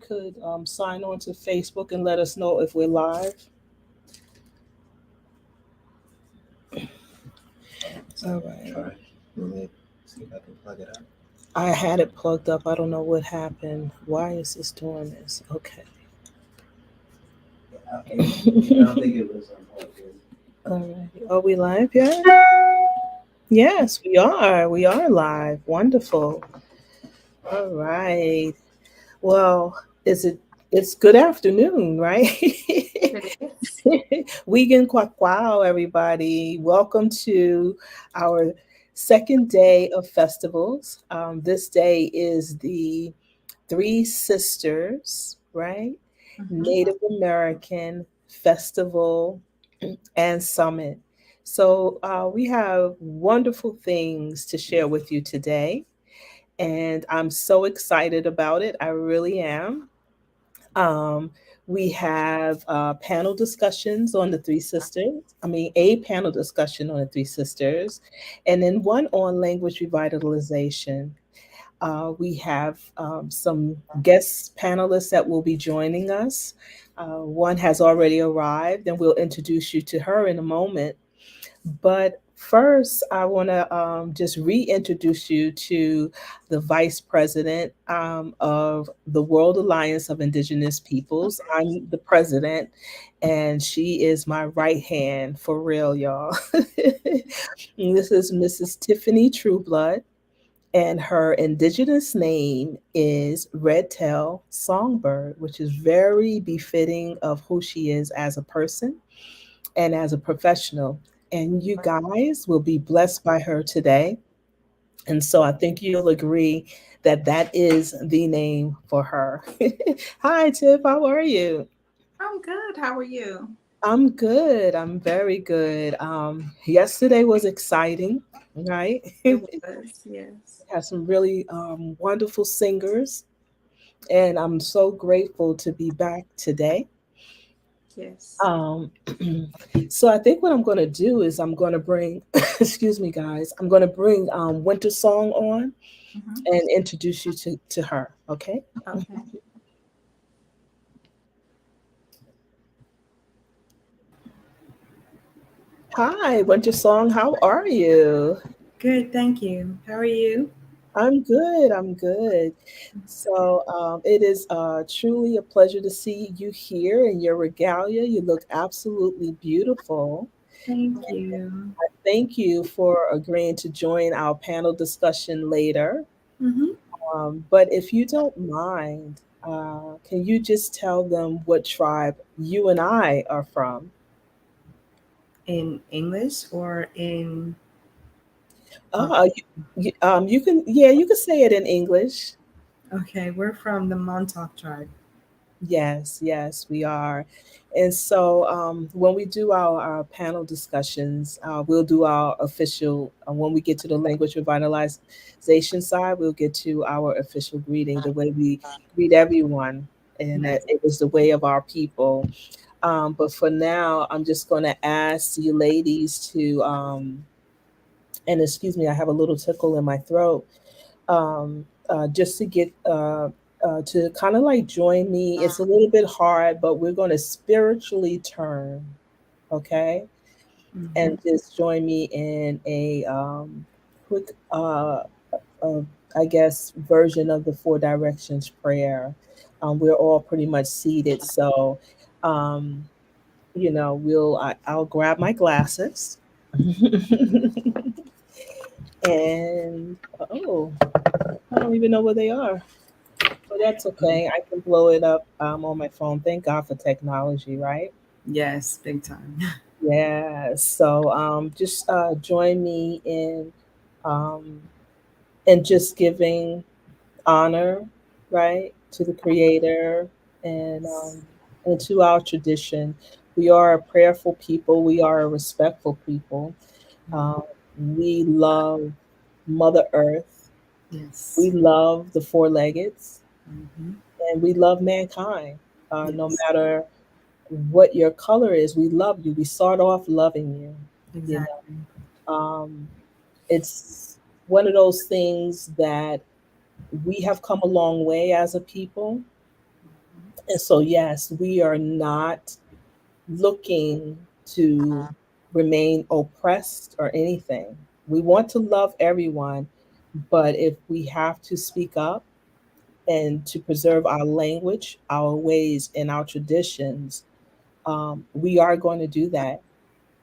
could sign on to Facebook and let us know if we're live. All right. Try. Let me see if I can plug it up. I had it plugged up. I don't know what happened. Why is this doing this? Okay. I don't think it was unplugged in. All right. Are we live yet? Yes, we are. We are live. Wonderful. All right. Well, is it? It's good afternoon, right? It is. Weekend Quack Wow, everybody. Welcome to our second day of festivals. This day is the Three Sisters, right? Mhm. Native American Festival and Summit. So we have wonderful things to share with you today, and I'm so excited about it. I really am. Um, we have panel discussions on the Three Sisters. I mean, a panel discussion on the Three Sisters, and then one on language revitalization. We have some guest panelists that will be joining us. One has already arrived, and we'll introduce you to her in a moment. But first, I want to just reintroduce you to the Vice President of the World Alliance of Indigenous Peoples. I'm the president, and she is my right hand for real, y'all. And this is Mrs. Tiffany Trueblood, and her indigenous name is Redtail Songbird, which is very befitting of who she is as a person and as a professional. And you guys will be blessed by her today. And so I think you'll agree that that is the name for her. Hi, Tiff. How are you? I'm good. How are you? I'm good. I'm very good. Yesterday was exciting, right? It We was, yes. had some really wonderful singers, and I'm so grateful to be back today. Yes. Um, so I think what I'm going to do is I'm going to bring, excuse me, guys, I'm going to bring Winter Song on Hmm. and introduce you to her. Okay. Okay. Hi, Winter Song. How are you? Good, thank you. How are you? I'm good. I'm good. So it is truly a pleasure to see you here in your regalia. You look absolutely beautiful. Thank you. Thank you for agreeing to join our panel discussion later. hmm But if you don't mind, can you just tell them what tribe you and I are from? In English or in uh, You can, yeah, you can say it in English. okay, we're from the Montauk tribe. Yes, yes, we are. And so when we do our panel discussions, we'll do our official, when we get to the language revitalization side, we'll get to our official greeting, the way we greet everyone. And that Yes. it was the way of our people. But for now, I'm just going to ask you ladies to, and excuse me, I have a little tickle in my throat, just to kind of like join me. It's a little bit hard, but we're going to spiritually turn, okay? And hmm just join me in a quick, uh, I guess, version of the Four Directions prayer. We're all pretty much seated, so um, I'll grab my glasses. And oh, I don't even know where they are. But that's okay. I can blow it up on my phone. Thank God for technology, right? Yes, big time. Yeah. So just join me um, in just giving honor, right, to the Creator and to our tradition. We are a prayerful people. We are a respectful people. Um, we love Mother Earth. Yes. We love the four leggeds, hmm and we love mankind. No Yes, matter what your color is, we love you. We start off loving you. You exactly. know, it's one of those things that we have come a long way as a people, And so, yes, we are not looking to remain oppressed or anything. We want to love everyone, but if we have to speak up and to preserve our language, our ways, and our traditions, we are going to do that.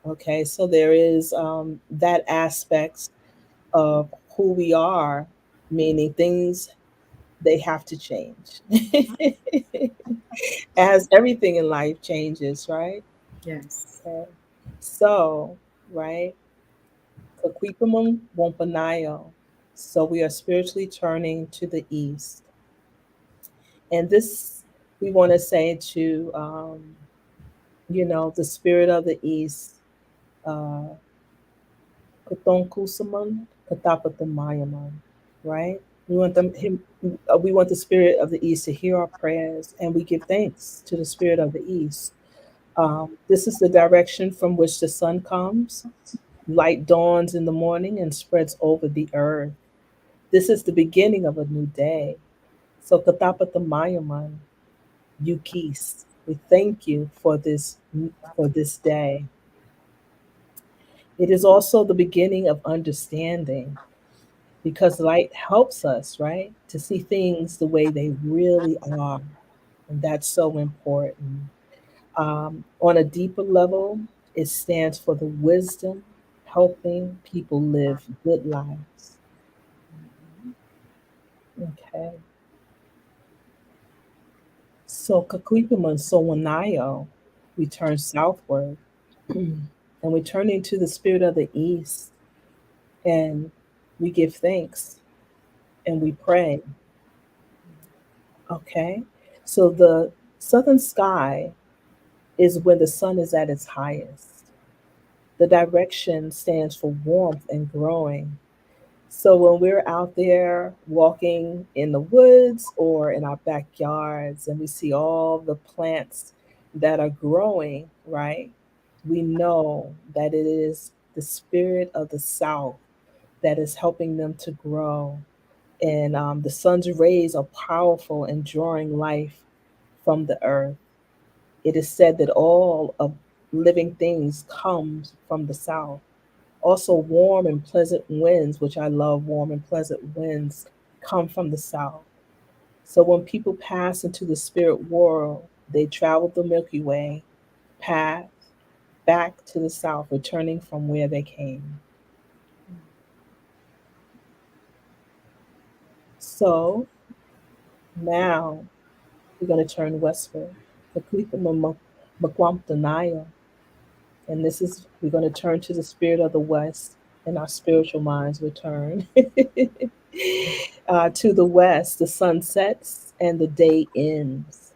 Okay, so there is that aspect of who we are, meaning things they have to change. As everything in life changes, right? Yes. Okay. So, right, Kakwipamum Wampanayo. So we are spiritually turning to the east. And this we want to say to, the spirit of the east, uh, Kutonkusaman, Katapatamayaman, right? We want the spirit of the east to hear our prayers, and we give thanks to the spirit of the east. This is the direction from which the sun comes. Light dawns in the morning and spreads over the earth. This is the beginning of a new day. So Katapatamayaman, Yukis, we thank you for this day. It is also the beginning of understanding because light helps us, right, to see things the way they really are. And that's so important. On a deeper level, it stands for the wisdom helping people live good lives. Okay. So Kakuipaman Sowanayo, we turn southward and we turn into the spirit of the east and we give thanks and we pray. Okay. So the southern sky is when the sun is at its highest. The direction stands for warmth and growing. So when we're out there walking in the woods or in our backyards and we see all the plants that are growing, right? We know that it is the spirit of the South that is helping them to grow. And the sun's rays are powerful in drawing life from the earth. It is said that all of living things comes from the South. Also, warm and pleasant winds, which I love, warm and pleasant winds come from the south. So when people pass into the spirit world, they travel the Milky Way path back to the south, returning from where they came. So now we're going to turn westward. Makwamtanaya. And this is, we're going to turn to the spirit of the west, and our spiritual minds return. To the west, the sun sets and the day ends.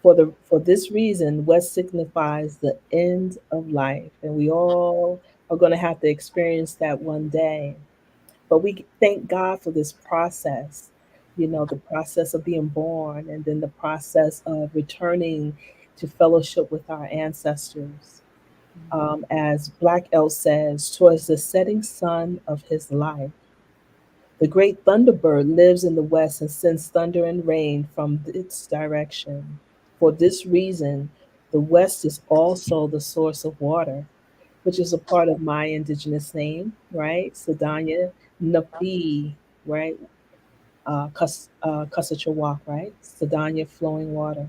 For this reason, west signifies the end of life, and we all are going to have to experience that one day. But we thank God for this process, the process of being born, and then the process of returning to fellowship with our ancestors. As Black Elk says, towards the setting sun of his life. The great thunderbird lives in the west and sends thunder and rain from its direction. For this reason, the west is also the source of water, which is a part of my indigenous name, right? Sadanya Napi, right? Kasachawak, right? Sadanya, flowing water.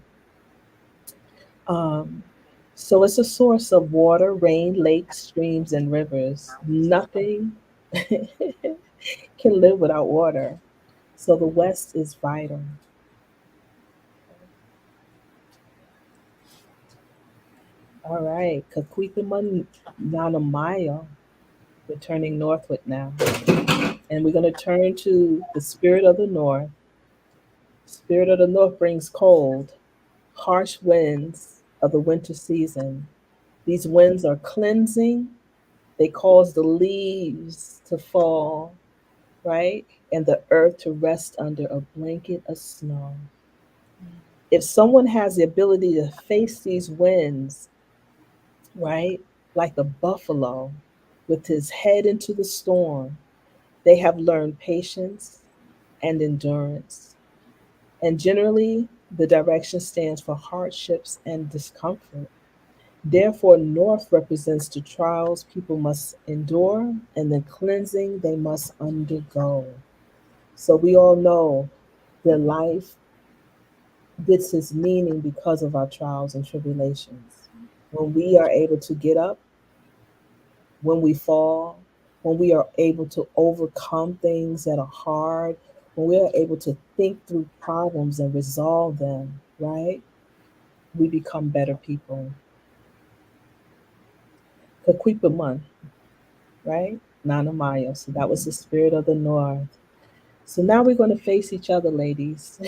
Um, so it's a source of water, rain, lakes, streams, and rivers. Nothing can live without water. So the West is vital. All right, Kakwikaman Nanamaya. We're turning northward now. And we're going to turn to the spirit of the north. Spirit of the north brings cold, harsh winds of the winter season. These winds are cleansing. They cause the leaves to fall, right? And the earth to rest under a blanket of snow. If someone has the ability to face these winds, right, like a buffalo with his head into the storm, they have learned patience and endurance. And generally, The direction stands for hardships and discomfort. Therefore, north represents the trials people must endure and the cleansing they must undergo. So we all know that life gets its meaning because of our trials and tribulations. When we are able to get up, when we fall, when we are able to overcome things that are hard, when we are able to think through problems and resolve them, right? We become better people. Kaquipamun, right? Nana Maya. So that was the spirit of the North. So now we're going to face each other, ladies.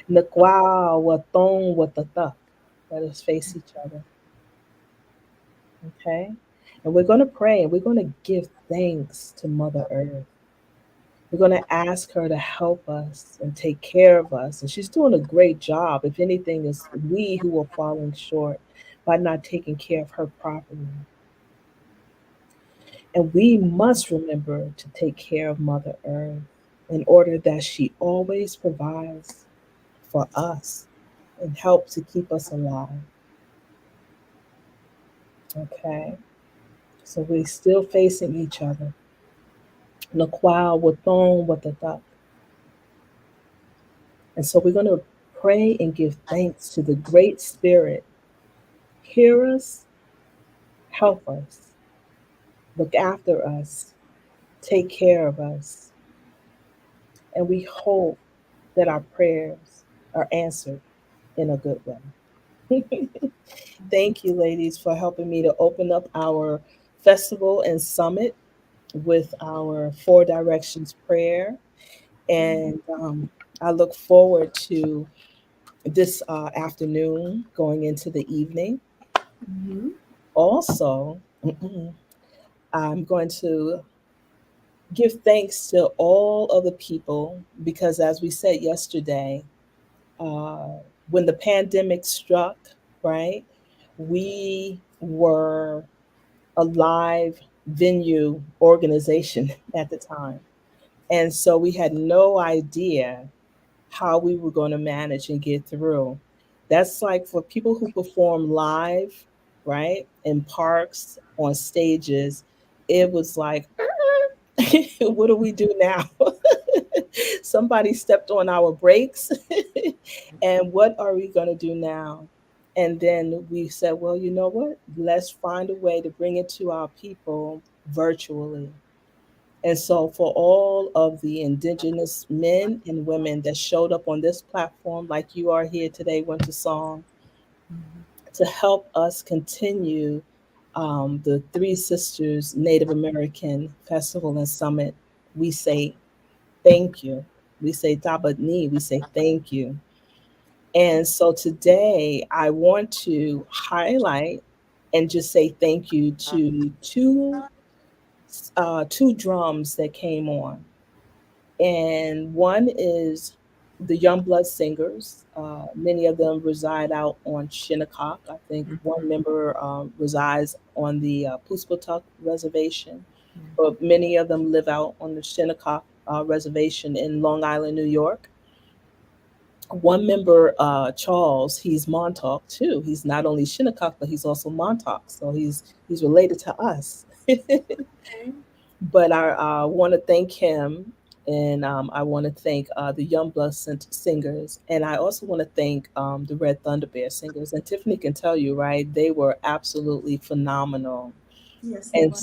Nakwa, watong, watata. Let us face each other, okay? And we're going to pray and we're going to give thanks to Mother Earth. We're going to ask her to help us and take care of us. And she's doing a great job. If anything, it's we who are falling short by not taking care of her properly. And we must remember to take care of Mother Earth in order that she always provides for us and helps to keep us alive. Okay? So we're still facing each other. Nakwal, Wathon, Wathatak. And so we're going to pray and give thanks to the Great Spirit. Hear us, help us, look after us, take care of us. And we hope that our prayers are answered in a good way. Thank you, ladies, for helping me to open up our festival and summit with our Four Directions prayer. And I look forward to this afternoon going into the evening. Mhm. Also, I'm going to give thanks to all of the people because, as we said yesterday, uh, when the pandemic struck, right, we were a live venue organization at the time. And so we had no idea how we were going to manage and get through. That's like for people who perform live, right, in parks, on stages, it was like, what do we do now? Somebody stepped on our brakes, and what are we going to do now? And then we said, well, you know what? Let's find a way to bring it to our people virtually. And so, for all of the indigenous men and women that showed up on this platform, like you are here today, Winter Song, to help us continue the Three Sisters Native American Festival and Summit, we say thank you. We say Tabatni, we say thank you. And so today I want to highlight and just say thank you to two drums that came on. And one is the Youngblood Singers. Many of them reside out on Shinnecock. I think one Mhm. member resides on the Puspatuck Reservation, but many of them live out on the Shinnecock Reservation in Long Island, New York. One member, Charles, he's Montauk too. He's not only Shinnecock, but he's also Montauk. So he's related to us. Okay. But I want to thank him, and I want to thank the Youngblood singers, and I also want to thank the Red Thunder Bear singers. And Tiffany can tell you, right? They were absolutely phenomenal, Yes, they and were.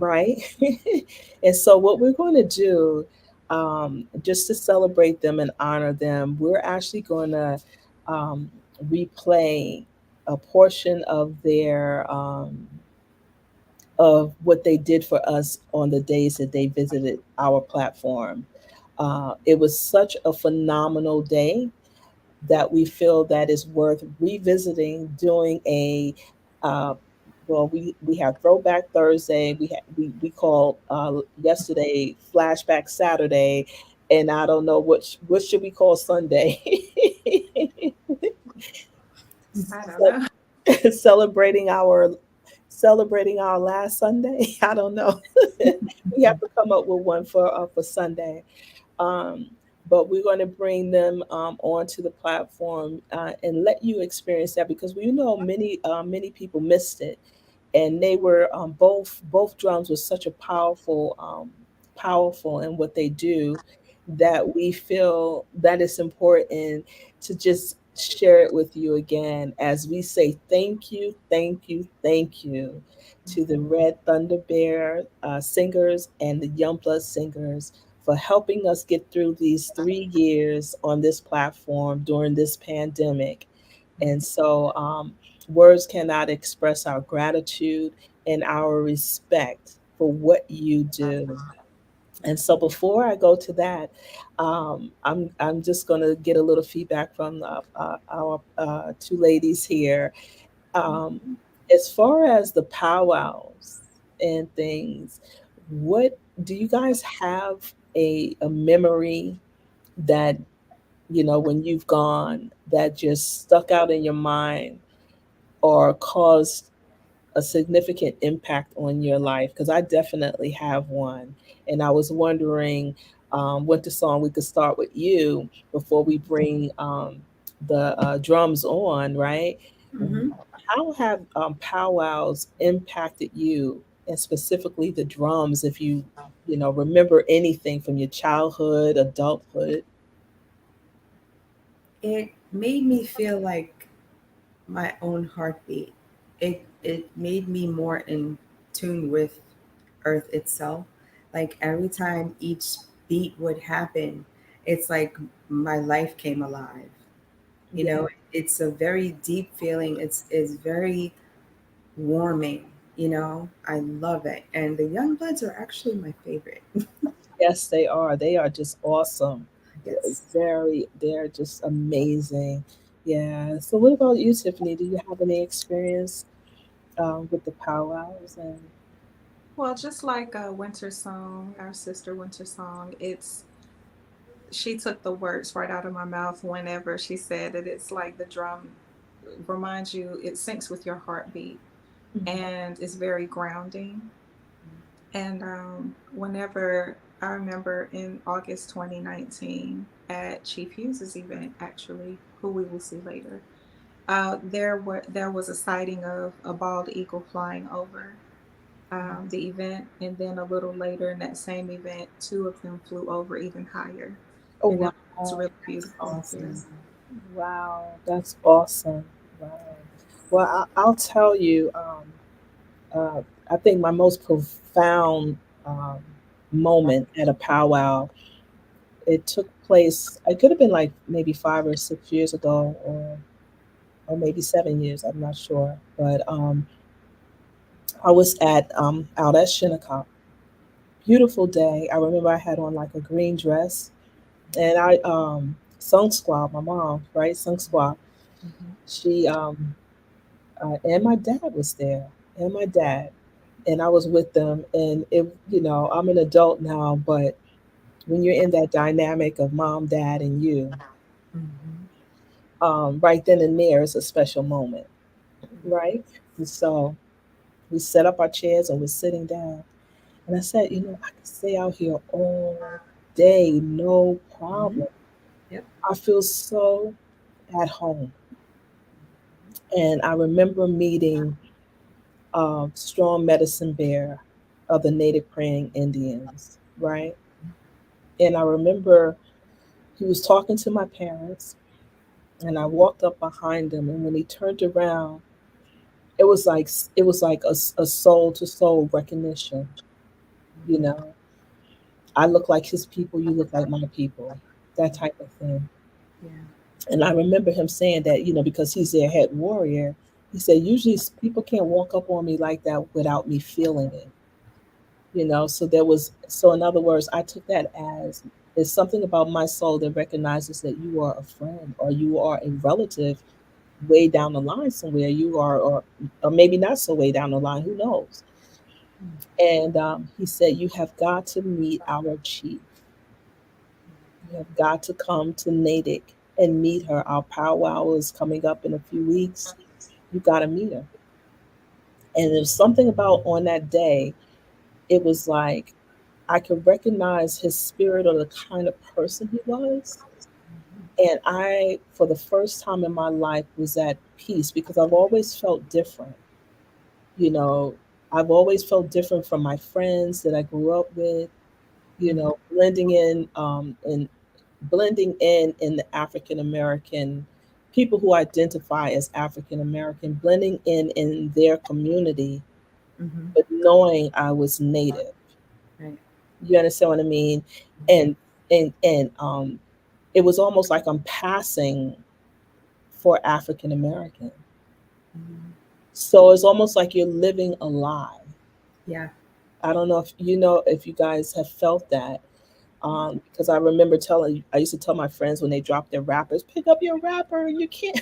right. And so, what we're going to do, just to celebrate them and honor them, we're actually going to um, replay a portion of what they did for us on the days that they visited our platform. It was such a phenomenal day that we feel that is worth revisiting, doing a well, we have Throwback Thursday. We called yesterday Flashback Saturday, and I don't know what should we call Sunday. I don't know. celebrating our celebrating our last Sunday. I don't know. We have to come up with one for Sunday. Um, but we're going to bring them onto the platform and let you experience that because we know many people missed it, and they were both drums were such a powerful in what they do that we feel that it's important to just share it with you again as we say thank you to the Red Thunder Bear singers and the Youngblood singers for helping us get through these 3 years on this platform during this pandemic. And so, words cannot express our gratitude and our respect for what you do. And so, before I go to that, I'm just going to get a little feedback from our two ladies here. Um, as far as the powwows and things, what do you guys have a memory that when you've gone that just stuck out in your mind or caused a significant impact on your life? Because I definitely have one. And I was wondering, Winter Song, we could start with you before we bring the drums on, right? Mhm. How have powwows impacted you, and specifically the drums, if you remember anything from your childhood, adulthood? It made me feel like my own heartbeat. It made me more in tune with Earth itself. Like every time each beat would happen, it's like my life came alive. You Yeah. know, it's a very deep feeling. It's very warming. You know, I love it. And the Young Bloods are actually my favorite. Yes, they are. They are just awesome. Yes. They're just amazing. Yeah. So, what about you, Tiffany? Do you have any experience with the powwows? And Well, just like Winter Song, our sister Winter Song, she took the words right out of my mouth whenever she said it. It's like the drum reminds you, it syncs with your heartbeat and it's very grounding. And whenever I remember in August 2019 at Chief Hughes's event, actually, who we will see later, there was a sighting of a bald eagle flying over the event, and then a little later in that same event, two of them flew over even higher, oh and that was wow, really beautiful. Awesome. Yes. wow, that's awesome. Wow. Well, I'll tell you. Uh, I think my most profound um, moment at a powwow, it took place. It could have been like maybe 5 or 6 years ago, or maybe 7 years. I'm not sure, but I was at out at Shinnecock. Beautiful day. I remember I had on like a green dress, and I Sung Squad, my mom, right? Sung Squad. Mhm. She and my dad was there, and my dad, and I was with them. And I'm an adult now, but when you're in that dynamic of mom, dad, and you, Mhm. right then and there is a special moment, right? And so we set up our chairs and we're sitting down. And I said, I could stay out here all day, no Mhm. problem. Yep. I feel so at home. And I remember meeting Strong Medicine Bear of the Native Praying Indians, right? And I remember he was talking to my parents, and I walked up behind him. And when he turned around, it was like a soul to soul recognition. You know, I look like his people, you look like my people, that type of thing. Yeah. And I remember him saying that, because he's their head warrior. He said, usually people can't walk up on me like that without me feeling it. So in other words, I took that as it's something about my soul that recognizes that you are a friend or you are a relative way down the line somewhere. You are, or maybe not so way down the line, who knows? And he said, you have got to meet our chief. You have got to come to Natick and meet her. Our powwow is coming up in a few weeks. You got to meet her. And there's something about on that day, it was like I could recognize his spirit or the kind of person he was. And I, for the first time in my life, was at peace because I've always felt different. You know, I've always felt different from my friends that I grew up with, Mhm. blending in the African American people who identify as African American, blending in their community, Mhm. but knowing I was native. Right. You understand what I mean? And and it was almost like I'm passing for African American. Mhm. So it's almost like you're living a lie. Yeah. I don't know if you know if you guys have felt that. Because I remember I used to tell my friends when they dropped their wrappers, pick up your wrapper, you can't,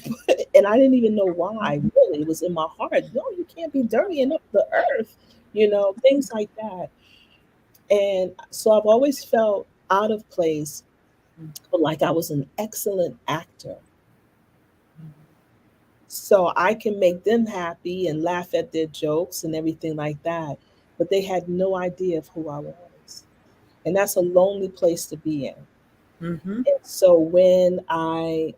and I didn't even know why, really. It was in my heart. No, you can't be dirtying up the earth, things like that. And so I've always felt out of place, but like I was an excellent actor. So I can make them happy and laugh at their jokes and everything like that. But they had no idea of who I was. And that's a lonely place to be in. Mm-hmm. And so when I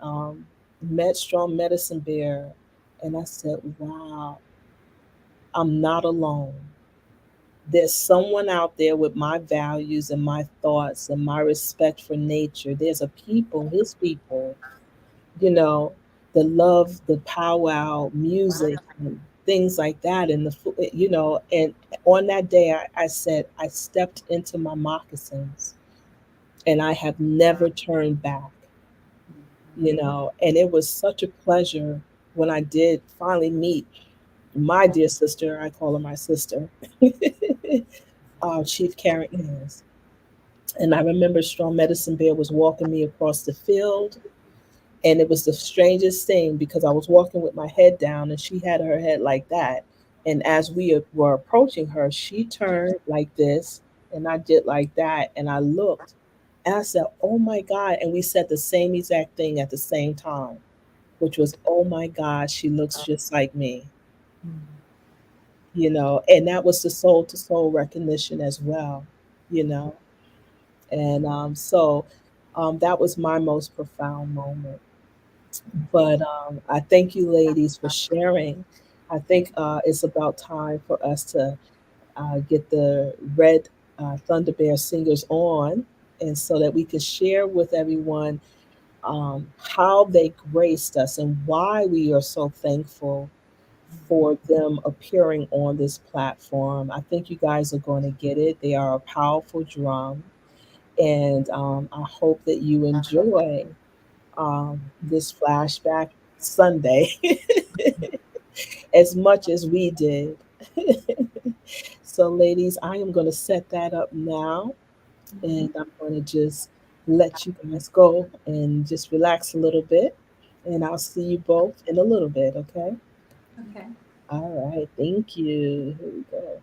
met Strong Medicine Bear, and I said, wow, I'm not alone. There's someone out there with my values and my thoughts and my respect for nature. There's a people, his people, you know, that love the powwow music and things like that. And and on that day, I said, I stepped into my moccasins and I have never turned back. And it was such a pleasure when I did finally meet my dear sister. I call her my sister, Chief Karen Innes. And I remember Strong Medicine Bear was walking me across the field. And it was the strangest thing because I was walking with my head down and she had her head like that. And as we were approaching her, she turned like this and I did like that. And I looked and I said, oh my God. And we said the same exact thing at the same time, which was, oh my God, she looks just like me, and that was the soul to soul recognition as well, you know. And that was my most profound moment. But I thank you, ladies, for sharing. I think it's about time for us to get the Red Thunder Bear singers on, and so that we can share with everyone how they graced us and why we are so thankful for them appearing on this platform. I think you guys are going to get it. They are a powerful drum, and I hope that you enjoy this flashback Sunday as much as we did. So, ladies, I am going to set that up now, and I'm going to just let you guys go and just relax a little bit. And I'll see you both in a little bit, okay? Okay. All right, thank you. Here we go.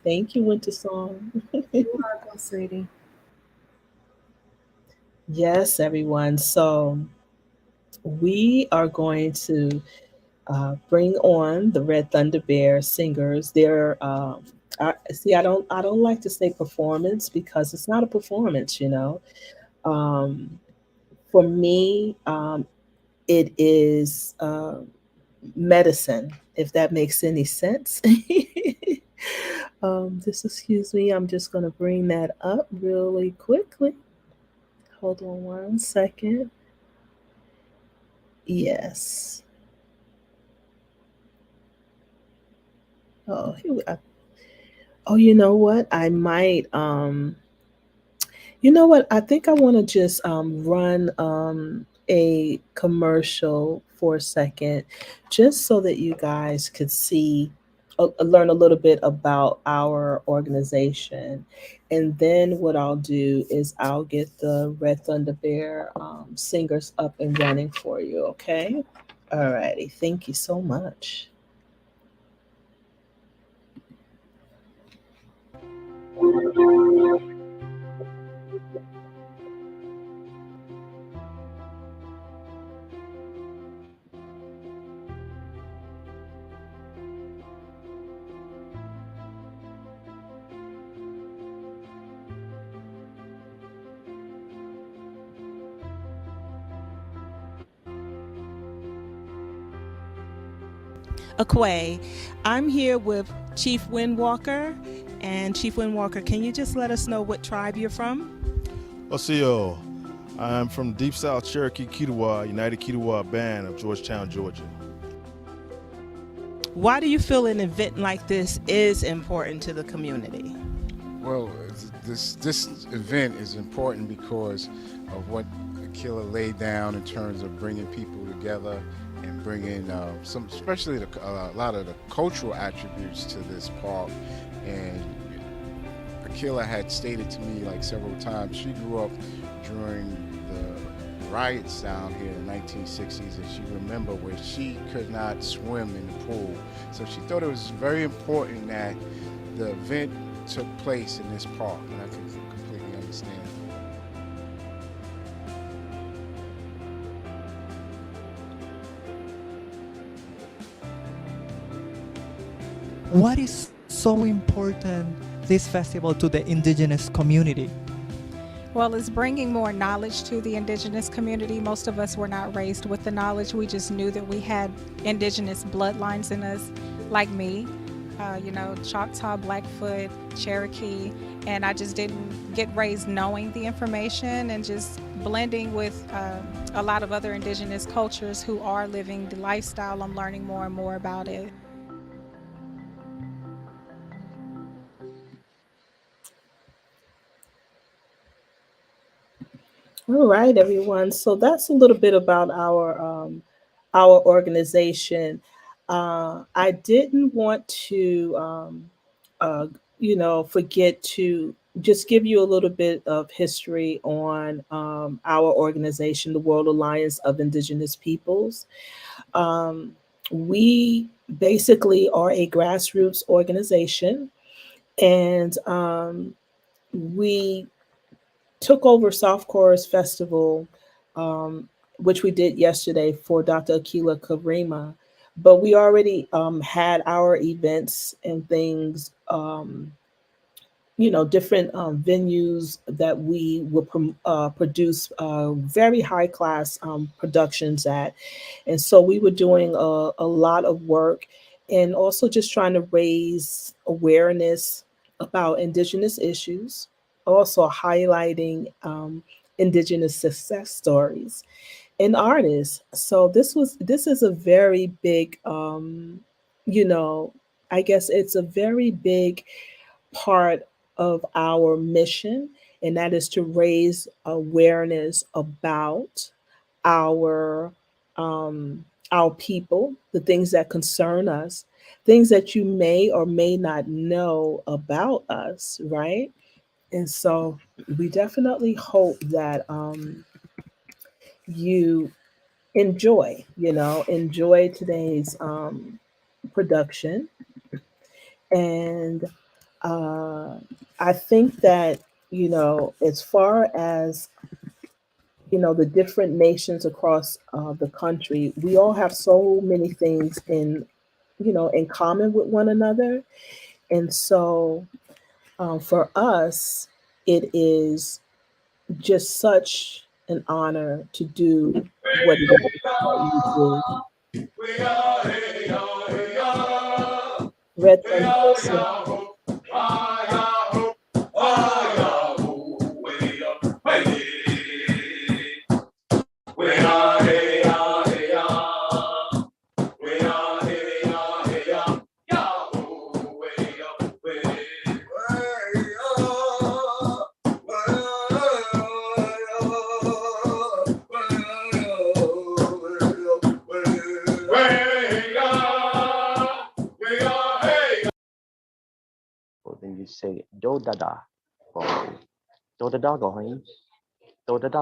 Thank you, Winter Song. You're welcome, sweetie. Yes, everyone. So we are going to bring on the Red Thunder Bear singers. I don't like to say performance because it's not a performance. Um, for me, it is medicine. If that makes any sense. Just excuse me. I'm just going to bring that up really quickly. Hold on one second. Yes. Oh, here we are. Oh, you know what? You know what? I think I want to just run a commercial for a second, just so that you guys could learn a little bit about our organization. And then what I'll do is I'll get the Red Thunder Bear singers up and running for you, okay? Alrighty. Thank you so much. Akwe. I'm here with Chief Windwalker. And Chief Windwalker, can you just let us know what tribe you're from? Oseo. I'm from Deep South Cherokee Kiowa, United Kiowa Band of Georgetown, Georgia. Why do you feel an event like this is important to the community? Well, this event is important because of what Akila laid down in terms of bringing people together and bringing some, especially a lot of the cultural attributes to this park. And Akila had stated to me like several times, she grew up during the riots down here in the 1960s, and she remembered where she could not swim in the pool. So she thought it was very important that the event took place in this park, and I can completely understand. What is so important this festival to the indigenous community? Well, it's bringing more knowledge to the indigenous community. Most of us were not raised with the knowledge. We just knew that we had indigenous bloodlines in us, like me, Choctaw, Blackfoot, Cherokee, and I just didn't get raised knowing the information, and just blending with a lot of other indigenous cultures who are living the lifestyle. I'm learning more and more about it. All right, everyone. So that's a little bit about our organization. I didn't want to, forget to just give you a little bit of history on our organization, the World Alliance of Indigenous Peoples. We basically are a grassroots organization, and we took over South Chorus Festival, which we did yesterday for Dr. Akila Karima. But we already had our events and things, different venues that we would produce very high class productions at. And so we were doing a lot of work, and also just trying to raise awareness about Indigenous issues, also highlighting Indigenous success stories and artists. So this is a very big, I guess it's a very big part of our mission, and that is to raise awareness about our our people, the things that concern us, things that you may or may not know about us, right? And so we definitely hope that you enjoy today's production. And I think that, as far as, the different nations across the country, we all have so many things in common with one another. And so for us, it is just such an honor to do what it is that you do. Red Thunder. Then you say do dada, do dada going, do dada.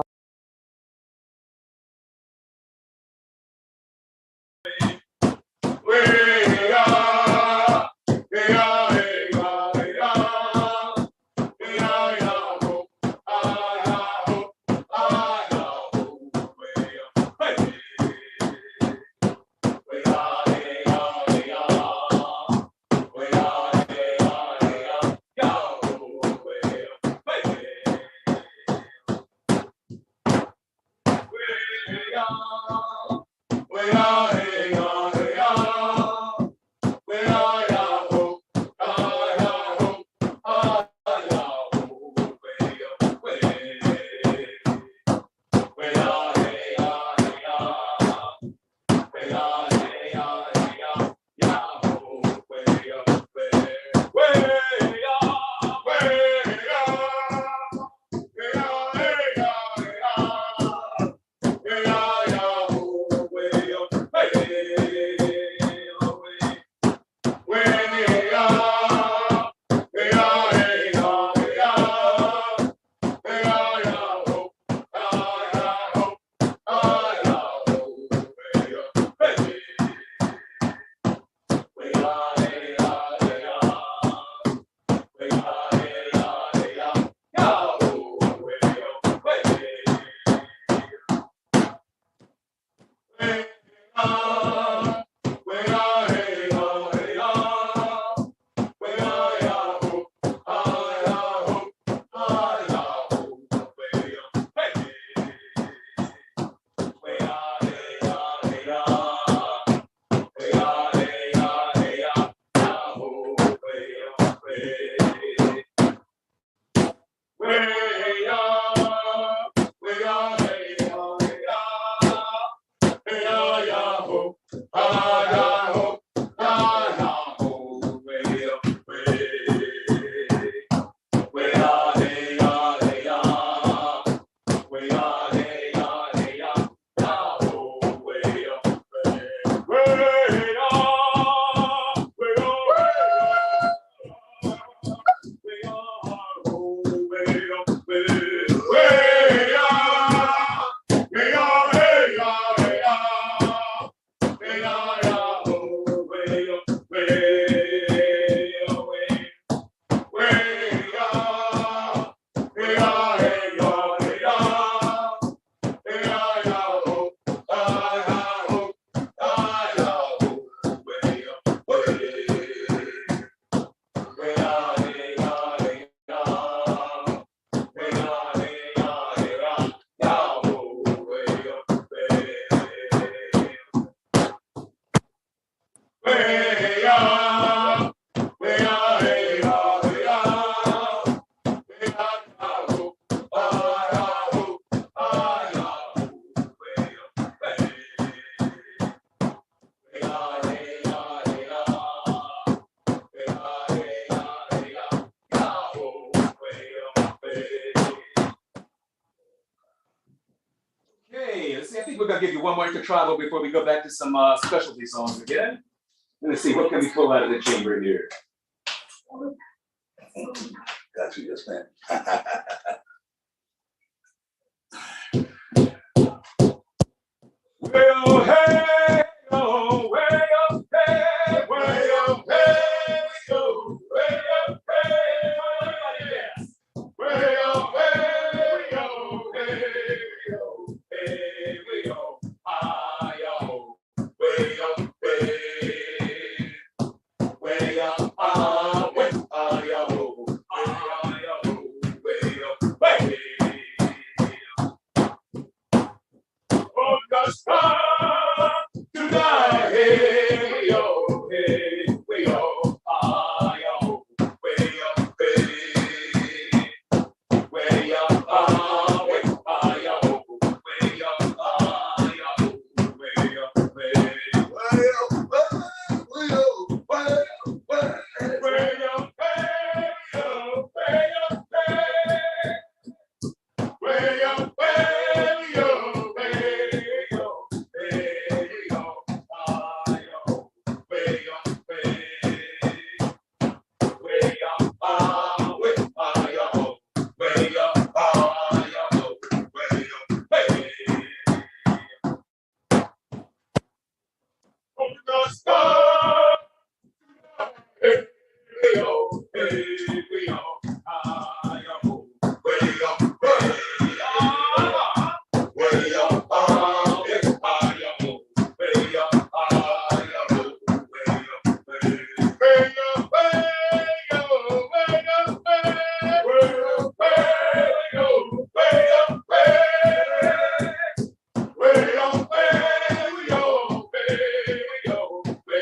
Okay, let's see. I think we're gonna give you one more travel before we go back to some specialty songs again. Let's see, what can we pull out of the chamber here? Got you, yes, man. Well, hey, oh, way up, hey, way up, hey, oh, way up, hey, yes. Way up, hey, oh, hey, oh, hey, way up, high, oh, way up, hey, way up, way, high, oh, way up, way. On the star tonight, hey, we oh, hey, we oh, I oh, way up, hey, way up, way, I oh, way up, I oh, way up, way, way up, way up, way up, way up, way up, way up, way up,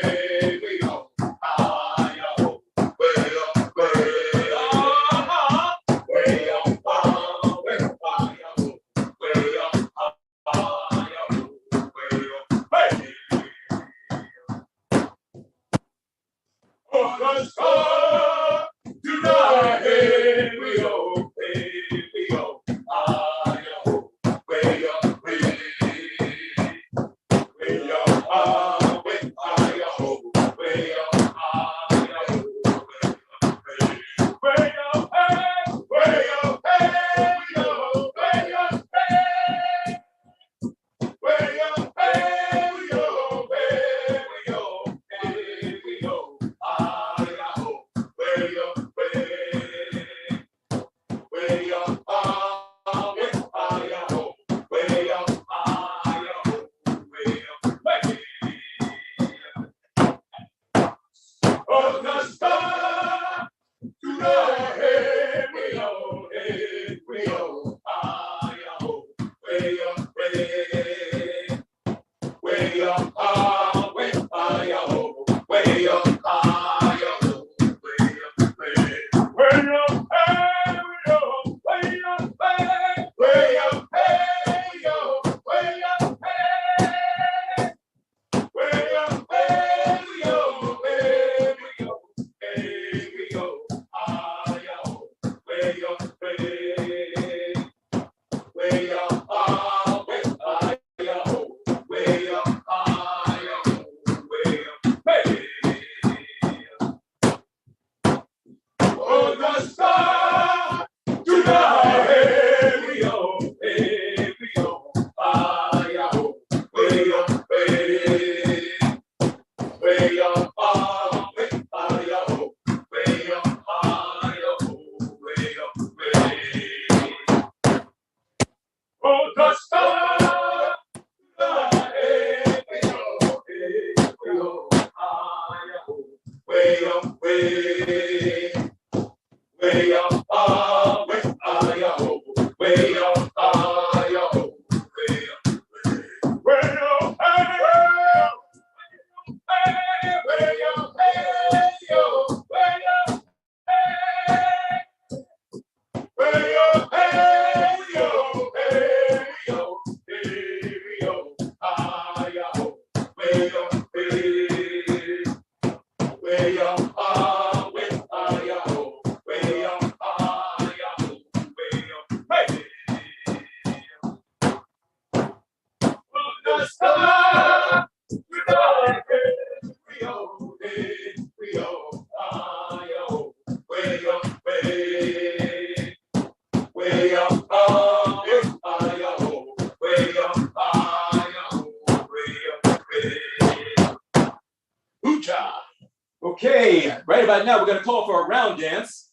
Okay, right about now we're going to call for a round dance.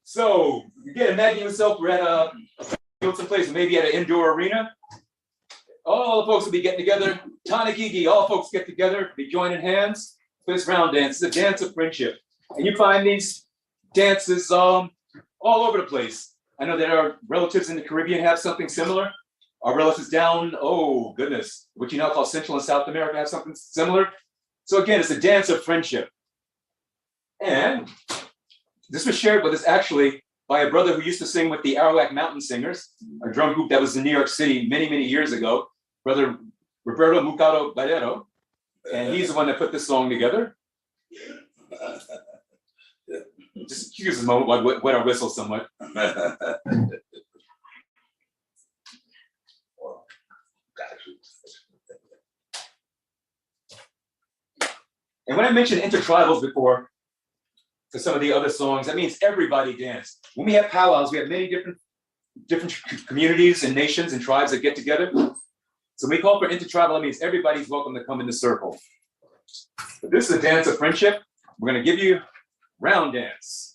So again, imagine yourself we're at a field someplace, maybe at an indoor arena. All the folks will be getting together. Tanagigi, all folks get together, be joining hands for this round dance. It's a dance of friendship. And you find these dances all over the place. I know that our relatives in the Caribbean have something similar. Our relatives down, oh goodness, what you now call Central and South America have something similar. So again, it's a dance of friendship. And this was shared with us actually by a brother who used to sing with the Arawak Mountain Singers, a drum group that was in New York City many, many years ago, Brother Roberto Mucado Barrero. And he's the one that put this song together. Just excuse a moment while I wet our whistle somewhat. And when I mentioned intertribals before, for some of the other songs, that means everybody dance. When we have powwows, we have many different communities and nations and tribes that get together. So when we call for intertribal, that means everybody's welcome to come in the circle. But this is a dance of friendship. We're going to give you round dance.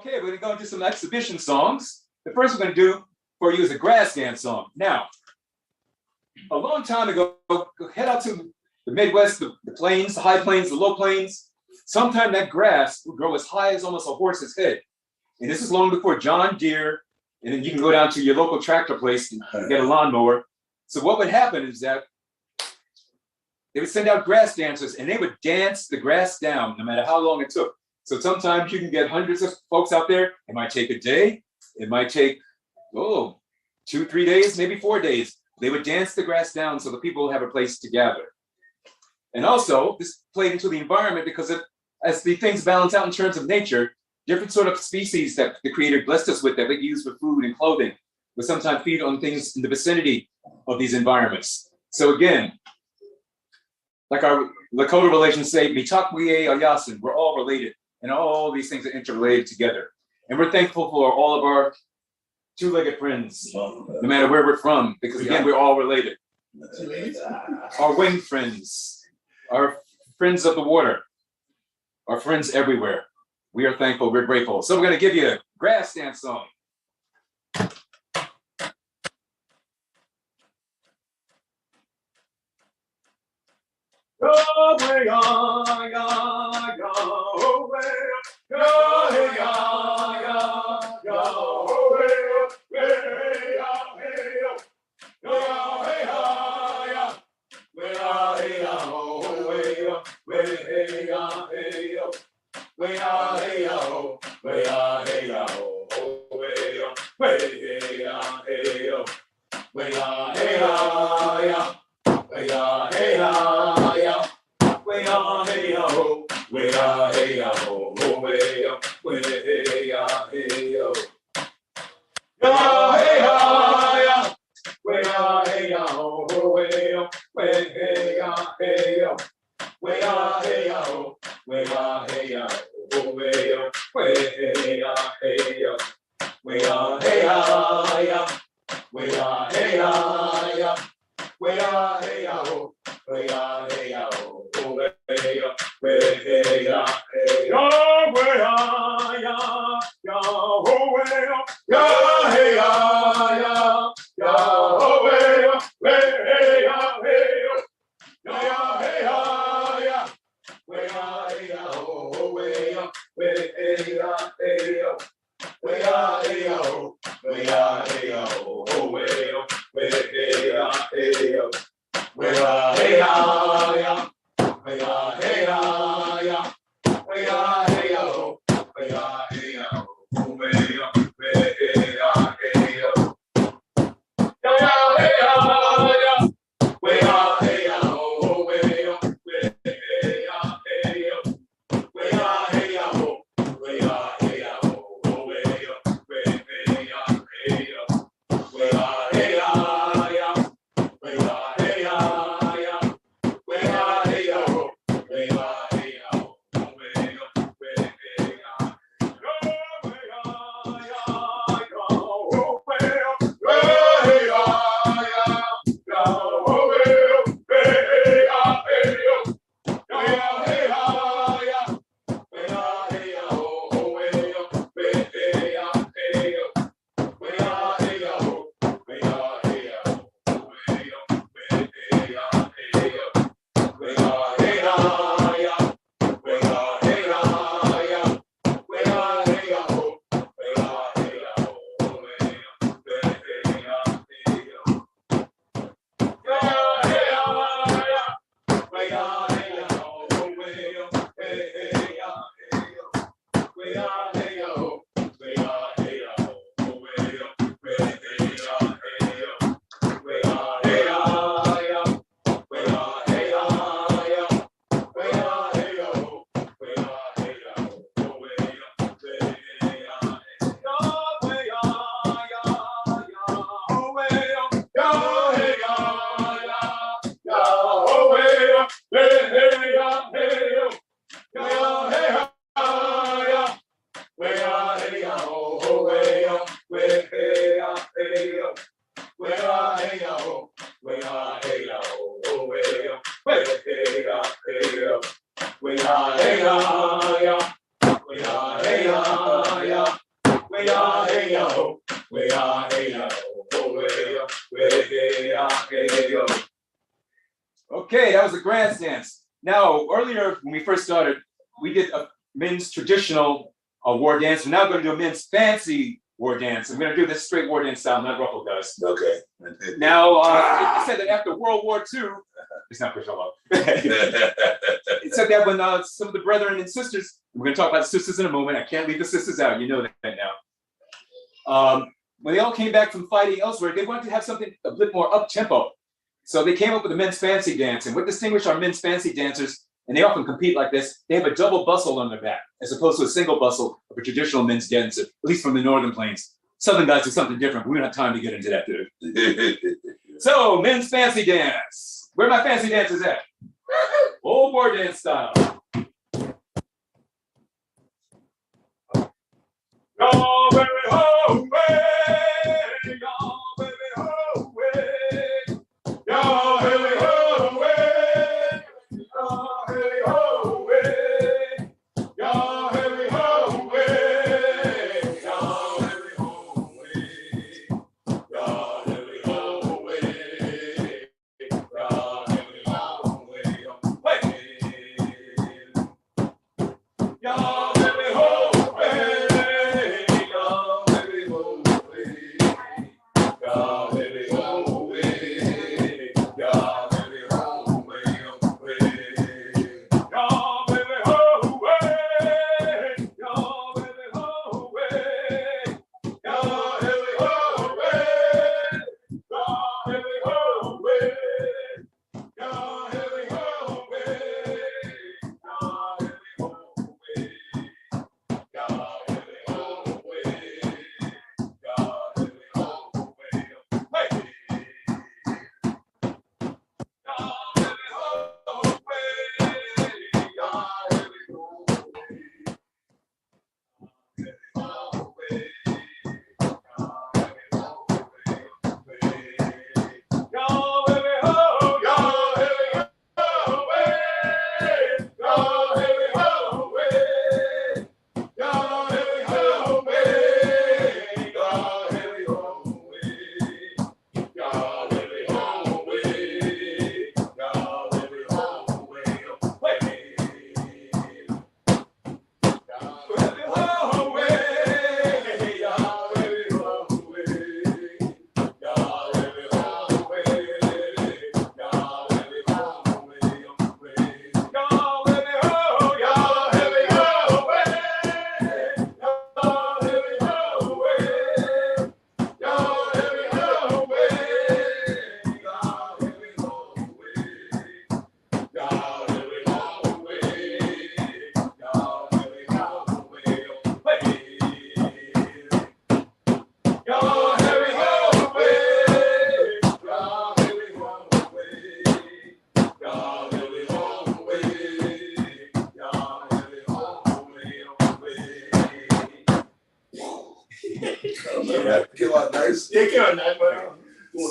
Okay, we're gonna go into some exhibition songs. The first we're gonna do for you is a grass dance song. Now, a long time ago, head out to the Midwest, the plains, the high plains, the low plains. Sometime that grass would grow as high as almost a horse's head. And this is long before John Deere, and then you can go down to your local tractor place and get a lawnmower. So what would happen is that they would send out grass dancers and they would dance the grass down no matter how long it took. So sometimes you can get hundreds of folks out there. It might take a day. It might take, 2, 3 days, maybe 4 days. They would dance the grass down so the people would have a place to gather. And also, this played into the environment because as the things balance out in terms of nature, different sort of species that the Creator blessed us with that we use for food and clothing would sometimes feed on things in the vicinity of these environments. So again, like our Lakota relations say, Mitakwe Ayasin, we're all related, and all these things are interrelated together. And we're thankful for all of our two-legged friends, no matter where we're from, because again, we're all related. Our winged friends, our friends of the water, our friends everywhere. We are thankful, we're grateful. So we're gonna give you a grass dance song. Okay, that was the Grants dance. Now, earlier when we first started, we did a men's traditional war dance. We're now going to do a men's fancy war dance. I'm going to do this straight war dance style, not ruffle does. Okay. Now, it said that after World War II, it's not Chris Hello. It said that when some of the brethren and sisters, we're going to talk about the sisters in a moment. I can't leave the sisters out. You know that now. When they all came back from fighting elsewhere, they wanted to have something a bit more up-tempo. So they came up with the men's fancy dance. And what distinguished our men's fancy dancers, and they often compete like this, they have a double bustle on their back, as opposed to a single bustle of a traditional men's dancer, at least from the Northern Plains. Southern guys do something different, but we don't have time to get into that, dude. So, men's fancy dance. Where my fancy dancers at? Old war dance style. Yo, baby, ho, way. Yo, baby, ho, way. Yo, baby, ho, way. Yo, baby, ho, way. Yo, baby, ho, way. Yo, baby, ho, way. Yo, baby, ho, way. Yo, baby, ho, way. Yo, baby, ho, way.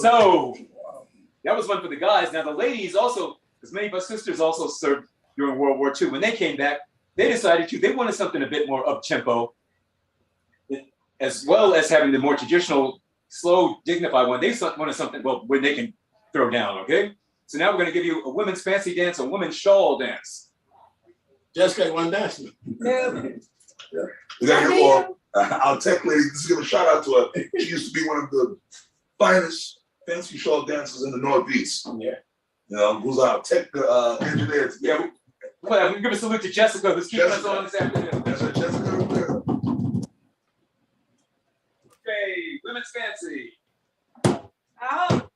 So that was one for the guys. Now the ladies also, because many of our sisters also served during World War II. When they came back, they decided they wanted something a bit more up-tempo, as well as having the more traditional, slow, dignified one. They wanted something, well, where they can throw down, okay? So now we're going to give you a women's fancy dance, a women's shawl dance. Jessica, you want to dance? Yeah. We got to hear our tech lady. Let's give a shout out to her. She used to be one of the finest fancy shawl dancers in the Northeast. Yeah. You know, who's our tech engineer. Yeah. Well, we give a salute to Jessica, who's keeping us on this afternoon. That's right, Jessica. Okay, women's fancy. Oh.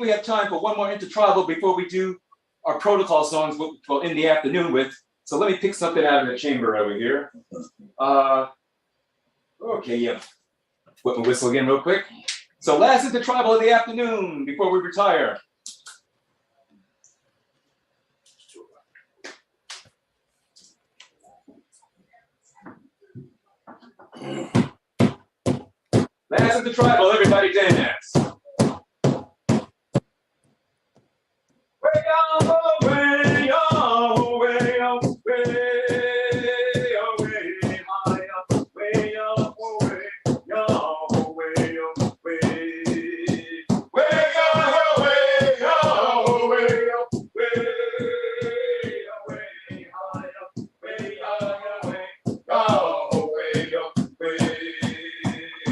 we have time for one more intertribal before we do our protocol songs we'll end the afternoon with. So let me pick something out of the chamber over here. Okay, yeah. Whip my whistle again real quick. So last intertribal of the afternoon before we retire. Last intertribal, everybody dance. Way on, way on, way on, way high up, way up, way on, way on, way on, way on, way up, way high up, way high, way on, way up, way up, way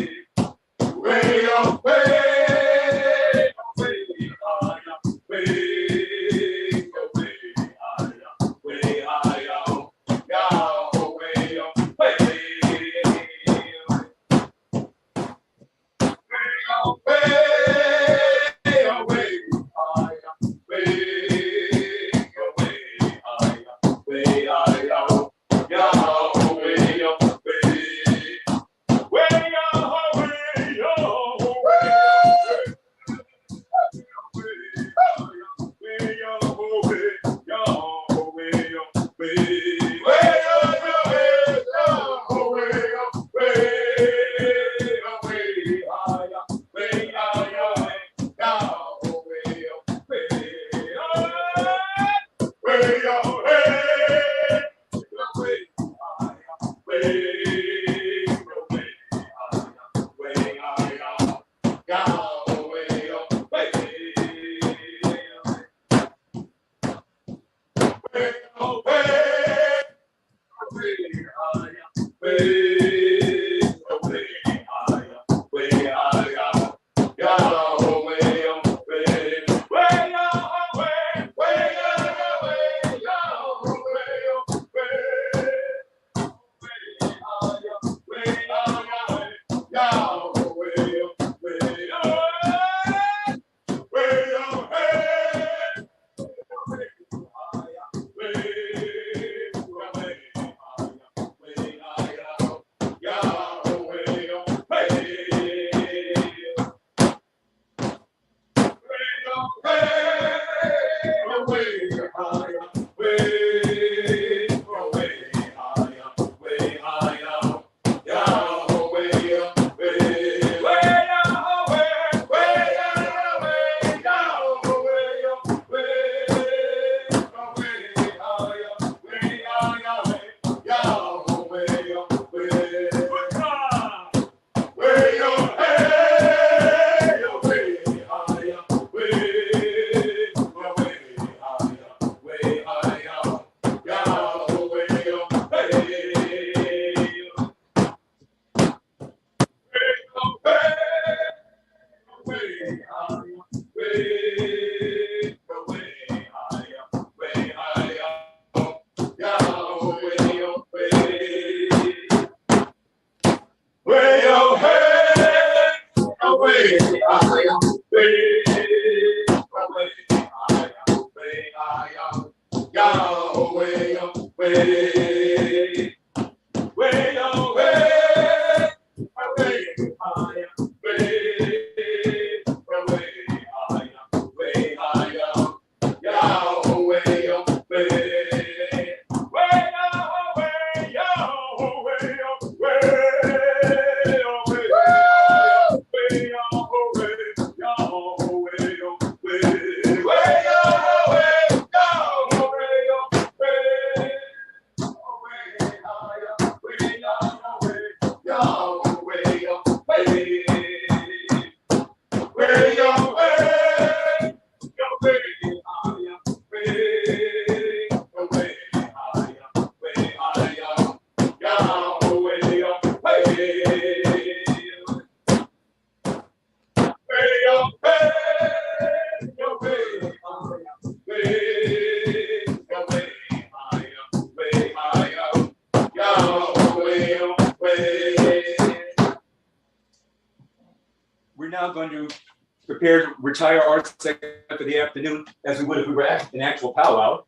prepared to retire our segment for the afternoon as we would if we were at an actual powwow.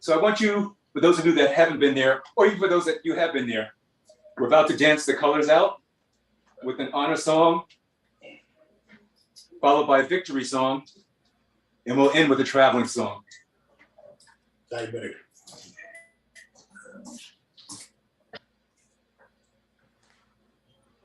So I want you, for those of you that haven't been there, or even for those that you have been there, we're about to dance the colors out with an honor song, followed by a victory song, and we'll end with a traveling song. Diabetic.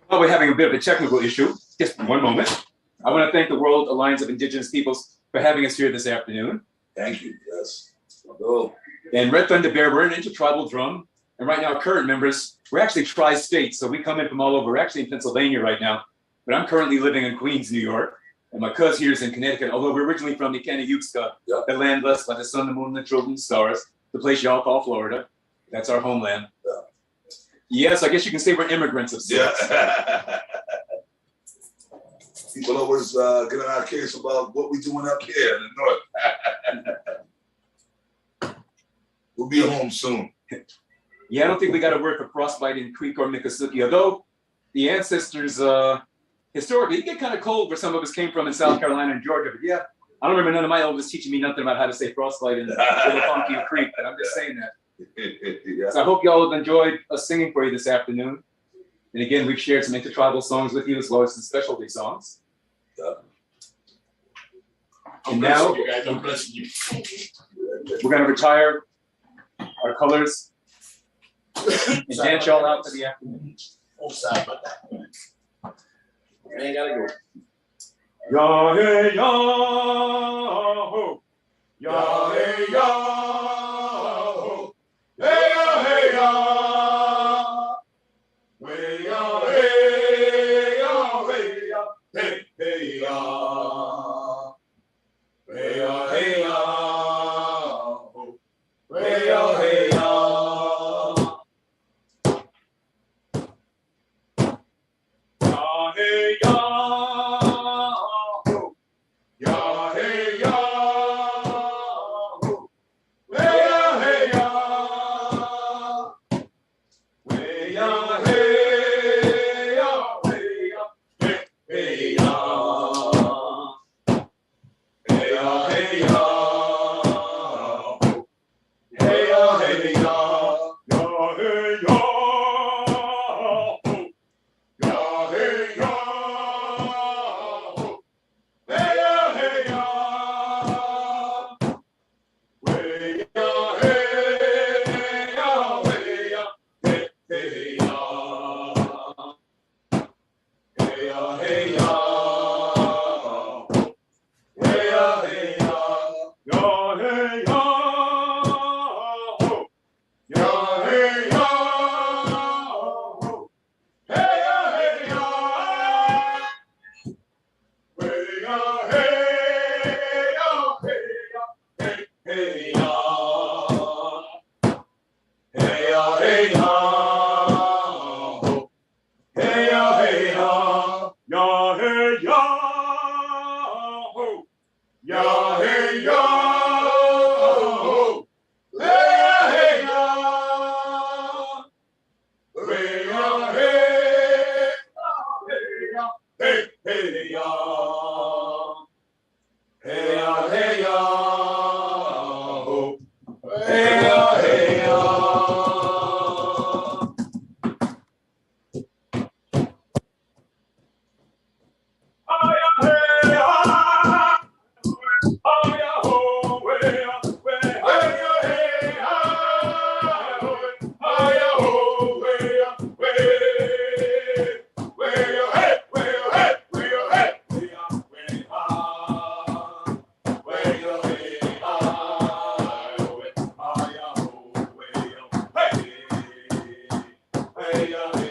While we're having a bit of a technical issue, just one moment. I want to thank the World Alliance of Indigenous Peoples for having us here this afternoon. Thank you. Yes. Go. And Red Thunder Bear, we're an intertribal drum. And right now, current members, we're actually tri-state. So we come in from all over. We're actually in Pennsylvania right now. But I'm currently living in Queens, New York. And my cousin here is in Connecticut, although we're originally from Ikaneutska, the land blessed by the sun, the moon, and the children, stars, the place y'all call Florida. That's our homeland. Yeah. Yes, I guess you can say we're immigrants of sorts. Yeah. People always get on our case about what we're doing up here in the north. We'll be home soon. Yeah, I don't think we got to work for Frostbite in Creek or Miccosukee, although the ancestors, historically, it get kind of cold where some of us came from in South Carolina and Georgia. But yeah, I don't remember none of my elders teaching me nothing about how to say Frostbite in Funky Creek, but I'm just saying that. Yeah. So I hope y'all have enjoyed us singing for you this afternoon. And again, we've shared some intertribal songs with you as well as some specialty songs. Yeah. And now I'm blessing you. we're going to retire our colors and dance y'all out for the afternoon. Sorry about that. Ain't gotta go. Ya hey ya ho, ya hey ya ho, hey ya hey ya, hey ya hey ya hey ya, hey hey ya, hey ya hey ya ho, hey ya hey ya. Hey ya ho, ya hey ya ho, hey ya hey ya, hey ya hey ya hey ya, hey ya, hey ya hey ya ho, hey ya hey ya, ya hey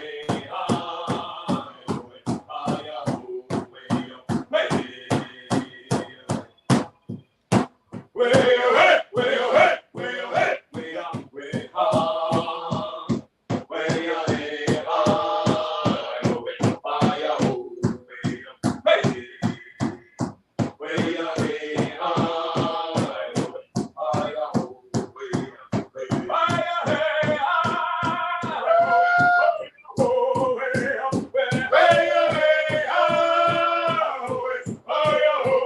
ya.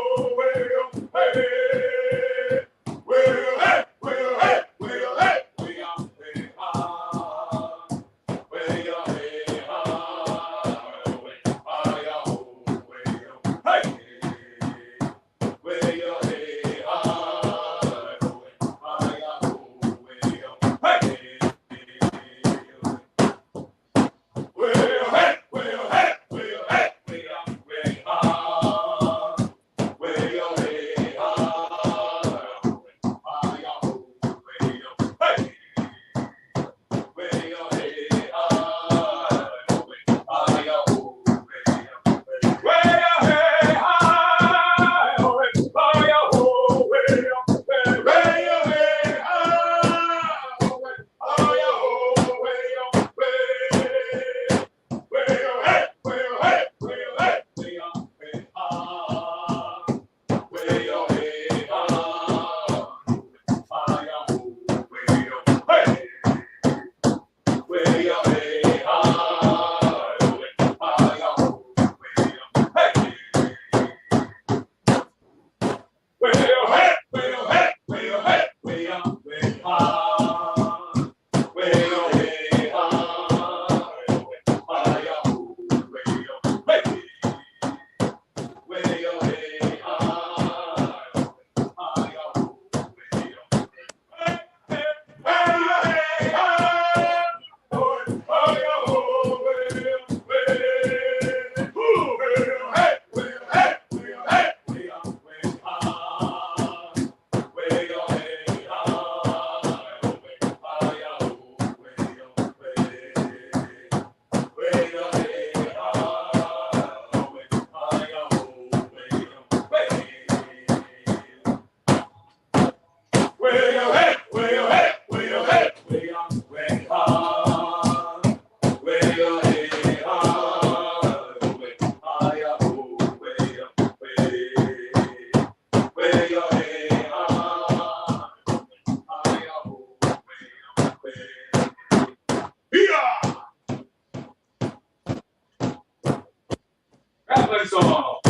Traveling song.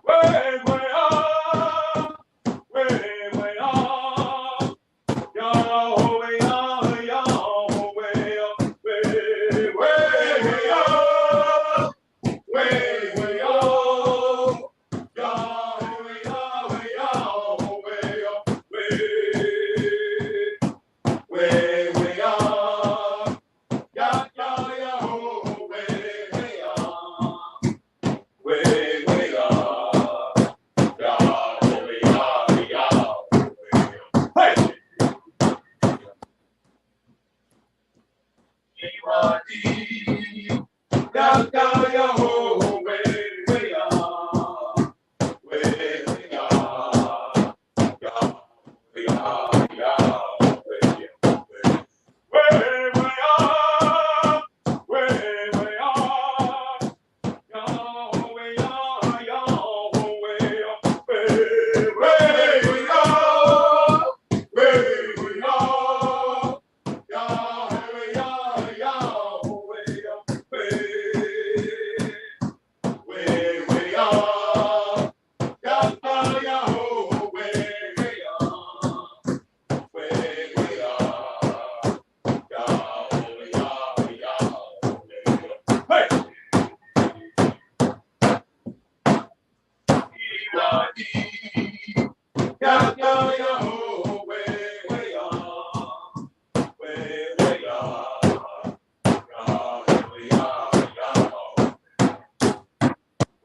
Way, way up, way, way up. Yo, way up, yo, way up, way, way up, way, way up. Yo, way up, yo, way up, way, way up. Ya, ya, yo, way up. Way, way up. Ya, way up, ya, way up. Hey! Ya, ya, yo, way, way up. Way, way up. Ya, way up, ya, way up.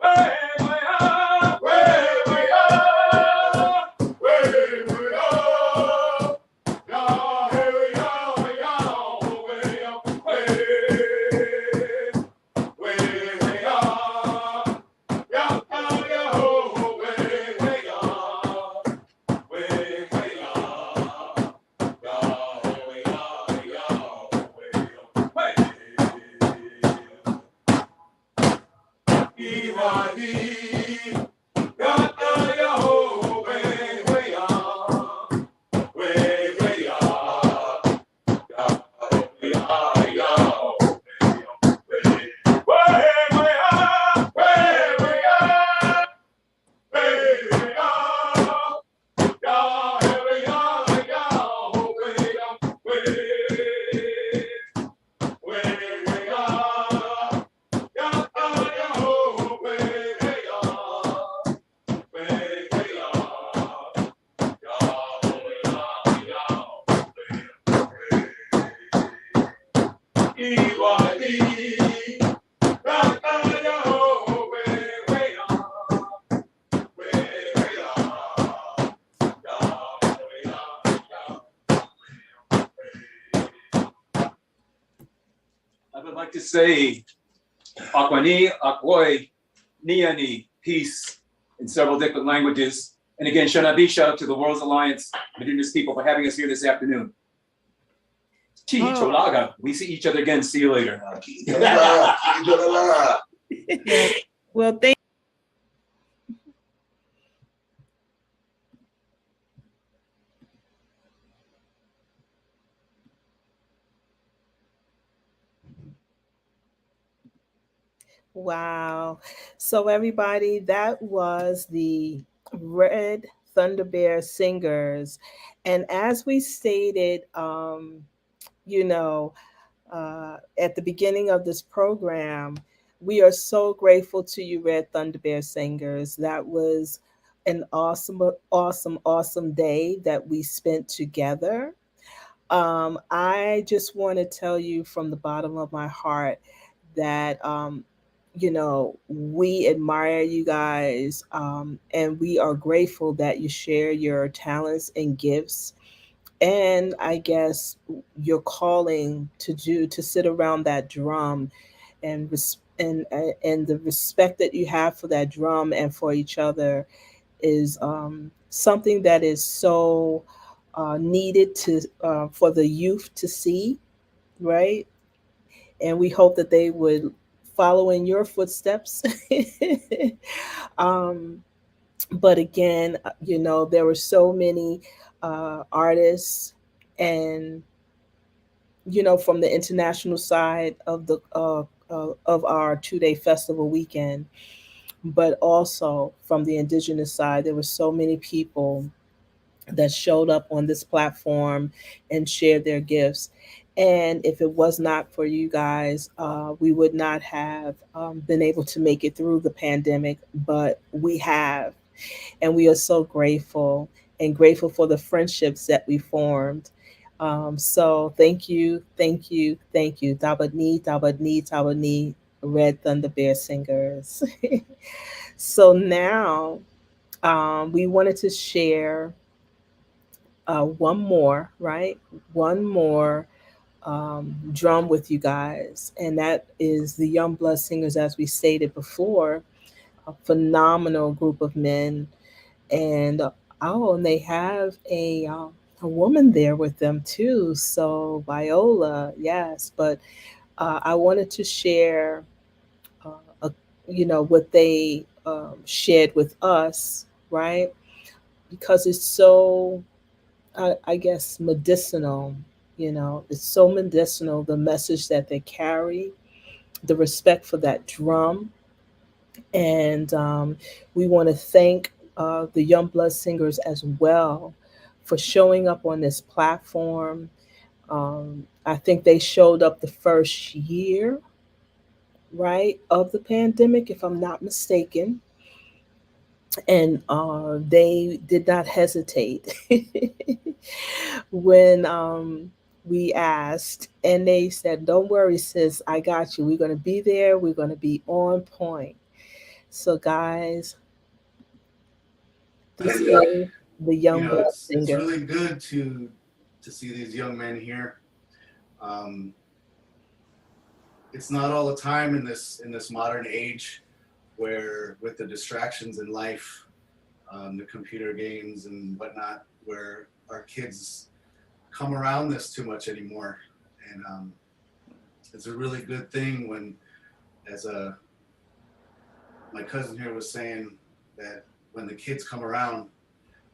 Way, way up. Way, way up. I would like to say Akwani, Akwoi, Niani, peace in several different languages. And again, Shanabi, shout out to the World's Alliance of Indigenous People for having us here this afternoon. Chi Cholaga. We see each other again. See you later. Well, thank Wow. So everybody, that was the Red Thunder Bear Singers. And as we stated, you know, at the beginning of this program, we are so grateful to you, Red Thunder Bear Singers. That was an awesome, awesome, awesome day that we spent together. I just want to tell you from the bottom of my heart that we admire you guys, and we are grateful that you share your talents and gifts, and I guess your calling to sit around that drum and and the respect that you have for that drum and for each other is something that is so needed to for the youth to see, right? And we hope that they would follow in your footsteps. um, but again, there were so many artists, and from the international side of the of our 2-day festival weekend, but also from the indigenous side, there were so many people that showed up on this platform and shared their gifts. And if it was not for you guys, we would not have been able to make it through the pandemic, but we have. And we are so grateful, and grateful for the friendships that we formed. So thank you, thank you, thank you. Tabadni, Tabadni, Tabadni, Red Thunder Bear Singers. So now we wanted to share one more, right? One more drum with you guys, and that is the Young Blood Singers, as we stated before, a phenomenal group of men. And and they have a woman there with them too. So Viola, yes. But I wanted to share, a, what they shared with us, right? Because it's so, I guess, medicinal. It's so medicinal. The message that they carry, the respect for that drum, and we want to thank the Young Blood Singers as well for showing up on this platform. I think they showed up the first year, right, of the pandemic, if I'm not mistaken. And they did not hesitate when we asked, and they said, "Don't worry, sis, I got you. We're going to be there. We're going to be on point." So, guys, this And, is the you Young know, Blood it's Singer. really good to see these young men here. It's not all the time in this modern age where, with the distractions in life, the computer games and whatnot, where our kids come around this too much anymore. And it's a really good thing when, my cousin here was saying, that when the kids come around,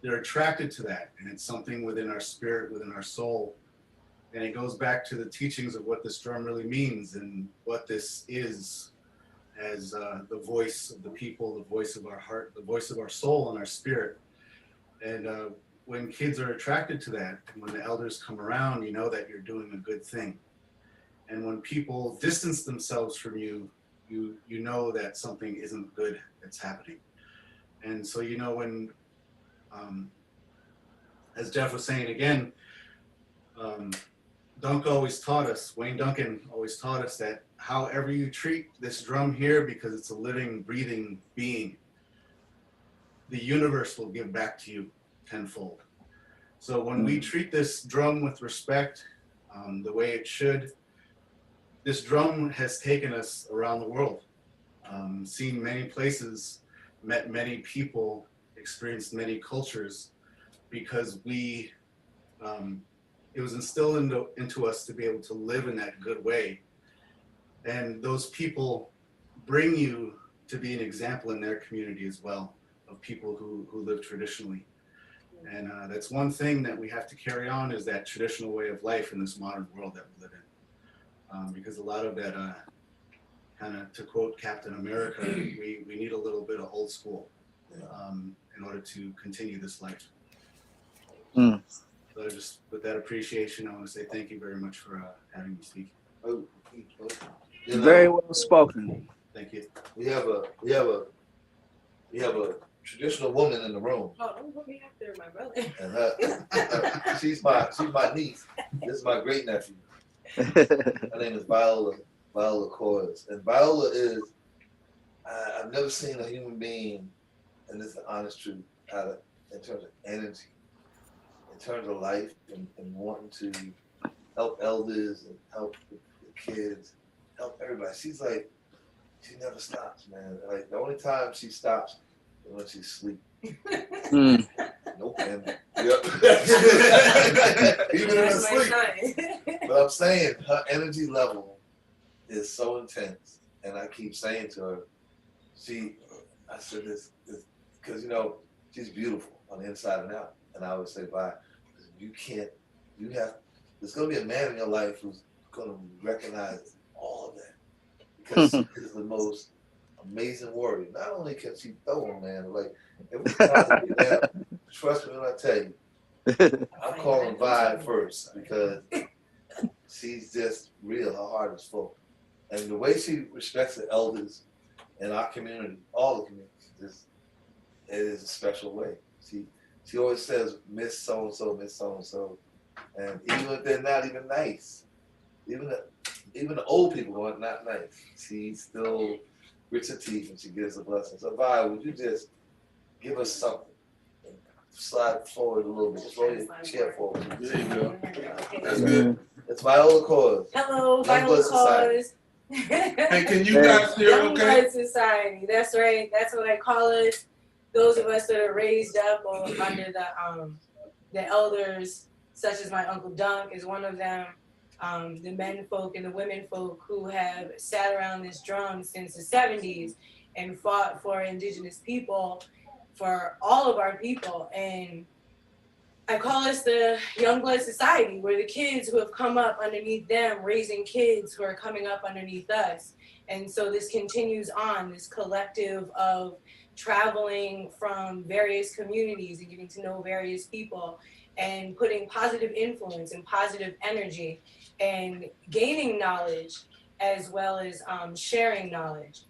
they're attracted to that, and it's something within our spirit, within our soul. And it goes back to the teachings of what this drum really means and what this is, as the voice of the people, the voice of our heart, the voice of our soul and our spirit. And when kids are attracted to that, and when the elders come around, you know that you're doing a good thing. And when people distance themselves from you, you know that something isn't good that's happening. And so, when, as Jeff was saying again, Dunk always taught us, Wayne Duncan always taught us, that however you treat this drum here, because it's a living, breathing being, the universe will give back to you tenfold. So when we treat this drum with respect, the way it should, this drum has taken us around the world, seen many places, met many people, experienced many cultures, because it was instilled into us to be able to live in that good way. And those people bring you to be an example in their community as well, of people who live traditionally. And that's one thing that we have to carry on, is that traditional way of life in this modern world that we live in. Because a lot of that, kind of, to quote Captain America, we need a little bit of old school in order to continue this life. So just with that appreciation, I want to say thank you very much for having me speak. Very well spoken. Thank you. We have a traditional woman in the room. Oh, don't put me up there, my brother. And she's my niece. This is my great nephew. Her name is Viola Coils. And Viola is, I've never seen a human being, and this is the honest truth, in terms of energy, in terms of life, and wanting to help elders and help the kids, help everybody. She's like, she never stops, man. Like, the only time she stops is when she's asleep. Nope. And, yep. Even in her That's my sleep. son. But I'm saying her energy level is so intense, and I keep saying to her, I said this because she's beautiful on the inside and out, and I would say, "Bye." There's gonna be a man in your life who's gonna recognize all of that because she is the most amazing warrior. Not only can she throw him, man, like if we possibly down, trust me when I tell you, I'm calling Vi first because she's just real. Her heart is full, and the way she respects the elders in our community, all the communities, it is a special way. She always says, "Miss so and so, Miss so and so," and even if they're not even nice, even the old people are not nice, she still grits her teeth and she gives a blessing. So, Vi, would you just give us something? Slide forward a little bit. Just roll your chair forward. There you go. That's good. It's Viola Cause. Hello, Young Viola Blood Society. Cause. Hey, can you guys hear Young okay? Blood Society. That's right. That's what I call us. Those of us that are raised up under the elders, such as my Uncle Dunk is one of them. The men folk and the women folk who have sat around this drum since the 70s and fought for indigenous people, for all of our people. And I call us the Young Blood Society. We're the kids who have come up underneath them, raising kids who are coming up underneath us. And so this continues on, this collective of traveling from various communities and getting to know various people and putting positive influence and positive energy and gaining knowledge as well as sharing knowledge.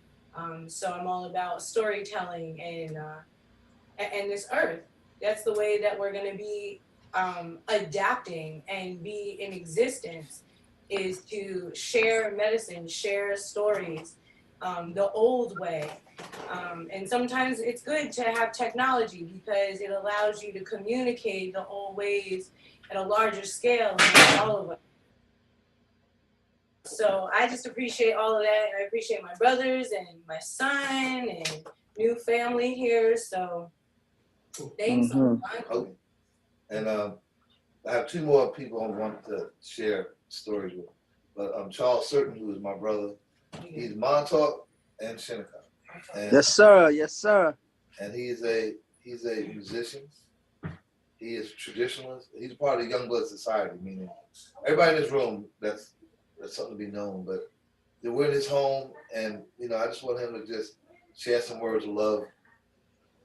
So I'm all about storytelling and this earth. That's the way that we're going to be adapting and be in existence, is to share medicine, share stories, the old way. And sometimes it's good to have technology because it allows you to communicate the old ways at a larger scale than all of us. So I just appreciate all of that. I appreciate my brothers and my son and new family here. So thanks. Okay. And I have two more people I want to share stories with. But Charles Certain, who is my brother, he's Montauk and Shinnecock. And, Yes, sir. Yes, sir. And he's a musician. He is a traditionalist. He's part of the Young Blood Society, meaning everybody in this room, that's something to be known. But we're in his home, and I just want him to just share some words of love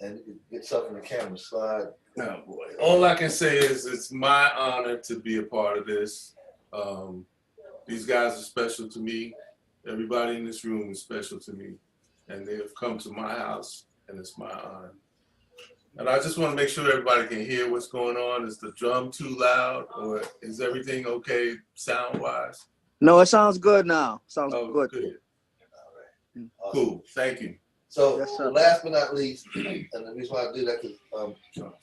and get stuff in the camera slide. Oh boy. All I can say is it's my honor to be a part of this. These guys are special to me. Everybody in this room is special to me. And they have come to my house, and it's my honor. And I just want to make sure everybody can hear what's going on. Is the drum too loud, or is everything okay sound-wise? No, it sounds good now. Sounds good. All right. Awesome. Cool. Thank you. So Yes, sir. last but not least, and the reason why I do that is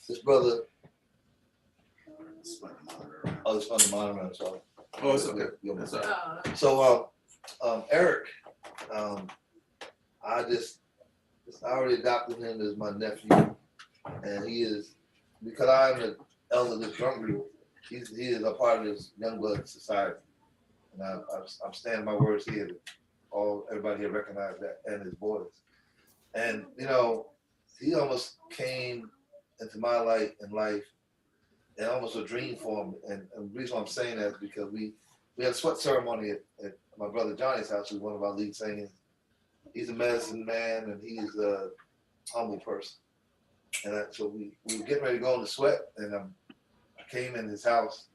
this brother. Oh, it's on the monitor. So. Oh, it's okay. That's all right. So Eric, I already adopted him as my nephew, and he is, because I'm the elder of this drum group, he is a part of this Young Blood Society, and I'm standing my words here. Everybody here recognize that, and his boys. And he almost came into my life and almost a dream for him. And the reason why I'm saying that is because we had a sweat ceremony at my brother Johnny's house, who's one of our lead singers. He's a medicine man, and he's a humble person. And so we were getting ready to go on the sweat, and I came in his house,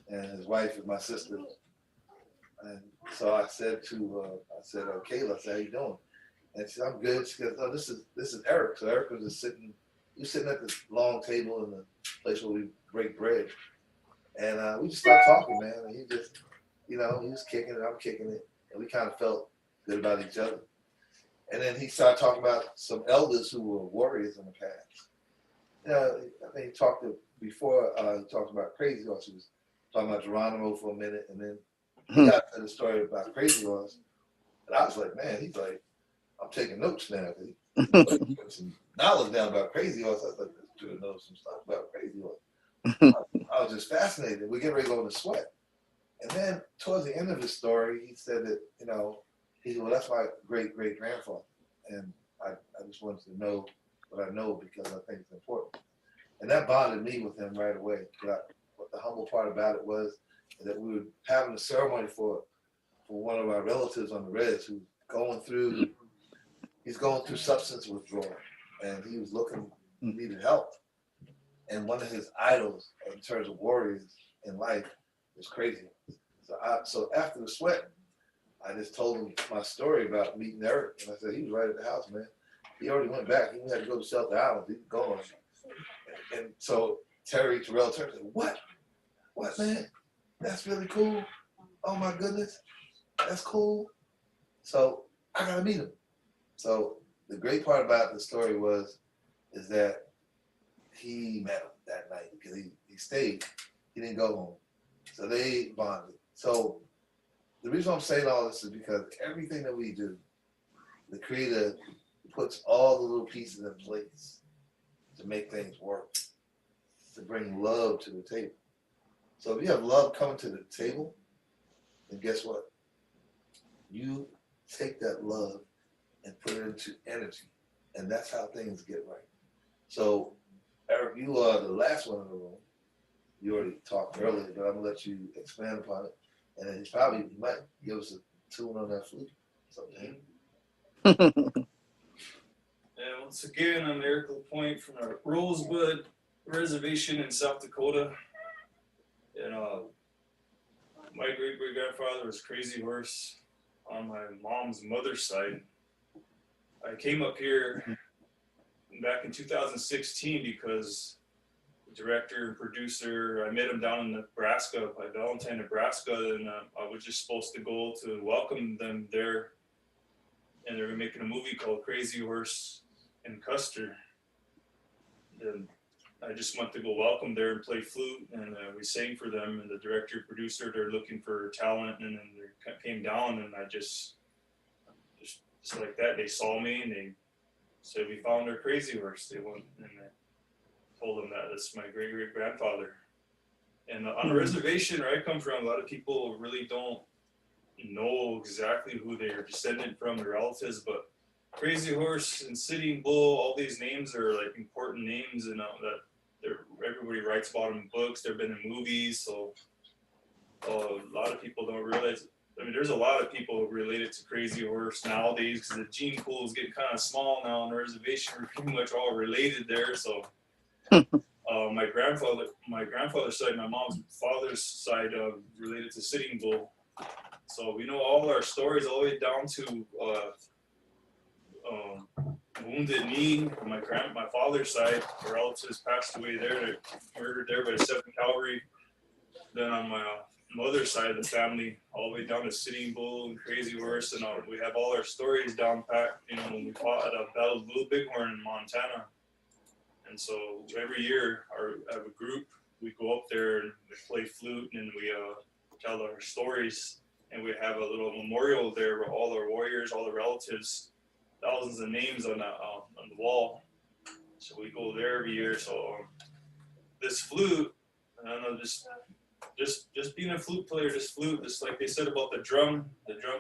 and his wife is my sister. And so I said to Kayla, I said, "How you doing?" And she said, "I'm good." She goes, "Oh, this is Eric." So Eric was just sitting at this long table in the place where we break bread, and we just started talking, man. And he just, he was kicking it, I'm kicking it, and we kind of felt good about each other. And then he started talking about some elders who were warriors in the past. I think he talked about Crazy Horse. He was talking about Geronimo for a minute, and then he got to the story about Crazy Horse. And I was like, man, he's like, I'm taking notes now. He put some knowledge down about Crazy Horse. I was like, to know some stuff about Crazy Horse. I was just fascinated. We get ready to go in the sweat. And then towards the end of his story, he said that, he said, well, that's my great-great-grandfather. And I just wanted to know what I know because I think it's important. And that bonded me with him right away. But the humble part about it was that we were having a ceremony for one of our relatives on the Reds who's going through substance withdrawal. And he was needed help. And one of his idols in terms of warriors in life is Crazy. So after the sweat, I just told him my story about meeting Eric. And I said, he was right at the house, man. He already went back. He had to go to Shelter Island. He was gone. And so Terrell said, what? What, man? That's really cool. Oh, my goodness. That's cool. So I got to meet him. So the great part about the story is that he met him that night because he stayed. He didn't go home. So they bonded. So the reason I'm saying all this is because everything that we do, the Creator puts all the little pieces in place to make things work, to bring love to the table. So if you have love coming to the table, then guess what? You take that love and put it into energy, and that's how things get right. So Eric, you are the last one in the room. You already talked earlier, but I'm gonna let you expand upon it. And then he might give us a tune on that flute. Something. And once again, I'm Eric LaPointe from the Rosebud Reservation in South Dakota. And my great-great-grandfather was Crazy Horse on my mom's mother's side. I came up here back in 2016 because the director and producer, I met him down in Nebraska, by Valentine, Nebraska, and I was just supposed to go to welcome them there. And they were making a movie called Crazy Horse in Custer. And I just went to go welcome there and play flute, and we sang for them. And the director and producer, they're looking for talent, and then they came down, and I just like that, they saw me and they said, we found our Crazy Horse. They went and they told them that that's my great-great-grandfather. And on the reservation where I come from, a lot of people really don't know exactly who they are descended from, their relatives, but Crazy Horse and Sitting Bull, all these names are like important names, and that everybody writes about them in books. They've been in movies, so a lot of people don't realize. I mean, there's a lot of people related to Crazy Horse nowadays because the gene pool is getting kind of small now on the reservation. We're pretty much all related there. So my grandfather's side, my mom's father's side, related to Sitting Bull. So we know all our stories all the way down to Wounded Knee. My father's side, our relatives passed away there. They're murdered there by the 7th Cavalry. Then on my mother's side of the family, all the way down to Sitting Bull and Crazy Horse, and we have all our stories down packed. When we fought at a Battle of Blue Bighorn in Montana. And so every year, I have a group. We go up there and we play flute, and we tell our stories. And we have a little memorial there where all our warriors, all the relatives, thousands of names on the wall. So we go there every year. So this flute, I don't know, just being a flute player, just like they said about the drum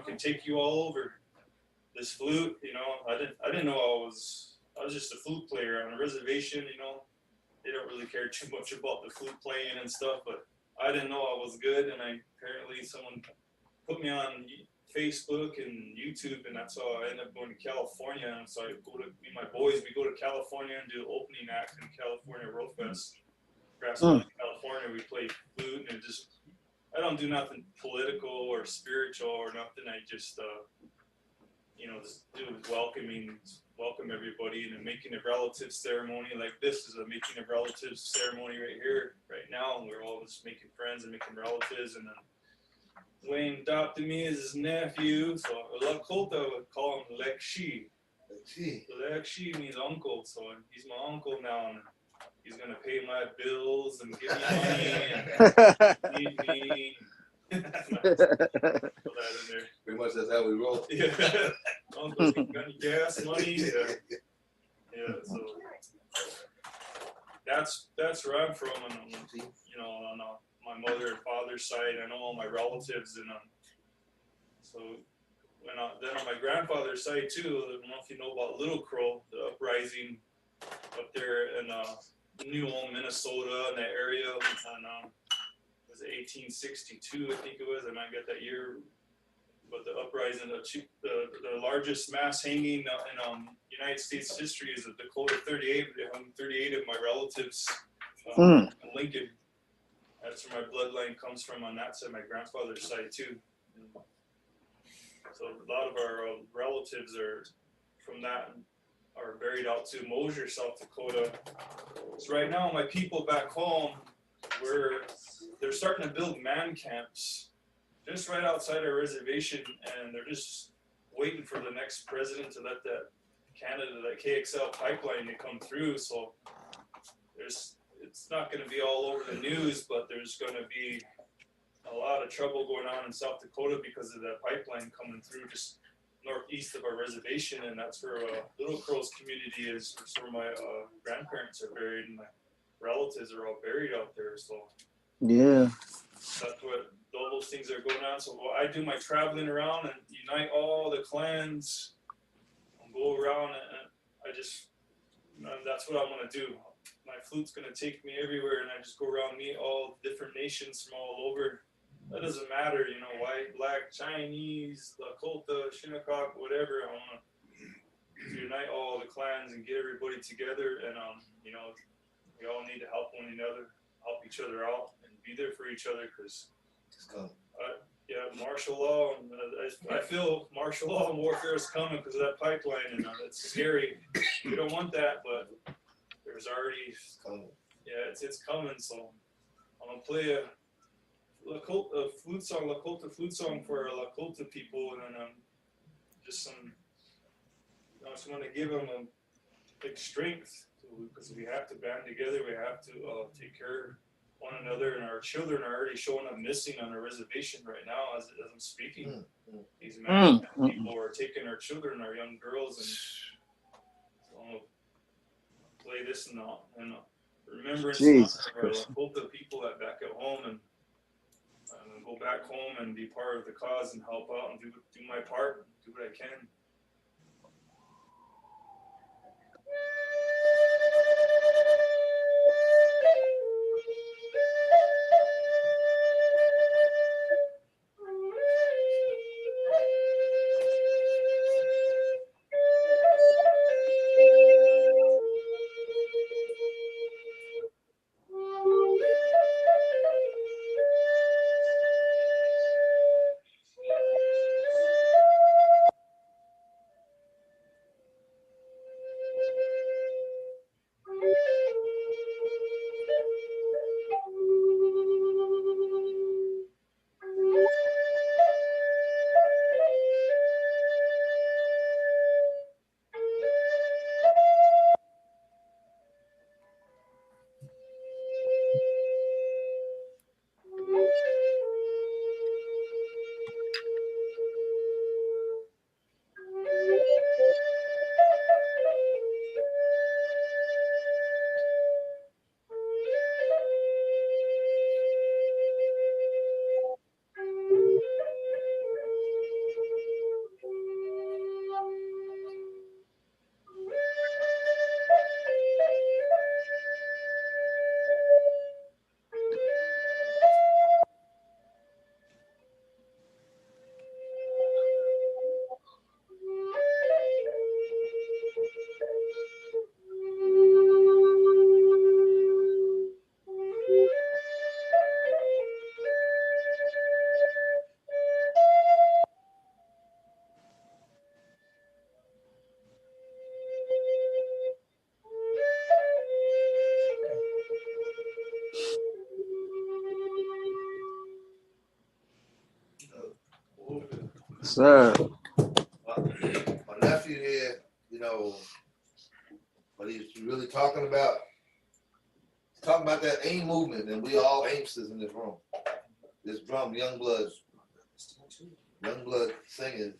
can take you all over. This flute, I didn't know I was just a flute player on a reservation. They don't really care too much about the flute playing and stuff, but I didn't know I was good, and apparently someone put me on Facebook and YouTube, and that's how I ended up going to California. And so I go to me and my boys, we go to California and do the opening act in California World Fest. Grassland, California, we play flute, and I don't do nothing political or spiritual or nothing. I just, just do welcome everybody, and making a relative ceremony like this is a making of relatives ceremony right here, right now. And we're all just making friends and making relatives. And then Wayne adopted me as his nephew, so Lakota would call him Lekshi. So Lekshi means uncle, so he's my uncle now, and he's gonna pay my bills and give me money and feed me. Pretty much that's how we roll. Yeah, uncle's got any gas money. Yeah. So that's where I'm from, and you know, on my mother and father's side, I know all my relatives, and so when then on my grandfather's side too. I don't know if you know about Little Crow, the uprising up there in New Ulm, Minnesota, in that area, and was it 1862? I think it was. I might get that year. But the uprising, the largest mass hanging in United States history is the Dakota 38. They hung 38 of my relatives in Lincoln. That's where my bloodline comes from on that side, my grandfather's side too. And so a lot of our relatives are from that, are buried out to Mosier, South Dakota. So right now, my people back home, they're starting to build man camps just right outside our reservation, and they're just waiting for the next president to let that KXL pipeline to come through. So it's not going to be all over the news, but there's going to be a lot of trouble going on in South Dakota because of that pipeline coming through just northeast of our reservation, and that's where Little Crow's community is. That's where my grandparents are buried, and my relatives are all buried out there. So yeah, that's what all those things are going on. So I do my traveling around and unite all the clans and go around, and that's what I want to do. My flute's going to take me everywhere, and I just go around, meet all different nations from all over. That doesn't matter, you know, white, black, Chinese, Lakota, Shinnecock, whatever. I want to unite all the clans and get everybody together, and you know, we all need to help one another, help each other out, and be there for each other, because martial law, and I feel martial law and warfare is coming because of that pipeline, and it's scary. We don't want that, but there's already it's coming. So I'm gonna play a Lakota flute song, Lakota flute song for our Lakota people, and then just some. I just want to give them a big strength, because we have to band together. We have to take care of one another, and our children are already showing up missing on our reservation right now as I'm speaking. These people are taking our children, our young girls, and so I'm gonna play this in remembrance of our Lakota people back at home, and go back home and be part of the cause and help out and do my part, do what I can. Sir. My nephew here, you know, what he's really talking about. He's talking about that AIM movement, and we all AIMsters in this room. This drum, Youngblood singers,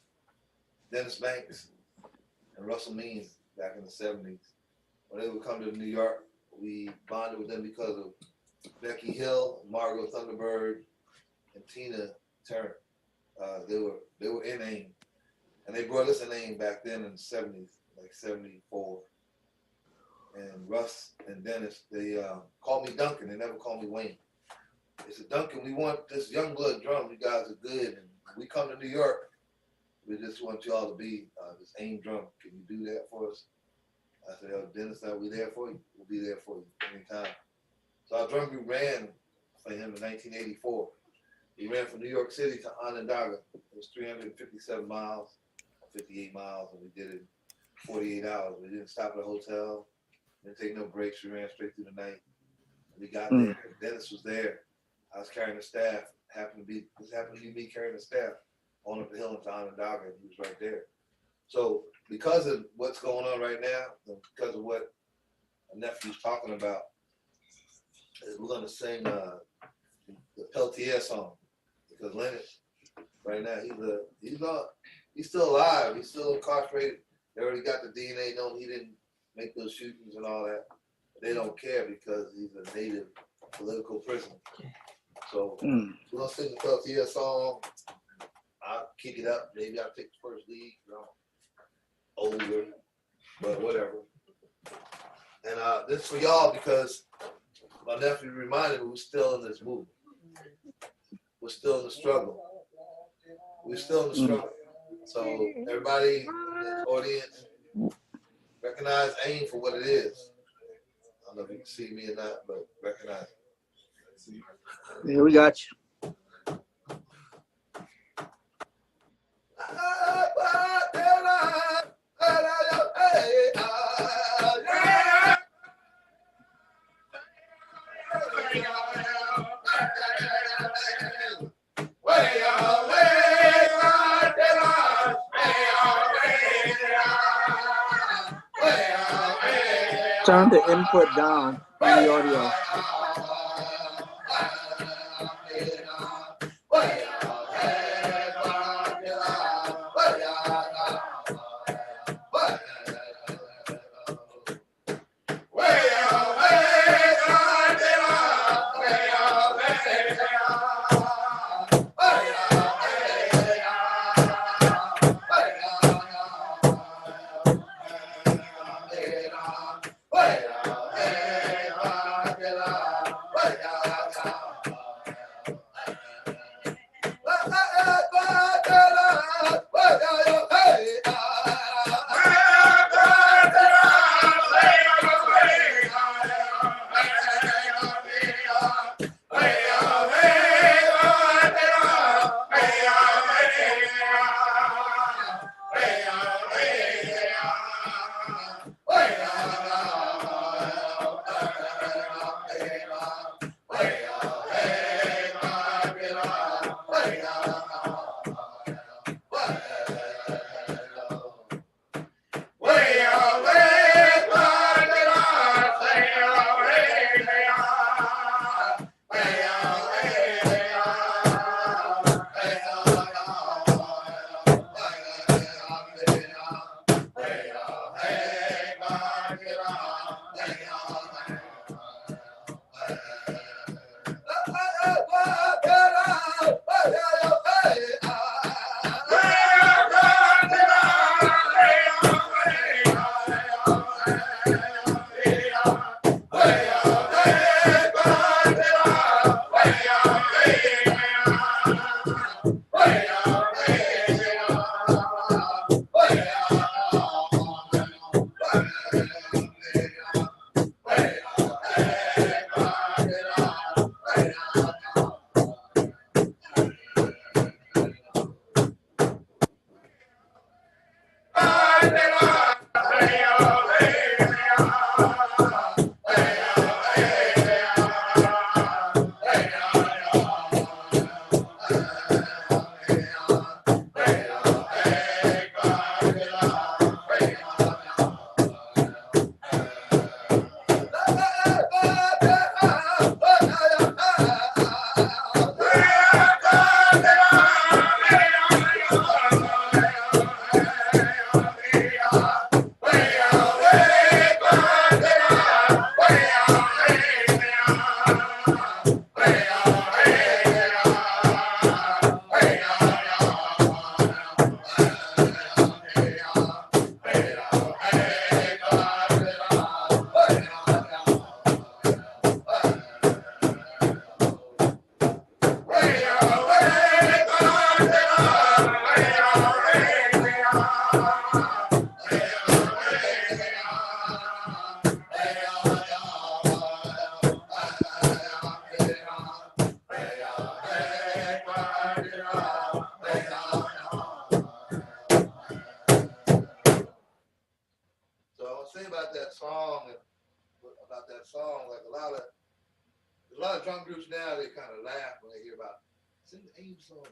Dennis Banks and Russell Means back in the 70s. When they would come to New York We bonded with them because of Becky Hill, Margot Thunderbird, and Tina Turner. They were in AIM, and they brought us in AIM back then in the 70s, like 74. And Russ and Dennis, they called me Duncan. They never called me Wayne. They said, Duncan, we want this young blood drum. You guys are good, and we come to New York. We just want y'all to be this AIM drum. Can you do that for us? I said, Dennis, are we there for you? We'll be there for you anytime. So our drum group ran for him in 1984. He ran from New York City to Onondaga. It was 357 miles, 58 miles, and we did it in 48 hours. We didn't stop at a hotel, didn't take no breaks. We ran straight through the night. And we got there. Dennis was there. I was carrying the staff. This happened to be me carrying the staff on up the hill into Onondaga, and he was right there. So because of what's going on right now, and because of what my nephew's talking about, we're gonna sing the Peltier song, because Leonard, right now, he's still alive. He's still incarcerated. They already got the DNA known he didn't make those shootings and all that. But they don't care because he's a native political prisoner. So we're gonna sing the Peltier song. I'll kick it up. Maybe I'll take the first lead. Older, but whatever. And this is for y'all because my nephew reminded me we're still in this movement. We're still in the struggle. We're still in the struggle. So everybody in the audience, recognize AIM for what it is. I don't know if you can see me or not, but recognize it. Yeah, we got you. Turn the input down on the audio. drum groups now, they kind of laugh when they hear about sing the angel song,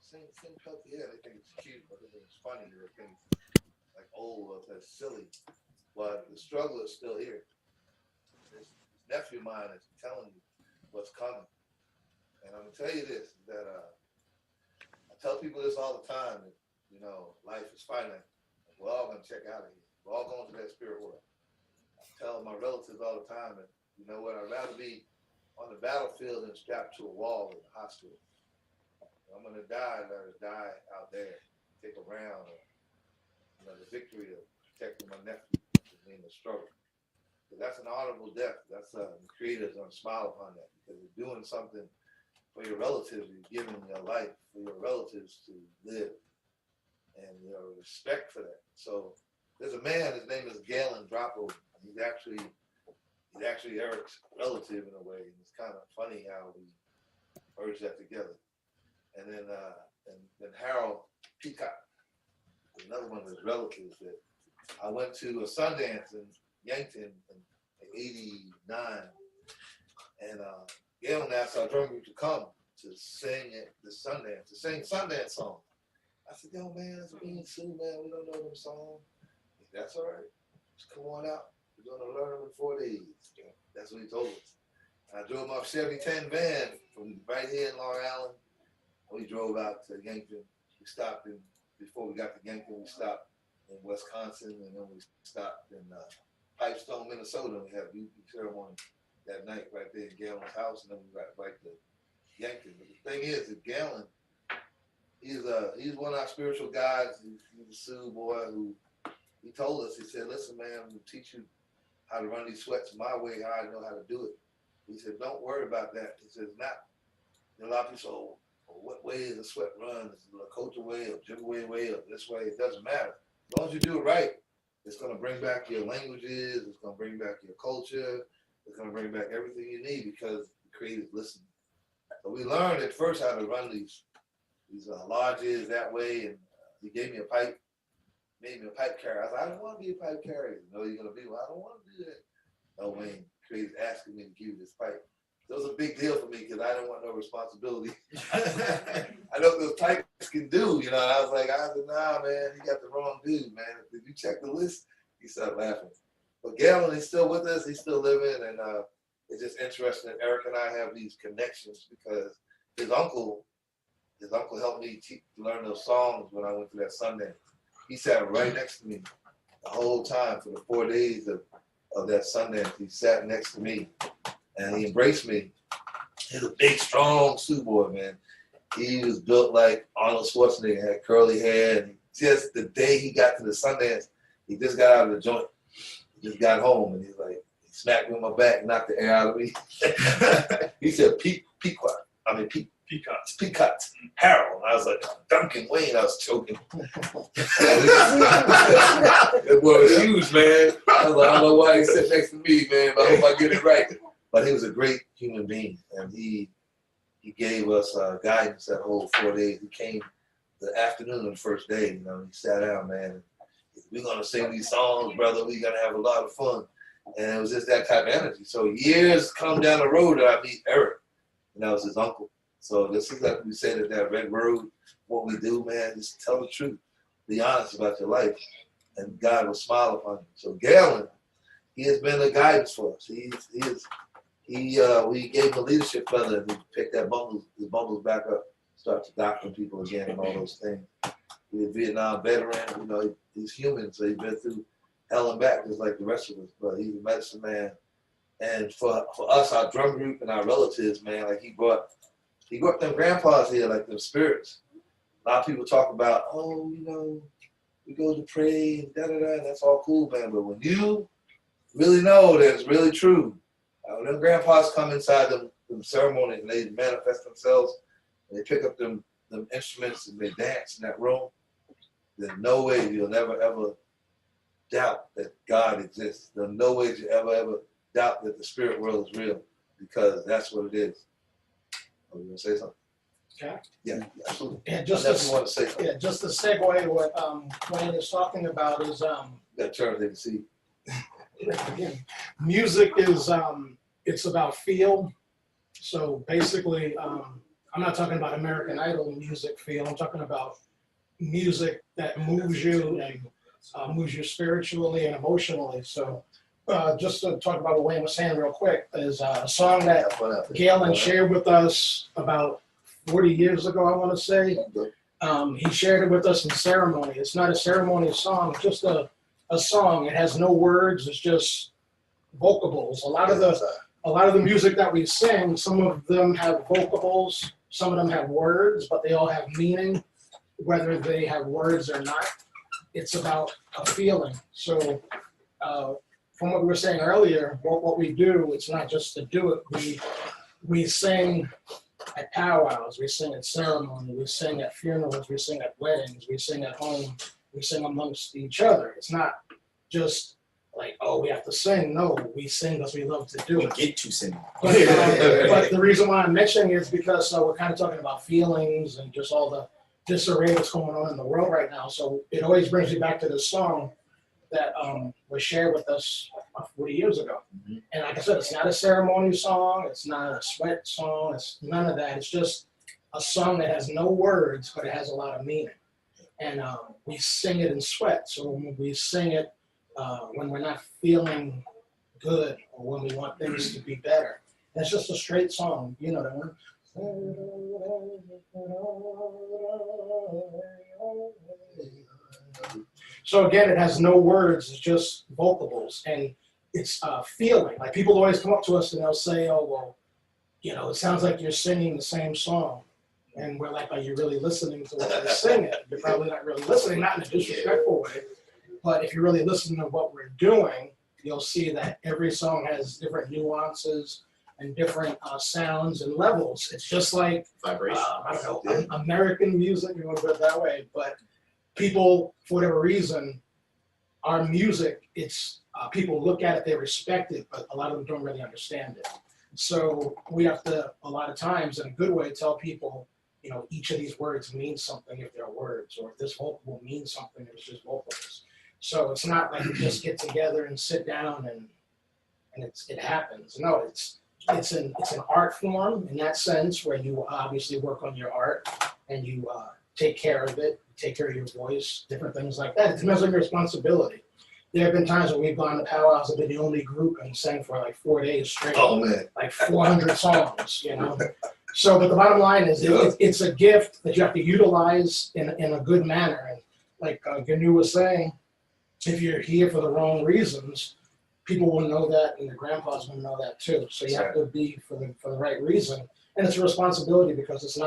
sing Pelty. Yeah, they think it's cute, but they think it's funny. They think it's like old or that's silly. But the struggle is still here. This nephew of mine is telling you what's coming. And I'm gonna tell you this, that I tell people this all the time, that, you know, life is finite. We're all gonna check out of here. We're all going to that spirit world. I tell my relatives all the time that, you know what, I'd rather be on the battlefield than strapped to a wall in the hospital. I'm gonna die, I'd rather die out there, take a round, or, you know, the victory of protecting my nephew in the struggle. Because that's an honorable death. That's the creators gonna smile upon that, because you're doing something for your relatives. You're giving your life for your relatives to live, and your respect for that. So there's a man. His name is Galen Dropo. He's actually Eric's relative in a way. And it's kind of funny how we merge that together. And then Harold Peacock, another one of his relatives that I went to a Sundance in Yankton in '89, and Galen asked our drum group to come to sing at the Sundance, to sing Sundance song. I said, yo, man, it's me and Sue, man. We don't know them songs. That's all right. Just come on out. We're going to learn them in 4 days. That's what he told us. And I drove my Chevy 10 van from right here in Long Island. We drove out to Yankton. We stopped in, before we got to Yankton, we stopped in Wisconsin, and then we stopped in Pipestone, Minnesota. And we had a beauty ceremony that night right there in Galen's house, and then we got right to Yankton. But the thing is that Galen, he's one of our spiritual guides. He's a Sioux boy who, he told us, he said, listen, man, I'm going to teach you how to run these sweats my way, how I know how to do it. He said, don't worry about that. He says, not, a lot of people say, oh, what way is a sweat run? Is it a Lakota way or Ojibwe way or this way? It doesn't matter. As long as you do it right, it's going to bring back your languages, it's going to bring back your culture, it's going to bring back everything you need because the creators listen. So we learned at first how to run these lodges that way, and he gave me a pipe. Made me a pipe carrier. I was like, I don't want to be a pipe carrier. No, you're gonna be. Well, I don't want to do that. No, Wayne, creators asking me to give you this pipe. So it was a big deal for me because I didn't want no responsibility. I know what those pipes can do, you know. And I was like, nah, man, you got the wrong dude, man. Did you check the list? He started laughing. But Galen, he's still with us. He's still living, and it's just interesting that Eric and I have these connections because his uncle helped me learn those songs when I went to that Sundance. He sat right next to me the whole time for the 4 days of that Sundance. He sat next to me and he embraced me. He's a big, strong Sioux boy, man. He was built like Arnold Schwarzenegger, had curly hair. And just the day he got to the Sundance, he just got out of the joint. He just got home and he's like, he smacked me on my back, knocked the air out of me. He said, Peacocks, Harold. I was like, Duncan Wayne, I was choking. It was huge, man. I was like, I don't know why he sat next to me, man, but I hope I get it right. But he was a great human being, and he gave us guidance that whole 4 days. He came the afternoon of the first day, you know, he sat down, man. We're gonna sing these songs, brother. We're gonna have a lot of fun. And it was just that type of energy. So years come down the road that I meet Eric, and that was his uncle. So this is like we said at that Red Road, what we do, man, just tell the truth. Be honest about your life, and God will smile upon you. So Galen, he has been a guidance for us. We gave him a leadership feather, and we picked his bumbles back up, start to doctor people again and all those things. He's a Vietnam veteran, you know, he's human, so he's been through hell and back just like the rest of us, but he's a medicine man. And for us, our drum group and our relatives, man, like he brought them grandpas here, like them spirits. A lot of people talk about, oh, you know, we go to pray and da-da-da, and that's all cool, man. But when you really know that it's really true, when them grandpas come inside them ceremonies and they manifest themselves, and they pick up them instruments and they dance in that room, there's no way you'll never, ever doubt that God exists. There's no way you ever doubt that the spirit world is real, because that's what it is. Are you gonna say something? Okay. Yeah, absolutely. Yeah, just want to say something. Yeah, just to segue what Wayne is talking about is that term they can see. Music is it's about feel, So basically, I'm not talking about American Idol music feel. I'm talking about music that moves you and moves you spiritually and emotionally. So just to talk about what Wayne was saying real quick, is a song that Galen shared with us about 40 years ago, I want to say. He shared it with us in ceremony. It's not a ceremony song, it's just a song. It has no words, it's just vocables. A lot of the music that we sing, some of them have vocables, some of them have words, but they all have meaning, whether they have words or not. It's about a feeling. So from what we were saying earlier, what we do, it's not just to do it. We sing at powwows, we sing at ceremony, we sing at funerals, we sing at weddings, we sing at home, we sing amongst each other. It's not just like, oh, we have to sing. No, we sing because we love to do it. We get to sing. But the reason why I'm mentioning it is because we're kind of talking about feelings and just all the disarray that's going on in the world right now. So it always brings me back to this song that was shared with us 40 years ago. And like I said, it's not a ceremony song. It's not a sweat song. It's none of that. It's just a song that has no words, but it has a lot of meaning. And we sing it in sweat. So when we sing it, when we're not feeling good or when we want things to be better, it's just a straight song. You know that one. So again, it has no words, it's just vocables, and it's feeling. Like people always come up to us and they'll say, oh, well, you know, it sounds like you're singing the same song. And we're like, are you really listening to what you're singing? You're probably not really listening, not in a disrespectful way, but if you're really listening to what we're doing, you'll see that every song has different nuances and different sounds and levels. It's just like, I don't know, American music, you want to put it that way, but people, for whatever reason, our music, it's people look at it, they respect it, but a lot of them don't really understand it. So we have to, a lot of times, in a good way, tell people, you know, each of these words means something if they're words, or if this vocal means something if it's just vocals. So it's not like you just get together and sit down and it happens. No, it's an art form in that sense, where you obviously work on your art and you take care of it, take care of your voice, different things like that. It depends on your responsibility. There have been times when we've gone to powwows and been the only group and sang for like 4 days straight. Oh man, like 400 songs, you know. So, but the bottom line is, it's a gift that you have to utilize in a good manner. And like Gnu was saying, if you're here for the wrong reasons, people will know that, and the grandpas will know that too. So you have to be for the right reason. And it's a responsibility, because it's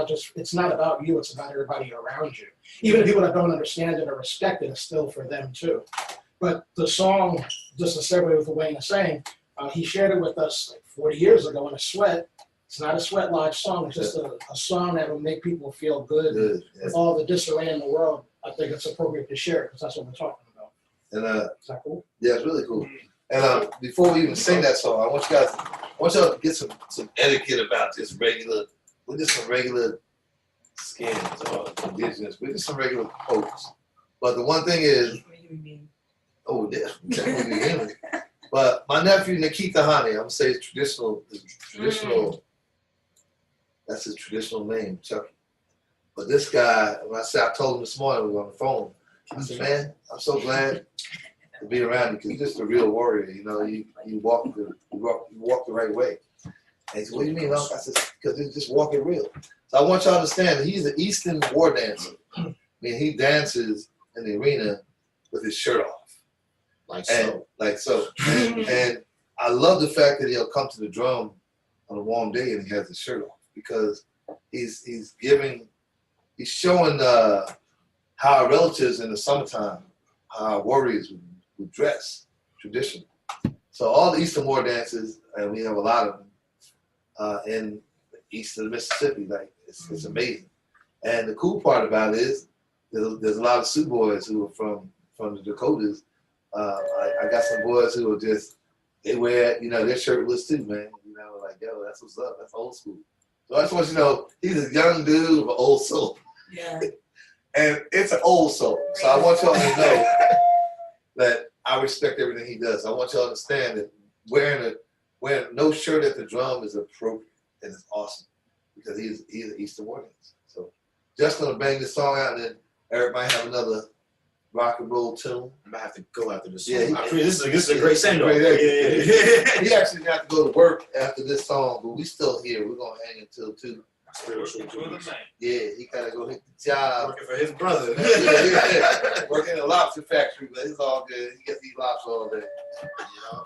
not about you, it's about everybody around you. Even the people that don't understand it or respect it, it's still for them too. But the song, just to segue with what Wayne is saying, he shared it with us like 40 years ago in a sweat. It's not a sweat lodge song, it's just a song that will make people feel good. With all the disarray in the world, I think it's appropriate to share it, because that's what we're talking about. And is that cool? Yeah, it's really cool. And before we even sing that song, I want y'all to get some etiquette about this regular. We're just some regular skins or indigenous. We're just some regular folks. But the one thing is, oh, that's definitely. But my nephew Nikita Hani, I'm gonna say it's traditional. That's his traditional name, Chucky. But this guy, when I told him this morning, we were on the phone. I said, man, I'm so glad to be around you, because you're just a real warrior. You know, you walk the right way. And he said, what do you mean, Uncle? I said, because you're just walking real. So I want y'all to understand that he's an Eastern war dancer. I mean, he dances in the arena with his shirt off. Like so. And I love the fact that he'll come to the drum on a warm day and he has his shirt off, because he's showing how our relatives in the summertime, how our warriors would dress traditionally. So all the Eastern war dances, and we have a lot of them in the east of the Mississippi, like it's amazing. And the cool part about it is there's a lot of Sioux boys who are from the Dakotas. I got some boys who are they wear, you know, they're shirtless too, man. You know, like, yo, that's what's up. That's old school. So I just want you to know, he's a young dude with an old soul. Yeah. And it's an old soul. So I want y'all to know that I respect everything he does. I want y'all to understand that wearing no shirt at the drum is appropriate. and it's awesome because he's an Eastern Orleans. So just gonna bang this song out, and then Eric might have another rock and roll tune. I might have to go after this Yeah, song. This is a great send off. He actually got to go to work after this song, but we still here. We're gonna hang until 2. Yeah, he gotta go hit the job. Working for his brother. Yeah. Working in a lobster factory, but it's all good. He gets to eat lobster all day. You know?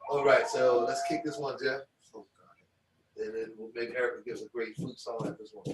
All right, so let's kick this one, Jeff. And then maybe Eric gives a great flute song at this one.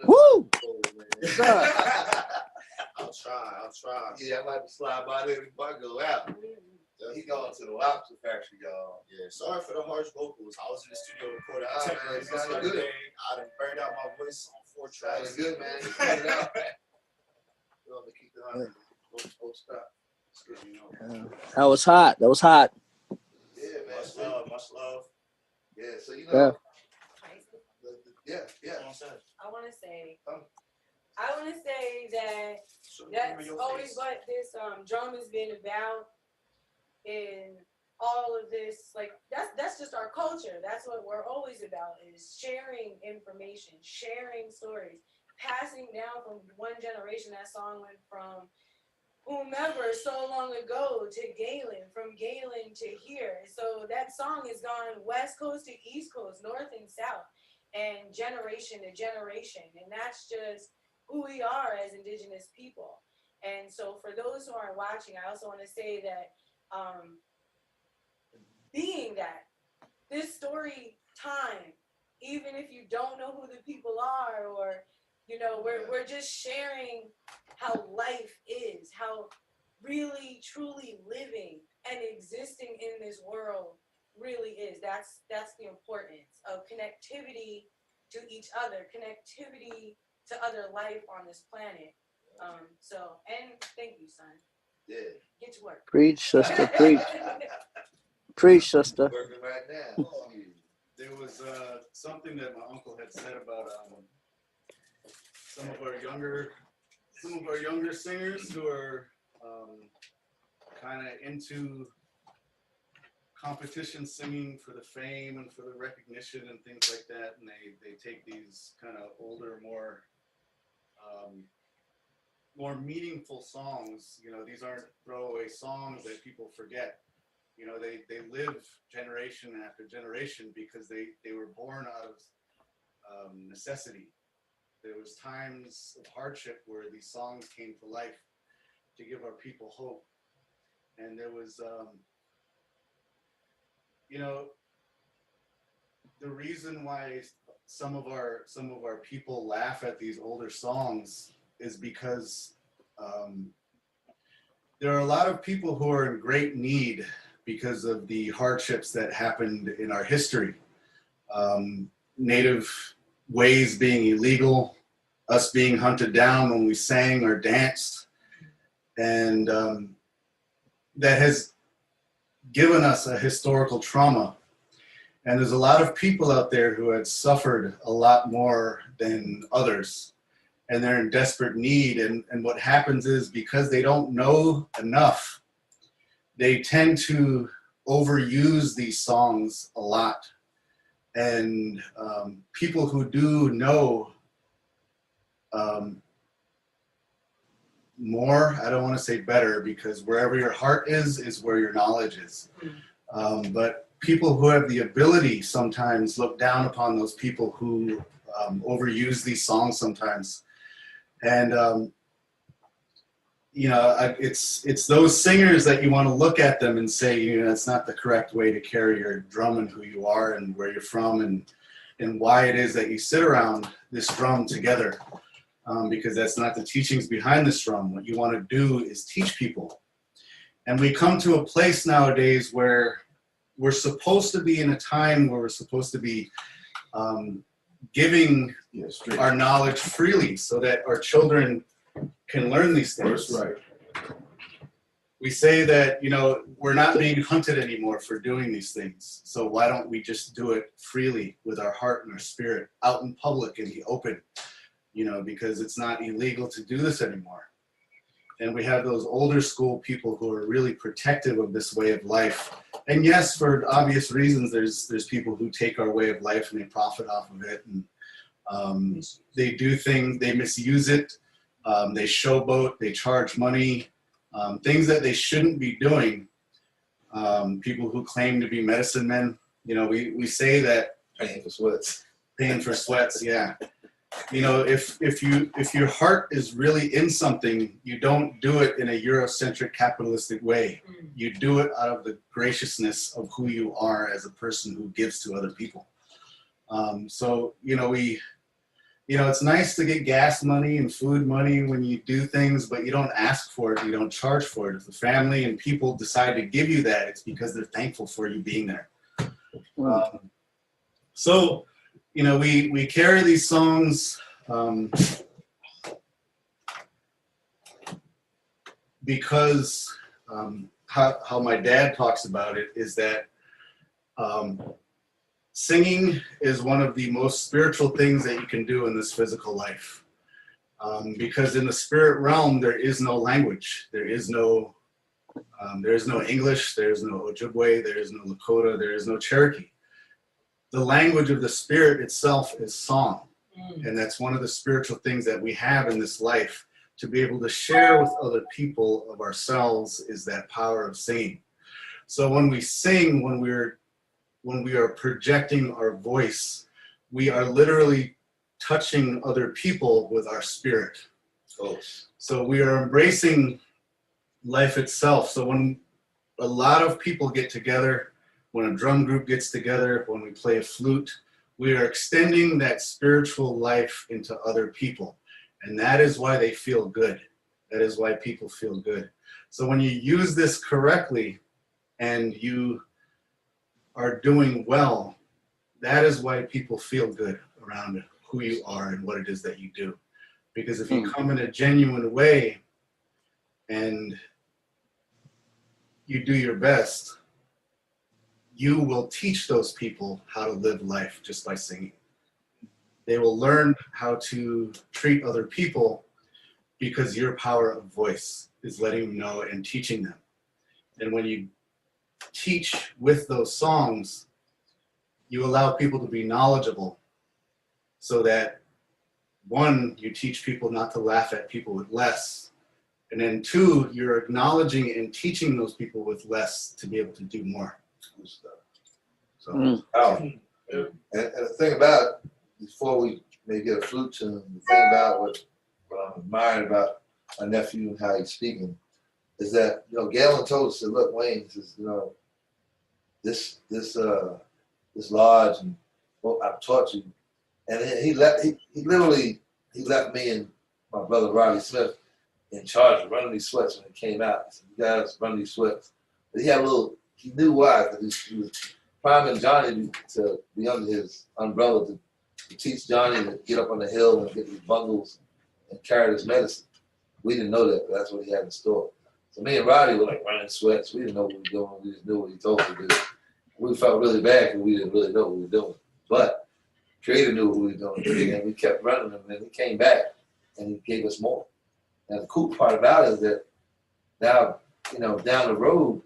Woo! I'll try. Yeah, I might slide by there before I go out. He going to the lobster factory, y'all. Yeah, sorry for the harsh vocals. I was in the studio recording. Oh, man, it sounded good. I done burned out my voice on 4 tracks. Sounded good, man. You put it out. Tell them to keep it on. Don't stop. That was hot. That was hot. Yeah, man. Much love, much love. Yeah, so you Yeah. know. Yeah. I want to say that that's always what this drum has been about in all of this. Like that's just our culture. That's what we're always about, is sharing information, sharing stories, passing down from one generation. That song went from whomever so long ago to Galen, from Galen to here. So that song has gone West Coast to East Coast, North and South, and generation to generation. And that's just who we are as Indigenous people. And so for those who aren't watching, I also want to say that being that this story time, even if you don't know who the people are, or we're just sharing how life is, how really truly living and existing in this world really is. That's the importance of connectivity to each other, connectivity to other life on this planet. And thank you, son. Yeah. Get to work. Preach, sister. Preach. Preach, sister. Working right now. There was something that my uncle had said about some of our younger singers who are kind of into competition singing for the fame and for the recognition and things like that, and they take these kind of older, more meaningful songs. These aren't throwaway songs that people forget. They live generation after generation because they were born out of necessity. There was times of hardship where these songs came to life to give our people hope. And there was, the reason why some of our people laugh at these older songs is because there are a lot of people who are in great need because of the hardships that happened in our history. Native ways being illegal, us being hunted down when we sang or danced, and that has given us a historical trauma. And there's a lot of people out there who had suffered a lot more than others, and they're in desperate need. And what happens is, because they don't know enough, they tend to overuse these songs a lot. And people who do know more, I don't want to say better, because wherever your heart is where your knowledge is. But people who have the ability sometimes look down upon those people who overuse these songs sometimes. And it's those singers that you want to look at them and say, that's not the correct way to carry your drum and who you are and where you're from and why it is that you sit around this drum together. Because that's not the teachings behind this drum. What you want to do is teach people. And we come to a place nowadays where we're supposed to be in a time where we're supposed to be giving our knowledge freely so that our children can learn these things. That's right. We say that, we're not being hunted anymore for doing these things. So why don't we just do it freely with our heart and our spirit out in public in the open? Because it's not illegal to do this anymore. And we have those older school people who are really protective of this way of life. And yes, for obvious reasons, there's people who take our way of life and they profit off of it. And they do things, they misuse it. They showboat, they charge money, things that they shouldn't be doing. People who claim to be medicine men, we say that Paying for sweats. Paying for sweats, yeah. If your heart is really in something, you don't do it in a Eurocentric capitalistic way. You do it out of the graciousness of who you are as a person who gives to other people. It's nice to get gas money and food money when you do things, but you don't ask for it, you don't charge for it. If the family and people decide to give you that, it's because they're thankful for you being there. We carry these songs because how my dad talks about it is that singing is one of the most spiritual things that you can do in this physical life. Because in the spirit realm, there is no language. There is no English, there is no Ojibwe, there is no Lakota, there is no Cherokee. The language of the spirit itself is song. And that's one of the spiritual things that we have in this life, to be able to share with other people of ourselves, is that power of singing. So when we sing, when we are projecting our voice, we are literally touching other people with our spirit. So we are embracing life itself. So when a lot of people get together, when a drum group gets together, when we play a flute, we are extending that spiritual life into other people. And that is why they feel good. That is why people feel good. So when you use this correctly and you are doing well, that is why people feel good around who you are and what it is that you do. Because if you come in a genuine way and you do your best, you will teach those people how to live life just by singing. They will learn how to treat other people because your power of voice is letting them know and teaching them. And when you teach with those songs, you allow people to be knowledgeable, so that, one, you teach people not to laugh at people with less, and then two, you're acknowledging and teaching those people with less to be able to do more. So, And the thing about it, before we may get a flute tune, the thing about what I'm admiring about my nephew and how he's speaking is that, Galen told us that, look, Wayne, he says, this lodge and what I've taught you, and he literally left me and my brother Riley Smith in charge of running these sweats when it came out. He said, you guys run these sweats. But he knew why, because he was priming Johnny to be under his umbrella to teach Johnny to get up on the hill and get these bundles and carry his medicine. We didn't know that, but that's what he had in store. So me and Roddy were like running sweats. We didn't know what we were doing. We just knew what he told us to do. We felt really bad because we didn't really know what we were doing. But Creator knew what we were doing, and we kept running them, and he came back and he gave us more. And the cool part about it is that now, down the road,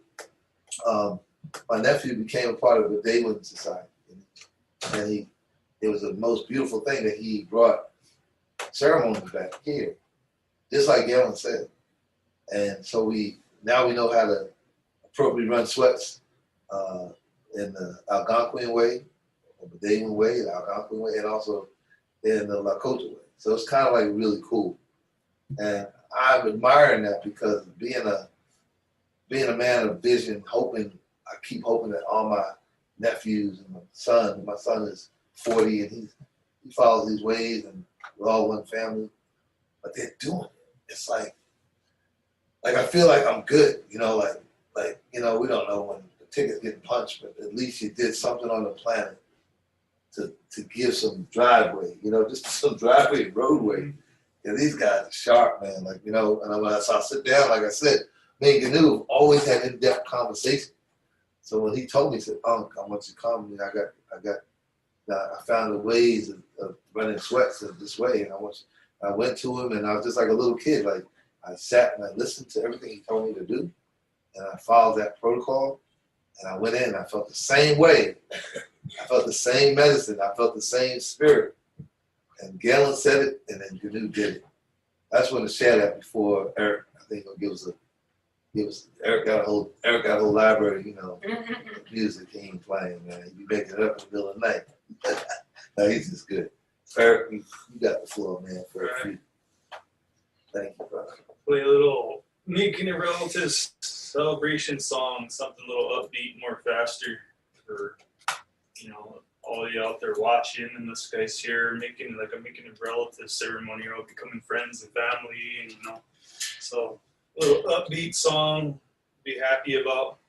my nephew became a part of the Daywin Society. And it was the most beautiful thing that he brought ceremonies back here, just like Galen said. And so now we know how to appropriately run sweats in the Algonquin way, or the Daywin way, the Algonquin way, and also in the Lakota way. So it's kind of like really cool. And I'm admiring that, because being a man of vision, I keep hoping that all my nephews and my son is 40 and he follows these ways, and we're all one family, but they're doing it. It's like I feel like I'm good, we don't know when the ticket's getting punched, but at least you did something on the planet to give some driveway, just some driveway, roadway. Yeah, these guys are sharp, man. And when I sit down, like I said, me and Gnu have always had in-depth conversation. So when he told me, he said, "Unc, I want you to come. I found the ways of running sweats this way, and I went to him, and I was just like a little kid. Like, I sat and I listened to everything he told me to do, and I followed that protocol, and I went in and I felt the same way. I felt the same medicine. I felt the same spirit. And Galen said it, and then Gnu did it. That's when to share that before Eric, I think, will give us Eric got a whole library, music he ain't playing, man. He be making it up in the middle of the night. No, he's just good. Eric, you got the floor, man, for a few. Thank you, brother. Play a little Meek and Your Relatives celebration song, something a little upbeat, more faster for, all you out there watching, and this guy's here making a relative ceremony, becoming friends and family, and so a little upbeat song, be happy about.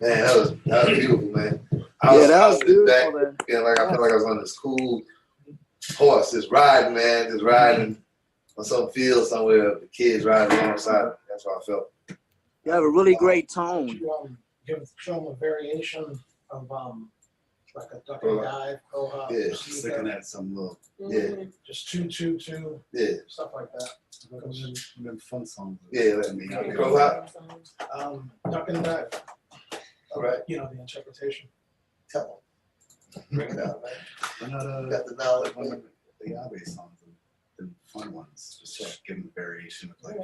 Man, that was beautiful, man. That was beautiful, back, man. I felt like I was on this cool horse, just riding, man, just riding on some field somewhere. The kids riding alongside me. That's how I felt. You have a really great tone. Show them a variation of like a duck and dive, go hop, Yeah, Just looking at some little, just 2-2-2, yeah, stuff like that. them fun songs. Yeah, let me go out. Duck and dive. All right. You know the interpretation. Tell them. Bring it out, man. Why not Got the knowledge. one of the Yahweh songs, the fun ones, just to give them a variation of like.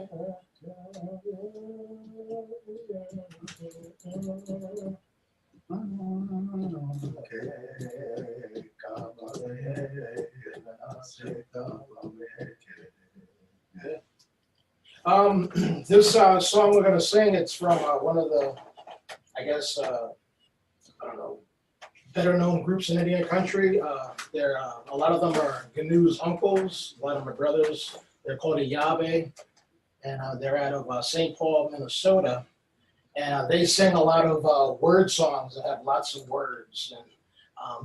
This song we're gonna sing, it's from one of the, I guess, I don't know, better known groups in Indian country. They're a lot of them are Ganu's uncles, a lot of them are brothers. They're called the Yahweh, and they're out of St. Paul, Minnesota. And they sing a lot of word songs that have lots of words. And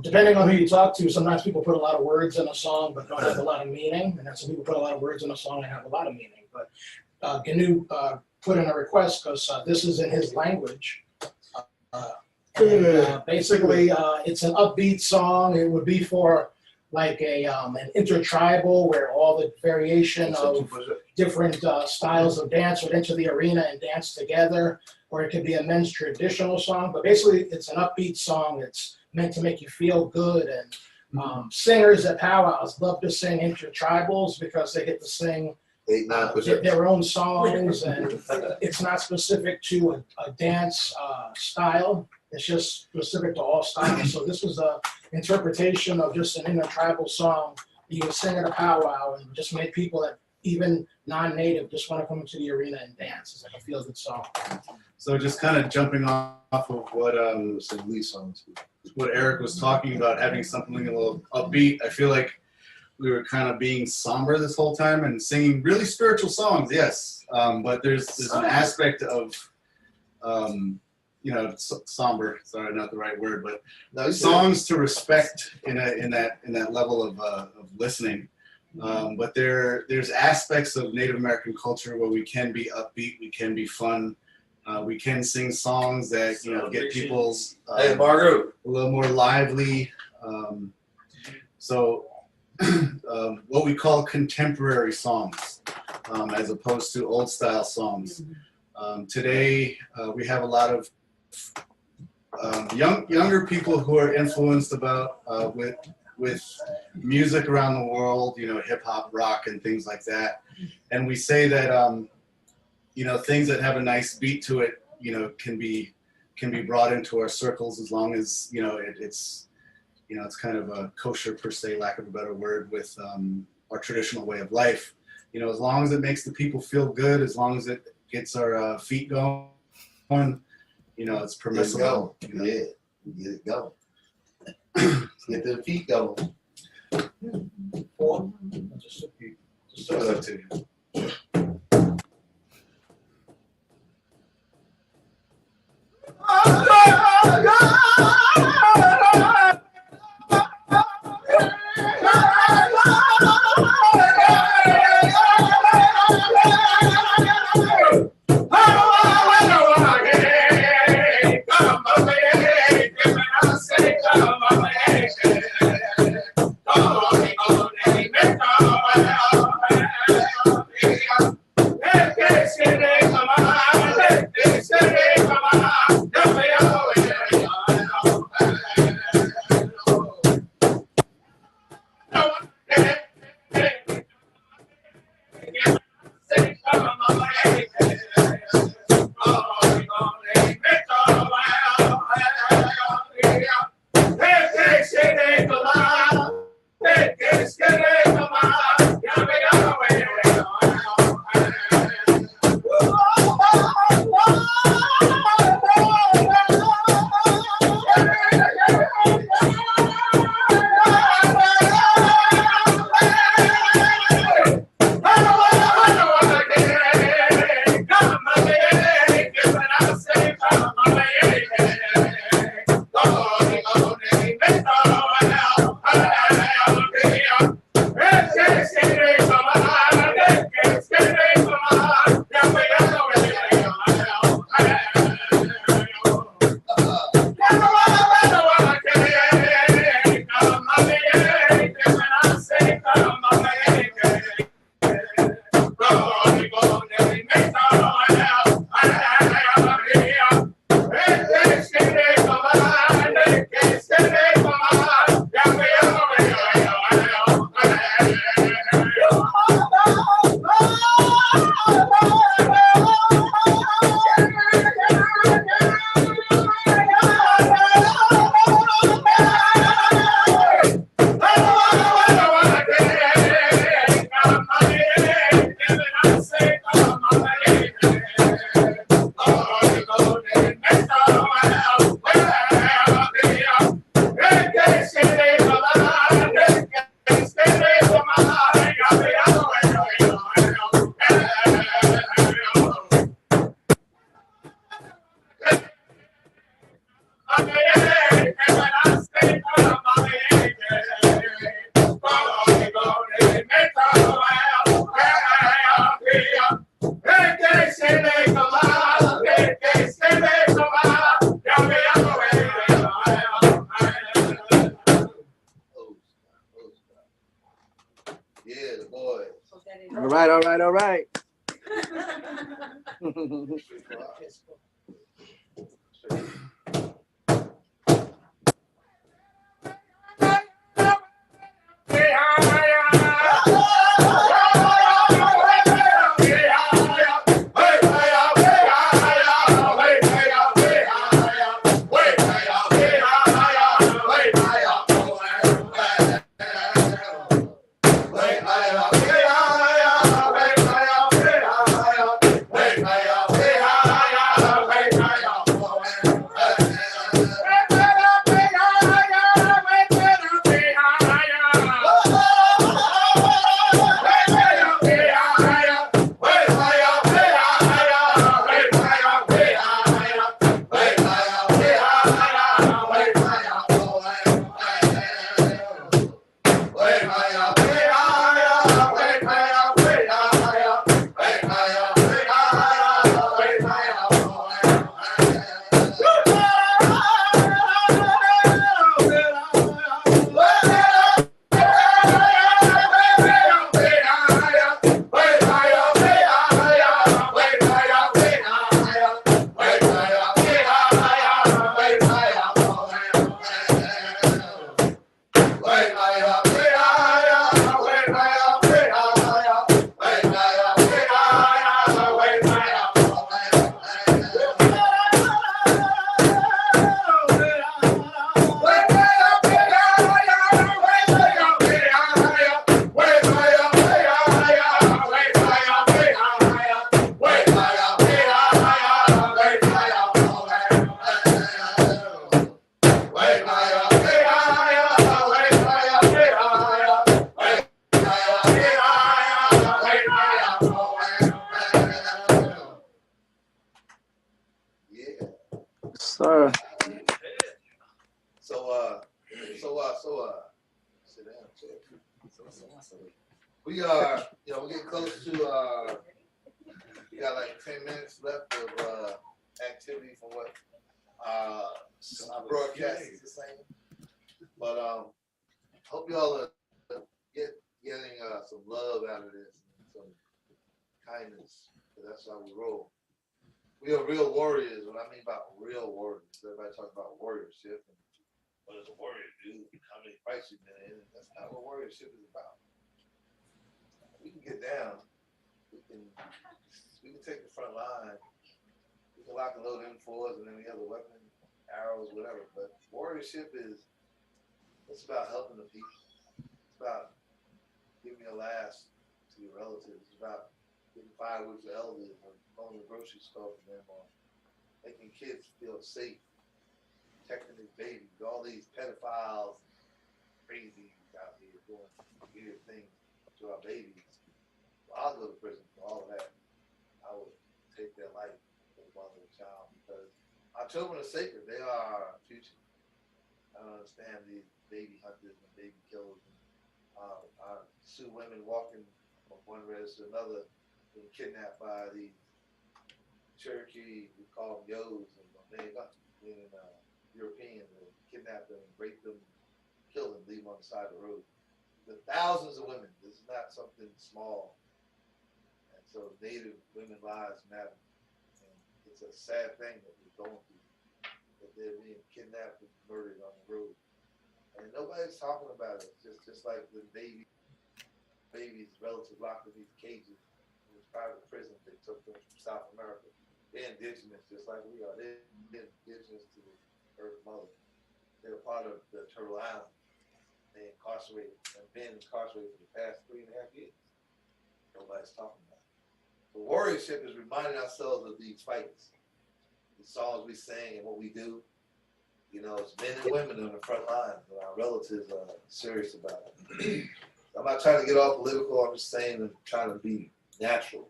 depending on who you talk to, sometimes people put a lot of words in a song but don't have a lot of meaning. And then some people put a lot of words in a song and have a lot of meaning. But Gnu put in a request because this is in his language. Basically, it's an upbeat song. It would be for like an intertribal where all the variation of different styles of dance would enter the arena and dance together, or it could be a men's traditional song. But basically, it's an upbeat song. It's meant to make you feel good. And singers at powwows love to sing intertribals because they get to sing their own songs, and it's not specific to a dance style. It's just specific to all styles. So this was a interpretation of just an intertribal song you can sing at a powwow and just make people that even non-native just want to come into the arena and dance. It's like a feel-good song. So just kind of jumping off of what Eric was talking about, having something a little upbeat. I feel like we were kind of being somber this whole time and singing really spiritual songs, yes. But there's an aspect of, somber. Sorry, not the right word, but songs to respect in that level of listening. But there's aspects of Native American culture where we can be upbeat, we can be fun, we can sing songs that get people Hey, Margaret. a little more lively. What we call contemporary songs, as opposed to old style songs. Today we have a lot of younger people who are influenced with music around the world, hip hop, rock, and things like that. And we say that things that have a nice beat to it, can be brought into our circles as long as it's kind of a kosher per se, lack of a better word, with our traditional way of life. As long as it makes the people feel good, as long as it gets our feet going, it's permissible. Yeah, get it going. Let's get their feet going. 4. Just up to you. All right. We are, we're getting close to, we got like 10 minutes left of activity from what our broadcast is saying. But hope y'all are getting some love out of this, and some kindness, because that's how we roll. We are real warriors. What I mean by real warriors, everybody talks about warriorship and what does a warrior do? How many fights you've been in? That's not what warriorship is about. We can get down. We can take the front line. We can lock and load M4s and any other weapon, arrows, whatever. But warriorship it's about helping the people. It's about giving your last to your relatives. It's about getting firewood to elders, or going to the grocery store for them, or making kids feel safe, protecting these babies. All these pedophiles, crazies out here doing weird things to our babies. I'll go to prison for all of that. I would take their life as a mother and child, because our children are sacred. They are our future. I don't understand these baby hunters and baby killers. I sue women walking from one race to another, being kidnapped by these Cherokee, we call them Yos, and meaning Europeans, and kidnap them, rape them, kill them, leave them on the side of the road. The thousands of women. This is not something small. And so Native women lives matter. And it's a sad thing that we're going through, that they're being kidnapped and murdered on the road. And nobody's talking about it. Just like the babies, relatives locked in these cages in this private prison. They took them from South America. They're indigenous, just like we are. They're indigenous to the Earth Mother. They're part of the Turtle Island. They incarcerated and been incarcerated for the past 3.5 years. Nobody's talking about it. So warriorship is reminding ourselves of these fights, the songs we sing and what we do. It's men and women on the front line, and our relatives are serious about it. I'm not trying to get all political. I'm just saying and trying to be natural.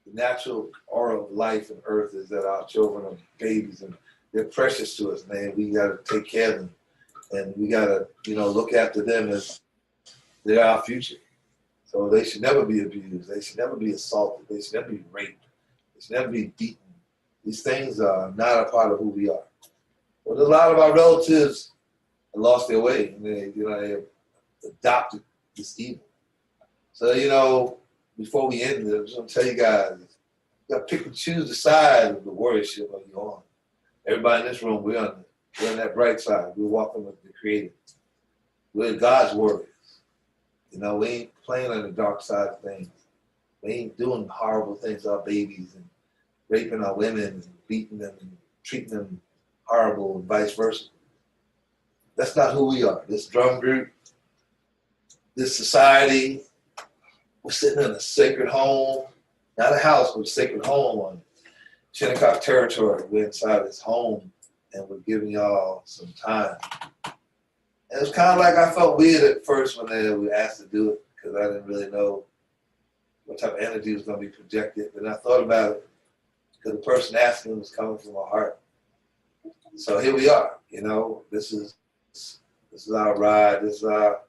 The natural aura of life and earth is that our children are babies, and they're precious to us, man. We got to take care of them. And we got to, look after them as they're our future. So they should never be abused. They should never be assaulted. They should never be raped. They should never be beaten. These things are not a part of who we are. But a lot of our relatives have lost their way, and they have adopted this evil. So, before we end this, I'm just going to tell you guys, you got to pick and choose the side of the warriorship that you're on. Everybody in this room, we're on that bright side. We're walking with the Creator. We're God's warriors. We ain't playing on the dark side of things. We ain't doing horrible things to our babies and raping our women and beating them and treating them horrible and vice versa. That's not who we are. This drum group, this society, we're sitting in a sacred home, not a house, but a sacred home on Shinnecock territory. We're inside this home, and we're giving y'all some time. And it was kind of like I felt weird at first when they were asked to do it, because I didn't really know what type of energy was going to be projected. And I thought about it, because the person asking was coming from my heart. So here we are. This is our ride. This is our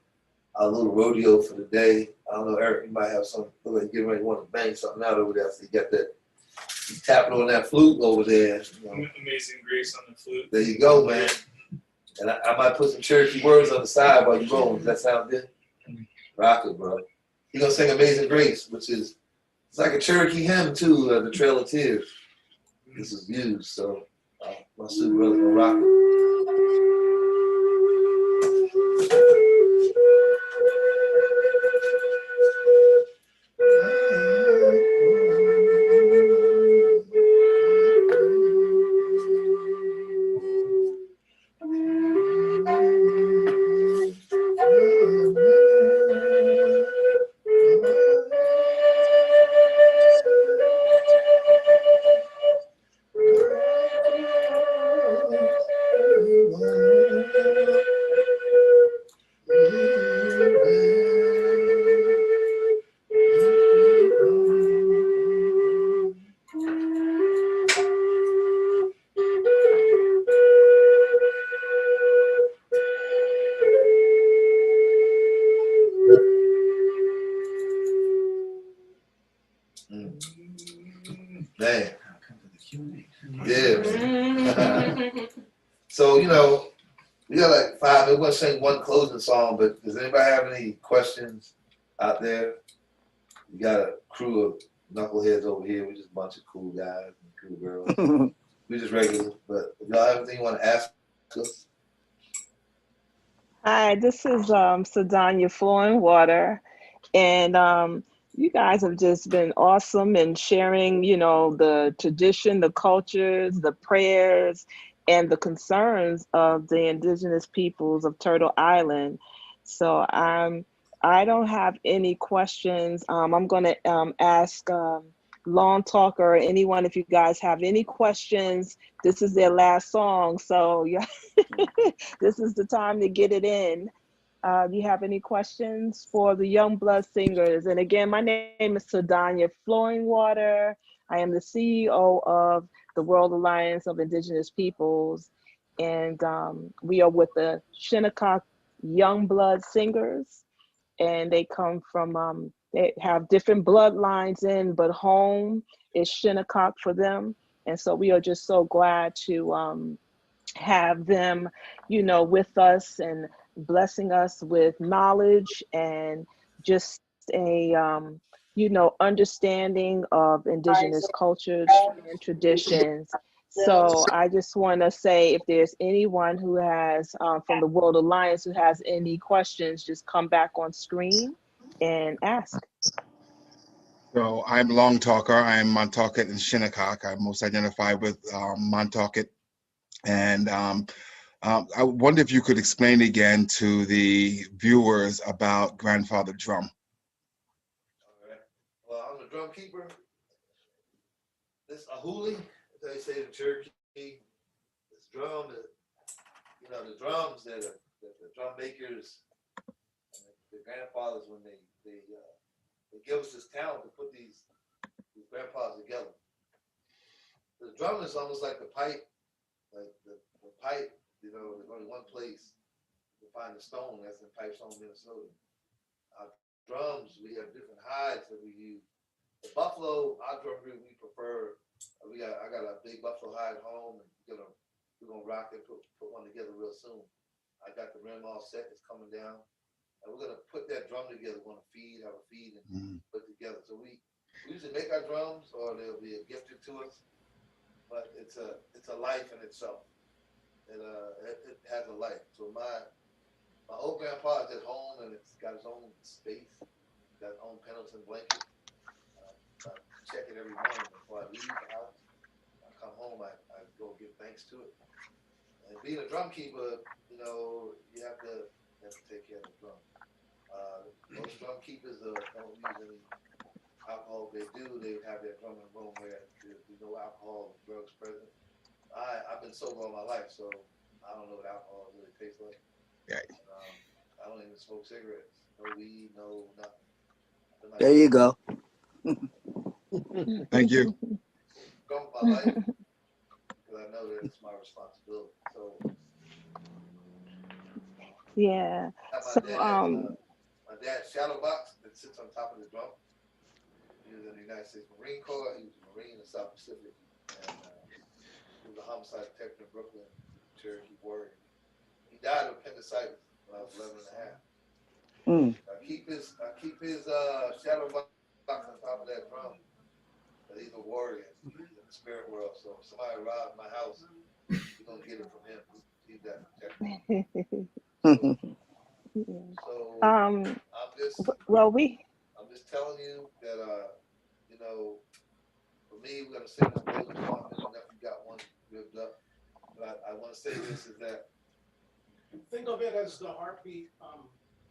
little rodeo for the day. I don't know, Eric, you might have something. Look like you're getting ready to want to bang something out over there. So you got that. He's tapping on that flute over there. Amazing Grace on the flute. There you go, man. And I might put some Cherokee words on the side while you're rolling. Does that sound good? Rock it, bro. He's going to sing Amazing Grace, which is, it's like a Cherokee hymn, too, the Trail of Tears. This is used, so my super brother's going to rock it. Man. Yeah. So, you know, we got like 5. We're gonna sing one closing song, but does anybody have any questions out there? We got a crew of knuckleheads over here. We're just a bunch of cool guys and cool girls. We just regular. But if y'all have anything you want to ask us? Hi, this is Sadanya Flowing Water, and you guys have just been awesome in sharing, you know, the tradition, the cultures, the prayers, and the concerns of the indigenous peoples of Turtle Island. So I don't have any questions. I'm going to ask Long Talker or anyone if you guys have any questions. This is their last song, so yeah, this is the time to get it in. Do you have any questions for the Young Blood Singers? And again, my name is Sadanya Flowing Water. I am the CEO of the World Alliance of Indigenous Peoples, and we are with the Shinnecock Young Blood Singers, and they come from, they have different bloodlines in, but home is Shinnecock for them. And so we are just so glad to have them, you know, with us and blessing us with knowledge and just a, you know, understanding of indigenous cultures and traditions. So I just want to say, if there's anyone who has from the World Alliance who has any questions, just come back on screen and ask. So I'm Long Talker. I'm Montaukett and Shinnecock. I most identify with Montaukett. And I wonder if you could explain again to the viewers about Grandfather Drum. All right. Well, I'm the drum keeper. This ahuli, as they say in Cherokee, this drum, you know, the drums that the drum makers, the grandfathers, when they give us this talent to put these grandpas together. The drum is almost like the pipe, like the pipe, you know, there's only one place to find the stone, that's in Pipestone, Minnesota. Our drums, we have different hides that we use. The buffalo, our drum group, we prefer, I got a big buffalo hide at home, and we're gonna rock it, put one together real soon. I got the rim all set, it's coming down. And we're gonna put that drum together, we're gonna have a feed and put together. So we usually make our drums, or they'll be gifted to us, but it's a life in itself. It has a life. So my old grandpa is at home, and it's got its own space, got its own Pendleton blanket. I check it every morning before I leave the house. I come home, I go give thanks to it. And being a drum keeper, you know, you have to take care of the drum. Most drum keepers don't use any alcohol. If they do, they have their drum in a room where there's no alcohol or drugs present. I've been sober all my life, so I don't know what alcohol really tastes like. Right. I don't even smoke cigarettes. No weed, no nothing. There you go. Thank you. Drum my life, because I know that it's my responsibility. So Yeah. So my dad's shadow box that sits on top of the drum. He was in the United States Marine Corps. He was a Marine in the South Pacific. And he was a homicide detective in Brooklyn, Cherokee warrior. He died of appendicitis when I was 11 and a half. I keep his shadow box on top of that drum. But he's a warrior. He's in the spirit world. So if somebody robs my house, you're going to get it from him. He's that protector. So I'm just telling you that you know, for me, we're gonna sing this closing song. I don't know if you got one ripped up, but I want to say this is that Think of it as the heartbeat.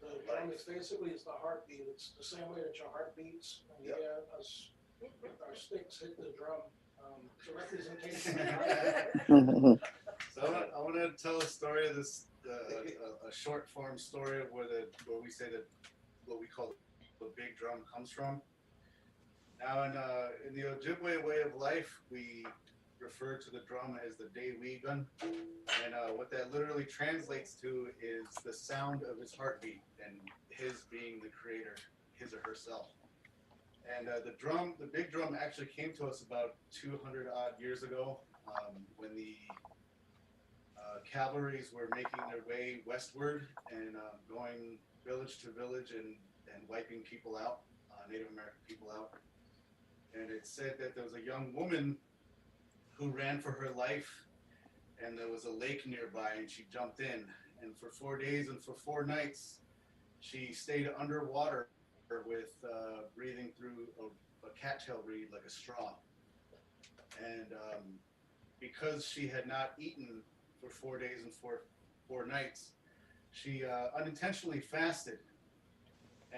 The drum is basically the heartbeat. It's the same way that your heart beats. And you hear us with our sticks hit the drum. It's a representation. So I want to tell a story of this, a short form story of where we say that what we call the big drum comes from. Now in the Ojibwe way of life, we refer to the drum as the Dewigan, and what that literally translates to is the sound of his heartbeat, and his being the creator, his or herself. And the big drum actually came to us about 200 odd years ago when the cavalries were making their way westward and going village to village and wiping people out, Native American people out. And it said that there was a young woman who ran for her life, and there was a lake nearby, and she jumped in. And for 4 days and for 4 nights, she stayed underwater with breathing through a cattail reed like a straw. And because she had not eaten for 4 days and four nights, she unintentionally fasted.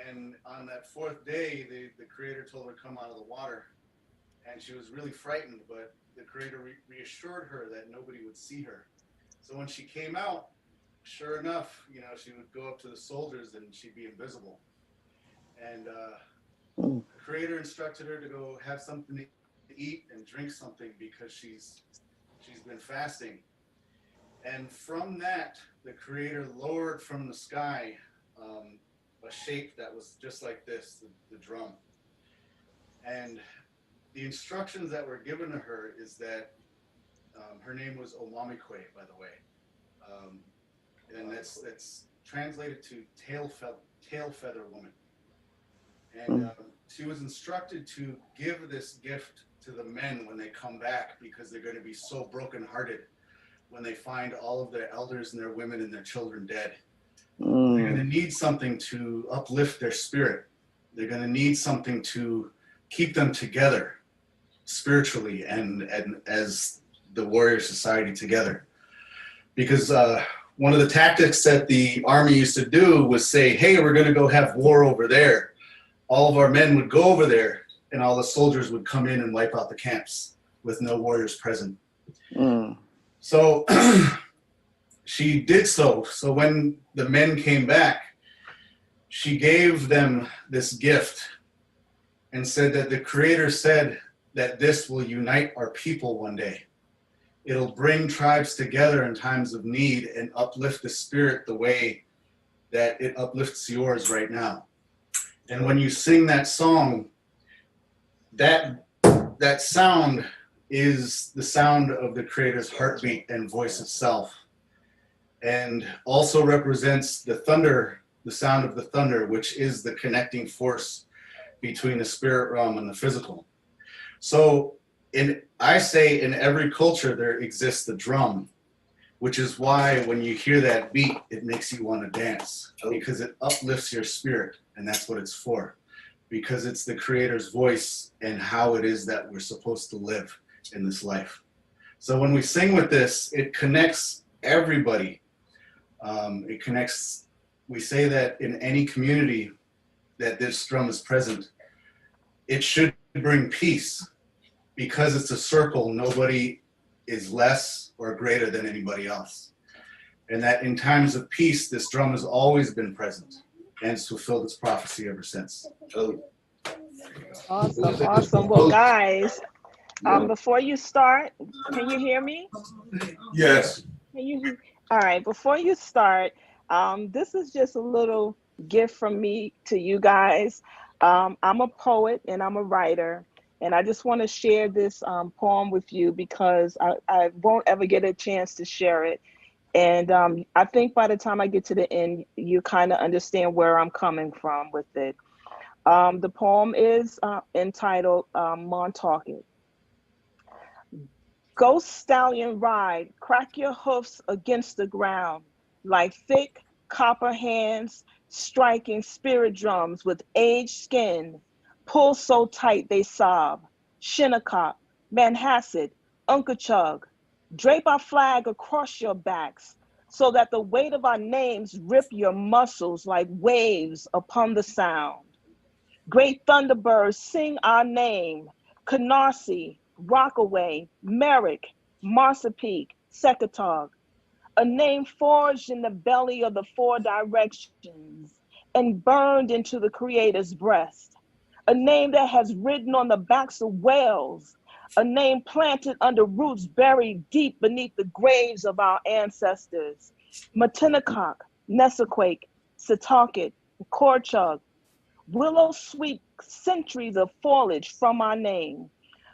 And on that 4th day, the Creator told her to come out of the water. And she was really frightened, but the Creator reassured her that nobody would see her. So when she came out, sure enough, she would go up to the soldiers and she'd be invisible. And the Creator instructed her to go have something to eat and drink something because she's been fasting. And from that, the Creator lowered from the sky a shape that was just like this, the drum. And the instructions that were given to her is that her name was Omamikwe, by the way. And that's translated to tail feather woman. And she was instructed to give this gift to the men when they come back because they're going to be so brokenhearted when they find all of their elders and their women and their children dead. They're going to need something to uplift their spirit. They're going to need something to keep them together spiritually and as the warrior society together. Because one of the tactics that the army used to do was say, hey, we're going to go have war over there. All of our men would go over there and all the soldiers would come in and wipe out the camps with no warriors present. So she did so. So when the men came back, she gave them this gift and said that the Creator said that this will unite our people one day. It'll bring tribes together in times of need and uplift the spirit the way that it uplifts yours right now. And when you sing that song, that sound is the sound of the Creator's heartbeat and voice itself. And also represents the thunder, the sound of the thunder, which is the connecting force between the spirit realm and the physical. So I say in every culture there exists the drum, which is why when you hear that beat, it makes you want to dance because it uplifts your spirit, and that's what it's for, because it's the Creator's voice and how it is that we're supposed to live in this life. So when we sing with this, it connects everybody. We say that in any community that this drum is present, it should bring peace. Because it's a circle, nobody is less or greater than anybody else. And that in times of peace, this drum has always been present and it's fulfilled its prophecy ever since. Awesome. Well, guys, before you start, can you hear me? Yes. All right, before you start, this is just a little gift from me to you guys. I'm a poet and I'm a writer. And I just want to share this poem with you because I won't ever get a chance to share it. And I think by the time I get to the end, you kind of understand where I'm coming from with it. The poem is entitled Montauk. Go stallion ride, crack your hoofs against the ground like thick copper hands striking spirit drums with aged skin. Pull so tight they sob. Shinnecock, Manhasset, Unkachug. Drape our flag across your backs so that the weight of our names rip your muscles like waves upon the sound. Great thunderbirds sing our name. Canarsie, Rockaway, Merrick, Marsapeake, Secretog. A name forged in the belly of the 4 directions and burned into the Creator's breast. A name that has ridden on the backs of whales, a name planted under roots buried deep beneath the graves of our ancestors. Matinecock, Nessaquake, Setauket, Korchug. Willows sweep centuries of foliage from our name,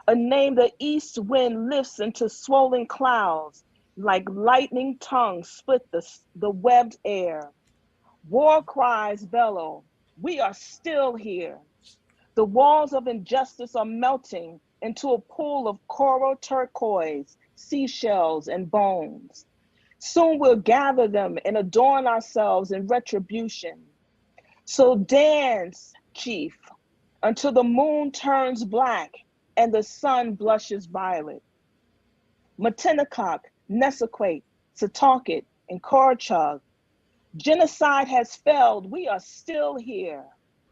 a name the east wind lifts into swollen clouds, like lightning tongues split the webbed air. War cries bellow, we are still here. The walls of injustice are melting into a pool of coral turquoise, seashells, and bones. Soon we'll gather them and adorn ourselves in retribution. So dance, chief, until the moon turns black and the sun blushes violet. Matinecock, Nessaquake, Setauket, and Korchug. Genocide has failed, we are still here.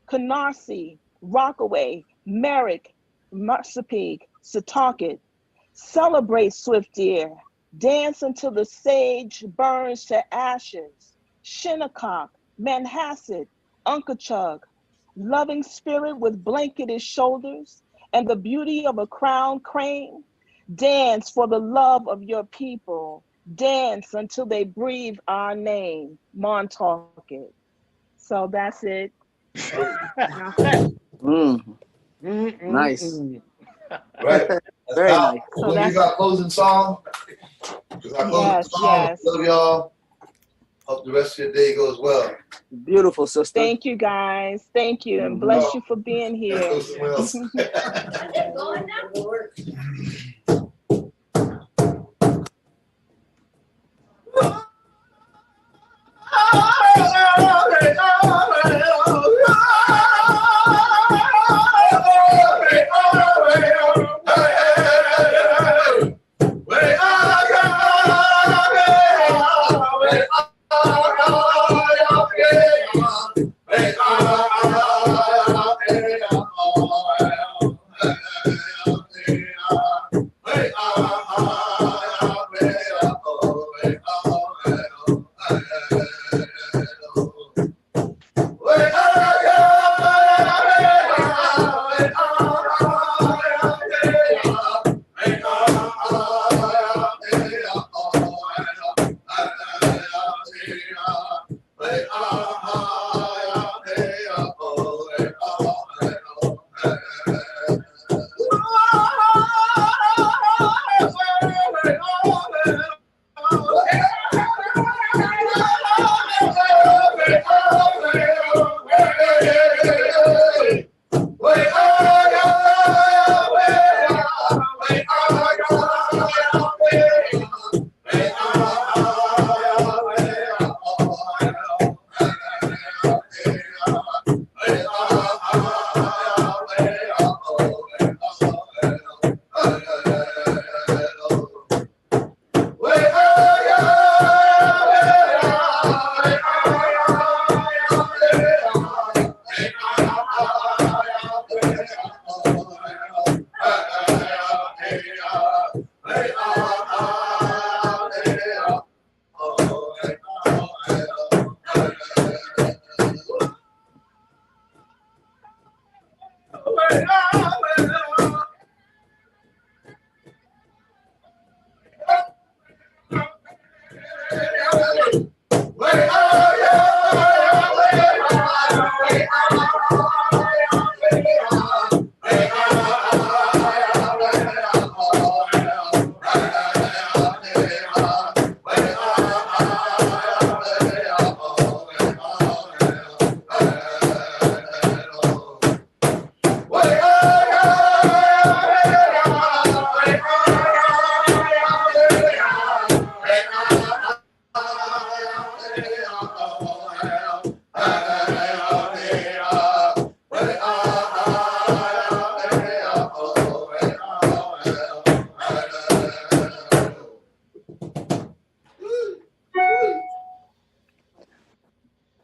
Canarsie, Rockaway, Merrick, Marsapeake, Setauket. Celebrate, Swift Deer. Dance until the sage burns to ashes. Shinnecock, Manhasset, Unkachug. Loving spirit with blanketed shoulders and the beauty of a crowned crane. Dance for the love of your people. Dance until they breathe our name, Montauk. So that's it. Nice. Right. Very Now, nice. So when that's- you got closing song? You got closing Yes, song. yes. Love y'all. Hope the rest of your day goes well. Beautiful, sister. Thank you, guys. Thank you, and bless you for being here. Go somewhere else.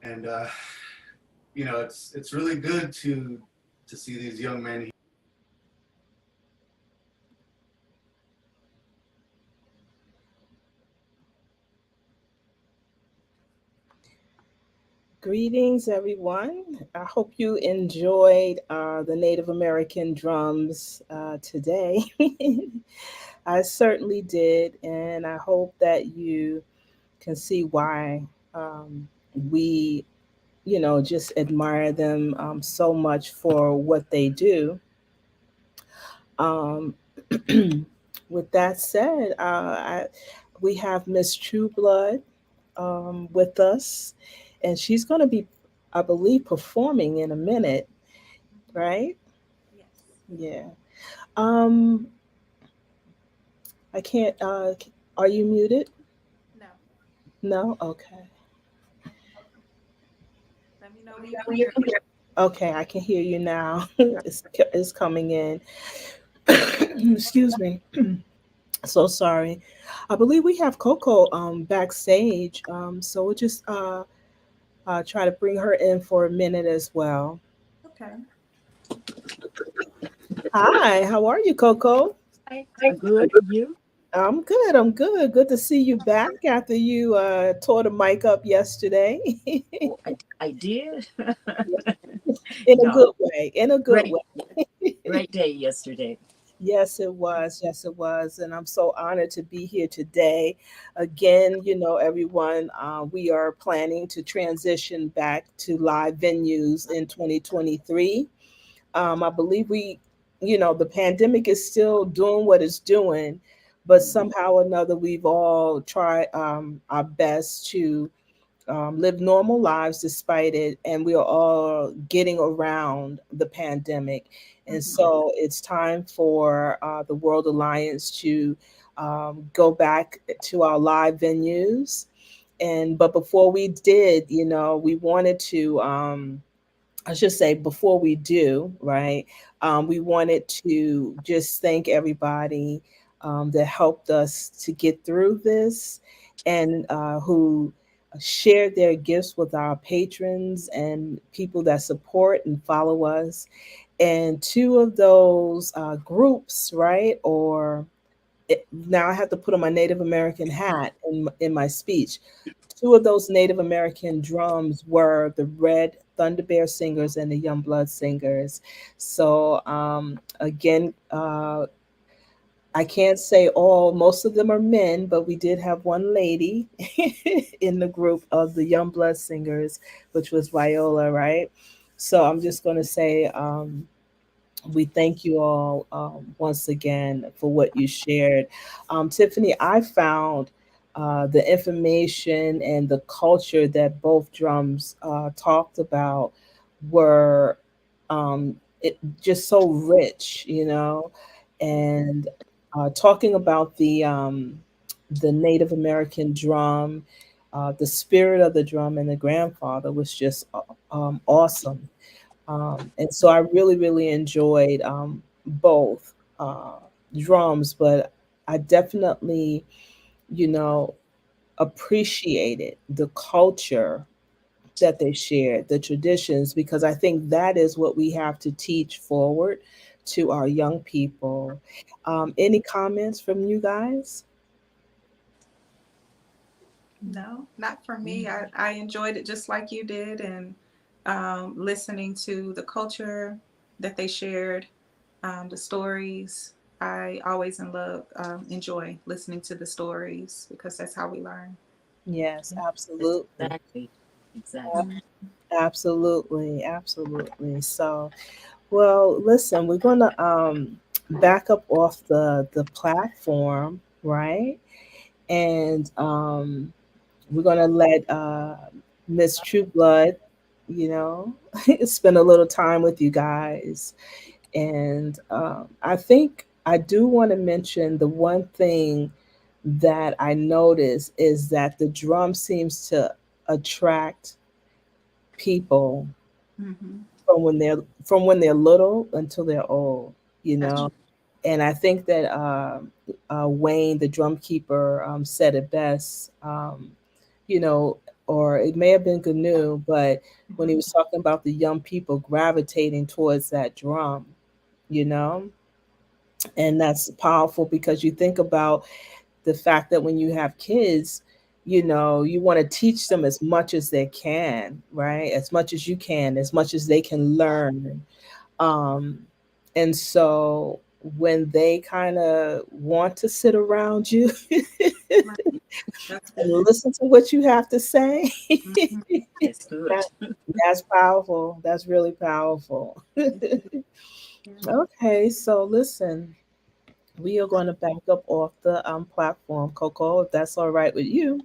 And you know, it's really good to see these young men. Greetings, everyone. I hope you enjoyed the Native American drums today. I certainly did, and I hope that you can see why we just admire them so much for what they do. Um, with that said, we have Miss Trueblood with us, and she's going to be, I believe, performing in a minute, right? Yeah. Um, I can't. Are you muted? No. No. Okay. Let me know when you can hear. Okay, I can hear you now. It's coming in. Excuse me. So sorry. I believe we have Coco backstage. So we'll just try to bring her in for a minute as well. Okay. Hi, how are you, Coco? Hi, good. You? I'm good. I'm good. Good to see you back after you tore the mic up yesterday. Oh, I did. In a No, good way. In a good great, way. great day yesterday. Yes, it was. Yes, it was. And I'm so honored to be here today. Again, everyone, we are planning to transition back to live venues in 2023. I believe the pandemic is still doing what it's doing, but somehow or another, we've all tried our best to live normal lives despite it, and we are all getting around the pandemic. And so it's time for the World Alliance to go back to our live venues. But before we did, we wanted to. I should say before we do, right? We wanted to just thank everybody that helped us to get through this and who shared their gifts with our patrons and people that support and follow us. And two of those groups, right? Now I have to put on my Native American hat in my speech. Two of those Native American drums were the Red Thunder Bear Singers and the Youngblood Singers. So again, I can't say most of them are men, but we did have one lady in the group of the Youngblood Singers, which was Viola, right? So I'm just going to say we thank you all once again for what you shared. Tiffany, I found the information and the culture that both drums talked about were just so rich, and talking about the Native American drum, the spirit of the drum, and the grandfather was just awesome. And so I really, really enjoyed both drums, but I definitely, you know, appreciated the culture that they shared, the traditions, because I think that is what we have to teach forward to our young people. Any comments from you guys? No, not for me. I enjoyed it just like you did, and listening to the culture that they shared, the stories. I always enjoy listening to the stories because that's how we learn. Yes, absolutely. Exactly. Ab- Exactly. Absolutely, absolutely. So, well, listen, we're gonna back up off the platform, right? And we're gonna let Miss Trueblood, spend a little time with you guys. And I think I do want to mention the one thing that I noticed is that the drum seems to attract people Mm-hmm. from when they're little until they're old, you That's know. true. And I think that Wayne, the drum keeper, said it best. You know, or it may have been Gnu, but when he was talking about the young people gravitating towards that drum, you know, and that's powerful because you think about the fact that when you have kids, you want to teach them as much as they can, right? As much as you can, as much as they can learn. Um, and so when they kind of want to sit around you, and listen to what you have to say. That's good. That's powerful. That's really powerful. Okay, so listen, we are going to back up off the platform, Coco, if that's all right with you.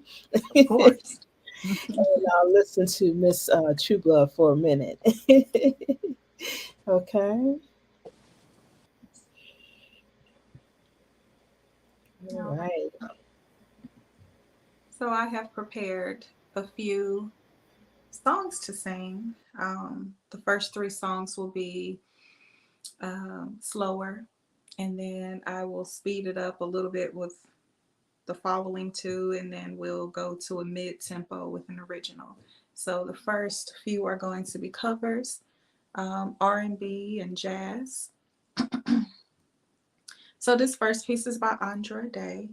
Of course. And I'll listen to Miss True Blood for a minute. Okay. All right. So I have prepared a few songs to sing. The first three songs will be slower, and then I will speed it up a little bit with the following two, and then we'll go to a mid-tempo with an original. So the first few are going to be covers, R&B and jazz. So this first piece is by Andra Day.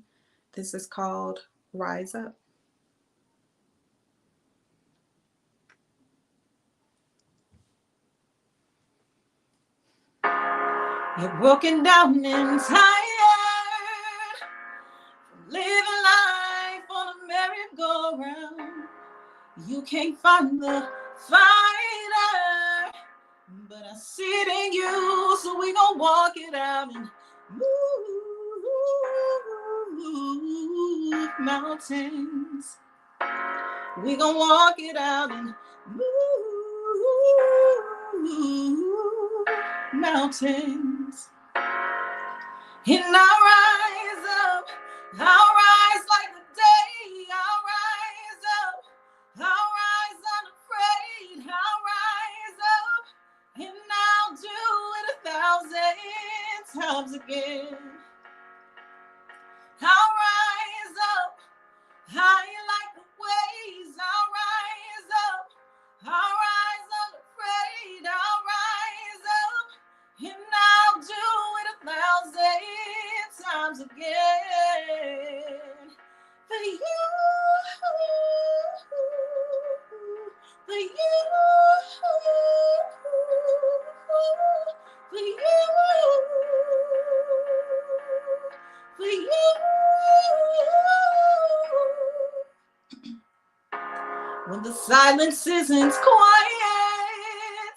This is called Rise Up. You're broken down and tired, living life on a merry-go-round. You can't find the fighter, but I see it in you, so we gon' walk it out and move mountains. We gon' walk it out and move mountains. And I'll rise up, I'll rise like the day, I'll rise up, I'll rise unafraid, I'll rise up, and I'll do it 1,000 times again. I'll rise up, higher like the waves, I'll rise up, I'll rise unafraid, I'll rise up, and I'll do it 1,000 times again. For you, for you, for you, for you. When the silence isn't quiet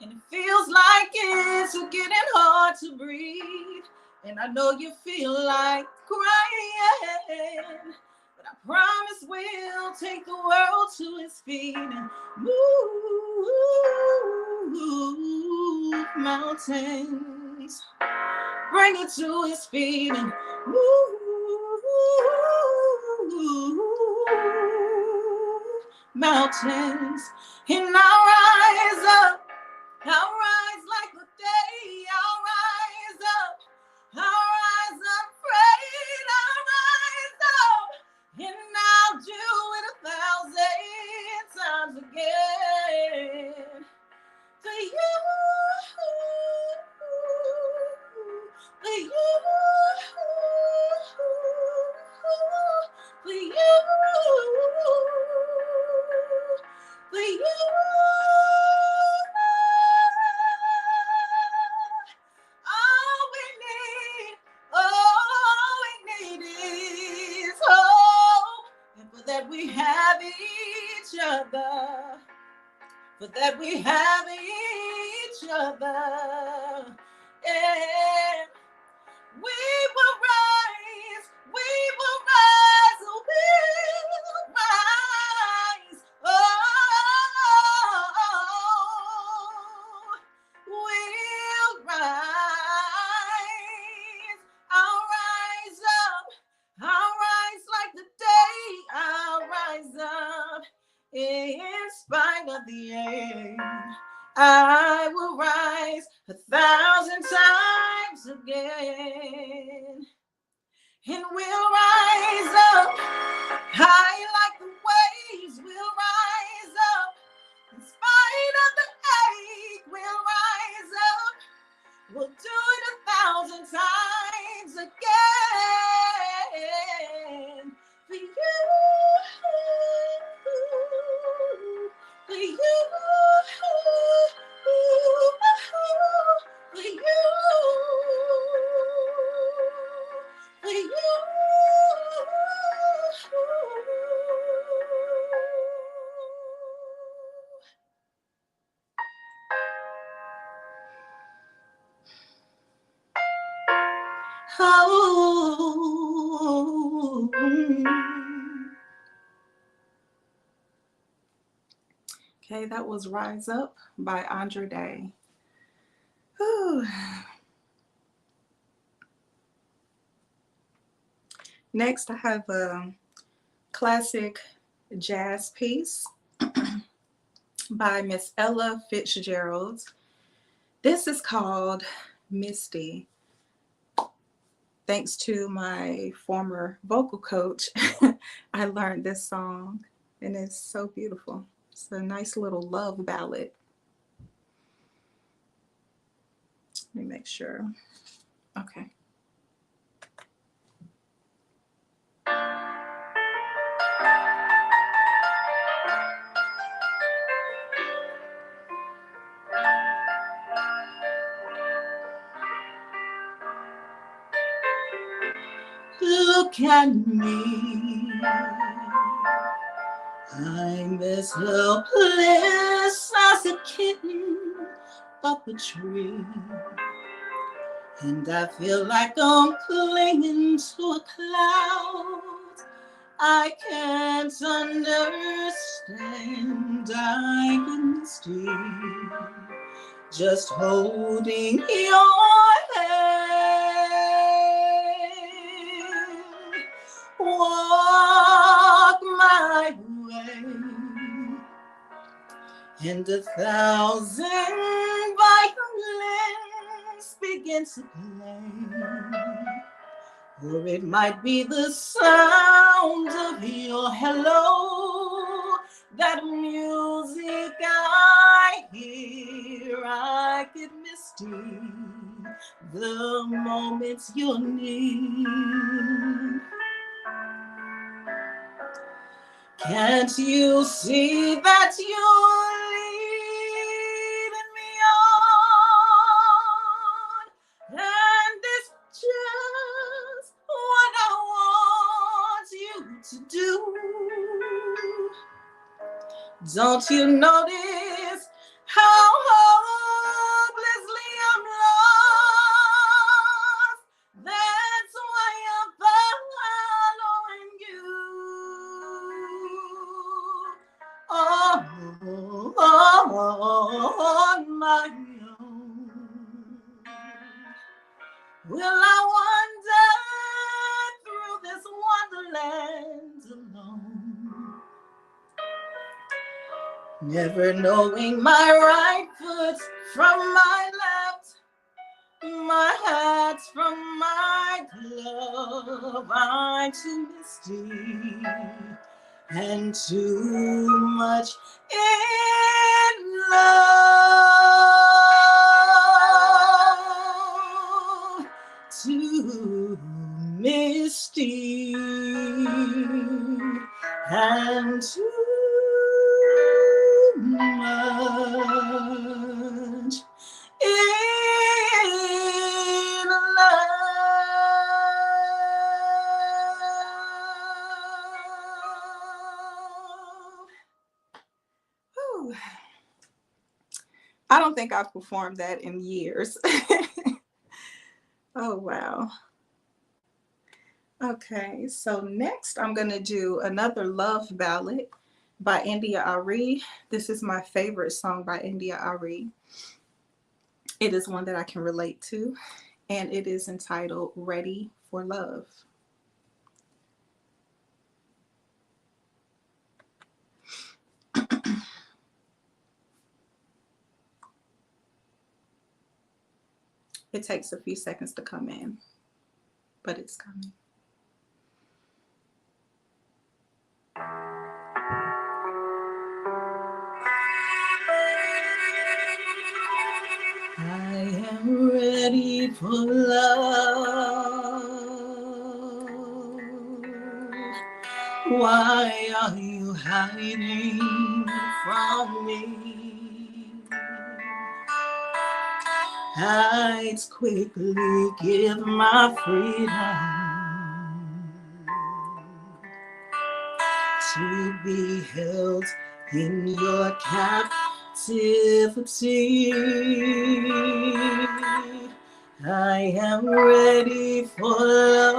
and it feels like it's getting hard to breathe, and I know you feel like crying, but I promise we'll take the world to its feet and move mountains. Bring it to his feet and move mountains. And I'll rise up, I'll rise like the day, I'll rise up, I'll rise unafraid, I'll rise up, and I'll do it 1,000 times again. For you, for you, for you, for you. All we need is hope, and for that we have each other. For that we have each other, and we will rise, we will rise, we'll rise, we'll rise, I'll rise up, I'll rise like the day, I'll rise up. In spite of the air, I will rise 1,000 times again. And we'll rise up, high like the waves, we'll rise up. In spite of the ache, we'll rise up. We'll do it 1,000 times again. For you, for you, for you, for you, for you. Oh. Okay, that was Rise Up by Andra Day. Whew. Next, I have a classic jazz piece by Miss Ella Fitzgerald. This is called Misty. Thanks to my former vocal coach, I learned this song, and it's so beautiful. It's a nice little love ballad. Let me make sure. Okay. Look at me, I'm as helpless as a kitten up a tree, and I feel like I'm clinging to a cloud. I can't understand, I can see, just holding your hand. Walk my way, and 1,000 violins begin to play, or it might be the sound of your hello, that music I hear. I get misty the moments you're near. Can't you see that you're leading me on? And it's just what I want you to do. Don't you notice how hopelessly I'm lost? That's why I'm following you. On my own. Will I wander through this wonderland alone? Never knowing my right foot from my left, my hat from my glove. I'm too misty and too much in love, too misty and too much in love. Whew. I don't think I've performed that in years. Oh, wow. Okay, so next I'm going to do another love ballad by India Ari. This is my favorite song by India Ari. It is one that I can relate to, and it is entitled Ready for Love. It takes a few seconds to come in, but it's coming. I am ready for love. Why are you hiding from me? I'd quickly give my freedom to be held in your captivity. I am ready for love.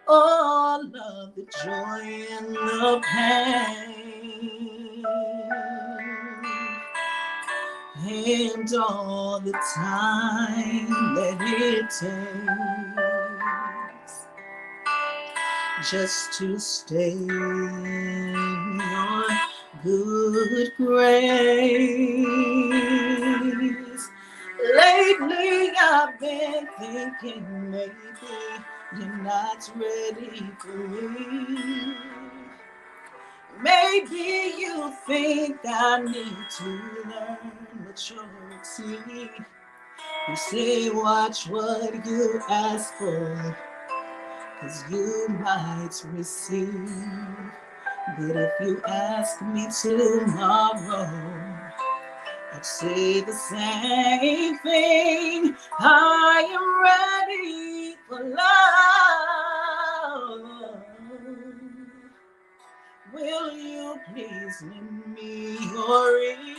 All of the joy and the pain, and all the time that it takes just to stay in your good grace. Lately I've been thinking maybe you're not ready for me. Maybe you think I need to learn maturity. You say watch what you ask for, 'cause you might receive. But if you ask me tomorrow, I'd say the same thing. I am ready for love. Will you please lend me your ear?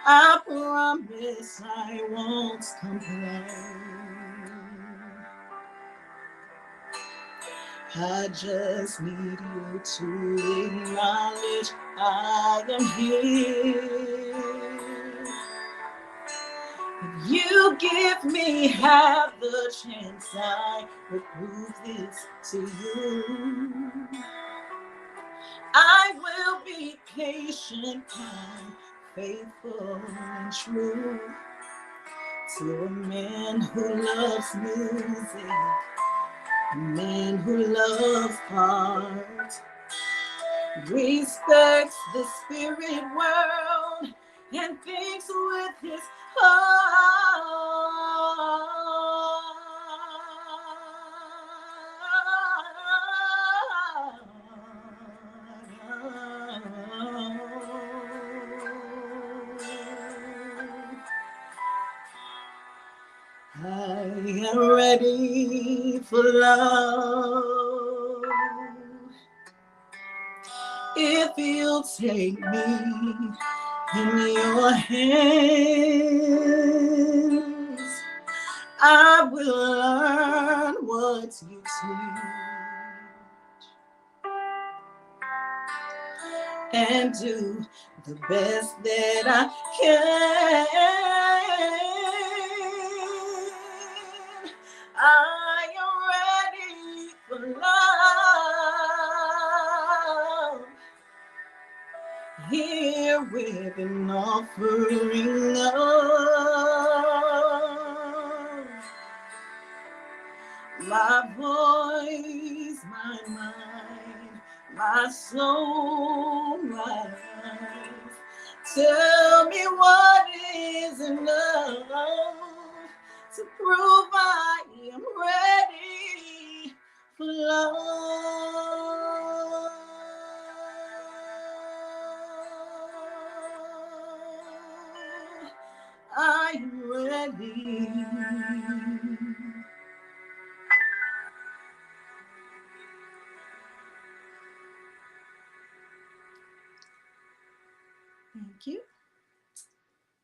I promise I won't complain. I just need you to acknowledge I am here. If you give me half the chance, I will prove this to you. I will be patient, kind, faithful, and true to a man who loves music, a man who loves art, respects the spirit world, and thinks with his heart. I am ready for love. If you'll take me in your hands, I will learn what you teach and do the best that I can. I am ready for love. Here with an offering of my voice, my mind, my soul, my life. Tell me what is enough to prove I am ready for love. I'm ready. Thank you.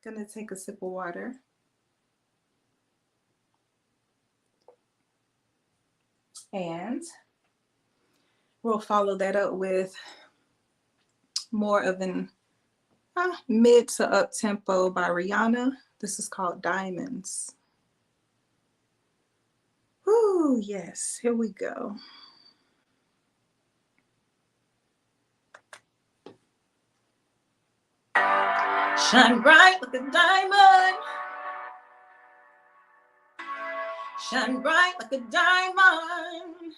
Gonna take a sip of water. And we'll follow that up with more of an mid to up tempo by Rihanna. This is called Diamonds. Woo, yes, here we go. Shine bright like a diamond. Shine bright like a diamond.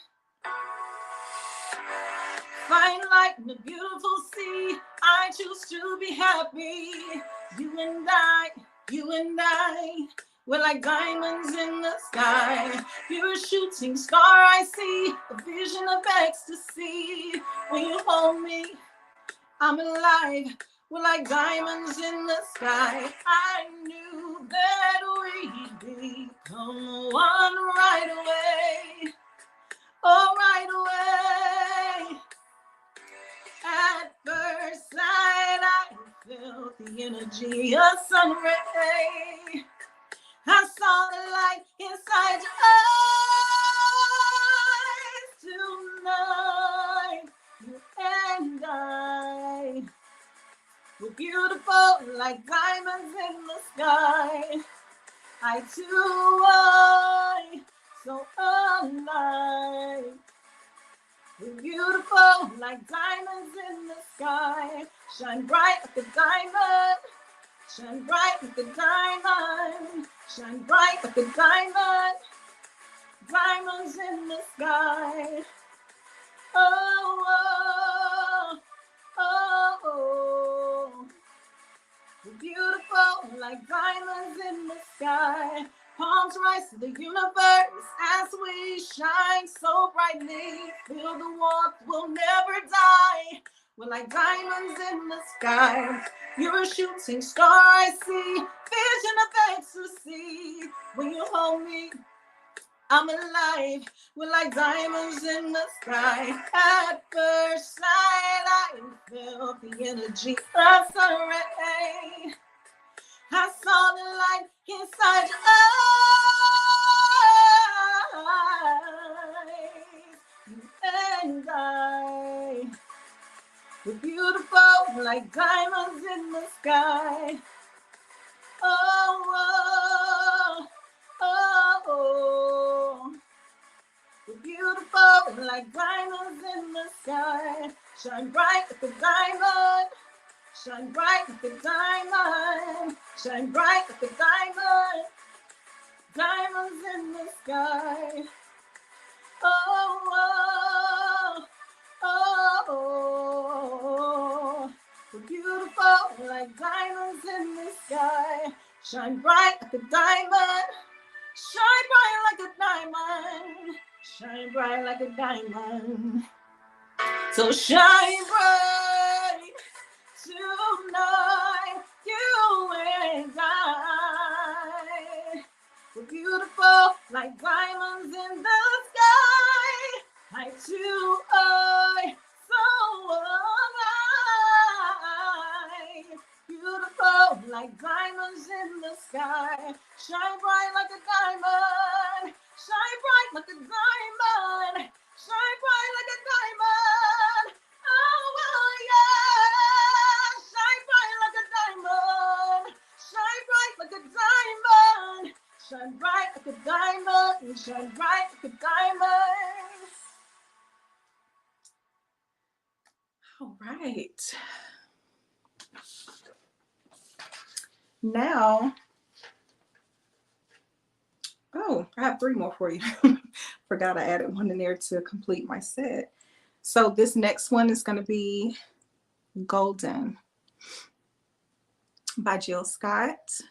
Find light in the beautiful sea. I choose to be happy. You and I, we're like diamonds in the sky. You're a shooting star I see, a vision of ecstasy. When you hold me, I'm alive. We're like diamonds in the sky. I knew that we'd become one right away. Oh, right away. At first felt the energy, a sun ray. I saw the light inside your eyes tonight. You and I were beautiful like diamonds in the sky. I too I so alive. We're beautiful like diamonds in the sky. Shine bright like a diamond. Shine bright like a diamond. Shine bright like a diamond. Diamonds in the sky. Oh, oh, oh, oh. We're beautiful like diamonds in the sky. Palms rise to the universe as we shine so brightly. Feel the warmth, we'll never die. We're like diamonds in the sky. You're a shooting star I see. Vision of ecstasy. When you hold me, I'm alive. We're like diamonds in the sky. At first sight, I felt the energy of sun ray. I saw the light inside your eyes. You and I were beautiful like diamonds in the sky. Oh, oh, oh, oh. We're beautiful like diamonds in the sky. Shine bright like a diamond. Shine bright like a diamond. Shine bright like a diamond. Diamonds in the sky. Oh, oh, oh, oh. We're beautiful like diamonds in the sky. Shine bright like a diamond. Shine bright like a diamond. Shine bright like a diamond. So shine bright tonight, you and I. We're beautiful like diamonds in the sky. I too I so alive. Beautiful like diamonds in the sky. Shine bright like a diamond. Shine bright like a diamond. Shine bright like a diamond. Oh, well, yeah. Shine bright like a diamond. Shine bright like a diamond. Shine bright like a diamond. Shine bright like a diamond. All right. Now, oh, I have 3 more for you. Forgot I added one in there to complete my set. So this next one is going to be Golden by Jill Scott.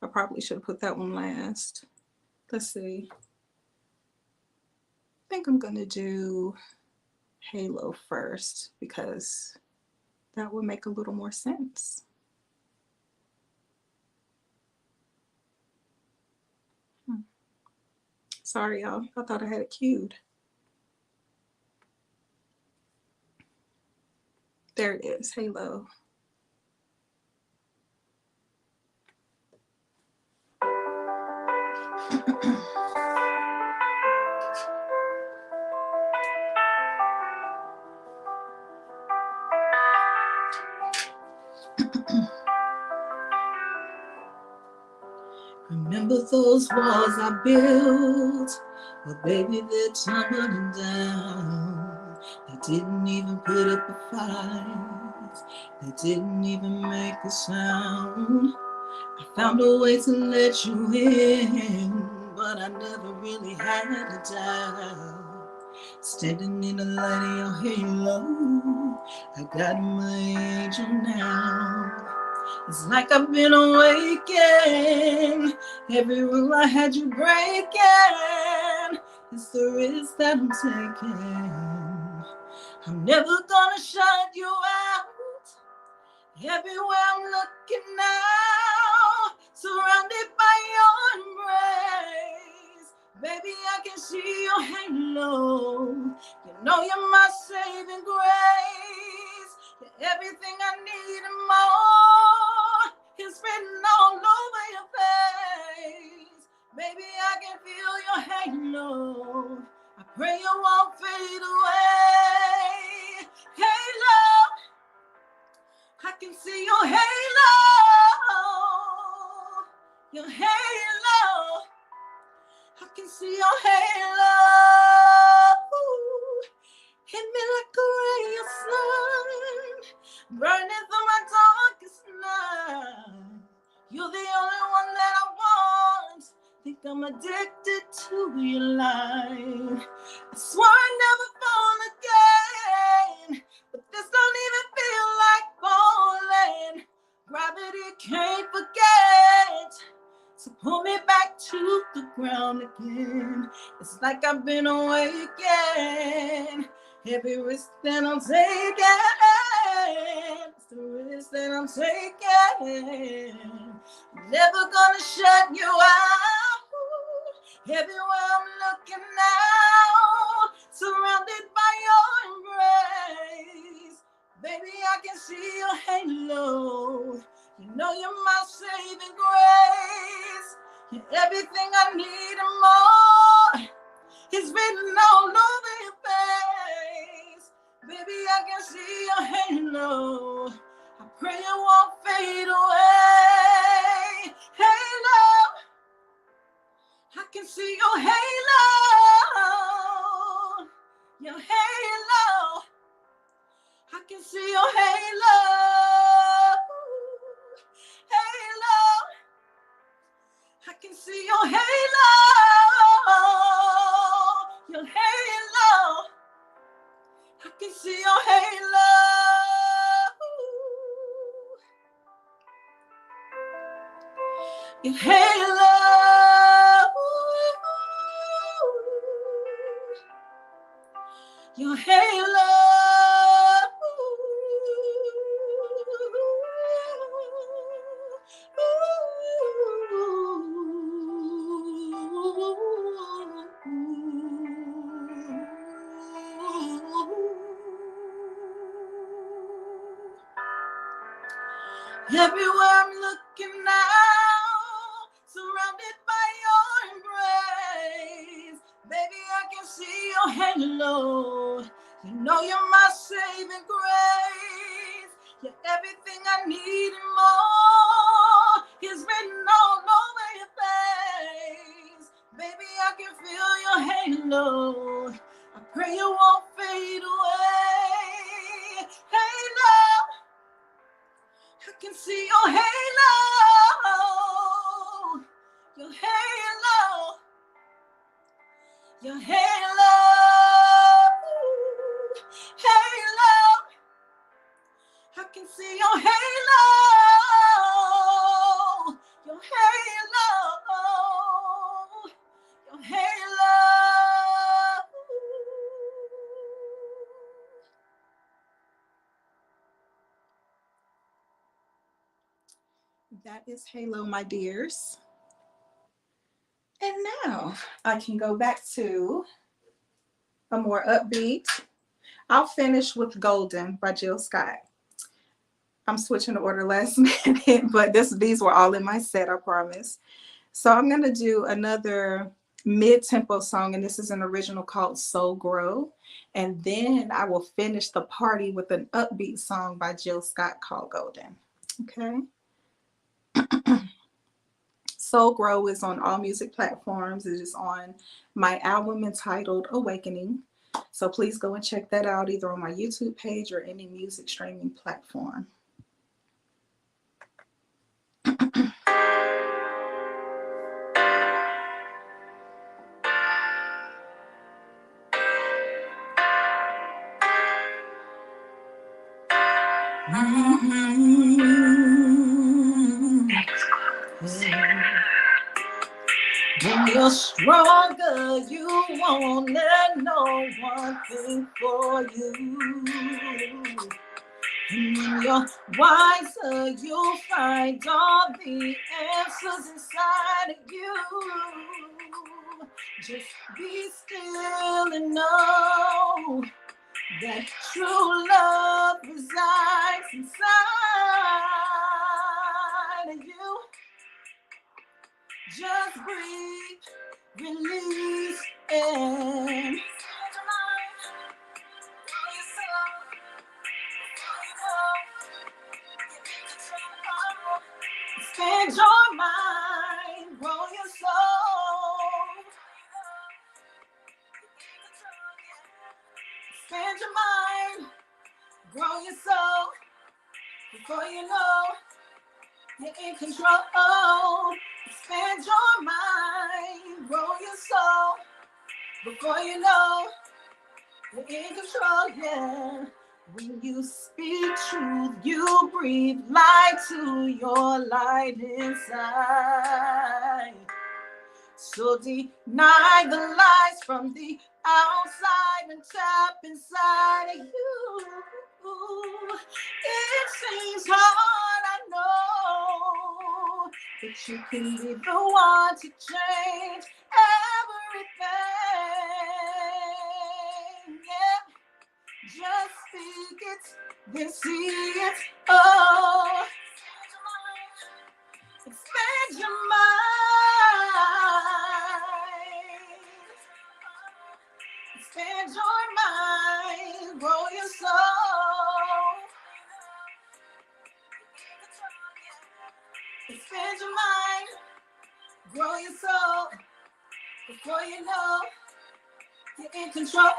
I probably should have put that one last. Let's see. I think I'm going to do Halo first because that would make a little more sense. Sorry, y'all. I thought I had it queued. There it is, Halo. Remember those walls I built? Well, baby, they're tumbling down. They didn't even put up a fight. They didn't even make a sound. I found a way to let you in, but I never really had a doubt. Standing in the light of your halo, I got my angel now. It's like I've been awakened. Every rule I had you breaking. It's the risk that I'm taking. I'm never gonna shut you out. Everywhere I'm looking now, surrounded by your embrace. Baby, I can see your halo. You know you're my saving grace. You're everything I need and more. It's written all over your face. Baby, I can feel your halo. I pray you won't fade away. Halo, I can see your halo. Your halo, I can see your halo. Ooh, hit me like a ray of sun, burning through my darkest night. You're the only one that I want. Think I'm addicted to your light. I swore I'd never fall again, but this don't even feel like falling. Gravity can't forget. So pull me back to the ground again. It's like I've been awakened. Every risk that I'm taking, it's the risk that I'm taking. I'm never gonna shut you out. Everywhere I'm looking now, surrounded by your embrace. Baby, I can see your halo. You know you're my saving grace. You're everything I need and more. It's written all over your face. Baby, I can see your halo. I pray it won't fade away. Halo, I can see your halo. Your halo, I can see your halo. Halo, I can see your halo. Your halo, I can see your halo. Your halo. Your halo. Everywhere I'm looking now, surrounded by your embrace. Baby, I can see your halo. You know you're my saving grace. You're everything I need and more. It's written all over your face. Baby, I can feel your halo. I pray you won't fade away. Halo, I can see your halo. Your halo. Your halo. Halo, I can see your halo. Your halo. Your halo. That is Halo, my dears. And now I can go back to a more upbeat. I'll finish with Golden by Jill Scott. I'm switching the order last minute, but these were all in my set, I promise. So I'm gonna do another mid-tempo song, and this is an original called Soul Grow. And then I will finish the party with an upbeat song by Jill Scott called Golden. Okay. Soul Grow is on all music platforms. It is on my album entitled Awakening. So please go and check that out either on my YouTube page or any music streaming platform. When you're stronger, you won't let no one think for you. And when you're wiser, you'll find all the answers inside of you. Just be still and know that true love resides inside of you. Just breathe, release, and expand your mind, grow your soul. Expand your mind, grow your soul. Before you know, you're in control. Expand your mind, grow your soul. Before you know, you're in control, yeah. When you speak truth, you breathe light to your light inside. So deny the lies from the outside and tap inside of you. It seems hard, I know, but you can be the one to change everything. Yeah. Just speak it, then see it. Oh, expand your mind. Expand your mind, grow your soul. Expand your mind, grow your soul. Before you know, you're in control.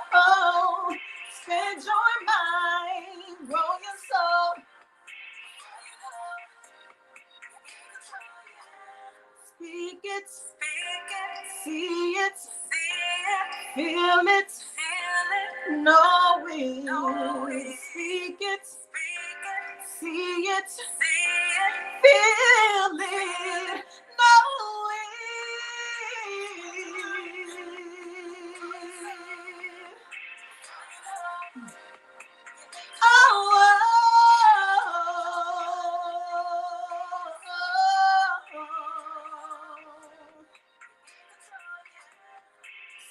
Expand your mind, grow your soul. Speak it, see it, feel it, know it. Speak it, see it, feel it, know it.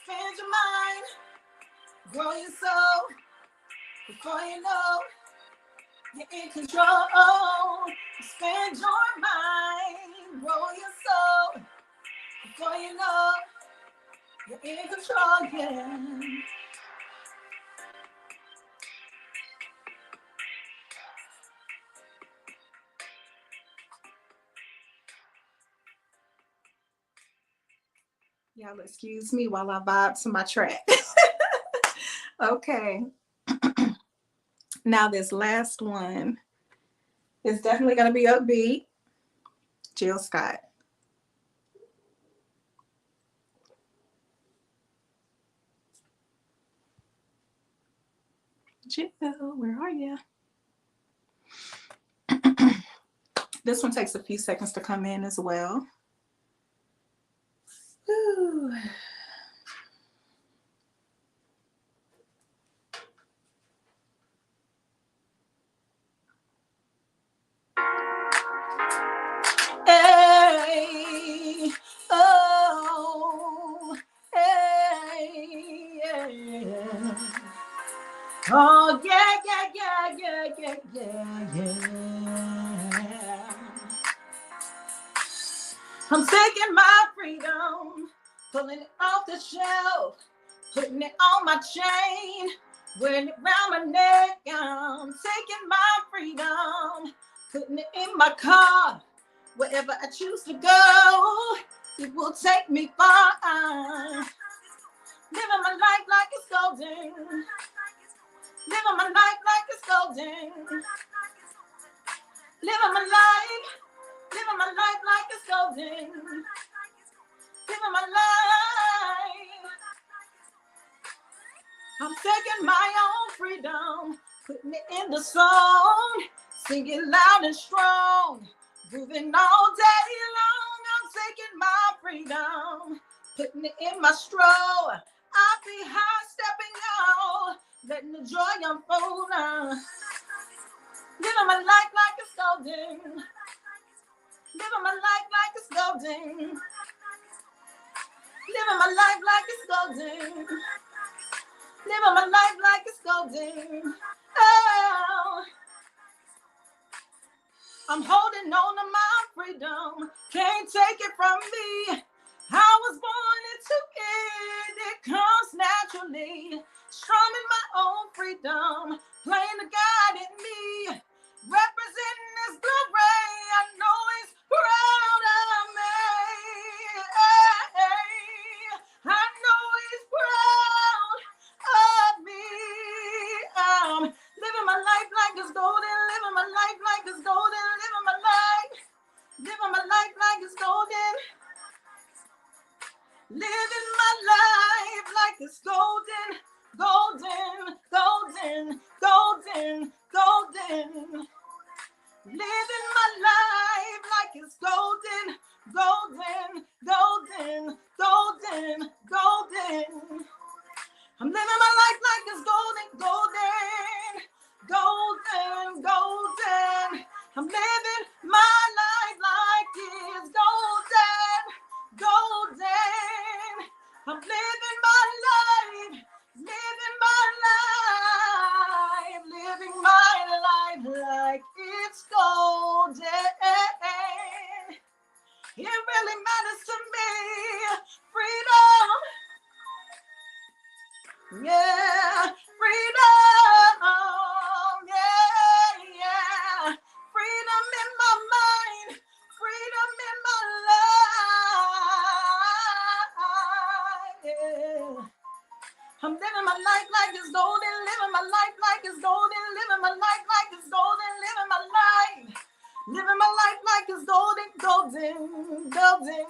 Expand your mind, grow your soul. Before you know, you're in control. Expand your mind, grow your soul. Before you know, you're in control, yeah. Y'all excuse me while I vibe to my track. Okay. Now this last one is definitely going to be upbeat. Jill Scott. Jill, where are you? This one takes a few seconds to come in as well. Ooh. Hey, oh, hey, yeah. Oh, yeah, yeah, yeah, yeah, yeah, yeah, yeah. I'm taking my freedom, pulling it off the shelf, putting it on my chain, wearing it around my neck. I'm taking my freedom, putting it in my car. Wherever I choose to go, it will take me far. Living my life like it's golden. Living my life like it's golden. Living my life like it's golden. Living my life. I'm taking my own freedom, putting it in the song, singing loud and strong, grooving all day long. I'm taking my freedom, putting it in my stroll. I'll be high stepping out, letting the joy unfold. Living my life like it's golden. Living my life like it's golden. living my life like it's golden. Living my life like it's golden. Oh, I'm holding on to my freedom. Can't take it from me. I was born into it. It comes naturally. Strumming my own freedom. Playing the God in me. Representing His glory. I know He's proud of me. I know He's proud of me. Living my life like it's golden. Living my life like it's golden. Living my life. Living my life like it's golden. Living my life like it's golden. Golden, golden, golden, golden. Living my life like it's golden, golden, golden, golden, golden. I'm living my life like it's golden, golden, golden, golden. I'm living my life like it's golden, golden. I'm living my life, living my life, living my life like it's golden. It really matters to me. Freedom. Yeah, freedom. Yeah, yeah. Freedom in my mind. Freedom in my life. Yeah. I'm living my life like it's golden. Living my life like it's golden. Living my life like it's golden. Living my life. Living my life like it's golden. Golden, golden,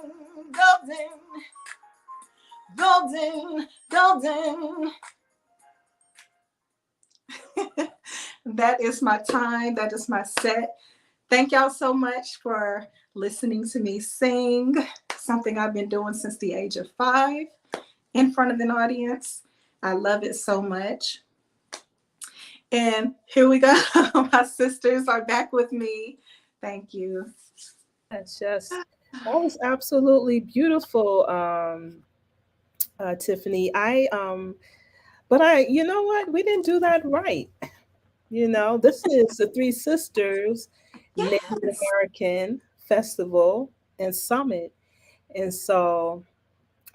golden. Golden, golden. That is my time. That is my set. Thank y'all so much for listening to me sing, something I've been doing since the age of 5 in front of an audience. I love it so much. And here we go. My sisters are back with me. Thank you. That's just, that was absolutely beautiful, Tiffany. But you know what? We didn't do that right. You know, this is the Three Sisters Native American Festival and Summit. And so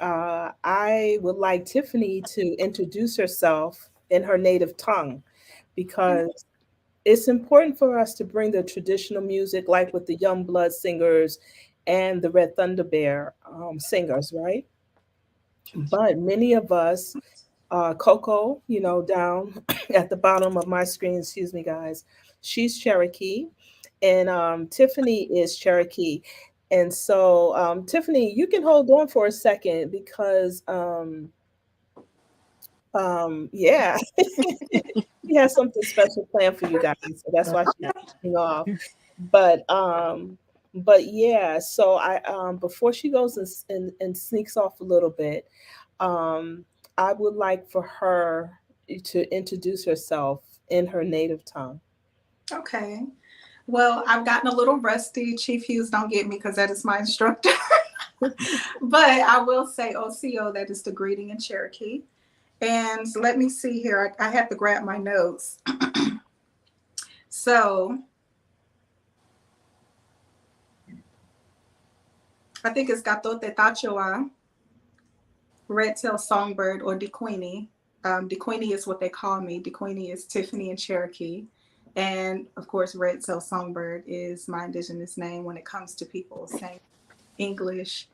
I would like Tiffany to introduce herself in her native tongue, because it's important for us to bring the traditional music, like with the Young Blood singers and the Red Thunder Bear singers, right? But many of us, Coco, you know, down at the bottom of my screen, excuse me, guys, she's Cherokee, and Tiffany is Cherokee. And so, Tiffany, you can hold on for a second because, yeah, she has something special planned for you guys. So that's why she's kicking off. But yeah, so before she goes and sneaks off a little bit, I would like for her to introduce herself in her native tongue. Okay. Well, I've gotten a little rusty. Chief Hughes, don't get me because that is my instructor. But I will say OCO, that is the greeting in Cherokee. And let me see here. I have to grab my notes. So I think it's Gatote Tachoa, Red-tailed Songbird, or DeQueenie. DeQueenie is what they call me. DeQueenie is Tiffany in Cherokee. And of course, Red-tailed Songbird is my indigenous name when it comes to people saying English.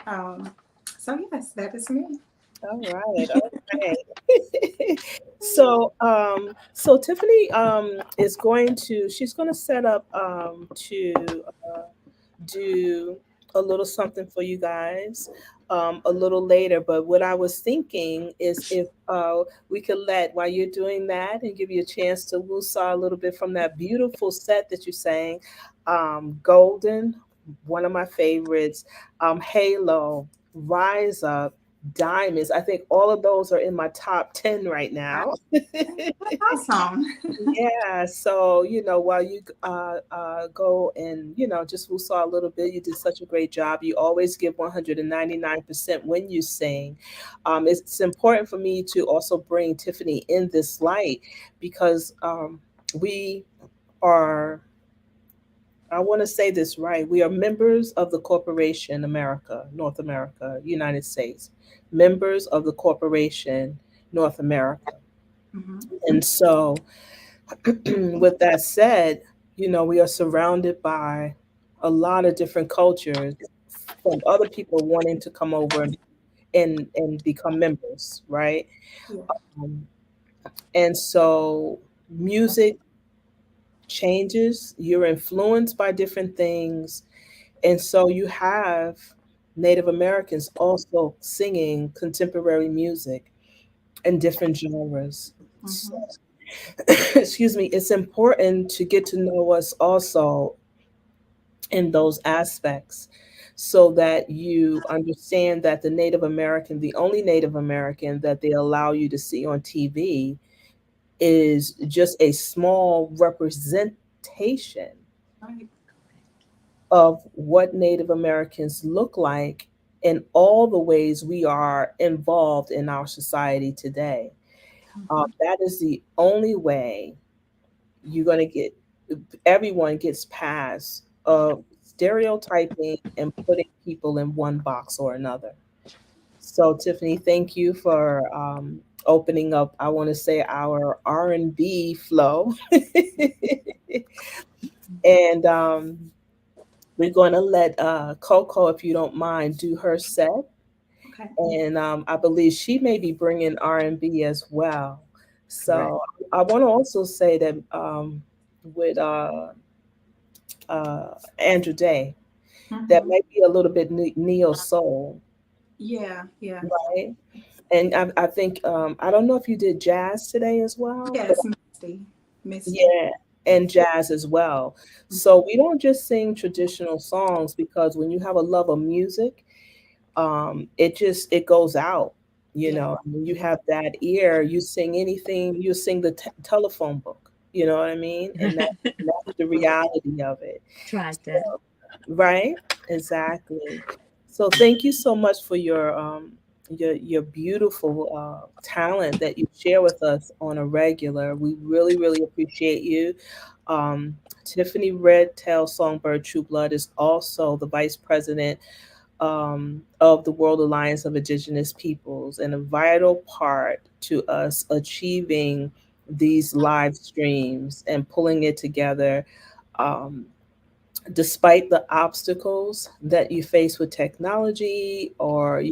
So yes, that is me. All right. Okay. So Tiffany is she's going to set up to do a little something for you guys a little later. But what I was thinking is if we could while you're doing that and give you a chance to woosah a little bit from that beautiful set that you sang, Golden, one of my favorites, Halo, Rise Up, diamonds. I think all of those are in my top 10 right now. Awesome. Yeah, so while you go and just saw a little bit, you did such a great job. You always give 199% when you sing. It's important for me to also bring Tiffany in this light because we are, I want to say this right, we are members of the corporation America, North America, United States, members of the corporation North America. And so with that said, we are surrounded by a lot of different cultures from other people wanting to come over and become members, right? And so music changes, you're influenced by different things. And so you have Native Americans also singing contemporary music in different genres. So, excuse me, it's important to get to know us also in those aspects so that you understand that the Native American, the only Native American that they allow you to see on TV is just a small representation of what Native Americans look like in all the ways we are involved in our society today. That is the only way you're going to get, everyone gets past stereotyping and putting people in one box or another. So Tiffany, thank you for opening up, I want to say, our R&B flow. And we're going to let Coco, if you don't mind, do her set. Okay. And I believe she may be bringing R&B as well. So I want to also say that with Andrew Day, that might be a little bit neo soul. Yeah. Right. And I think, I don't know if you did jazz today as well. Yes, Misty. Yeah, and jazz as well. So we don't just sing traditional songs because when you have a love of music, it goes out, When you have that ear, you sing anything, you sing the telephone book, you know what I mean? And that's the reality of it. Tried that. Right? Exactly. So thank you so much for your beautiful talent that you share with us on a regular. We really, really appreciate you. Tiffany Redtail Songbird Trueblood is also the Vice President of the World Alliance of Indigenous Peoples and a vital part to us achieving these live streams and pulling it together. Despite the obstacles that you face with technology or,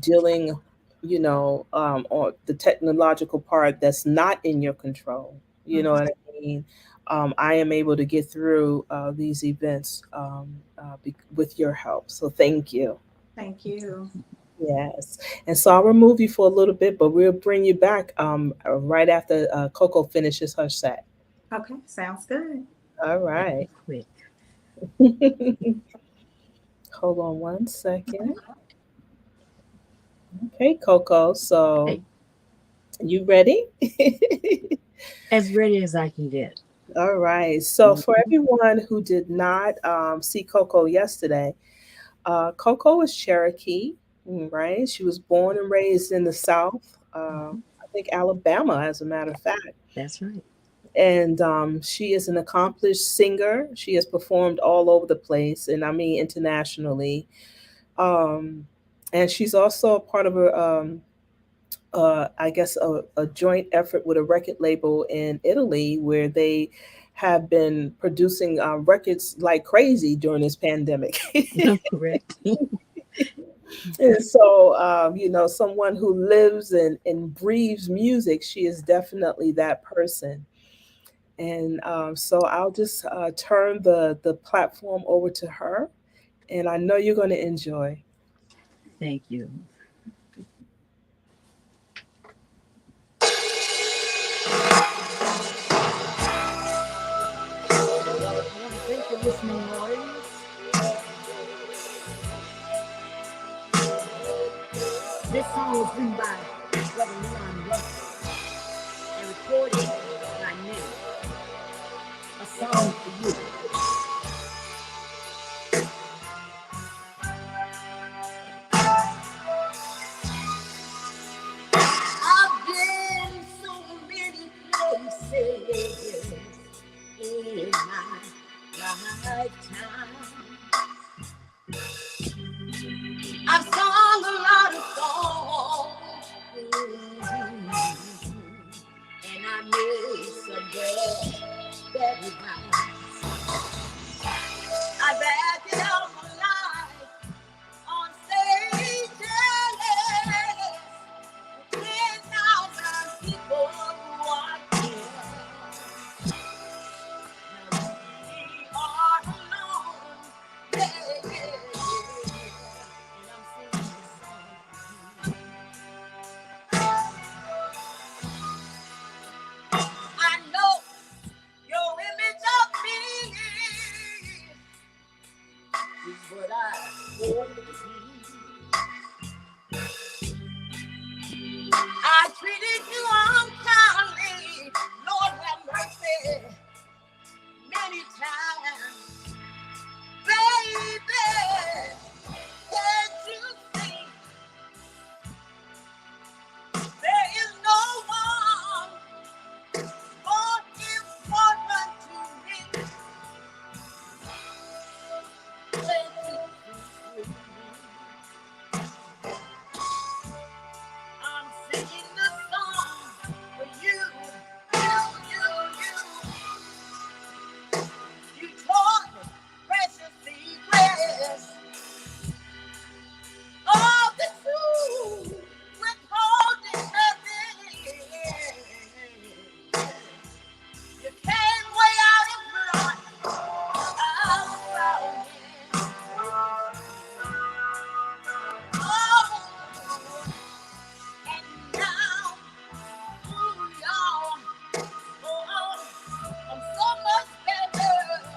dealing, or the technological part that's not in your control, you know what I mean? I am able to get through these events with your help. So thank you. Thank you. Yes. And so I'll remove you for a little bit, but we'll bring you back right after Coco finishes her set. Okay, sounds good. All right. Quick. Hold on one second. Okay, Coco. So you ready? As ready as I can get. All right. So for everyone who did not see Coco yesterday, Coco is Cherokee, right? She was born and raised in the South, I think Alabama, as a matter of fact. That's right. And she is an accomplished singer. She has performed all over the place, and I mean internationally. And she's also a part of I guess a joint effort with a record label in Italy where they have been producing records like crazy during this pandemic. Correct. And so, someone who lives and breathes music, she is definitely that person. And so I'll just turn the platform over to her, and I know you're going to enjoy. Thank you. Thank you for listening, Warriors. recording my name. A song for you. I've been so many places in my lifetime. I've sung a lot of songs, and I made some bad rhymes. I've acted out my life on stages, 10,000 people watching. Now we are alone, yeah, yeah, and I'm singing this song for you. I know your image of me is what I want to see. I treated you unkindly, Lord have mercy, many times. Baby, can't you see there is no one more important to me? Can't you see? I'm singing this song for you, you. You taught me precious secrets of the truth, withholding nothing. You came way out in front, around me. Oh, and now, ooh, y'all, oh, I'm so much better.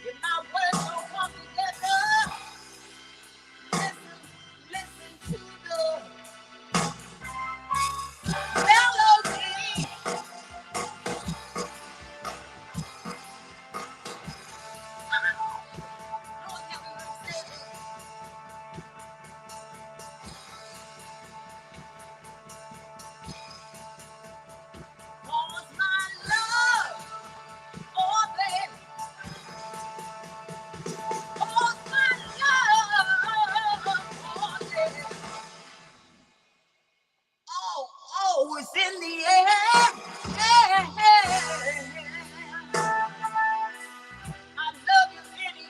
If my words don't come together, listen to the melody. Cause my love, oh baby, cause my love, oh baby, oh, it's in the air. I love you, Kitty.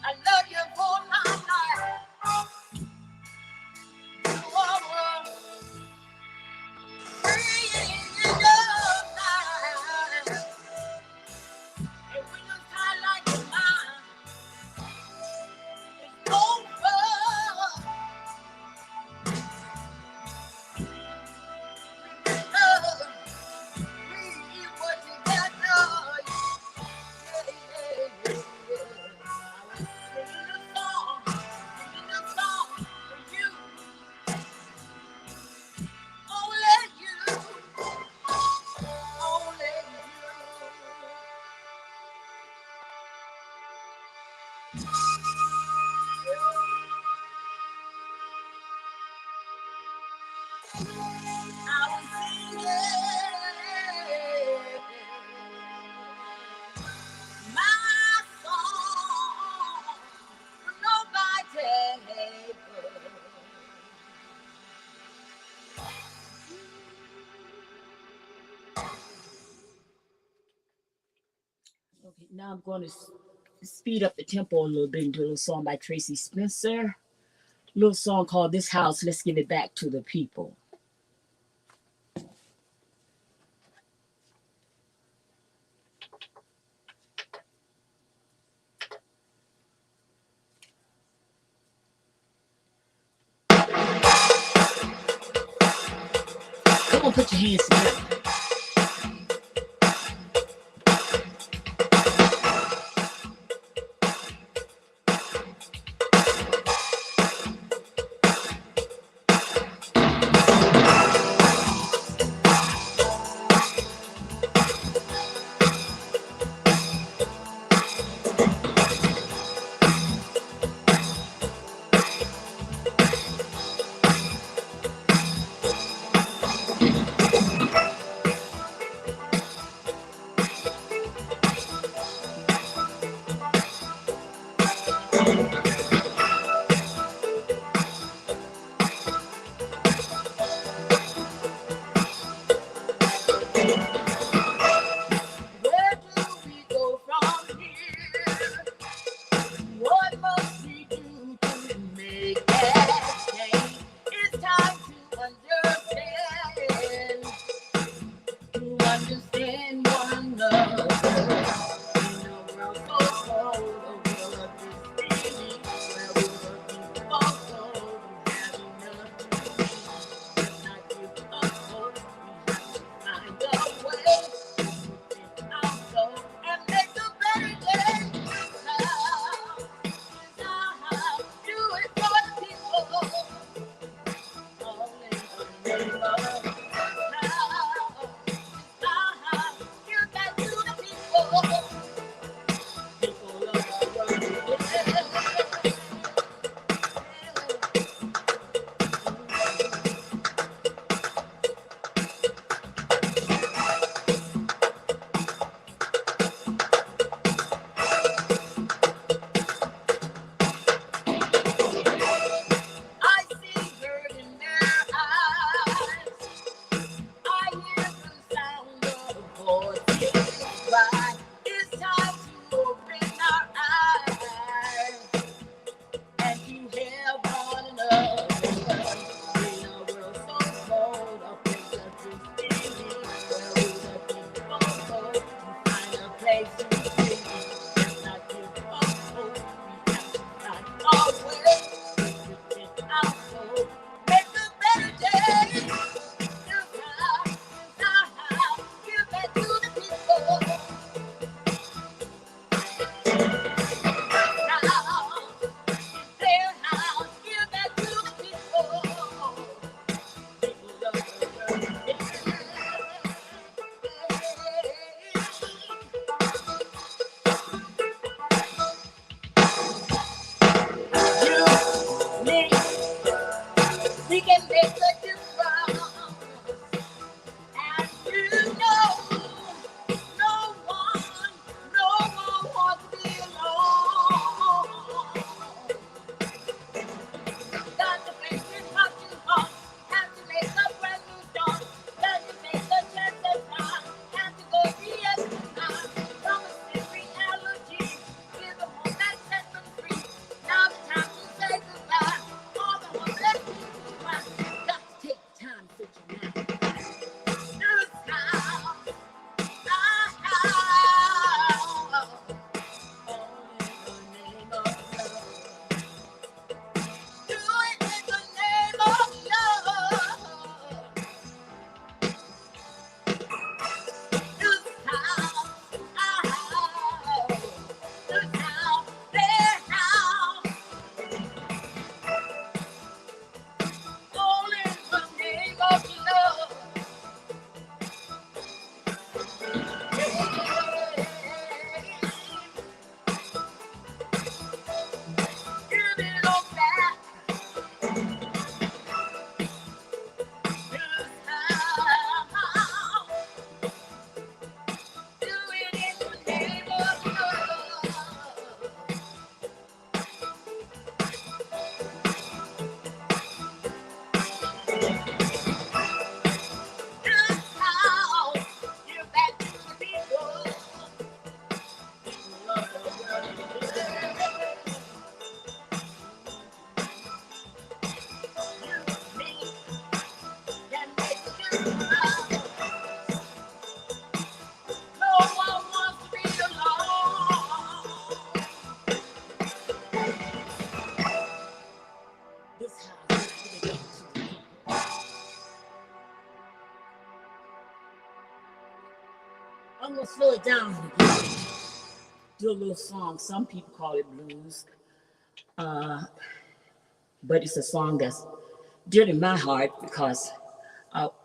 I love you for my life. You are free in your mind. And when you're tired like your mind, it's over. Remember, we were together. Yeah, yeah, yeah. Singing a song for you. Only you. Only you. I was singing my song for nobody. Okay, now I'm going to speed up the tempo a little bit into a little song by Tracy Spencer. A little song called This House, Let's Give It Back to the People. Come on, put your hands together. We can make a difference. And you know, no one wants to be alone. Got to face it hot and hard. Have to make a brand new start. Got to make a chance at time. Have to go the extra time. Promise reality. We're the ones that set them free. Now the time to say goodbye. All the ones that got to take time to sit you down. This time, do it in the name of love. This time, their house. All in the name of love. Give it all back. This time, do it in the name of love. This time, give back to the people. No one wants to be alone. This house is dedicated to the people. I'm gonna slow it down a little bit. Do a little song. Some people call it blues, but it's a song that's dear to my heart because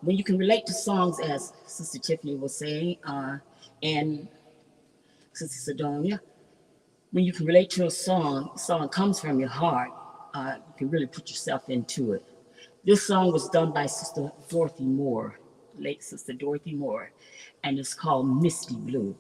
when you can relate to songs, as Sister Tiffany was saying, and Sister Sidonia, when you can relate to a song comes from your heart, you can really put yourself into it. This song was done by Sister Dorothy Moore, late Sister Dorothy Moore, and it's called Misty Blue.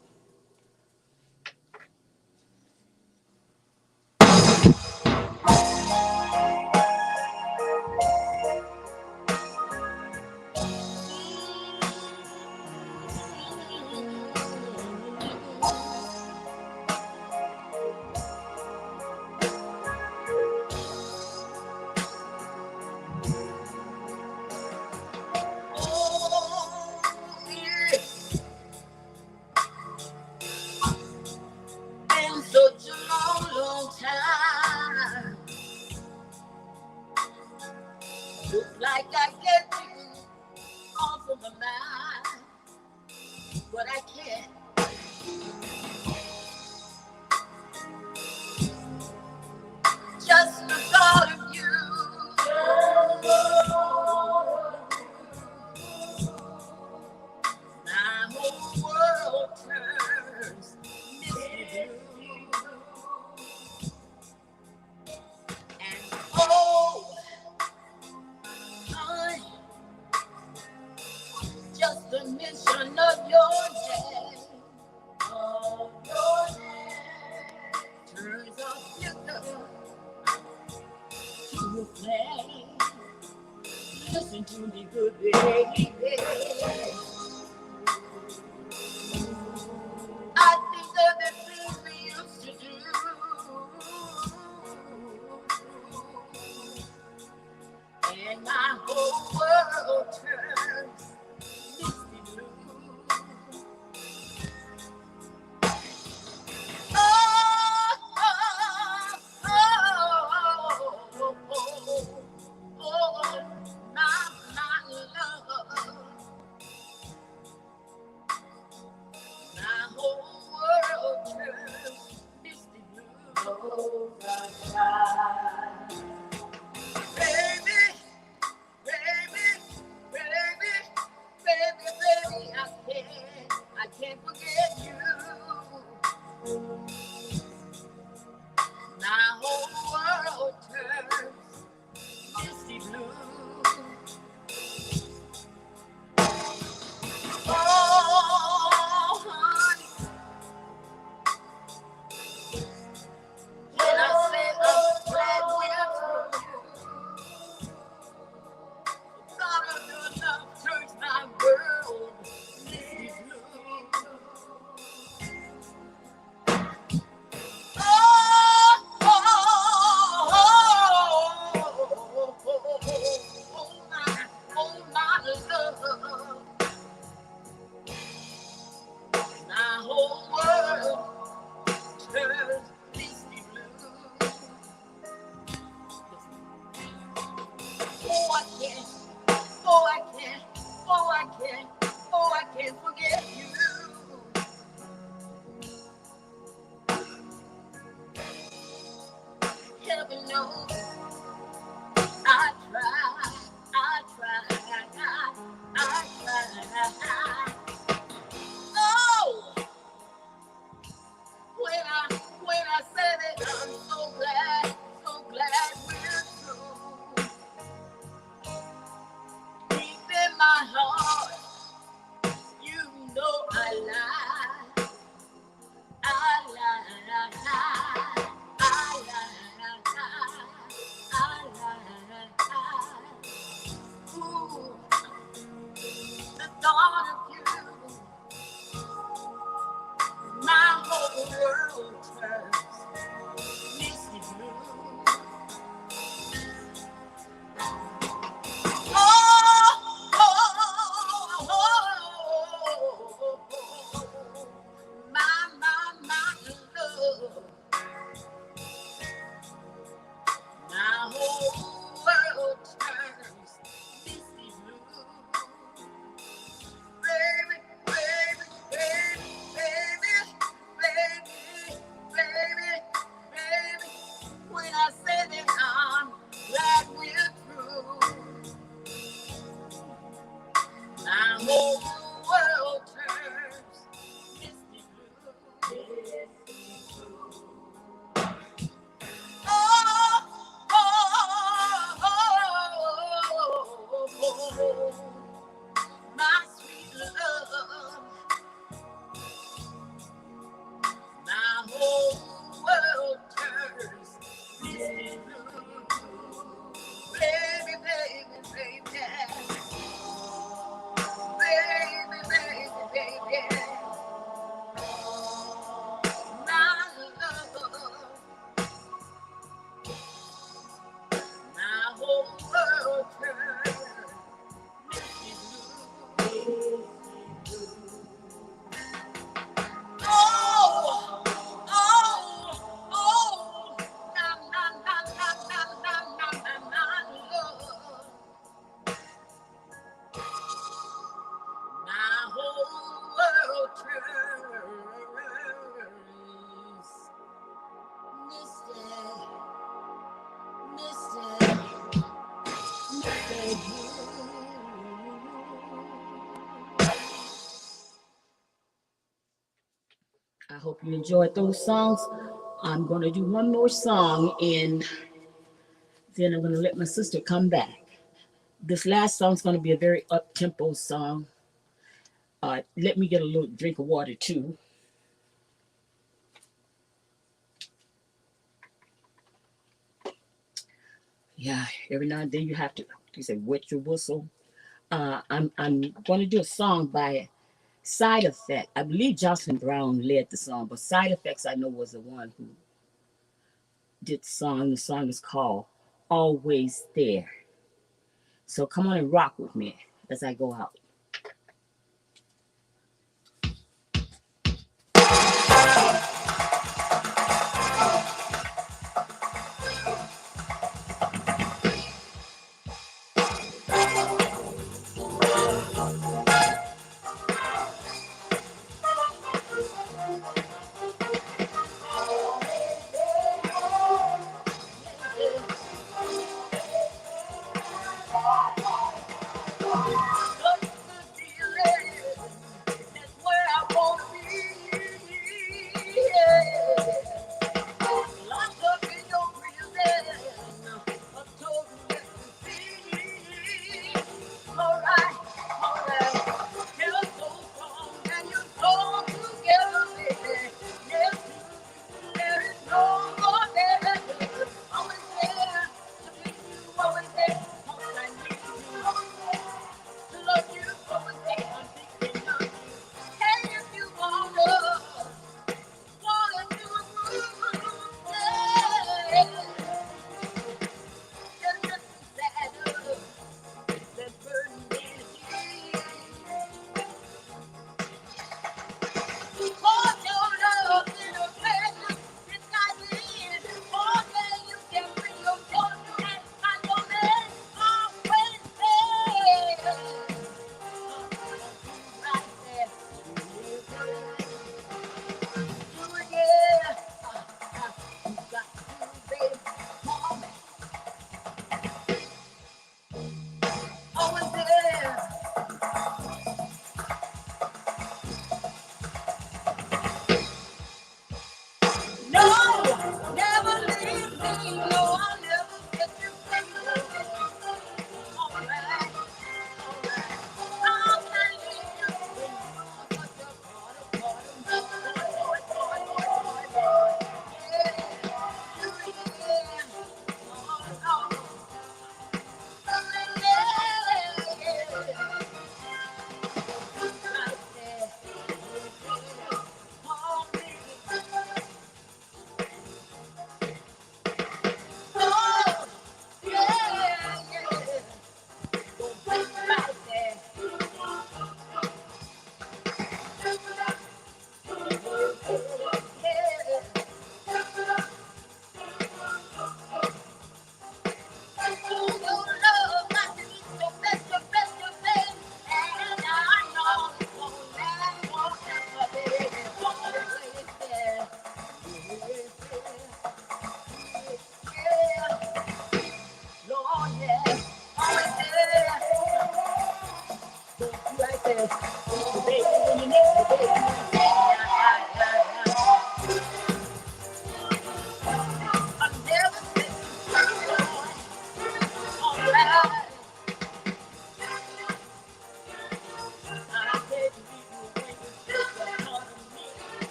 Been such a long time. Look like I get you off of my mind, but I can't. Just the thought of you. My whole world turns misty blue. And oh, I just a mention of your name. Of your name turns a flicker to a flame. Listen to me, good baby. I think of the things we used to do, and my whole world turns misty blue. know I try. Oh, when I said it, I'm so glad we're through. Deep in my heart, you know I lie. Ooh, the thought of you, my whole world turns misty blue. Oh, my love. My whole world turns misty blue. Baby, baby, baby, baby, baby, baby, when I say that I'm glad we're through. My whole world turns misty blue. My sweet love, my whole world turns misty blue. Baby, baby, baby, baby, baby, baby, my love, my whole world turns misty blue. Oh, na na na na na na na na love. My whole world turns misty, blue. I hope you enjoyed those songs. I'm going to do one more song and then I'm going to let my sister come back. This last song is going to be a very up-tempo song. Let me get a little drink of water too. Yeah, every now and then you have to, you say, wet your whistle. I'm going to do a song by Side Effect. I believe Jocelyn Brown led the song, but Side Effects I know was the one who did the song. The song is called Always There. So come on and rock with me as I go out.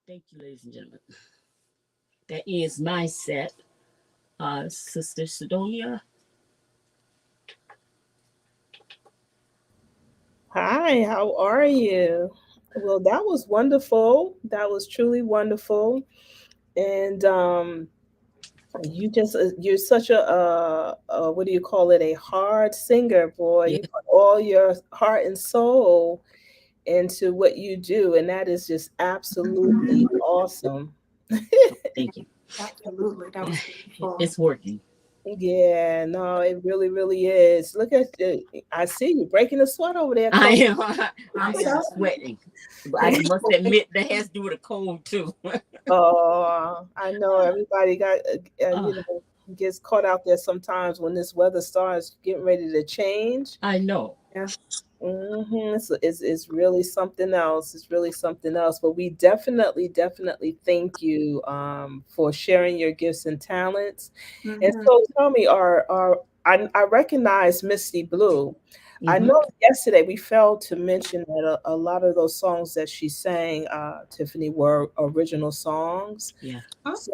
Thank you, ladies and gentlemen. That is my set. Sister Sidonia. Hi, how are you? Well, that was wonderful. That was truly wonderful. And you're such a what do you call it? A hard singer, boy. Yeah. You put all your heart and soul into what you do, and that is just absolutely awesome. Thank you. Absolutely. That was beautiful. It's working. Yeah, no, it really, really is. Look at I see you breaking a sweat over there. I Cole. am. I am sweating. But I must admit that has to do with a cold too. Oh, I know everybody got gets caught out there sometimes when this weather starts getting ready to change. I know. Yeah. It's really something else. It's really something else. But we definitely thank you for sharing your gifts and talents. And so tell me, I recognize Misty Blue. I know yesterday we failed to mention that a lot of those songs that she sang, Tiffany, were original songs. Yeah. So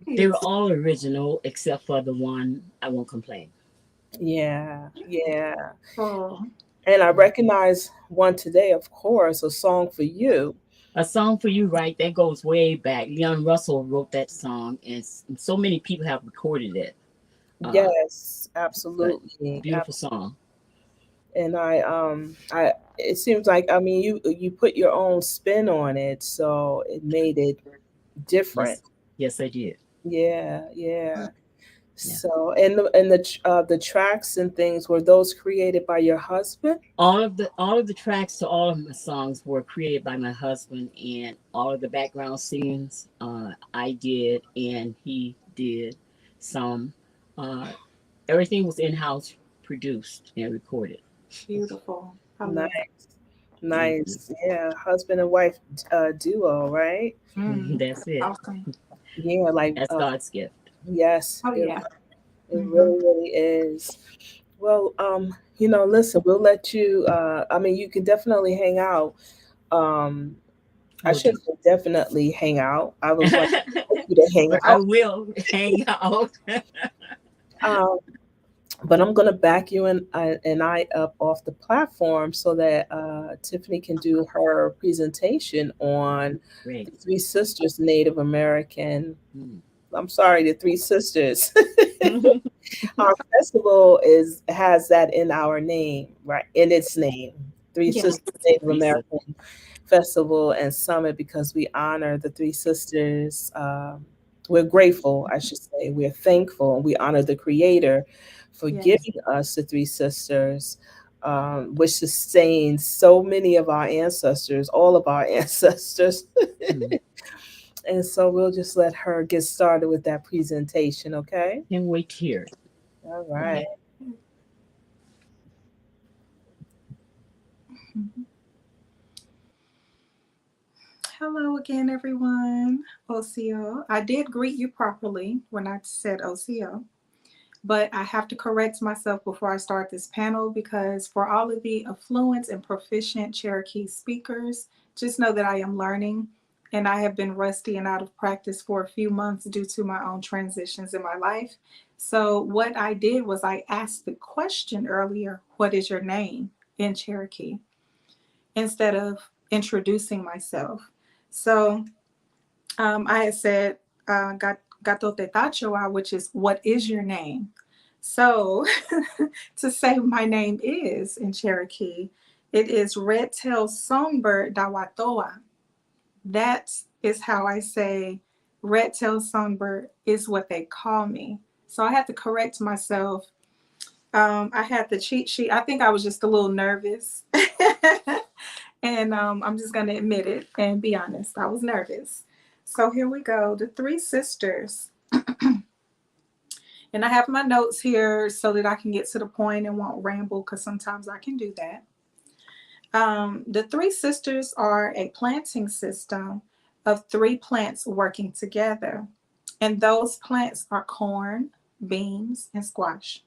They were all original except for the one I Won't Complain. yeah. Oh. And I recognize one today, of course, A Song for You. A Song for You, right? That goes way back. Leon Russell wrote that song, and so many people have recorded it. Yes, absolutely. Beautiful song. And it seems like, I mean, you put your own spin on it, so it made it different. Yes, I did. Yeah. So, and the tracks and things, were those created by your husband? All of the tracks to all of my songs were created by my husband, and all of the background scenes I did, and he did some. Everything was in-house produced and recorded. Beautiful. Nice. Yeah, husband and wife duo, right? That's it. Awesome. Yeah, like that's God's gift. Yes. Oh, yeah. It really is. Well, listen, we'll let you, you can definitely hang out. I should say definitely hang out. I was like, you to hang out. I will hang out. But I'm going to back you and I up off the platform so that Tiffany can do her presentation on the Great. Three Sisters Native American. Mm. I'm sorry, the Three Sisters. Our festival has that in our name, right? In its name, Three Yes. Sisters Native Three sisters. American Festival and Summit, because we honor the three sisters. We're grateful, I should say. We're thankful, and we honor the Creator for Yes. giving us the three sisters, which sustains so many of our ancestors, all of our ancestors. Mm. And so we'll just let her get started with that presentation, okay? Can't wait to hear it. All right. Hello again, everyone. OCO. I did greet you properly when I said OCO, but I have to correct myself before I start this panel, because for all of the affluent and proficient Cherokee speakers, just know that I am learning, and I have been rusty and out of practice for a few months due to my own transitions in my life. So what I did was I asked the question earlier, what is your name, in Cherokee, instead of introducing myself. So I had said, Gato Te Tachoa, which is, what is your name? So to say my name is in Cherokee, it is Red-tailed Songbird Dawatoa. That is how I say Red-tailed Songbird is what they call me. So I had to correct myself. I had the cheat sheet. I think I was just a little nervous. And I'm just going to admit it and be honest. I was nervous. So here we go. The Three Sisters. And I have my notes here so that I can get to the point and won't ramble, because sometimes I can do that. The Three Sisters are a planting system of three plants working together. And those plants are corn, beans, and squash.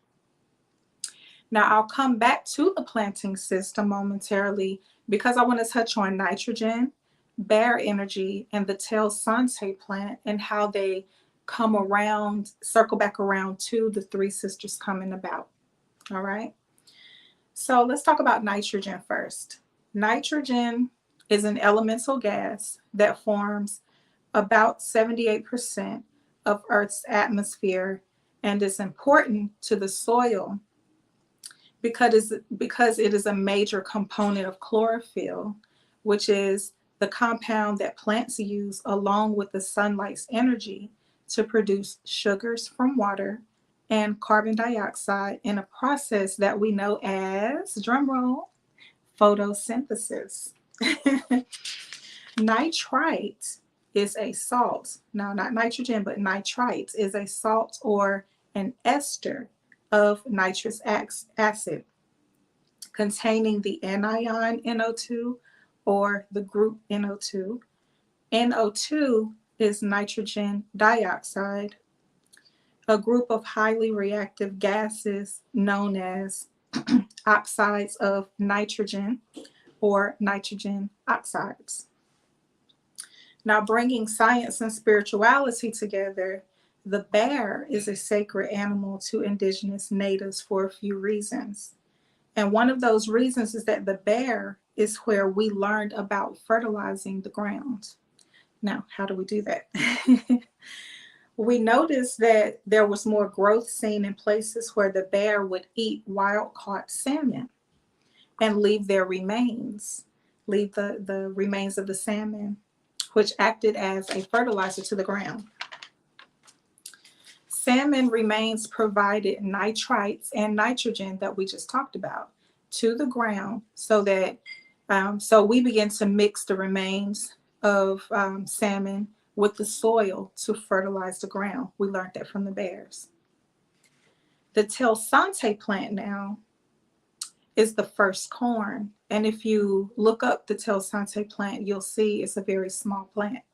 Now, I'll come back to the planting system momentarily, because I want to touch on nitrogen, bear energy, and the Tel Sante plant, and how they come around, circle back around to the Three Sisters coming about. All right. So let's talk about nitrogen first. Nitrogen is an elemental gas that forms about 78% of Earth's atmosphere and is important to the soil because it is a major component of chlorophyll, which is the compound that plants use along with the sunlight's energy to produce sugars from water and carbon dioxide in a process that we know as, drumroll, photosynthesis. Nitrite is a salt. Now, not nitrogen, but nitrite is a salt or an ester of nitrous acid containing the anion NO2 or the group NO2. NO2 is nitrogen dioxide, a group of highly reactive gases known as oxides of nitrogen or nitrogen oxides. Now, bringing science and spirituality together, the bear is a sacred animal to indigenous natives for a few reasons. And one of those reasons is that the bear is where we learned about fertilizing the ground. Now, how do we do that? We noticed that there was more growth seen in places where the bear would eat wild-caught salmon and leave their remains, leave the remains of the salmon, which acted as a fertilizer to the ground. Salmon remains provided nitrites and nitrogen that we just talked about to the ground, so that so we begin to mix the remains of salmon with the soil to fertilize the ground. We learned that from the bears. The Tel Sante plant now is the first corn. And if you look up the Tel Sante plant, you'll see it's a very small plant.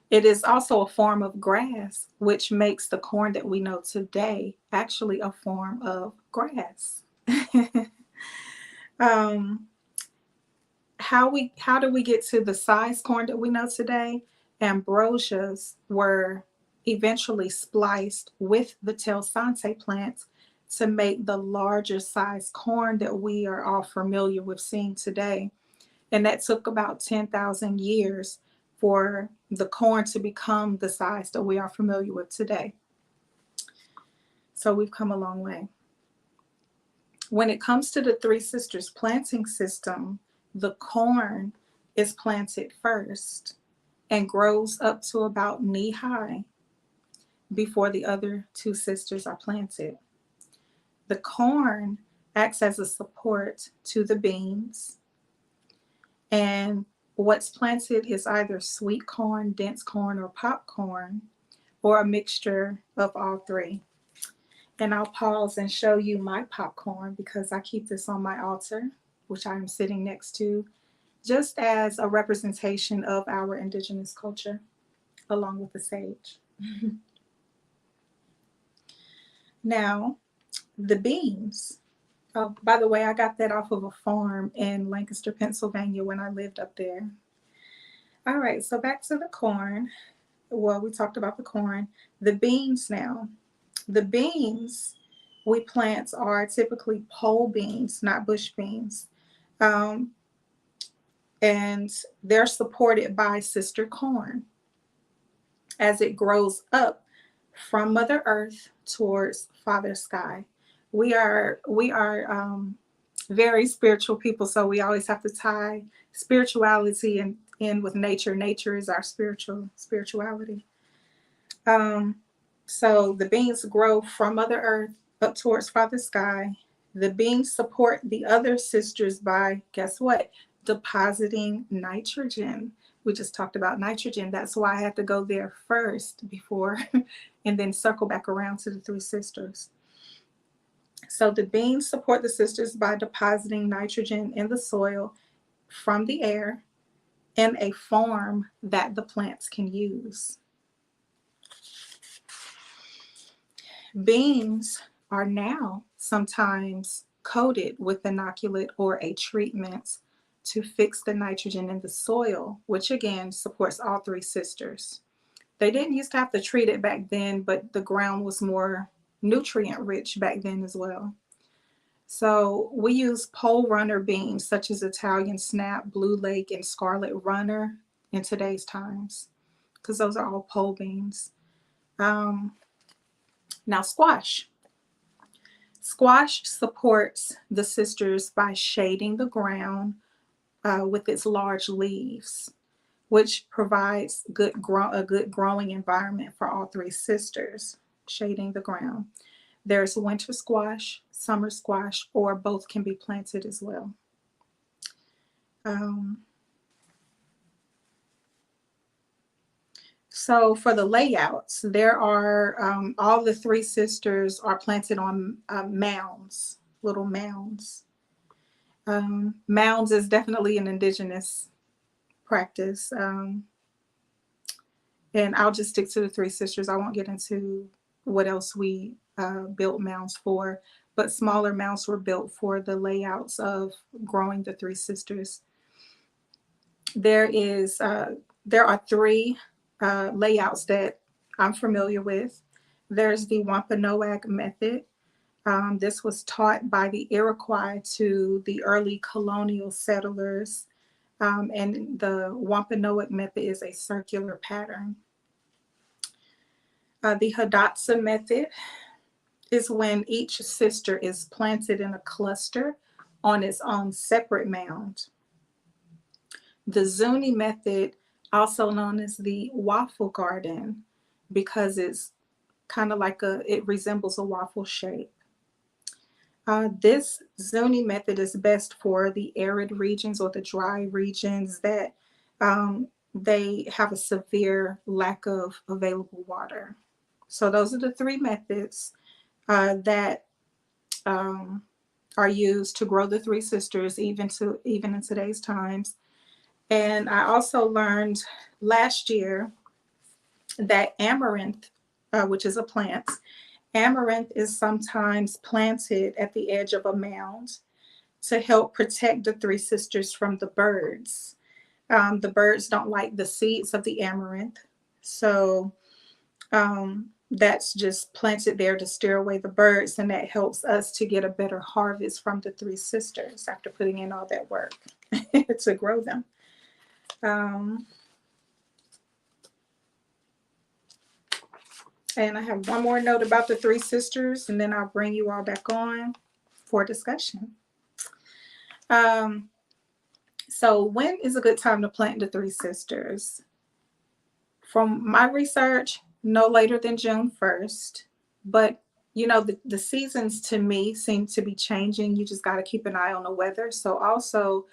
It is also a form of grass, which makes the corn that we know today actually a form of grass. How do we get to the size corn that we know today? Ambrosias were eventually spliced with the Telsante plants to make the larger size corn that we are all familiar with seeing today. And that took about 10,000 years for the corn to become the size that we are familiar with today. So we've come a long way. When it comes to the Three Sisters planting system, the corn is planted first and grows up to about knee high before the other two sisters are planted. The corn acts as a support to the beans, and what's planted is either sweet corn, dense corn, or popcorn, or a mixture of all three. And I'll pause and show you my popcorn because I keep this on my altar, which I'm sitting next to, just as a representation of our indigenous culture, along with the sage. Now, the beans. Oh, by the way, I got that off of a farm in Lancaster, Pennsylvania when I lived up there. All right, so back to the corn. Well, we talked about the corn. The beans now. The beans we plant are typically pole beans, not bush beans. And they're supported by sister corn as it grows up from Mother Earth towards Father Sky. We are very spiritual people, so we always have to tie spirituality in with nature. Nature is our spirituality. So the beans grow from Mother Earth up towards Father Sky. The beans support the other sisters by, guess what? Depositing nitrogen. We just talked about nitrogen. That's why I had to go there first before and then circle back around to the three sisters. So the beans support the sisters by depositing nitrogen in the soil from the air in a form that the plants can use. Beans are now sometimes coated with inoculant or a treatment to fix the nitrogen in the soil, which again supports all three sisters. They didn't used to have to treat it back then, but the ground was more nutrient rich back then as well. So we use pole runner beans such as Italian Snap, Blue Lake, and Scarlet Runner in today's times, because those are all pole beans. Now squash. Squash supports the sisters by shading the ground with its large leaves, which provides a good growing environment for all three sisters, shading the ground. There's winter squash, summer squash, or both can be planted as well. So for the layouts, there are, all the three sisters are planted on mounds, little mounds. Mounds is definitely an indigenous practice. And I'll just stick to the three sisters. I won't get into what else we built mounds for, but smaller mounds were built for the layouts of growing the three sisters. There are three layouts that I'm familiar with. There's the Wampanoag method. This was taught by the Iroquois to the early colonial settlers. And the Wampanoag method is a circular pattern. The Hidatsa method is when each sister is planted in a cluster on its own separate mound. The Zuni method, also known as the waffle garden, because it's kind of like it resembles a waffle shape. This Zuni method is best for the arid regions or the dry regions that they have a severe lack of available water. So those are the three methods that are used to grow the three sisters, even in today's times. And I also learned last year that amaranth, which is a plant, amaranth is sometimes planted at the edge of a mound to help protect the three sisters from the birds. The birds don't like the seeds of the amaranth. So That's just planted there to steer away the birds, and that helps us to get a better harvest from the three sisters after putting in all that work to grow them. And I have one more note about the three sisters, and then I'll bring you all back on for discussion. So when is a good time to plant the three sisters? From my research, no later than June 1st. But, you know, the seasons to me seem to be changing. You just got to keep an eye on the weather. So also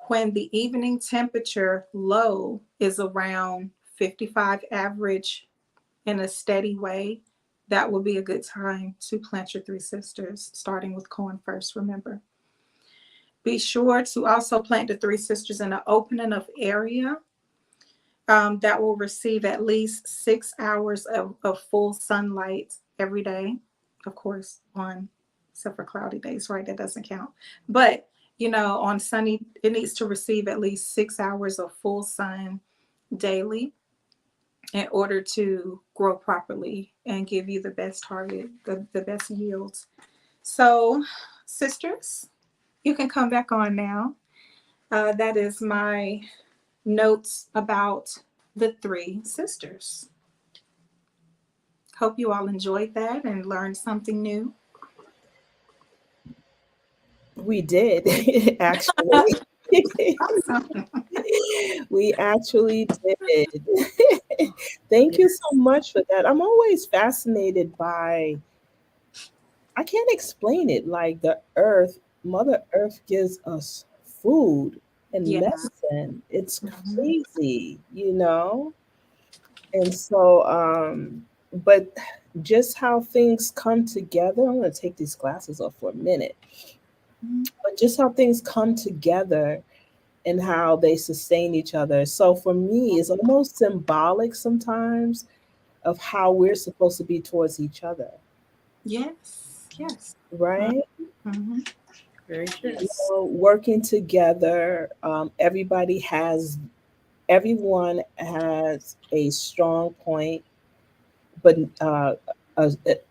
when the evening temperature low is around 55 average in a steady way, that will be a good time to plant your three sisters, starting with corn first, remember. Be sure to also plant the three sisters in an open enough area that will receive at least 6 hours of full sunlight every day. Of course, except for cloudy days, right? That doesn't count. But, you know, on sunny, it needs to receive at least 6 hours of full sun daily in order to grow properly and give you the best harvest, the best yields. So, sisters, you can come back on now. That is my notes about the three sisters. Hope you all enjoyed that and learned something new. We did, actually. We actually did. Thank you so much for that. I'm always fascinated by, I can't explain it, like the earth, Mother Earth gives us food and medicine. It's crazy, you know? And so, but just how things come together, I'm going to take these glasses off for a minute, but just how things come together and how they sustain each other. So for me, it's almost symbolic sometimes of how we're supposed to be towards each other. Yes, yes. Right? Mm-hmm. Very true. You know, working together, everyone has a strong point, but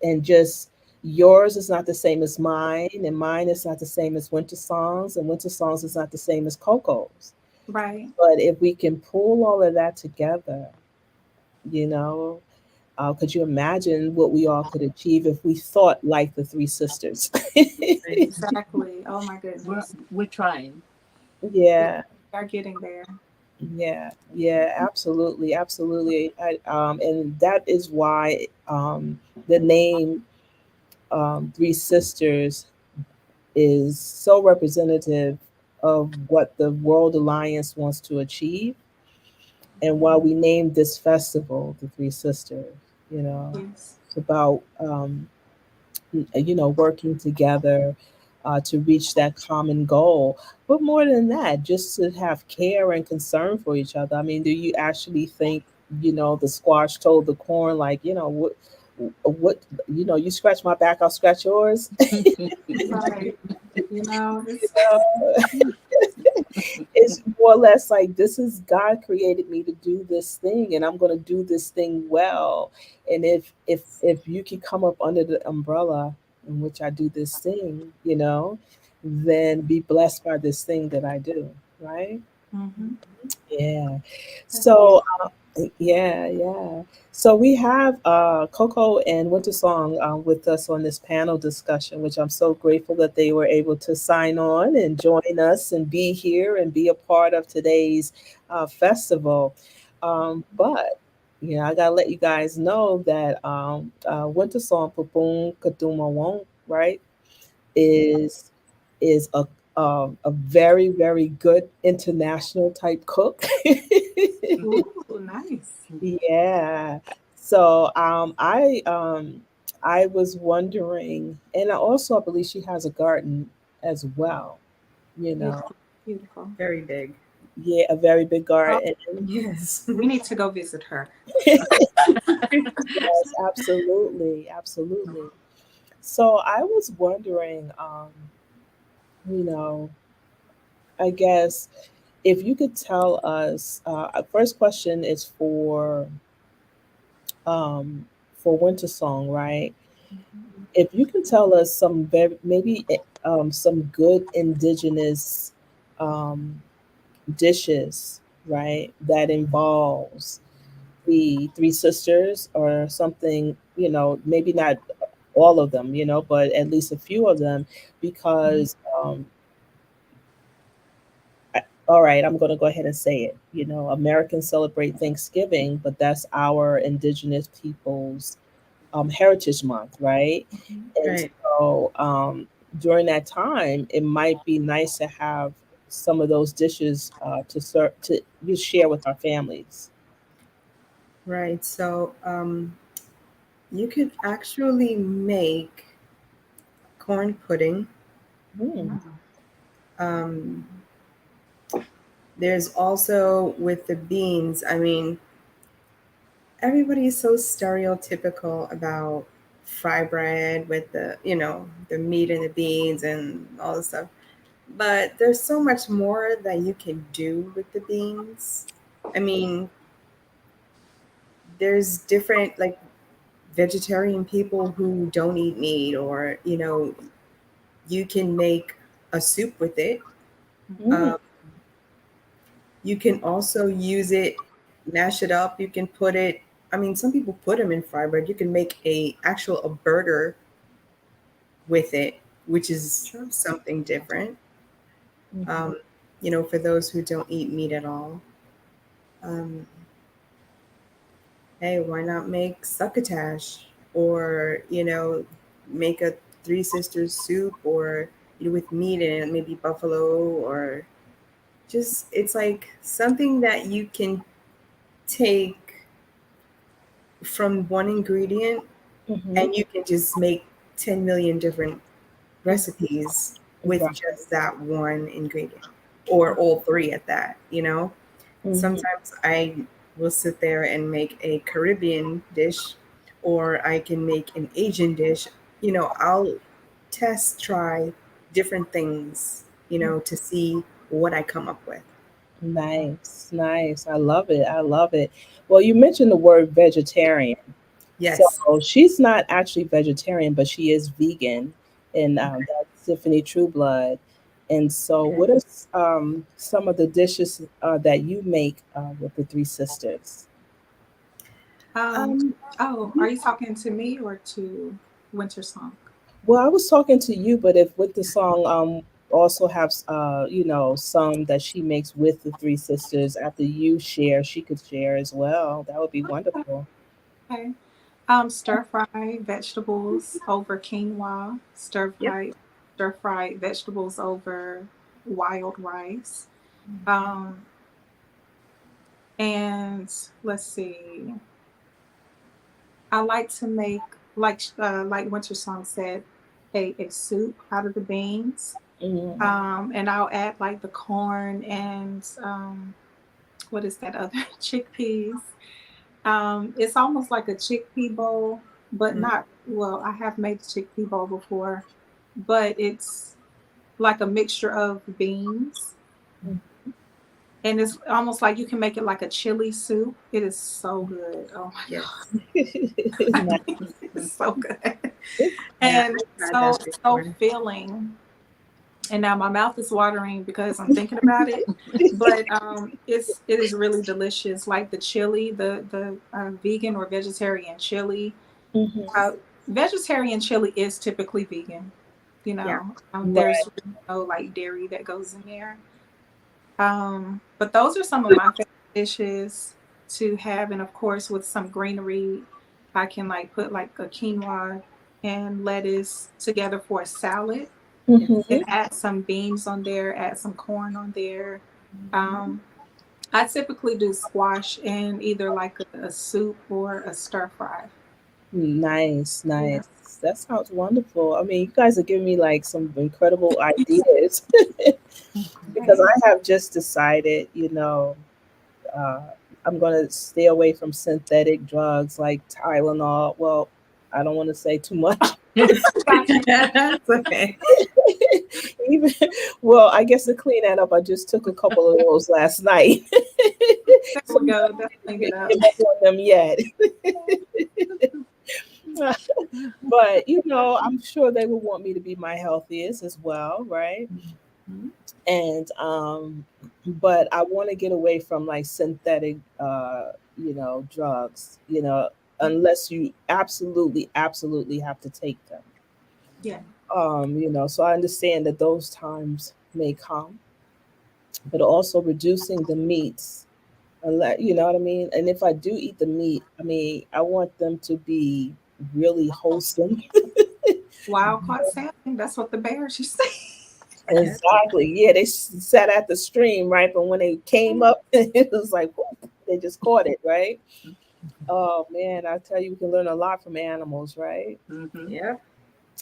and just yours is not the same as mine, and mine is not the same as Winter Songs, and Winter Songs is not the same as Coco's. Right. But if we can pull all of that together, you know, could you imagine what we all could achieve if we thought like the three sisters? Exactly. Oh my goodness. We're trying. Yeah. We are getting there. Yeah, absolutely, absolutely. And that is why the name Three Sisters is so representative of what the World Alliance wants to achieve. And why we named this festival the Three Sisters, you know, Yes. it's about, you know, working together to reach that common goal. But more than that, just to have care and concern for each other. I mean, do you actually think, you know, the squash told the corn, like, you know, what, you know, you scratch my back, I'll scratch yours. Right. You know, it's more or less like, this is God created me to do this thing, and I'm going to do this thing well. And if you can come up under the umbrella in which I do this thing, you know, then be blessed by this thing that I do, right? Mm-hmm. Yeah. So yeah. So we have Coco and Winter Song with us on this panel discussion, which I'm so grateful that they were able to sign on and join us and be here and be a part of today's festival. But you know, I gotta let you guys know that Winter Song Pupung Kaduma Wong, right, is a very, very good international type cook. Ooh, nice. Yeah. So I was wondering, and I believe she has a garden as well, you know. Beautiful. Very big. Yeah, a very big garden. Yes. We need to go visit her. Yes, absolutely. So I was wondering, you know, I guess if you could tell us, first question is for for Winter Song, right? If you can tell us some maybe some good indigenous um, dishes, right, that involves the Three Sisters or something, maybe not all of them, but at least a few of them, because all right, I'm going to go ahead and say it. Americans celebrate Thanksgiving, but that's our indigenous people's Heritage Month, right? And Right. so during that time, it might be nice to have some of those dishes to serve to share with our families. Right. So you could actually make corn pudding. Um, there's also with the beans. I mean, everybody is so stereotypical about fry bread with the meat and the beans and all this stuff. But there's so much more that you can do with the beans. I mean, there's different like vegetarian people who don't eat meat, or you can make a soup with it. Um, you can also use it, mash it up. You can put it. I mean, some people put them in fry bread. You can make a burger with it, which is something different. For those who don't eat meat at all. Um, hey, why not make succotash, or make a Three Sisters soup, or with meat in it, maybe buffalo, or just it's like something that you can take from one ingredient and you can just make 10 million different recipes with just that one ingredient, or all three at that. Sometimes I will sit there and make a Caribbean dish, or I can make an Asian dish. I'll try different things, to see what I come up with. Nice, nice. I love it. I love it. Well, you mentioned the word vegetarian. Yes. So she's not actually vegetarian, but she is vegan, and that's Tiffany Trueblood. And so, what are some of the dishes that you make with the Three Sisters? Are you talking to me or to Winter Song? Well, I was talking to you, but if with the song also have some that she makes with the Three Sisters, after you share, she could share as well. That would be wonderful. Okay. Stir fry vegetables over quinoa. Stir fried vegetables over wild rice. And let's see. I like to make like Winter Song said, a soup out of the beans. And I'll add like the corn and what is that other chickpeas. It's almost like a chickpea bowl, but not well. I have made the chickpea bowl before, but it's like a mixture of beans. And it's almost like you can make it like a chili soup. It is so good. Oh my God. It's so good. And so filling. And now my mouth is watering because I'm thinking about it. But it is really delicious. Like the chili, the vegan or vegetarian chili. Vegetarian chili is typically vegan. There's no like dairy that goes in there. But those are some of my favorite dishes to have. And of course, with some greenery, I can like put like a quinoa and lettuce together for a salad and add some beans on there, add some corn on there. I typically do squash in either like a soup or a stir fry. Nice, nice. That sounds wonderful. I mean, you guys are giving me like some incredible ideas because I have just decided, I'm going to stay away from synthetic drugs like Tylenol. Well, I don't want to say too much. That's okay. Well, I guess to clean that up, I just took a couple of those last night. So definitely get up. on them yet. But I'm sure they would want me to be my healthiest as well, right? And but I want to get away from like synthetic drugs, unless you absolutely have to take them. Yeah. So I understand that those times may come, but also reducing the meats, you know what I mean? And if I do eat the meat, I want them to be really wholesome. Wild caught salmon. That's what the bears used to say. Exactly. Yeah, they sat at the stream, right? But when they came up, it was like whoop, they just caught it, right? Oh man, I tell you, we can learn a lot from animals, right? Yeah.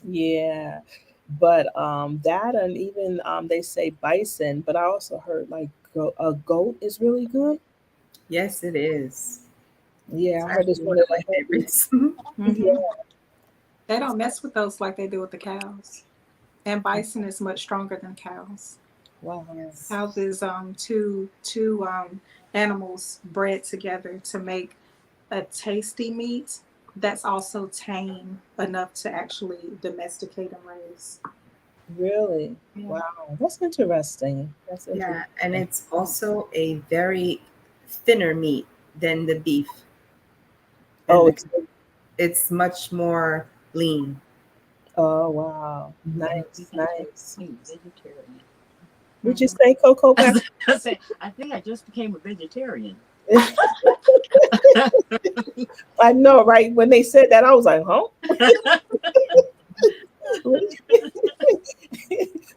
Yeah. But that, and even they say bison, but I also heard like a goat is really good. Yes, it is. Yeah, I It's heard it's actually one one of of my the favorites. Yeah. They don't mess with those like they do with the cows. And bison is much stronger than cows. Wow. Cows is two animals bred together to make a tasty meat that's also tame enough to actually domesticate and raise. Really? Yeah. Wow, that's interesting. That's Yeah, interesting. and it's also a very thinner meat than the beef. Oh, And it's much more lean. Oh wow, nice. Vegetarian. Would you say Coco? I think I just became a vegetarian. I know, right? When they said that, I was like, huh?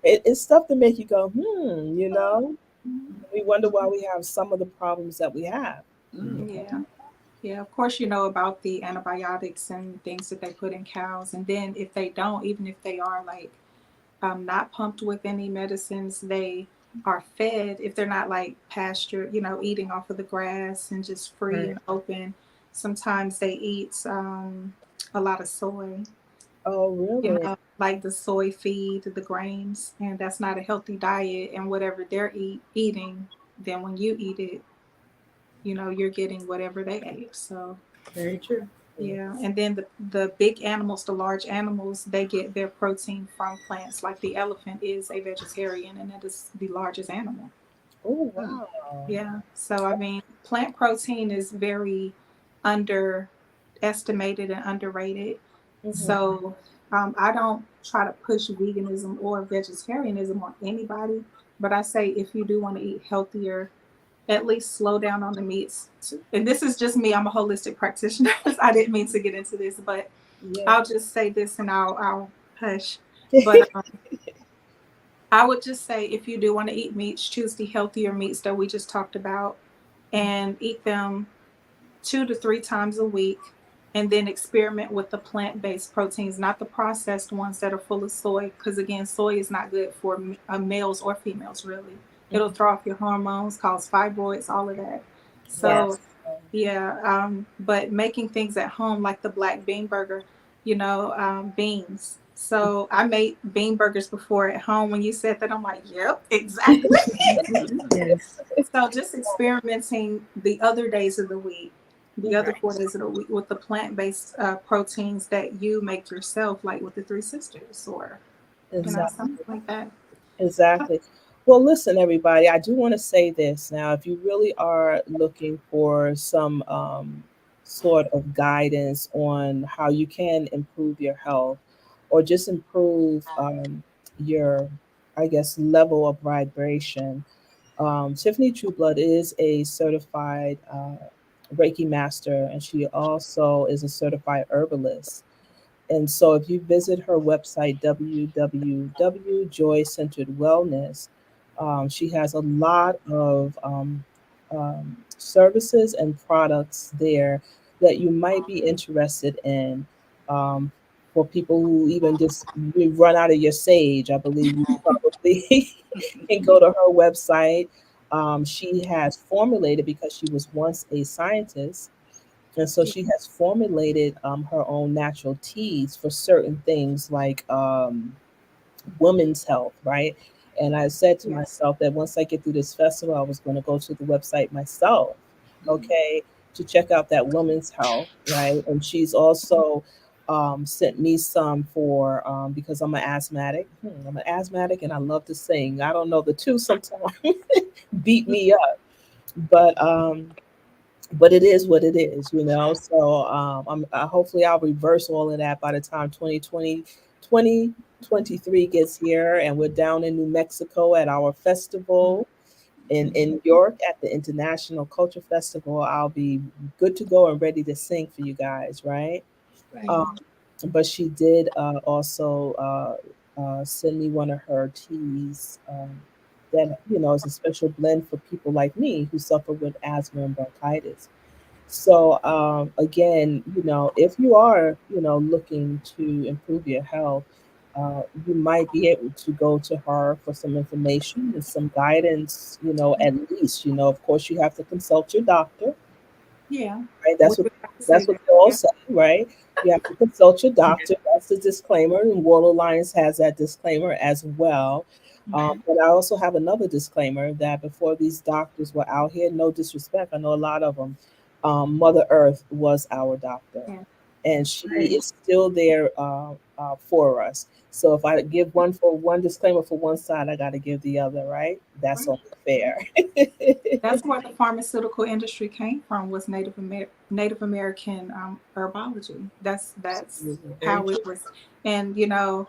It's stuff to make you go, We wonder why we have some of the problems that we have. Yeah. Yeah, of course, about the antibiotics and things that they put in cows. And then if they don't, even if they are like not pumped with any medicines, they are fed, if they're not like pasture, eating off of the grass and just free and open. Sometimes they eat a lot of soy. Oh, really? Like the soy feed, the grains, and that's not a healthy diet. And whatever they're eating, then when you eat it, you're getting whatever they ate. So very true. Yeah, and then the big animals, the large animals, they get their protein from plants. Like the elephant is a vegetarian, and that is the largest animal. Oh wow! Yeah, so plant protein is very underestimated and underrated. So I don't try to push veganism or vegetarianism on anybody, but I say if you do want to eat healthier, at least slow down on the meats. And this is just me. I'm a holistic practitioner. I didn't mean to get into this, but I'll just say this and I'll hush. But I would just say if you do want to eat meats, choose the healthier meats that we just talked about and eat them 2 to 3 times a week. And then experiment with the plant-based proteins, not the processed ones that are full of soy. Because again, soy is not good for males or females, really. It'll throw off your hormones, cause fibroids, all of that. So, but making things at home, like the black bean burger, beans. So I made bean burgers before at home. When you said that, I'm like, yep, exactly. So just experimenting the other days of the week, the other 4 days of the week with the plant-based proteins that you make yourself, like with the Three Sisters or something like that. Exactly. Well, listen, everybody, I do want to say this now. If you really are looking for some sort of guidance on how you can improve your health or just improve your, level of vibration, Tiffany Trueblood is a certified Reiki master, and she also is a certified herbalist. And so if you visit her website, www.joy-centered wellness, she has a lot of services and products there that you might be interested in. For people who even just run out of your sage, I believe you probably can go to her website. She has formulated, because she was once a scientist, and so she has formulated her own natural teas for certain things like women's health, right? And I said to myself that once I get through this festival, I was going to go to the website myself, okay, to check out that women's health, right? And she's also sent me some for because I'm an asthmatic. I'm an asthmatic and I love to sing. I don't know, the two sometimes beat me up, but it is what it is, you know. So hopefully I'll reverse all of that by the time 2023 gets here, and we're down in New Mexico at our festival in New York at the International Culture Festival. I'll be good to go and ready to sing for you guys, right? Right. But she did also send me one of her teas that, you know, is a special blend for people like me who suffer with asthma and bronchitis. So again, you know, if you are, you know, looking to improve your health, you might be able to go to her for some information and some guidance, you know, at least, you know, of course you have to consult your doctor, Yeah. right? That's what they all say, right? You have to consult your doctor. That's the disclaimer, and World Alliance has that disclaimer as well. But I also have another disclaimer that before these doctors were out here, no disrespect, I know a lot of them, Mother Earth was our doctor, Yeah. and she is still there for us. So if I give one disclaimer for one side, I got to give the other, right? That's only fair. That's where the pharmaceutical industry came from, was Native American herbology. That's how it was. And you know,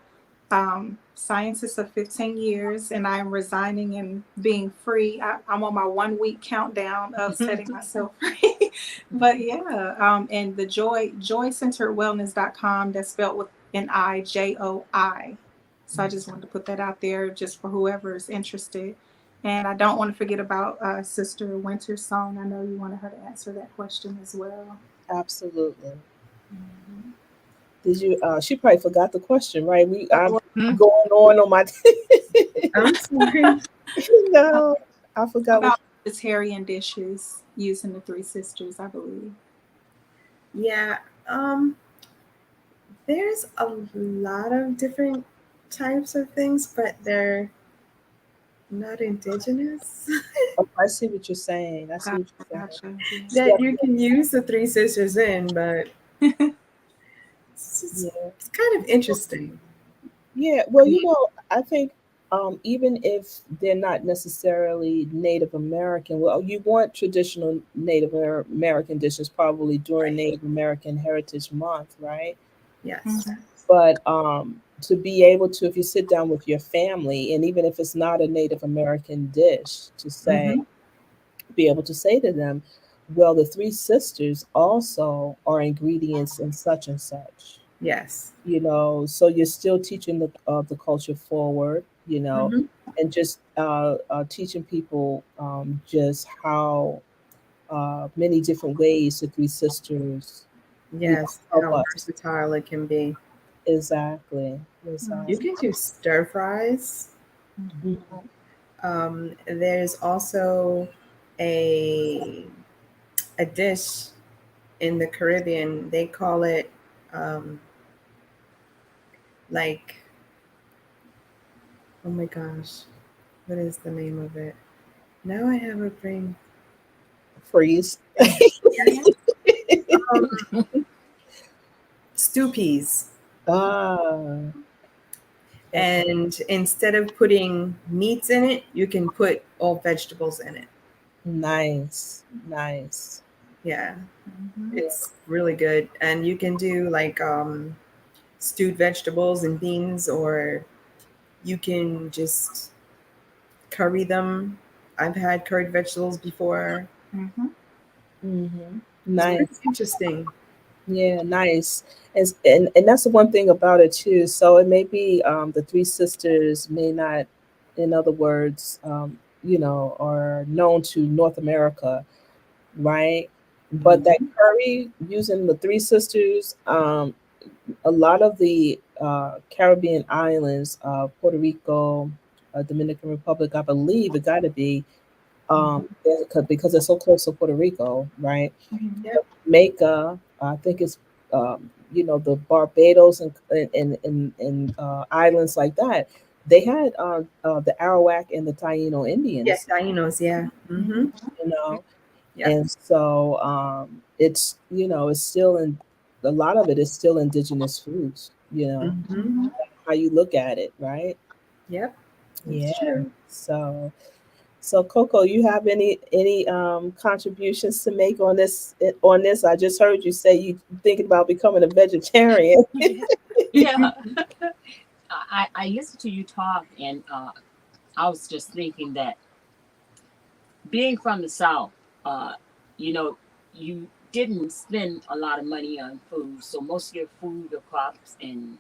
scientists of 15 years, and I'm resigning and being free. I'm on my 1 week countdown of setting myself free. But yeah, and the joycenteredwellness.com, that's spelled with an I, JOI. So I just wanted to put that out there just for whoever is interested. And I don't want to forget about Sister Winter's song. I know you wanted her to answer that question as well. Absolutely. Did you? She probably forgot the question, right? I'm going on my. I'm sorry. No, I forgot. About vegetarian dishes using the Three Sisters, I believe. Yeah. There's a lot of different types of things, but they're not indigenous. Oh, I see what you're saying. I see what you're saying. That you can use the Three Sisters in, but it's kind of interesting. Yeah, well, you know, I think even if they're not necessarily Native American, well, you want traditional Native American dishes probably during Native American Heritage Month, right? Yes. But to be able to, if you sit down with your family, and even if it's not a Native American dish, to say, be able to say to them, well, the Three Sisters also are ingredients in such and such. Yes. You know, so you're still teaching the culture forward, you know, and just teaching people just how many different ways the Three Sisters, Yes, help how us. versatile it can be. Exactly. You can do stir fries. There's also a dish in the Caribbean. They call it like, oh my gosh, what is the name of it? Now I have a brain freeze. Stew peas. Ah. And instead of putting meats in it, you can put all vegetables in it. Nice. Nice. Yeah. It's really good. And you can do like stewed vegetables and beans, or you can just curry them. I've had curried vegetables before. Nice. It's interesting. Yeah, nice. And that's the one thing about it too. So it may be the Three Sisters may not, in other words, you know, are known to North America, right? But that curry using the Three Sisters, a lot of the Caribbean islands, Puerto Rico, Dominican Republic, I believe it got to be, because they're so close to Puerto Rico, right? Jamaica, I think it's you know, the Barbados and islands like that. They had the Arawak and the Taino Indians. Yes, Tainos, yeah. You know, and so it's, you know, it's still a lot of it is still indigenous foods, Mhm. how you look at it, right? Yep. Yeah. It's true. So Coco, you have any contributions to make on this? I just heard you say you thinking about becoming a vegetarian. Yeah. I listened to you talk, and I was just thinking that being from the South, you know, you didn't spend a lot of money on food, so most of your food, your crops, and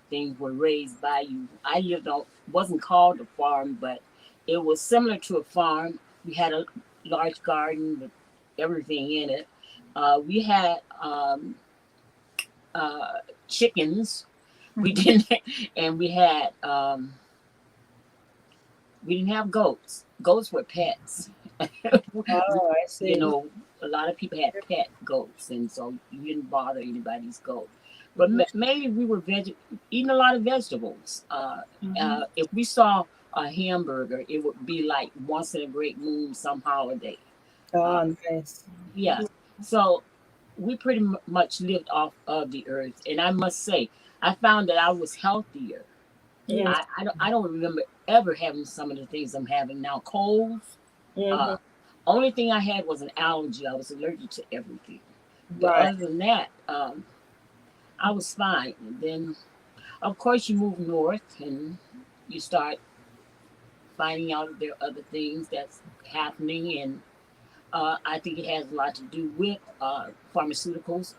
things were raised by you. I lived on, wasn't called a farm, but it was similar to a farm. We had a large garden with everything in it. We had chickens. We didn't, and we didn't have goats. Goats were pets. Oh, I see. You know, a lot of people had pet goats, and so you didn't bother anybody's goat. But mainly we were eating a lot of vegetables. If we saw a hamburger, it would be like once in a great moon, some holiday. Oh, nice. Yeah. So we pretty much lived off of the earth, and I must say, I found that I was healthier. Yeah. I don't remember ever having some of the things I'm having now. Colds. Only thing I had was an allergy. I was allergic to everything. But Right. other than that, I was fine. And then, of course, you move north and you start finding out there are other things that's happening. And I think it has a lot to do with pharmaceuticals,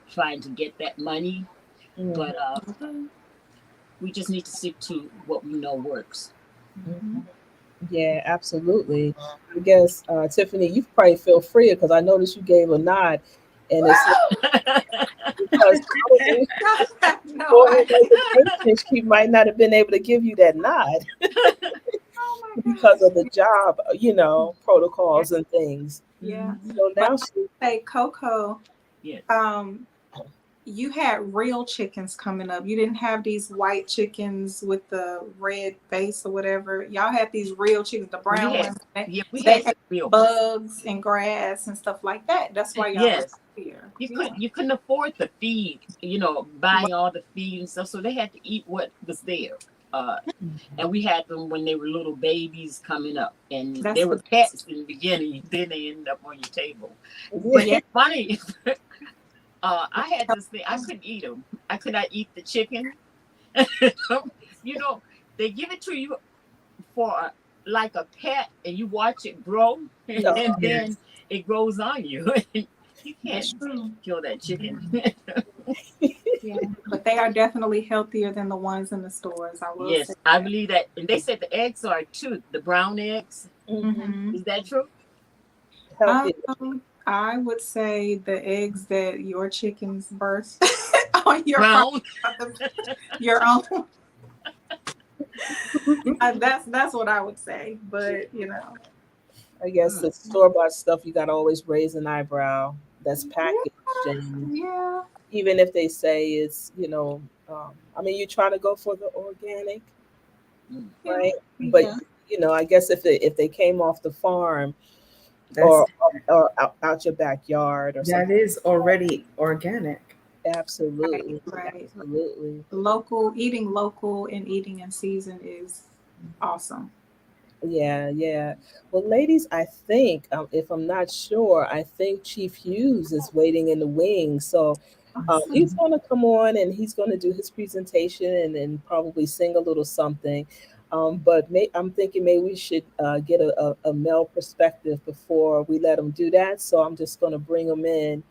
trying to get that money. But we just need to stick to what we know works. Yeah, absolutely. I guess Tiffany, you probably feel freer because I noticed you gave a nod, and it's because she might not have been able to give you that nod because of the job, protocols and things. Yeah. So now But say, Coco, you had real chickens coming up. You didn't have these white chickens with the red face or whatever. Y'all had these real chickens, the brown ones. We They had real bugs and grass and stuff like that. That's why y'all Yes. was here. You couldn't afford the feed, buying all the feed and stuff. So they had to eat what was there. And we had them when they were little babies coming up, and they were pets in the beginning. Then they ended up on your table. But it's funny. I had this thing. I couldn't eat them. I could not eat the chicken. They give it to you for like a pet, and you watch it grow, and then it grows on you. You can't kill that chicken. Yeah, but they are definitely healthier than the ones in the stores. I will Yes, say. I believe that. And they said the eggs are too, the brown eggs. Mhm. Is that true? I would say the eggs that your chickens birth on your Brown. your own. That's what I would say, but I guess the store-bought stuff, you gotta always raise an eyebrow. That's packaged, and even if they say it's, you're trying to go for the organic, right? But I guess if they came off the farm or out your backyard or That something, is already organic. absolutely, Right. absolutely. Eating local and eating in season is awesome. Yeah. Well, ladies, I think, if I'm not sure, I think Chief Hughes is waiting in the wings. So he's going to come on and he's going to do his presentation and then probably sing a little something. But I'm thinking maybe we should get a male perspective before we let him do that. So I'm just going to bring him in.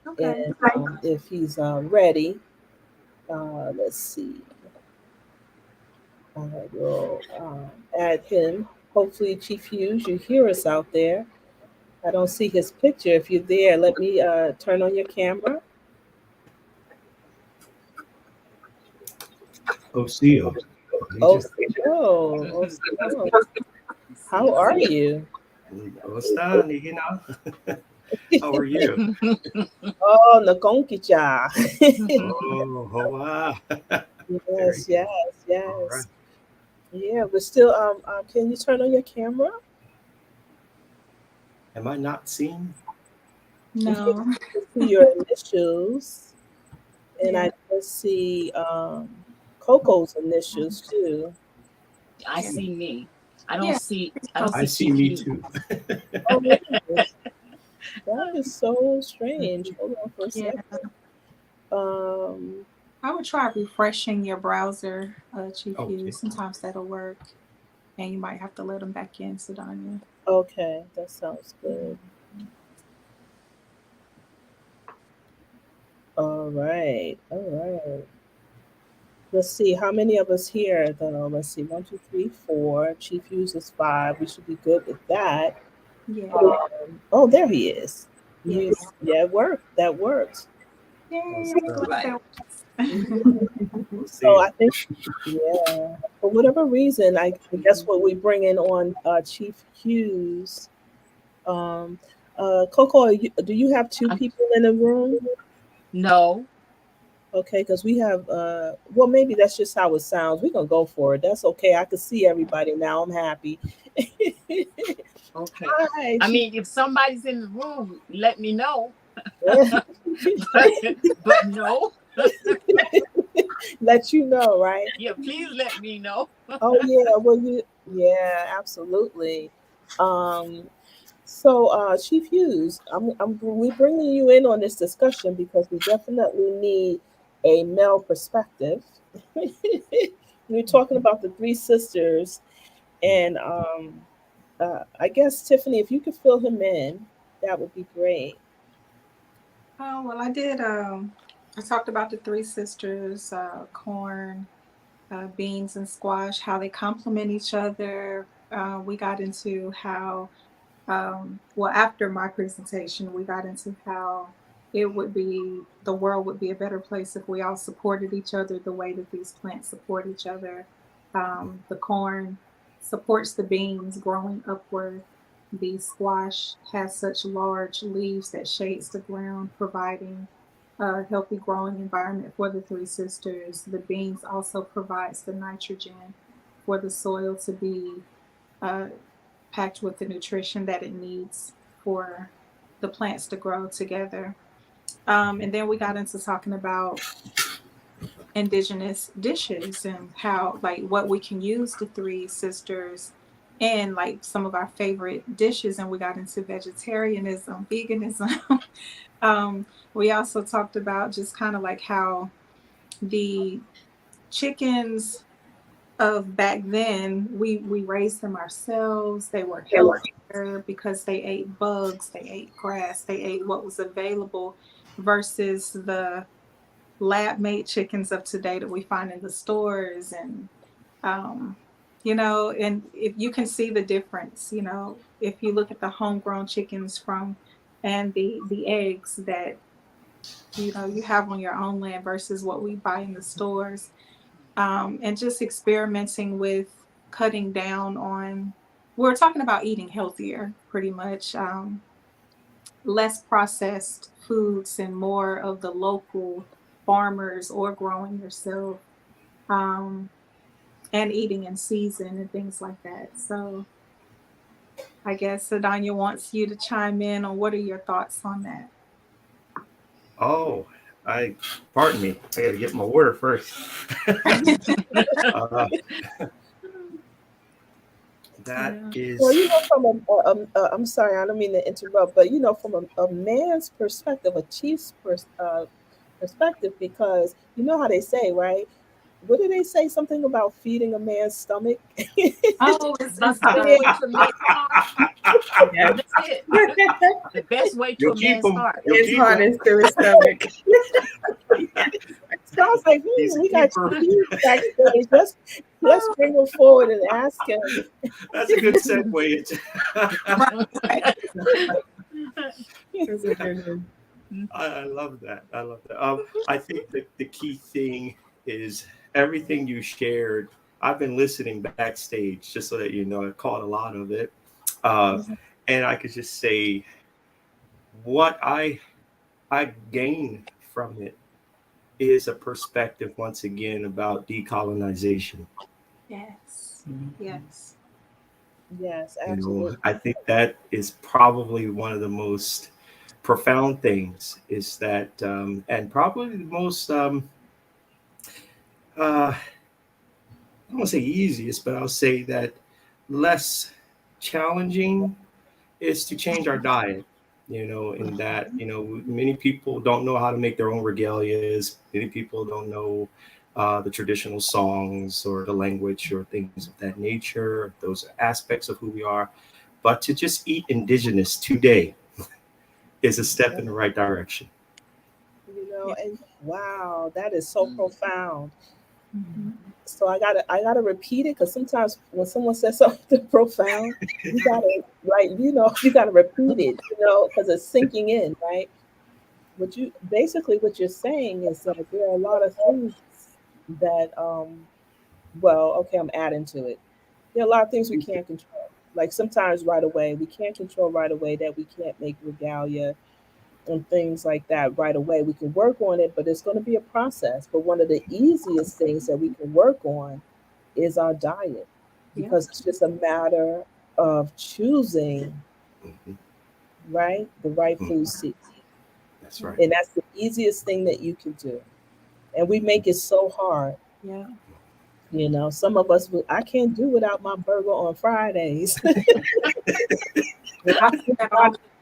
Okay. And if he's ready, let's see. I will add him. Hopefully, Chief Hughes, you hear us out there. I don't see his picture. If you're there, let me turn on your camera. Osio. How are you? How are you? Oh, Nakonkicha. Oh, hoa. Yes. right. Yeah, but still, can you turn on your camera? Am I not seen? No. See your initials. And I just see Coco's initials too. I see me. I don't see. I see me Chief too. Oh, really? That is so strange. Hold on for a second. I would try refreshing your browser, Chief Okay. Hughes. Sometimes that'll work. And you might have to let them back in, Sedania. Okay, that sounds good. All right. Let's see, how many of us here though? Let's see, 1, 2, 3, 4. Chief Hughes is 5. We should be good with that. Yeah. Oh, there he is. Yes. Yeah, it worked. That works. Yay, That's I'm glad that works. So I think, yeah, for whatever reason, I guess what we bring in on Chief Hughes. Coco, do you have 2 people in the room? No. Okay, because we have, well, maybe that's just how it sounds. We're going to go for it. That's okay. I can see everybody now. I'm happy. Okay. Hi, I mean, if somebody's in the room, let me know. Yeah. but no. Let you know, right? Yeah, please let me know. Oh, yeah. Well, yeah, absolutely. So, Chief Hughes, we're bringing you in on this discussion because we definitely need a male perspective. We're talking about the 3 sisters, and I guess Tiffany, if you could fill him in, that would be great. Oh, well, I did. I talked about the 3 sisters, corn, beans, and squash, how they complement each other. We got into how, well, after my presentation, we got into how the world would be a better place if we all supported each other the way that these plants support each other. The corn supports the beans growing upward. The squash has such large leaves that shades the ground, providing a healthy growing environment for the 3 sisters. The beans also provides the nitrogen for the soil to be packed with the nutrition that it needs for the plants to grow together. And then we got into talking about indigenous dishes and how, like, what we can use the 3 sisters in, like some of our favorite dishes. And we got into vegetarianism, veganism. We also talked about just kind of like how the chickens of back then, we raised them ourselves. They were healthier because they ate bugs, they ate grass, they ate what was available versus the lab-made chickens of today that we find in the stores. And you know, and if you can see the difference, you know, if you look at the homegrown chickens and the eggs that, you know, you have on your own land versus what we buy in the stores. And just experimenting with cutting down on, we're talking about eating healthier, pretty much, less processed foods and more of the local farmers or growing yourself, and eating in season and things like that. So I guess Sedania wants you to chime in on what are your thoughts on that? Oh, pardon me. I got to get my water first. That is. Well, you know, from I'm sorry, I don't mean to interrupt, but you know, from a man's perspective, a chief's perspective, because you know how they say, right? What did they say? Something about feeding a man's stomach? Oh, it's the best way to a man's heart. That's it. The best way to a man's heart. His heart is through his stomach. So I was like, we got you backstage. Let's bring him forward and ask him. That's a good segue. I love that. I love that. I think that the key thing is everything you shared. I've been listening backstage, just so that you know, I caught a lot of it. And I could just say what I gained from it is a perspective, once again, about decolonization. Yes. Yes. Yes, You absolutely. know, I think that is probably one of the most profound things is that, and probably the most, I don't want to say easiest, but I'll say that less challenging is to change our diet. In that, many people don't know how to make their own regalias. Many people don't know the traditional songs or the language or things of that nature, those aspects of who we are. But to just eat indigenous today is a step in the right direction. And wow, that is so profound. So I gotta repeat it, because sometimes when someone says something profound, you gotta you gotta repeat it, because it's sinking in, right? What you're saying is that there are a lot of things that I'm adding to it. There are a lot of things we can't control. Like sometimes we can't control right away that we can't make regalia and things like that right away. We can work on it, but it's going to be a process. But one of the easiest things that we can work on is our diet, because it's just a matter of choosing, right, the right food sequence. That's right. And that's the easiest thing that you can do. And we make it so hard. Yeah. Some of us, I can't do without my burger on Fridays.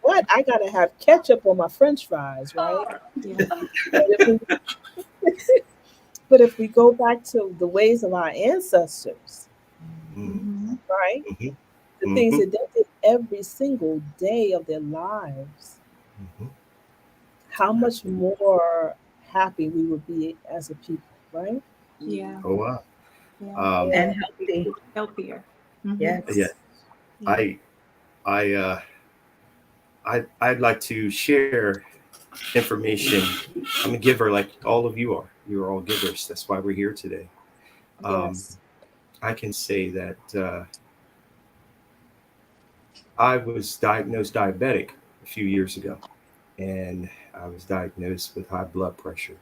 What? I gotta have ketchup on my French fries, right? But if we go back to the ways of our ancestors, right? The things that they did every single day of their lives, how much more happy we would be as a people, right? Yeah. Oh wow. And healthy. Healthier. Yes. Yeah. I'd like to share information. I'm a giver, like all of you are. You're all givers. That's why we're here today. Yes. I can say that I was diagnosed diabetic a few years ago, and I was diagnosed with high blood pressure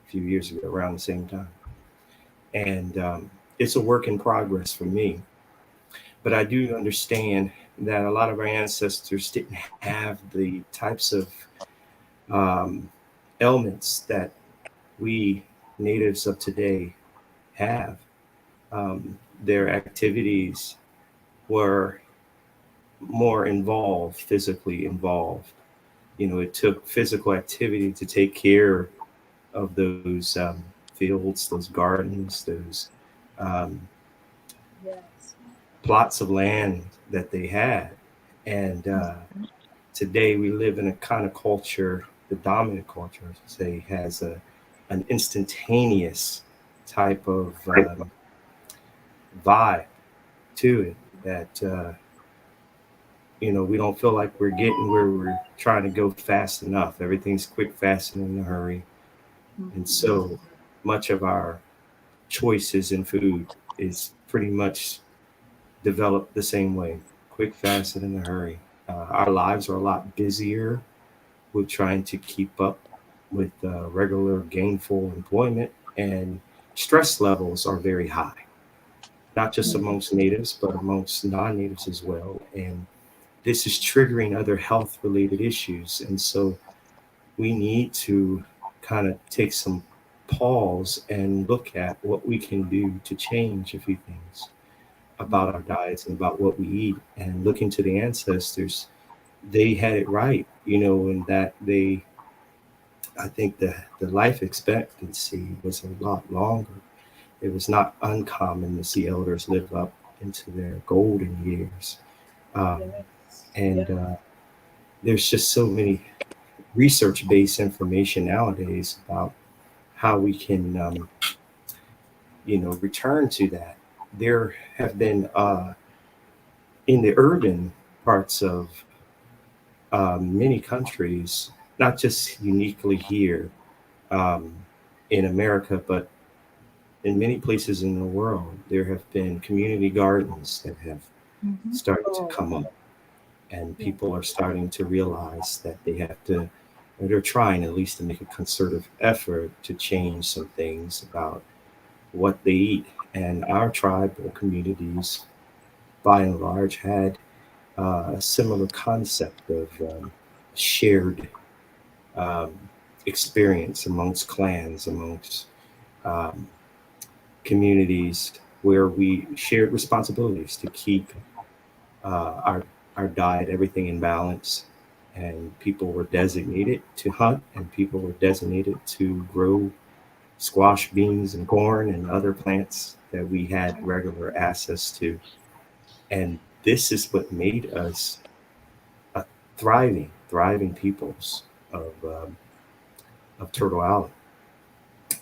a few years ago, around the same time. And it's a work in progress for me. But I do understand that a lot of our ancestors didn't have the types of ailments that we natives of today have. Their activities were more involved, physically involved. It took physical activity to take care of those fields, those gardens, those plots of land that they had. And today we live in a kind of culture, the dominant culture, I should say, has an instantaneous type of vibe to it that, we don't feel like we're getting where we're trying to go fast enough. Everything's quick, fast, and in a hurry. And so much of our choices in food is pretty much developed the same way: quick, fast, and in a hurry. Our lives are a lot busier with trying to keep up with regular gainful employment, and stress levels are very high, not just amongst natives, but amongst non-natives as well. And this is triggering other health related issues. And so we need to kind of take some pause and look at what we can do to change a few things about our diets and about what we eat. And looking to the ancestors, they had it right, in that I think the life expectancy was a lot longer. It was not uncommon to see elders live up into their golden years. There's just so many research-based information nowadays about how we can, return to that. There have been in the urban parts of many countries, not just uniquely here in America, but in many places in the world, there have been community gardens that have started to come up. And people are starting to realize that they have to, or they're trying at least to make a concerted effort to change some things about what they eat. And our tribal communities, by and large, had a similar concept of shared experience amongst clans, amongst communities, where we shared responsibilities to keep our diet, everything in balance. And people were designated to hunt, and people were designated to grow squash, beans, and corn and other plants that we had regular access to. And this is what made us a thriving peoples of Turtle Island.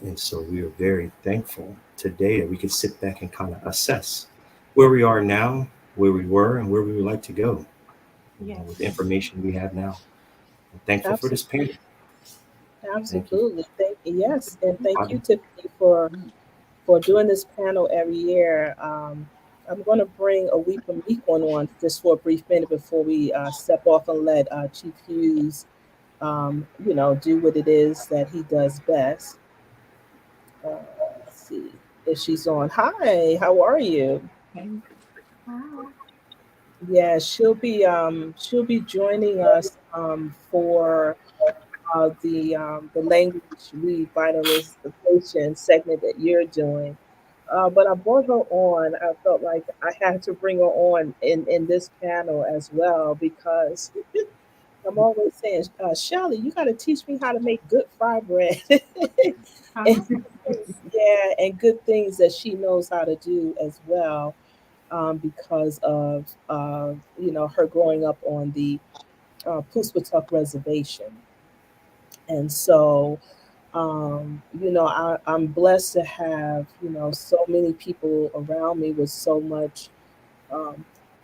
And so we are very thankful today that we can sit back and kind of assess where we are now, where we were, and where we would like to go with the information we have now. I'm thankful for this panel. Absolutely. Thank you. Yes, and thank you, Tiffany, for doing this panel every year. I'm going to bring a Weepa Meek on just for a brief minute before we step off and let Chief Hughes, do what it is that he does best. Let's see if she's on. Hi, how are you? Yeah, she'll be joining us for the language revitalization segment that you're doing. But I brought her on. I felt like I had to bring her on in this panel as well, because I'm always saying, Shelly, you got to teach me how to make good fried bread. and, and good things that she knows how to do as well, because of her growing up on the Puspatuck Reservation. And so, I'm blessed to have, so many people around me with so much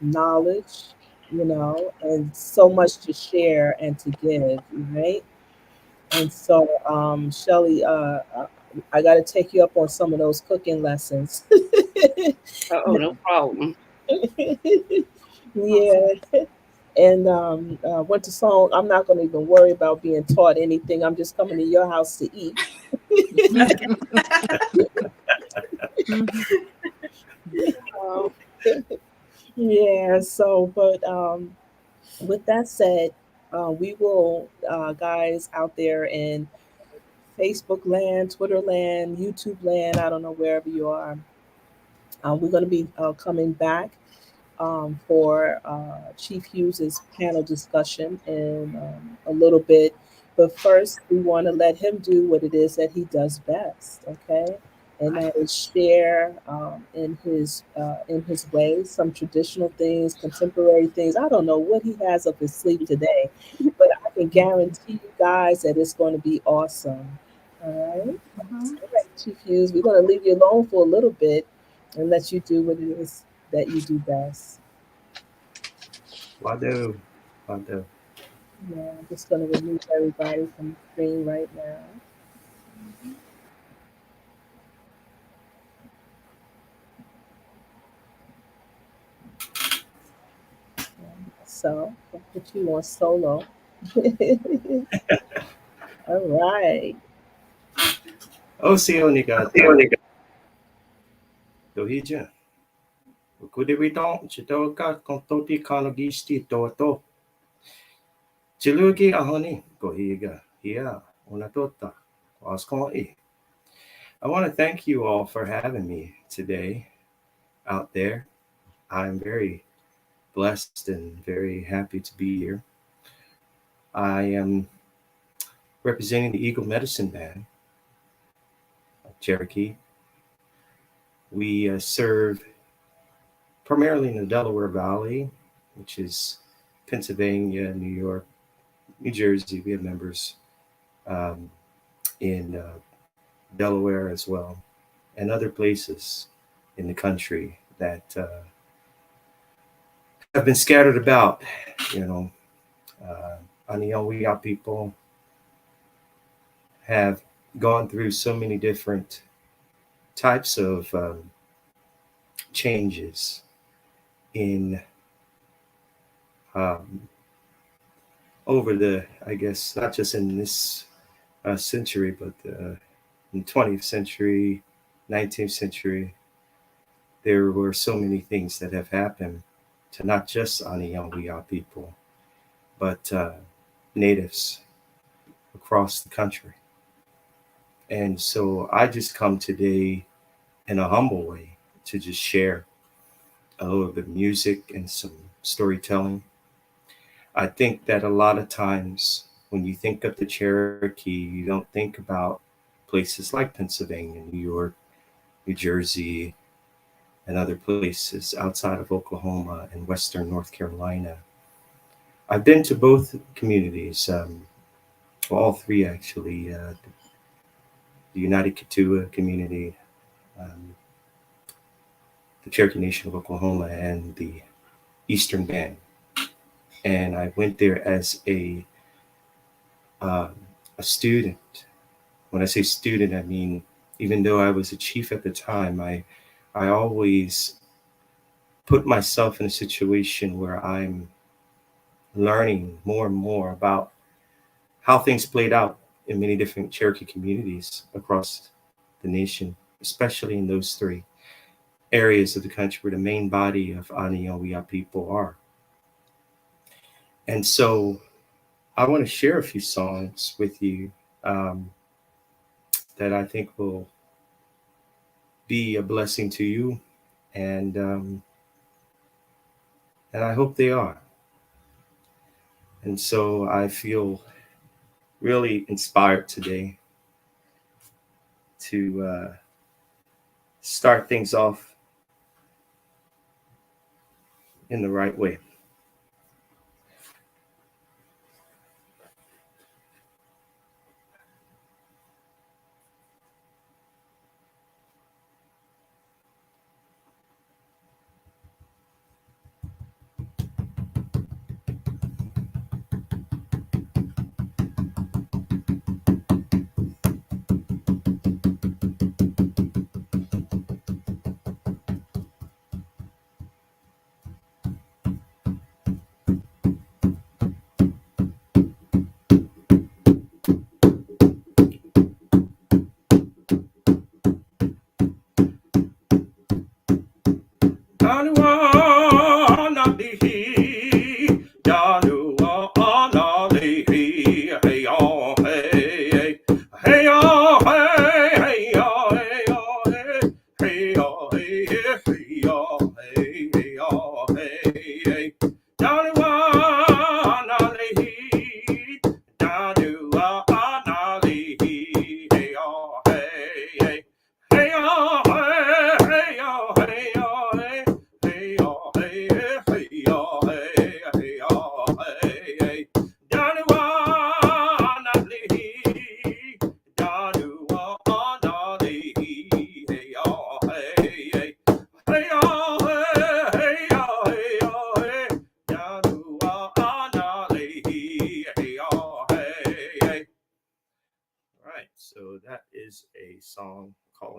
knowledge, and so much to share and to give, right? And so, Shelly, I got to take you up on some of those cooking lessons. Oh, no problem. Yeah. And Winter Song, I'm not going to even worry about being taught anything. I'm just coming to your house to eat. Yeah, so, but with that said, we will, guys out there in Facebook land, Twitter land, YouTube land, I don't know, wherever you are, we're going to be coming back for Chief Hughes's panel discussion in a little bit. But first, we want to let him do what it is that he does best, okay? And that is share in his way some traditional things, contemporary things. I don't know what he has up his sleeve today, but I can guarantee you guys that it's going to be awesome. All right? All right, Chief Hughes, we're going to leave you alone for a little bit and let you do what it is that you do best. Wado. Yeah, I'm just going to remove everybody from the screen right now. So I'll put you on solo. All right. Oceanica. Dohija. Ukudiwiton, Chitoka, Kontoti, Kanogisti, Toto. Chiluki Ahoni, Gohiga, Hia, Unatota, Waskoi. I want to thank you all for having me today out there. I'm very blessed and very happy to be here. I am representing the Eagle Medicine Band of Cherokee. We serve primarily in the Delaware Valley, which is Pennsylvania, New York, New Jersey. We have members in Delaware as well, and other places in the country that have been scattered about. Aniyawiya people have gone through so many different types of changes in over the, I guess, not just in this century, but in 20th century, 19th century, there were so many things that have happened to not just Aniyawiya people, but natives across the country. And so I just come today in a humble way to just share a little bit of music and some storytelling. I think that a lot of times when you think of the Cherokee, you don't think about places like Pennsylvania, New York, New Jersey, and other places outside of Oklahoma and Western North Carolina. I've been to both communities, all three actually, the United Ketua community, the Cherokee Nation of Oklahoma, and the Eastern Band. And I went there as a student. When I say student, I mean, even though I was a chief at the time, I always put myself in a situation where I'm learning more and more about how things played out in many different Cherokee communities across the nation, especially in those three areas of the country where the main body of Aniyawiya people are. And so I want to share a few songs with you that I think will be a blessing to you, and I hope they are. And so I feel really inspired today to start things off in the right way.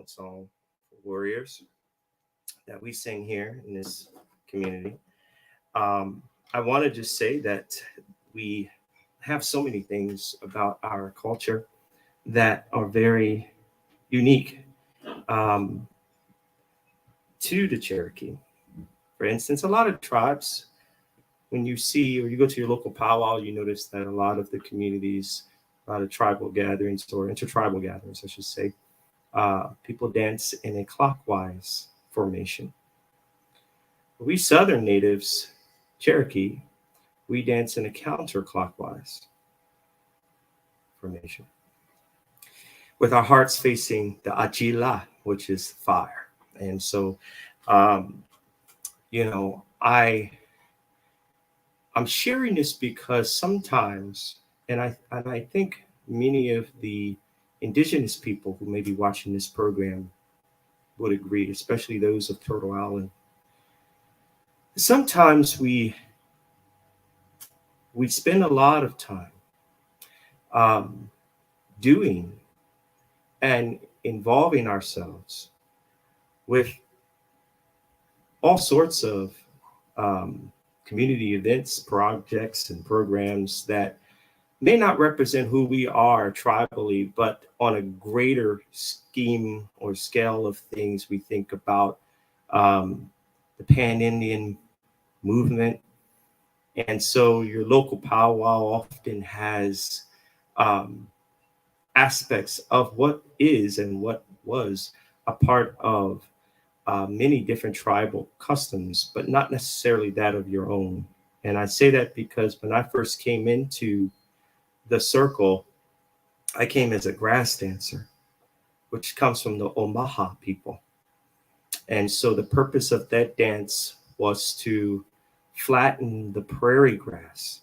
Song for warriors that we sing here in this community. I want to just say that we have so many things about our culture that are very unique to the Cherokee. For instance, a lot of tribes, when you see or you go to your local powwow, you notice that a lot of the communities, a lot of tribal gatherings or intertribal gatherings, I should say, people dance in a clockwise formation. We Southern natives, Cherokee, we dance in a counterclockwise formation, with our hearts facing the Achila, which is fire. And so, you know, I'm sharing this because sometimes, and I think many of the Indigenous people who may be watching this program would agree, especially those of Turtle Island. Sometimes we spend a lot of time doing and involving ourselves with all sorts of community events, projects, and programs that may not represent who we are tribally, but on a greater scheme or scale of things, we think about the Pan-Indian movement, And so your local powwow often has aspects of what is and what was a part of many different tribal customs, but not necessarily that of your own. And I say that because when I first came into the circle, I came as a grass dancer, which comes from the Omaha people. And so the purpose of that dance was to flatten the prairie grass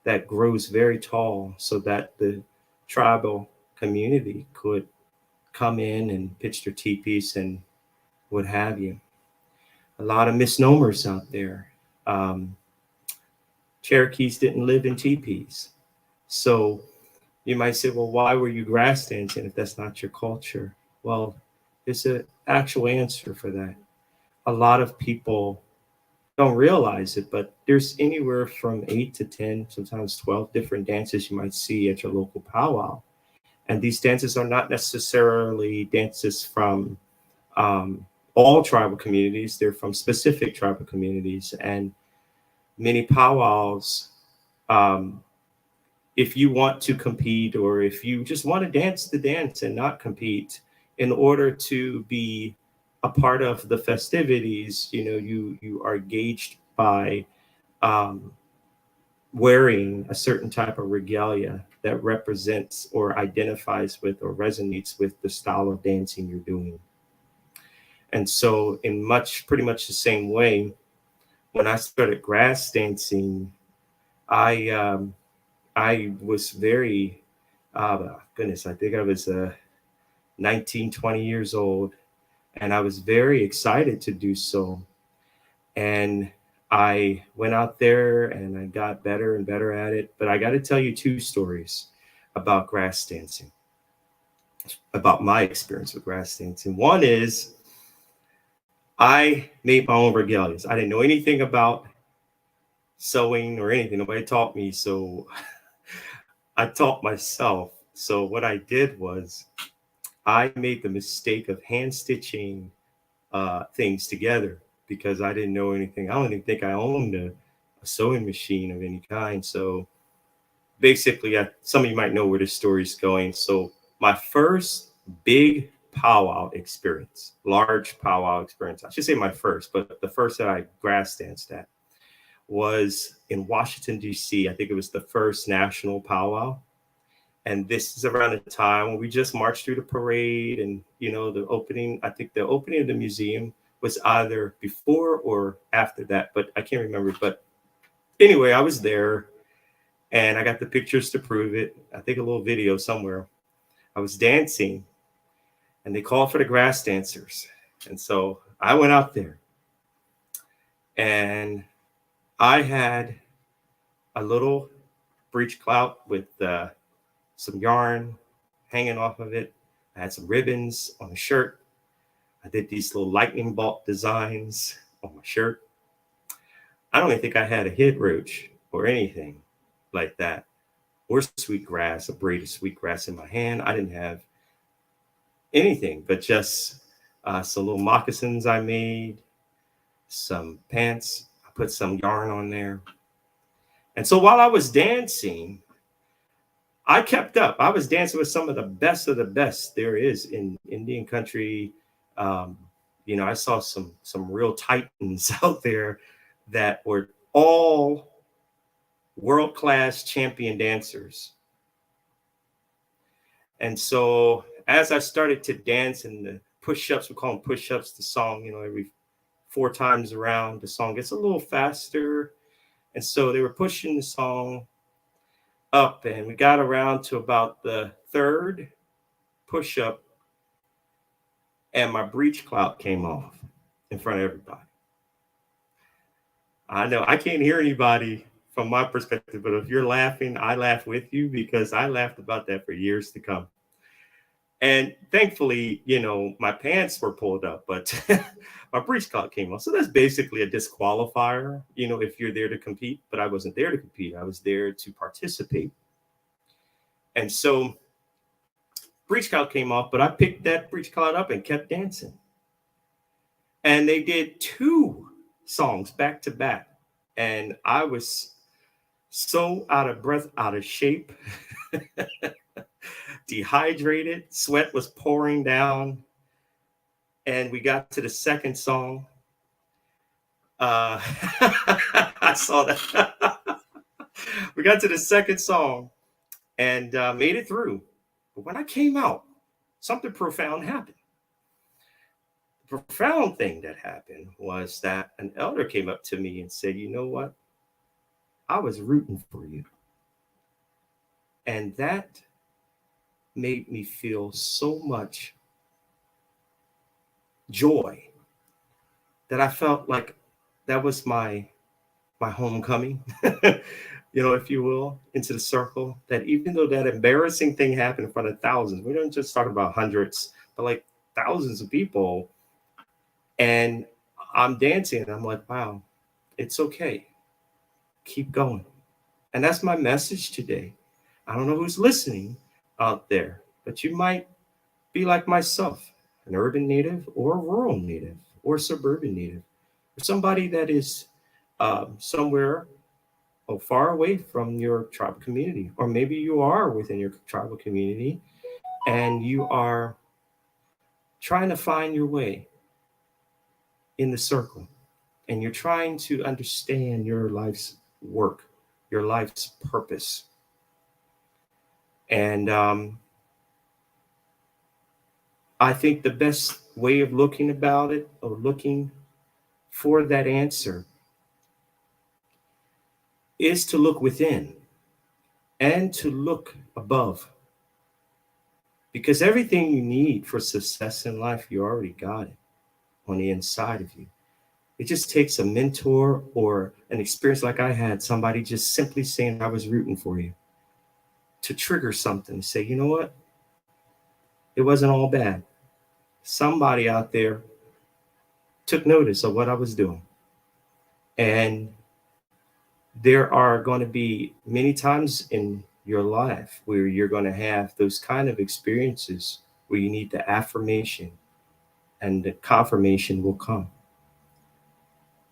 that grows very tall so that the tribal community could come in and pitch their teepees and what have you. A lot of misnomers out there. Cherokees didn't live in teepees. So you might say, well, why were you grass dancing if that's not your culture? Well, there's an actual answer for that. A lot of people don't realize it, but there's anywhere from 8 to 10, sometimes 12 different dances you might see at your local powwow. And these dances are not necessarily dances from all tribal communities. They're from specific tribal communities. And many powwows, if you want to compete or if you just want to dance the dance and not compete, in order to be a part of the festivities, you are gauged by wearing a certain type of regalia that represents or identifies with or resonates with the style of dancing you're doing. And so in pretty much the same way, when I started grass dancing, I was very, goodness, I think I was 19, 20 years old, and I was very excited to do so. And I went out there and I got better and better at it. But I got to tell you 2 stories about grass dancing, about my experience with grass dancing. One is I made my own regalias. I didn't know anything about sewing or anything. Nobody taught me. So I taught myself. So what I did was I made the mistake of hand stitching things together because I didn't know anything. I don't even think I owned a sewing machine of any kind. So basically, some of you might know where this story's going. So my first big powwow experience, large powwow experience, I should say my first, but the first that I grass danced at was in Washington, D.C. I think it was the first national powwow. And this is around the time when we just marched through the parade and, the opening, I think the opening of the museum was either before or after that, but I can't remember. But anyway, I was there and I got the pictures to prove it. I think a little video somewhere. I was dancing and they called for the grass dancers. And so I went out there and I had a little breech clout with some yarn hanging off of it. I had some ribbons on the shirt. I did these little lightning bolt designs on my shirt. I don't even think I had a head roach or anything like that, or sweetgrass, a braid of sweetgrass in my hand. I didn't have anything but just some little moccasins I made, some pants. I put some yarn on there. And so while I was dancing, I kept up. I was dancing with some of the best there is in Indian country. I saw some real titans out there that were all world-class champion dancers. And so as I started to dance in the push-ups, we call them push-ups, the song, every 4 times around, the song gets a little faster. And so they were pushing the song up and we got around to about the 3rd push-up and my breech clout came off in front of everybody. I know I can't hear anybody from my perspective, but if you're laughing, I laugh with you because I laughed about that for years to come. And thankfully, my pants were pulled up, but my breech clout came off. So that's basically a disqualifier, if you're there to compete, but I wasn't there to compete. I was there to participate. And so breech clout came off, but I picked that breech clout up and kept dancing. And they did 2 songs back to back. And I was so out of breath, out of shape, dehydrated, sweat was pouring down. And we got to the second song. I saw that. We got to the second song and made it through. But when I came out, something profound happened. The profound thing that happened was that an elder came up to me and said, "You know what? I was rooting for you." And that made me feel so much joy that I felt like that was my homecoming, if you will, into the circle. That even though that embarrassing thing happened in front of thousands, we don't just talk about hundreds, but like thousands of people. And I'm dancing and I'm like, wow, it's okay. Keep going. And that's my message today. I don't know who's listening out there, but you might be like myself, an urban native or a rural native or suburban native, or somebody that is somewhere far away from your tribal community. Or maybe you are within your tribal community and you are trying to find your way in the circle, and you're trying to understand your life's work, your life's purpose. And I think the best way of looking about it, or looking for that answer, is to look within and to look above. Because everything you need for success in life, you already got it on the inside of you. It just takes a mentor or an experience like I had, somebody just simply saying, "I was rooting for you," to trigger something, to say, you know what? It wasn't all bad. Somebody out there took notice of what I was doing. And there are going to be many times in your life where you're going to have those kind of experiences where you need the affirmation, and the confirmation will come.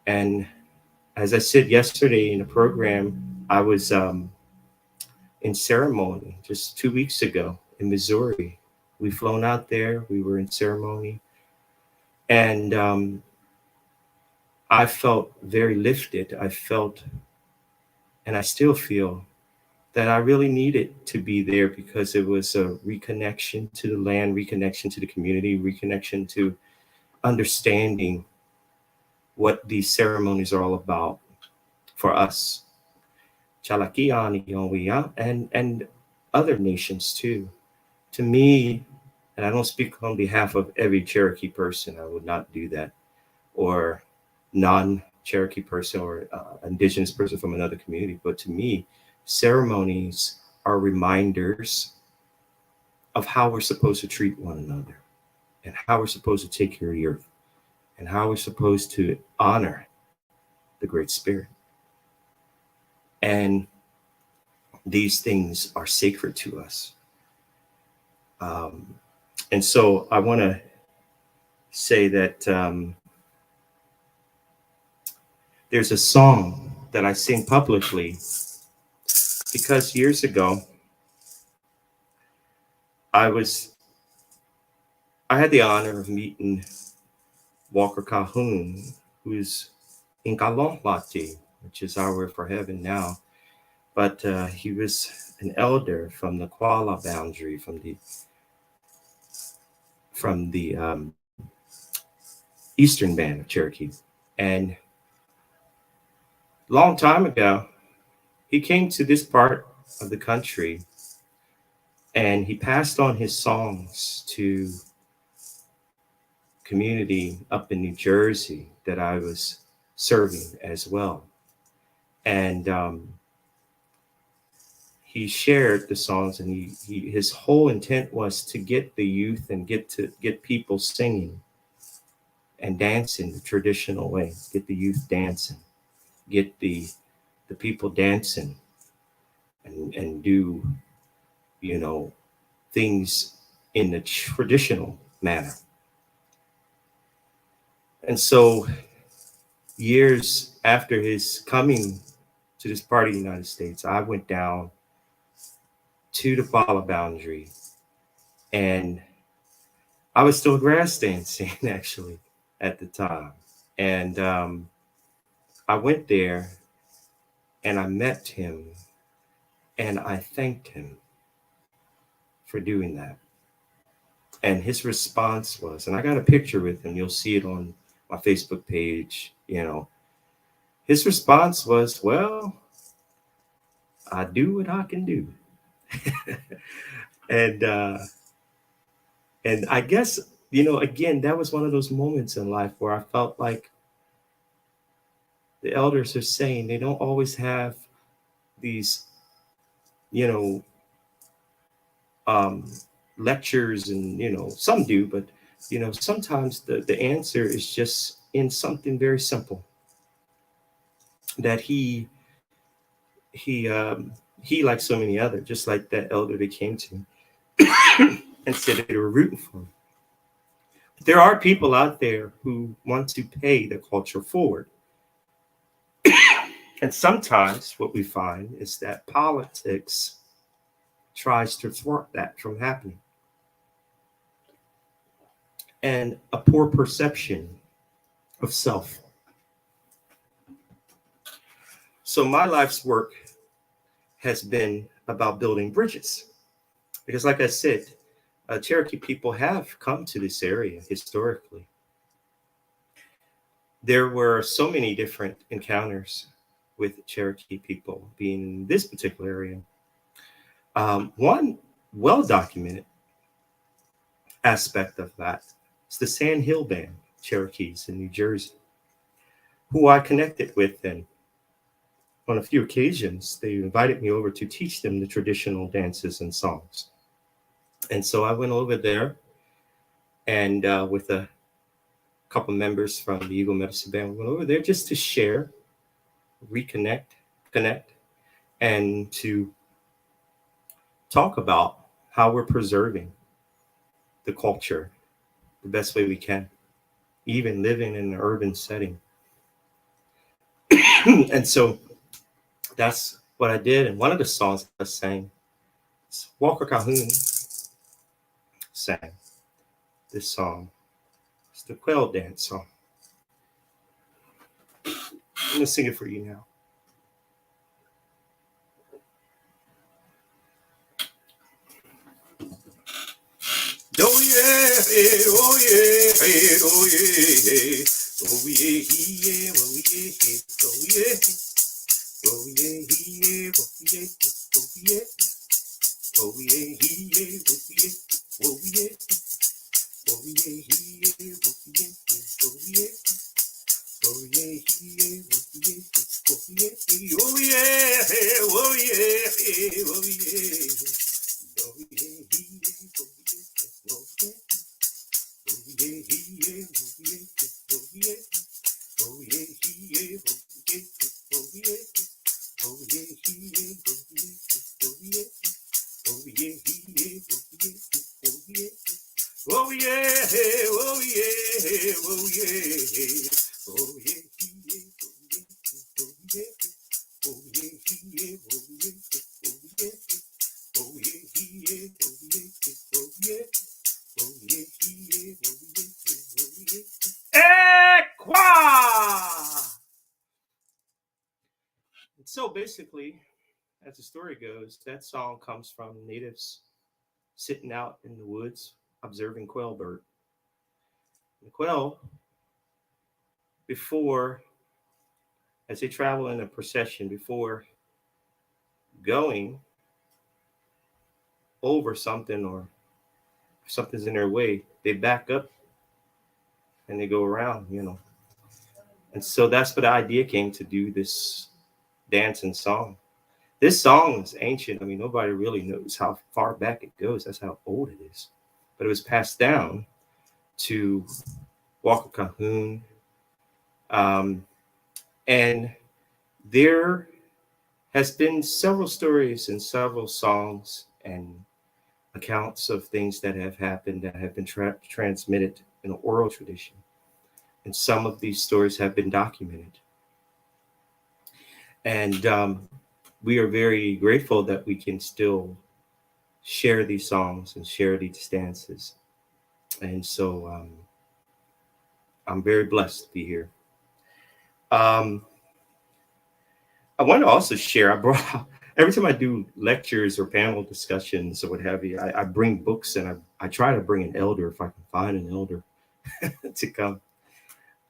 And as I said yesterday in the program, I was in ceremony just 2 weeks ago in Missouri. We flown out there, we were in ceremony, and I felt very lifted. I felt, and I still feel, that I really needed to be there, because it was a reconnection to the land, reconnection to the community, reconnection to understanding what these ceremonies are all about for us, Chalakiani, and other nations too. To me, and I don't speak on behalf of every Cherokee person, I would not do that, or non-Cherokee person or indigenous person from another community, but to me, ceremonies are reminders of how we're supposed to treat one another, and how we're supposed to take care of the earth, and how we're supposed to honor the Great Spirit. And these things are sacred to us. And so I want to say that there's a song that I sing publicly, because years ago, I had the honor of meeting Walker Calhoun, who's in Kalompati, which is our word for heaven now. But he was an elder from the Kuala boundary, from the eastern band of Cherokee. And long time ago, he came to this part of the country, and he passed on his songs to community up in New Jersey that I was serving as well. And he shared the songs, and his whole intent was to get the youth and get people singing and dancing the traditional way, get the youth dancing, get the people dancing, and do, things in the traditional manner. And so years after his coming to this part of the United States, I went down to the Pala boundary, and I was still grass dancing actually at the time. And I went there and I met him and I thanked him for doing that. And his response was, and I got a picture with him, you'll see it on my Facebook page, you know, his response was, well, I do what I can do. and I guess, you know, again, that was one of those moments in life where I felt like the elders are saying they don't always have these, you know, lectures, and, you know, some do, but, you know, sometimes the answer is just in something very simple that he like so many others, just like that elder they came to and said they were rooting for him. There are people out there who want to pay the culture forward. And sometimes what we find is that politics tries to thwart that from happening. And a poor perception of self. So my life's work has been about building bridges. Because like I said, Cherokee people have come to this area historically. There were so many different encounters with Cherokee people being in this particular area. One well-documented aspect of that is the Sand Hill Band Cherokees in New Jersey, who I connected with, and on a few occasions, they invited me over to teach them the traditional dances and songs. And so I went over there and with a couple members from the Eagle Medicine Band, we went over there just to share, reconnect, connect, and to talk about how we're preserving the culture the best way we can, even living in an urban setting. And so that's what I did. And one of the songs I sang, Walker Calhoun sang this song. It's the Quail Dance song. I'm going to sing it for you now. Oh yeah, oh yeah, oh yeah, oh yeah, yeah, oh yeah, oh yeah, oh yeah, yeah, oh yeah, oh yeah, oh yeah, yeah, oh yeah, oh yeah, oh yeah, yeah, oh yeah, oh yeah, oh yeah, yeah, oh yeah, oh yeah, oh yeah, oh yeah. So basically, as the story goes, that song comes from natives sitting out in the woods observing quail bird. The quail, before, as they travel in a procession, before going over something or something's in their way, they back up and they go around, you know. And so that's where the idea came to do this dance and song. This song is ancient. I mean, nobody really knows how far back it goes. That's how old it is. But it was passed down to Walker Calhoun. And there has been several stories and several songs and accounts of things that have happened that have been transmitted in an oral tradition. And some of these stories have been documented. And we are very grateful that we can still share these songs and share these dances. And so I'm very blessed to be here. I want to also share, every time I do lectures or panel discussions or what have you, I bring books, and I try to bring an elder if I can find an elder to come,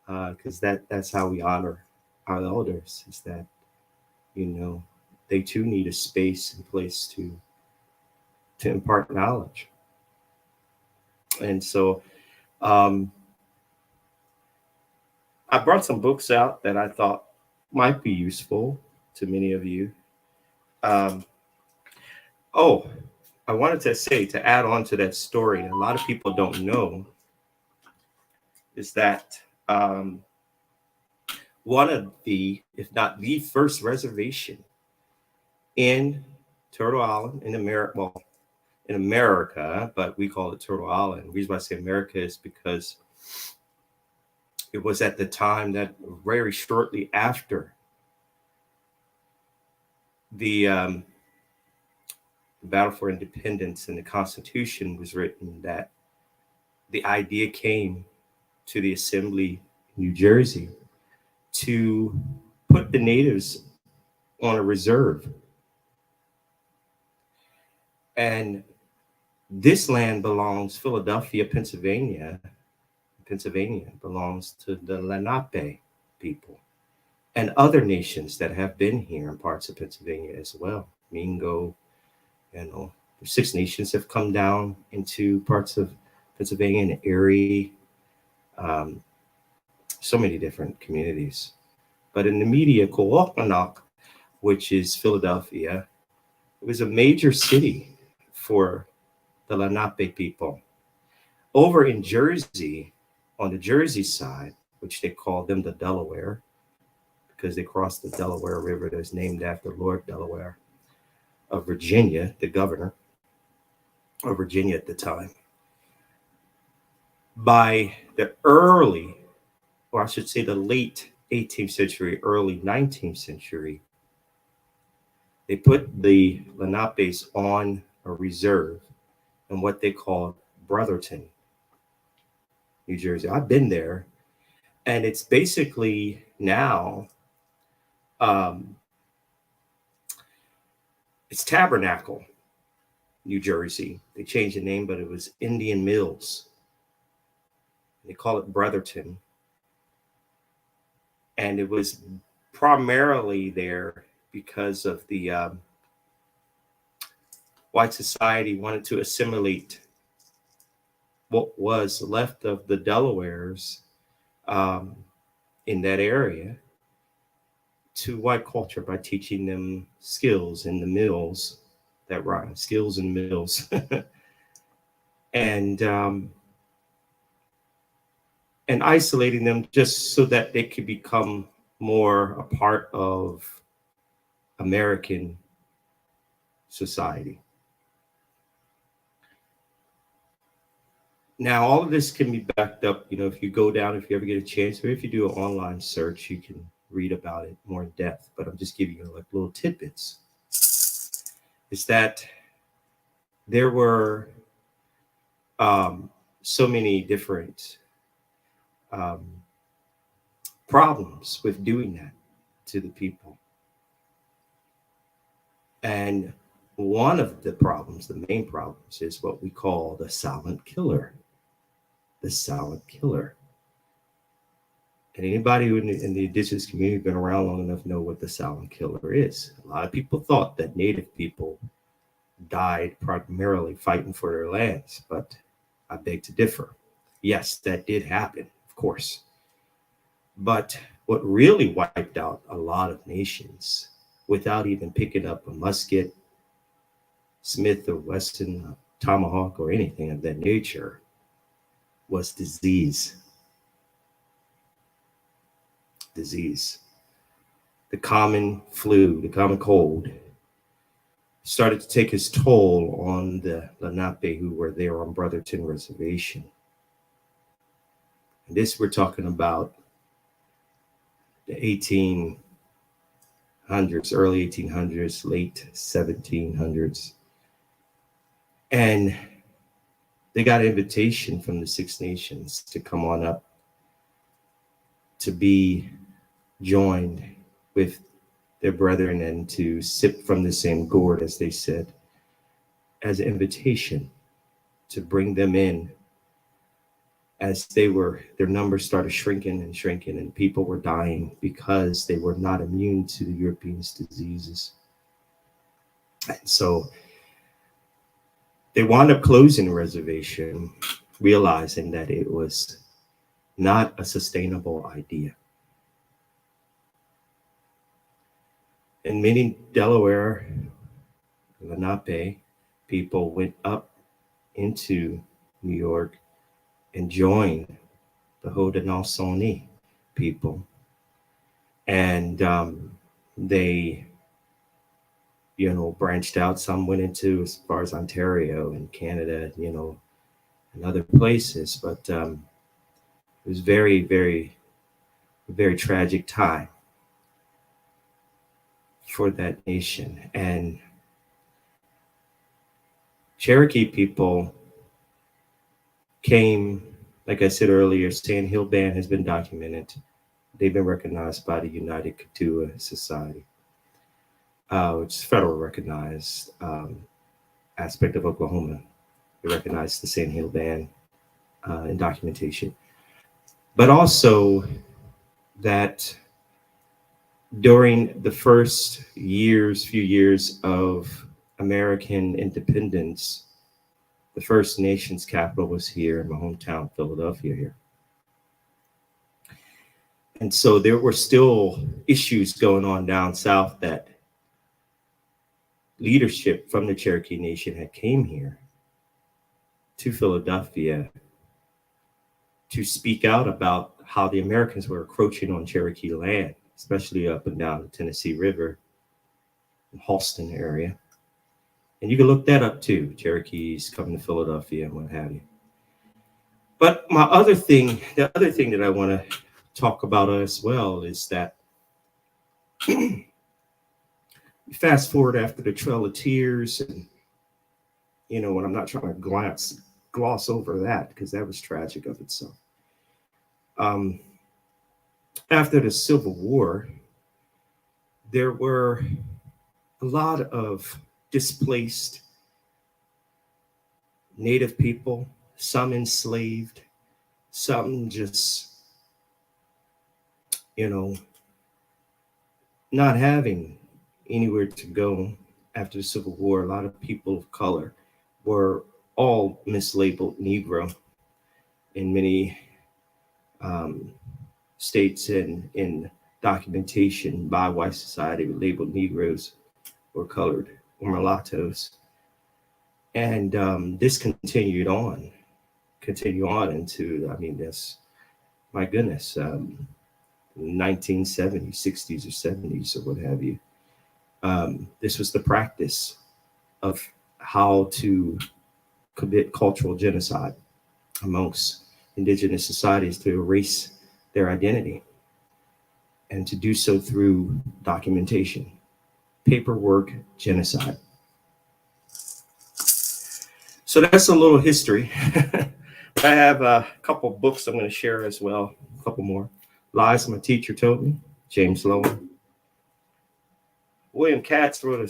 because that's how we honor our elders, is that, you know, they too need a space and place to impart knowledge. And so I brought some books out that I thought might be useful to many of you. I wanted to say, to add on to that story, a lot of people don't know, is that one of the, if not the first reservation in Turtle Island, in America, but we call it Turtle Island. The reason why I say America is because it was at the time that very shortly after the Battle for Independence and the Constitution was written, that the idea came to the Assembly in New Jersey to put the natives on a reserve. And this land belongs, Philadelphia, Pennsylvania belongs to the Lenape people and other nations that have been here in parts of Pennsylvania as well. Mingo, you know, 6 nations have come down into parts of Pennsylvania, and Erie, so many different communities. But in the immediate Cohoctonnock, which is Philadelphia, it was a major city for the Lenape people. Over in Jersey, on the Jersey side, which they call them the Delaware, because they crossed the Delaware River that's named after Lord Delaware of Virginia, the governor of Virginia at the time. By the early, or I should say the late 18th century, early 19th century, they put the Lenapes on a reserve in what they called Brotherton, New Jersey. I've been there, and it's basically now, it's Tabernacle, New Jersey. They changed the name, but it was Indian Mills. They call it Brotherton. And it was primarily there because of the white society wanted to assimilate what was left of the Delawares in that area to white culture by teaching them skills in the mills that rhyme, skills in mills. and isolating them just so that they could become more a part of American society. Now, all of this can be backed up, you know, if you go down, if you ever get a chance, or if you do an online search, you can read about it more in depth, but I'm just giving you like little tidbits. Is that there were so many different problems with doing that to the people. And one of the problems, the main problems, is what we call the silent killer. The silent killer. And anybody who in the indigenous community been around long enough know what the silent killer is. A lot of people thought that Native people died primarily fighting for their lands, but I beg to differ. Yes, that did happen, of course. But what really wiped out a lot of nations without even picking up a musket, Smith or Wesson, tomahawk, or anything of that nature was disease. Disease. The common flu, the common cold, started to take its toll on the Lenape who were there on Brotherton Reservation. And this we're talking about the early 1800s, late 1700s. And they got an invitation from the Six Nations to come on up to be joined with their brethren and to sip from the same gourd, as they said, as an invitation to bring them in, as their numbers started shrinking and shrinking, and people were dying because they were not immune to the Europeans' diseases. And so they wound up closing the reservation, realizing that it was not a sustainable idea. And many Delaware, Lenape people went up into New York and joined the Haudenosaunee people. And they, branched out. Some went into as far as Ontario and Canada, and other places. But it was very, very, very tragic time for that nation. And Cherokee people came, like I said earlier, Sand Hill Band has been documented. They've been recognized by the United Kituah Society, which is federal recognized aspect of Oklahoma. They recognize the Sand Hill Band in documentation. But also that during the first few years of American independence, the First Nations capital was here in my hometown, Philadelphia here. And so there were still issues going on down south that leadership from the Cherokee Nation had came here to Philadelphia to speak out about how the Americans were encroaching on Cherokee land, especially up and down the Tennessee River, in Halston area. And you can look that up too, Cherokees coming to Philadelphia and what have you. But the other thing that I want to talk about as well is that fast forward after the Trail of Tears, and when I'm not trying to gloss over that because that was tragic of itself. After the Civil War, there were a lot of displaced Native people, some enslaved, some just, not having anywhere to go after the Civil War. A lot of people of color were all mislabeled Negro in many states and in documentation by white society labeled Negroes or colored or mulattoes. And this continued on into, that's, my goodness, 1970s, 60s or 70s or what have you. This was the practice of how to commit cultural genocide amongst indigenous societies to erase their identity, and to do so through documentation, paperwork, genocide. So that's a little history. I have a couple books I'm going to share as well, a couple more. Lies My Teacher Told Me, James Lowen. William Katz wrote a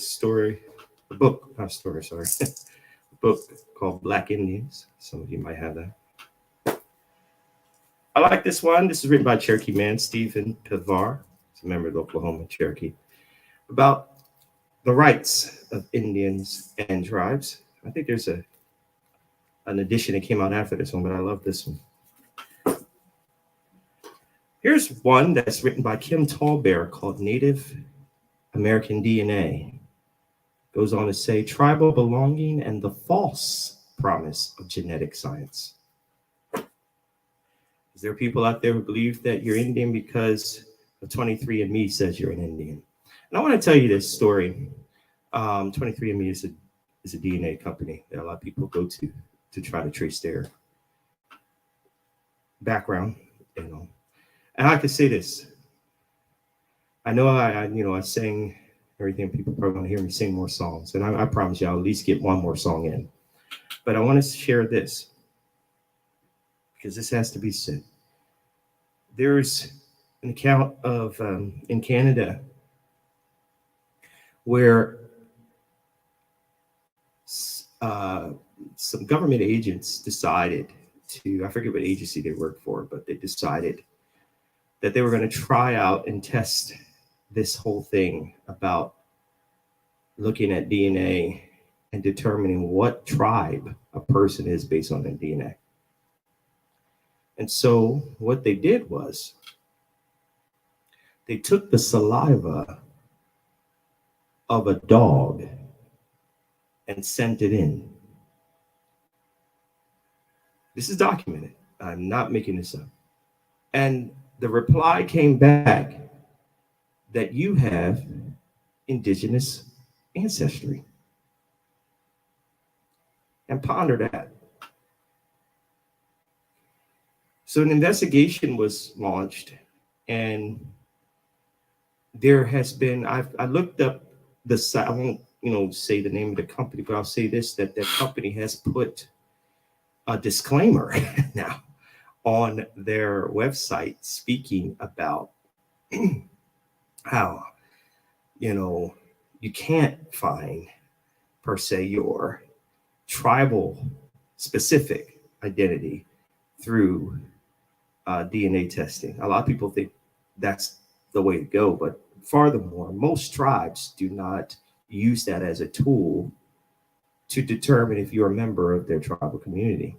book called Black Indians. Some of you might have that. I like this one. This is written by Cherokee man, Stephen Pivar. He's a member of the Oklahoma Cherokee, about the rights of Indians and tribes. I think there's an edition that came out after this one, but I love this one. Here's one that's written by Kim Tallbear called Native American DNA. Goes on to say, tribal belonging and the false promise of genetic science. Is there people out there who believe that you're Indian because of 23andMe says you're an Indian? And I want to tell you this story. 23andMe is a DNA company that a lot of people go to try to trace their background, And I can say this. I know I sing everything. People probably want to hear me sing more songs, and I promise you I'll at least get one more song in. But I want to share this because this has to be said. There's an account of in Canada where some government agents decided to, I forget what agency they worked for, but they decided that they were going to try out and test this whole thing about looking at DNA and determining what tribe a person is based on their DNA. And so what they did was they took the saliva of a dog and sent it in. This is documented. I'm not making this up. And the reply came back that you have indigenous ancestry. And ponder that. So an investigation was launched, and there has been, I looked up the site, I won't say the name of the company, but I'll say this, that company has put a disclaimer now on their website speaking about how, you can't find per se your tribal specific identity through DNA testing. A lot of people think that's the way to go, but furthermore, most tribes do not use that as a tool to determine if you're a member of their tribal community.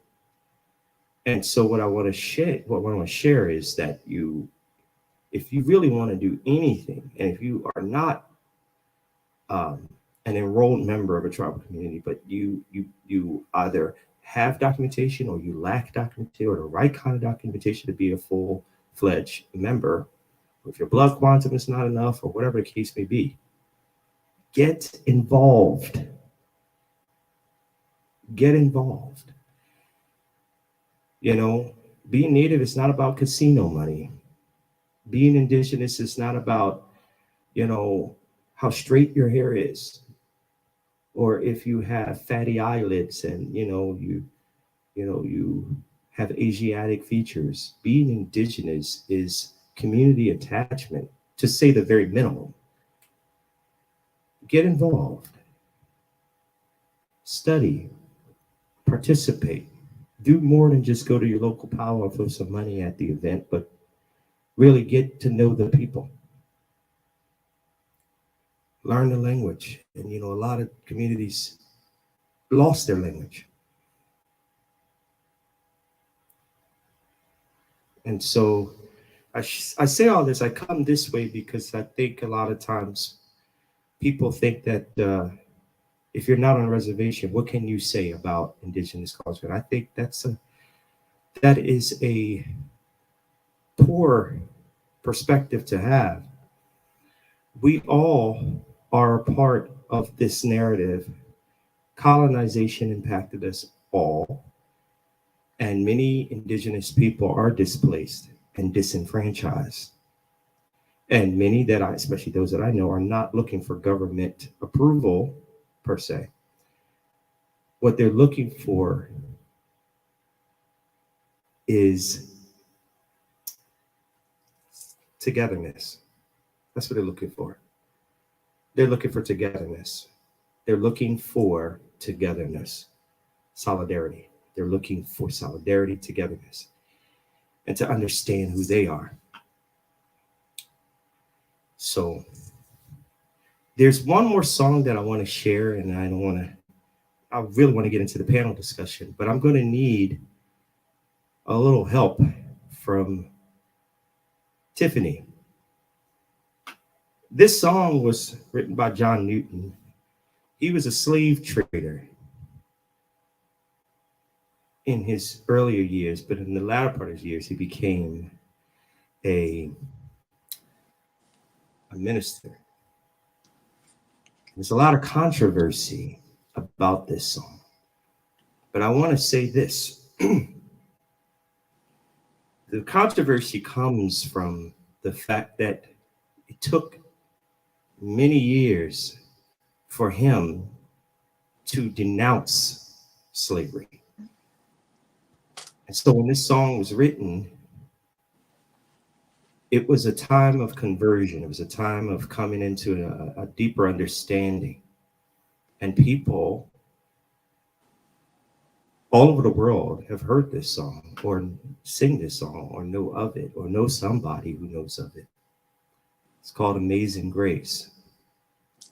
And so what I want to share is that if you really want to do anything, and if you are not an enrolled member of a tribal community, but you either have documentation or you lack documentation or the right kind of documentation to be a full-fledged member, or if your blood quantum is not enough or whatever the case may be, get involved. Get involved. Being Native is not about casino money. Being indigenous is not about, how straight your hair is, or if you have fatty eyelids and you have Asiatic features. Being indigenous is community attachment, to say the very minimum. Get involved, study, participate, do more than just go to your local powwow and throw some money at the event, but really get to know the people. Learn the language. And a lot of communities lost their language. And so I say all this, I come this way because I think a lot of times people think that if you're not on a reservation, what can you say about indigenous culture? And I think that is a poor perspective to have. We all are a part of this narrative. Colonization impacted us all, and many indigenous people are displaced and disenfranchised. And many especially those that I know, are not looking for government approval per se. What they're looking for is togetherness. That's what they're looking for. They're looking for togetherness. They're looking for togetherness, solidarity. They're looking for solidarity, togetherness, and to understand who they are. So there's one more song that I want to share, and I really want to get into the panel discussion, but I'm going to need a little help from Tiffany. This song was written by John Newton. He was a slave trader in his earlier years, but in the latter part of his years, he became a minister. There's a lot of controversy about this song, but I want to say this. The controversy comes from the fact that It took many years for him to denounce slavery. And so when this song was written, it was a time of conversion. It was a time of coming into a deeper understanding. And people all over the world have heard this song or sing this song or know of it or know somebody who knows of it. It's called Amazing Grace.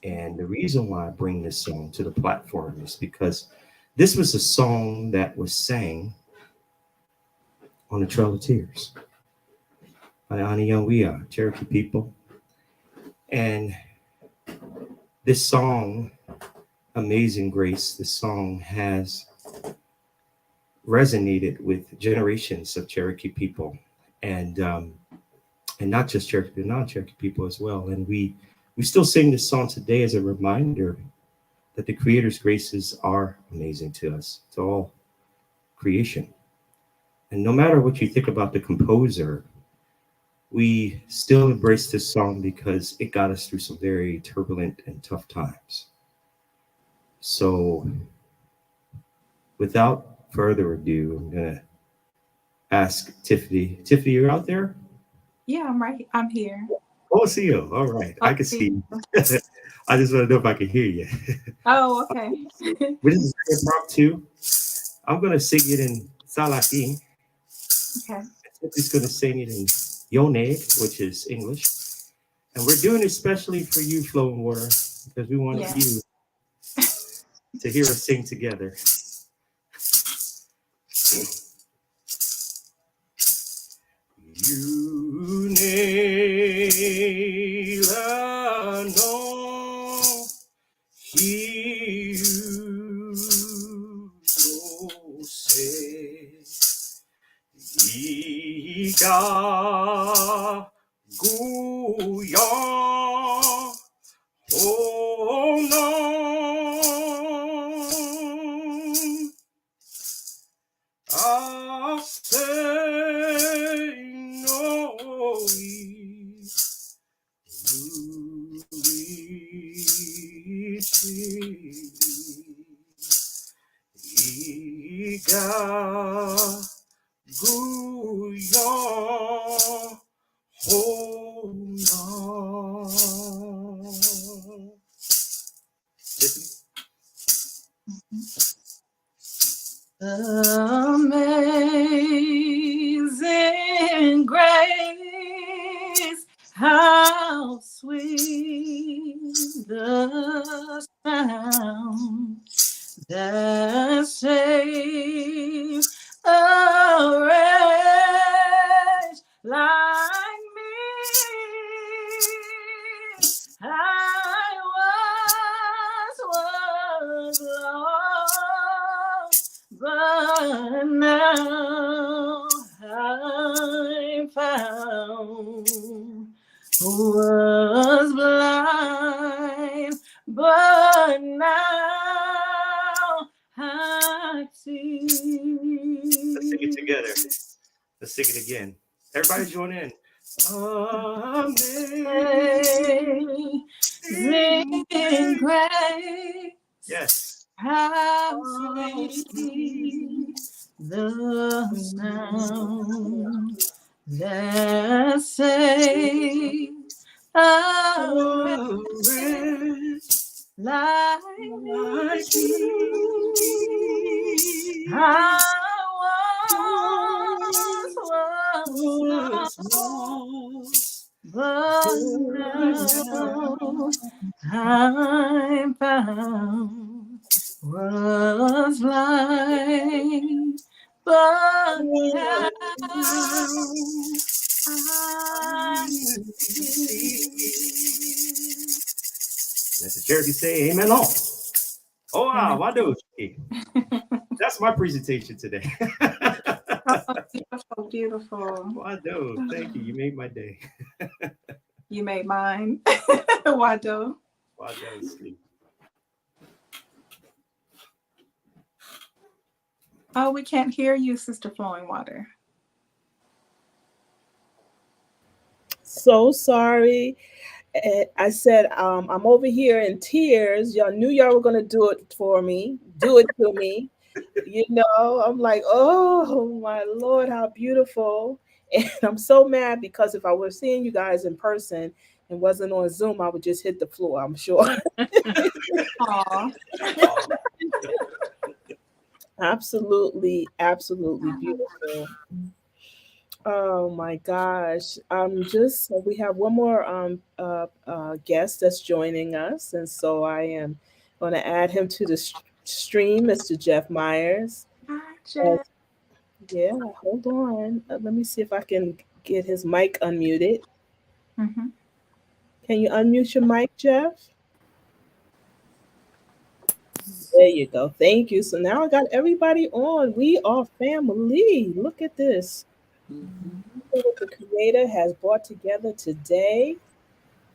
And the reason why I bring this song to the platform is because this was a song that was sang on the Trail of Tears by Aniyahuia, Cherokee people. And this song, Amazing Grace, this song has resonated with generations of Cherokee people, and not just Cherokee, but non-Cherokee people as well. And we still sing this song today as a reminder that the Creator's graces are amazing to us, to all creation. And no matter what you think about the composer, we still embrace this song because it got us through some very turbulent and tough times. So without further ado, I'm gonna ask Tiffany. Tiffany, you're out there? Yeah, I'm right. I'm here. Oh, I see you. All right. I can see you. I just want to know if I can hear you. Oh, okay. But this is impromptu. I'm gonna sing it in Salaki. Okay. Tiffany's gonna sing it in Yone, which is English. And we're doing it especially for you, Flowing Water, because we wanted you to hear us sing together. You no hiu se iga guya oh no I say no iga guya oh no. Amazing grace, how sweet the sound that saved a wretch like me. I was lost, but now I'm found. Was blind, but now I see. Let's sing it together. Let's sing it again. Everybody join in. Amazing grace. Yes. How sweet the sound that saved a wretch like me. I was lost, but now I'm found. Was blind, but now I see. Let the Cherokee say amen all. Oh, wow, Wado. That's my presentation today. Beautiful, beautiful. Wado, thank you. You made my day. You made mine. Wado. Wado sleep. Oh, we can't hear you, Sister Flowing Water. So sorry. And I said, I'm over here in tears. Y'all knew y'all were gonna do it for me, do it to me. I'm like, oh my Lord, how beautiful. And I'm so mad because if I were seeing you guys in person and wasn't on Zoom, I would just hit the floor, I'm sure. Aw. Absolutely, absolutely beautiful. Oh my gosh. We have one more guest that's joining us. And so I am going to add him to the stream, Mr. Jeff Myers. Hi, Uh, Jeff. yeah, hold on. Let me see if I can get his mic unmuted. Mm-hmm. Can you unmute your mic, Jeff? There you go. Thank you. So now I got everybody on. We are family. Look at this. What the creator has brought together today.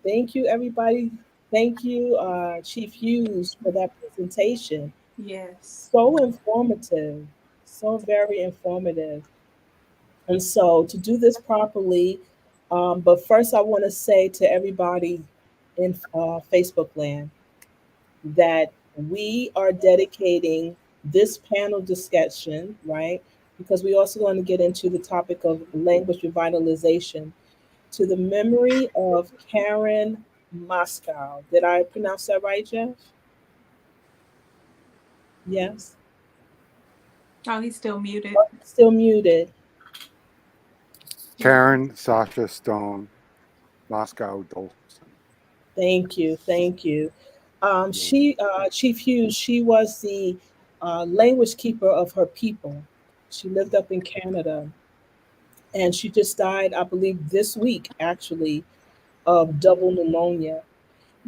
Thank you, everybody. Thank you, Chief Hughes, for that presentation. Yes. So informative, so very informative. And so, to do this properly, but first, I want to say to everybody in Facebook land that we are dedicating this panel discussion, right? Because we also want to get into the topic of language revitalization to the memory of Karen Moscow. Did I pronounce that right, Jeff? Yes. Oh, he's still muted. Still muted. Karen Sasha Stone, Moscow Dolson. Thank you. Thank you. Chief Hughes, she was the language keeper of her people. She lived up in Canada and she just died, I believe, this week, actually, of double pneumonia.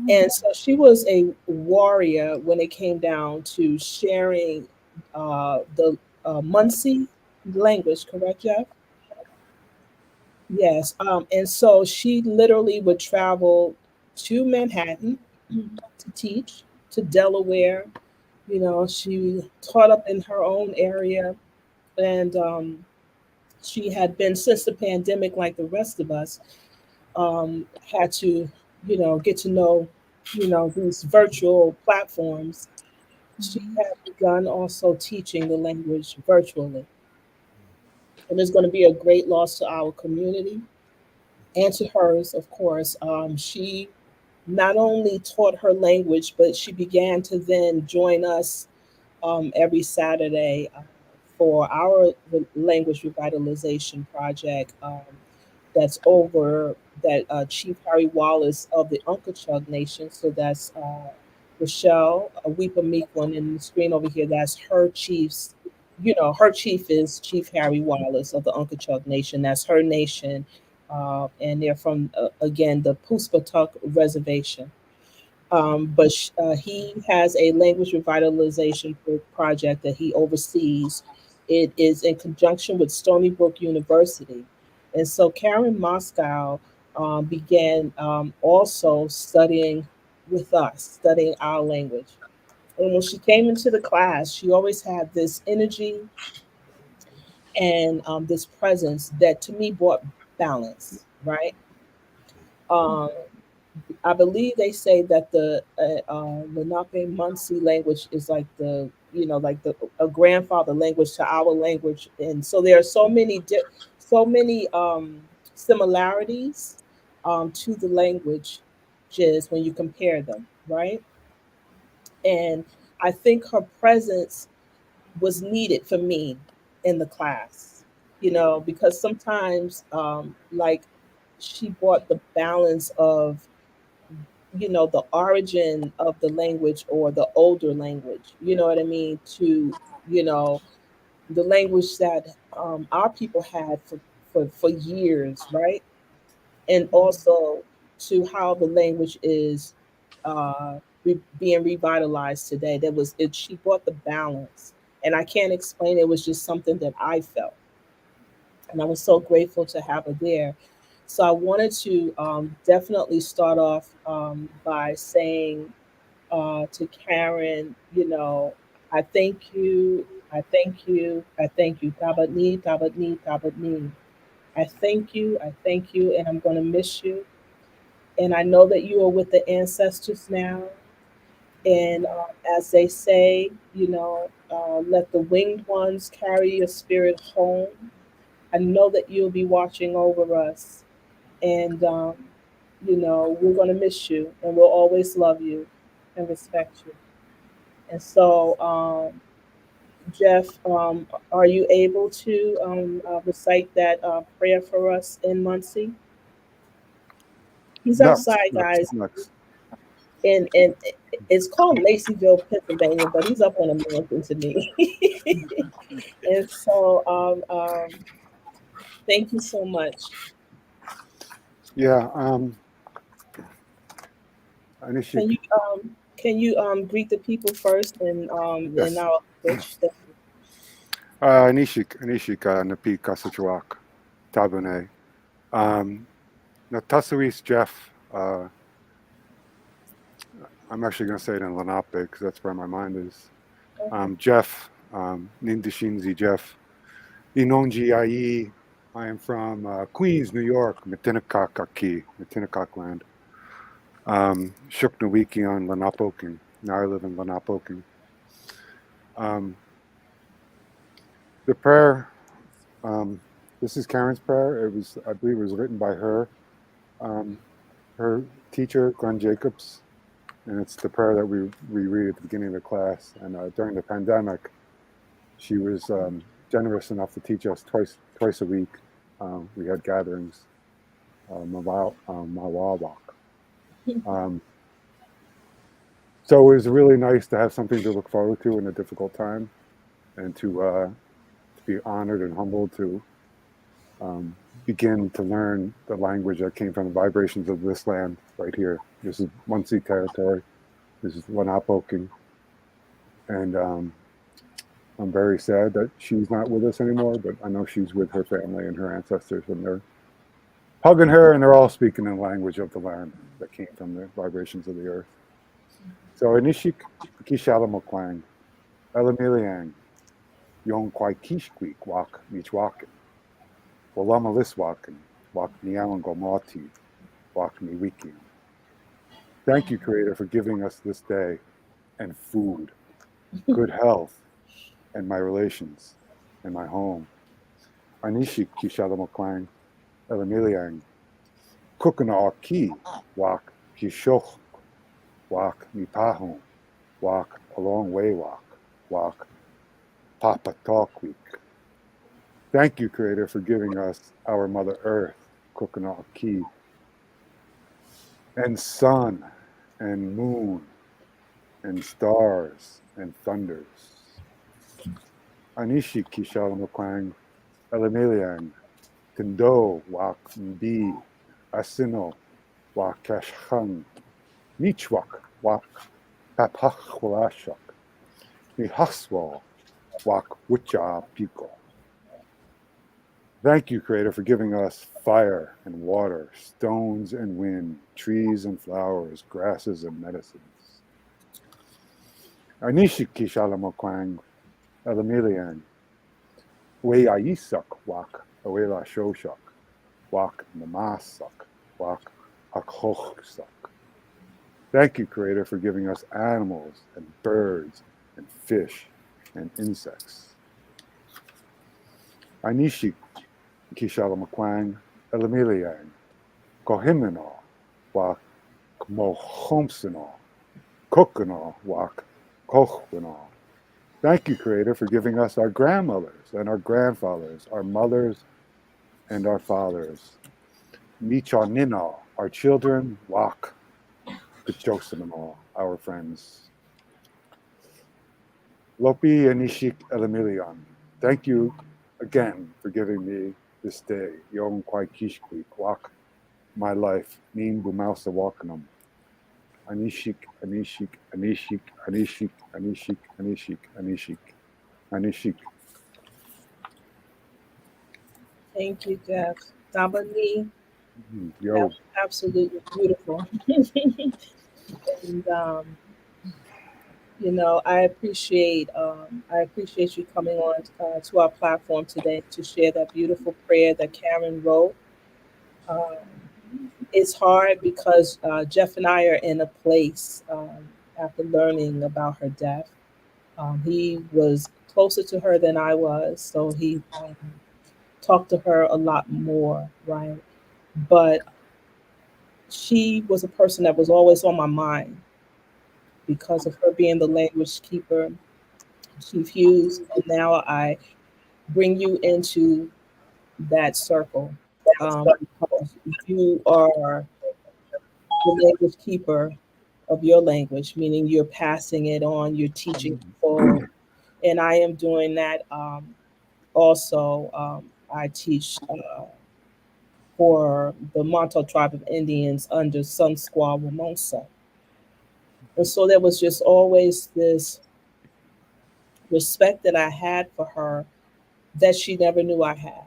And so she was a warrior when it came down to sharing the Muncie language, correct, Jeff? Yes. And so she literally would travel to Manhattan to teach, to Delaware. She taught up in her own area. And she had been, since the pandemic, like the rest of us, had to, get to know, these virtual platforms. She had begun also teaching the language virtually. And it's going to be a great loss to our community and to hers, of course. She not only taught her language, but she began to then join us every Saturday for our language revitalization project that's over that Chief Harry Wallace of the Unkachug Nation. So that's Rochelle Weepa Meekwin in the screen over here. That's her chief's, her chief is Chief Harry Wallace of the Unkachug Nation. That's her nation. And they're from, again, the Puspatuck Reservation. But he has a language revitalization project that he oversees. It is in conjunction with Stony Brook University. And so Karen Moscow began also studying with us, studying our language. And when she came into the class, she always had this energy and this presence that to me brought balance, right? Um, I believe they say that the Lenape Muncie language is like like a grandfather language to our language, and so there are so many similarities to the language, just when you compare them, right? And I think her presence was needed for me in the class, because sometimes like she brought the balance of the origin of the language or the older language, you know what I mean, to, you know, the language that our people had for years, right? And also to how the language is being revitalized today. She brought the balance. And I can't explain it. It was just something that I felt. And I was so grateful to have her there. So I wanted to definitely start off by saying to Karen, I thank you, I thank you, I thank you. Tabat ni, tabat ni, tabat ni. I thank you. I thank you, and I'm going to miss you. And I know that you are with the ancestors now. And as they say, let the winged ones carry your spirit home. I know that you'll be watching over us. And, we're going to miss you and we'll always love you and respect you. And so, Jeff, are you able to recite that prayer for us in Muncie? He's outside, guys. Next. And it's called Macyville, Pennsylvania, but he's up on a mountain to me. And so, thank you so much. Yeah. Anishik. Can you greet the people first, and Yes. and I'll switch. Anishik Napi Kasachwak Tabune. Natasuis Jeff. I'm actually going to say it in Lenape because that's where my mind is. Jeff, Nindishinzi Jeff. Inonji Ai. I am from Queens, New York, Matinecock land. Shuknawiki on Lenapoking. Now I live in Lenapoking. The prayer, this is Karen's prayer. I believe it was written by her. Her teacher, Glenn Jacobs. And it's the prayer that we read at the beginning of the class. And during the pandemic, she was generous enough to teach us twice a week. We had gatherings, Mawawak. So it was really nice to have something to look forward to in a difficult time, and to be honored and humbled to begin to learn the language that came from the vibrations of this land right here. This is Muncie territory. This is Lenapoking. And I'm very sad that she's not with us anymore, but I know she's with her family and her ancestors, and they're hugging her, and they're all speaking the language of the land that came from the vibrations of the earth. So Inishik Kishalamoklang, Elamiliang, Yong Kwai Kishkwik Wak Michwakin, Walama Liswakin, Wak Nialango Mati, Wak Miwiki. Thank you, Creator, for giving us this day and food, good health, and my relations, and my home. Anishik Kishalamoklang, Elamiliang, Kukana Aki, Wak Kishoch, Wak Mipahum, Wak a long way Wak Papa Talk Week. Thank you, Creator, for giving us our Mother Earth, Kukana Aki, and sun, and moon, and stars, and thunders. Anishi Kishalamakwang, Elamiliang, Tindo, Wak Mbi, Asino, Wak Kashhang, Michwak, Wak Papachwalashak, Mihaswal, Wak Wicha Pico. Thank you, Creator, for giving us fire and water, stones and wind, trees and flowers, grasses and medicines. Anishiki Shalamokwang, Elamilian, Weaisak, Wak, Awela Shoshak, Wak Namasak, Wak Akhochsak. Thank you, Creator, for giving us animals and birds and fish and insects. Anishik Kishalamakwang, Elamilian, Kohimino, Wak Mohomsino, Kokino, Wak Kochwino. Thank you, Creator, for giving us our grandmothers and our grandfathers, our mothers and our fathers. Michanino, our children, Wak Kachosinimo, our friends. Lopi Anishik Elamilian, thank you again for giving me this day. Yom Kwai Kishkwik, Wak, my life. Nin Bumausa Wakanum. Anishik, Anishik, Anishik, Anishik, Anishik, Anishik, Anishik, Anishik. Thank you, Jeff. Dabani, Yo. absolutely beautiful. And I appreciate you coming on to our platform today to share that beautiful prayer that Karen wrote. Um, it's hard because Jeff and I are in a place after learning about her death. He was closer to her than I was, so he talked to her a lot more, right? But she was a person that was always on my mind because of her being the language keeper, Chief Hughes, and now I bring you into that circle because you are the language keeper of your language, meaning you're passing it on, you're teaching it forward. And I am doing that also. I teach for the Montauk tribe of Indians under Sun Squaw Ramosa. And so there was just always this respect that I had for her that she never knew I had.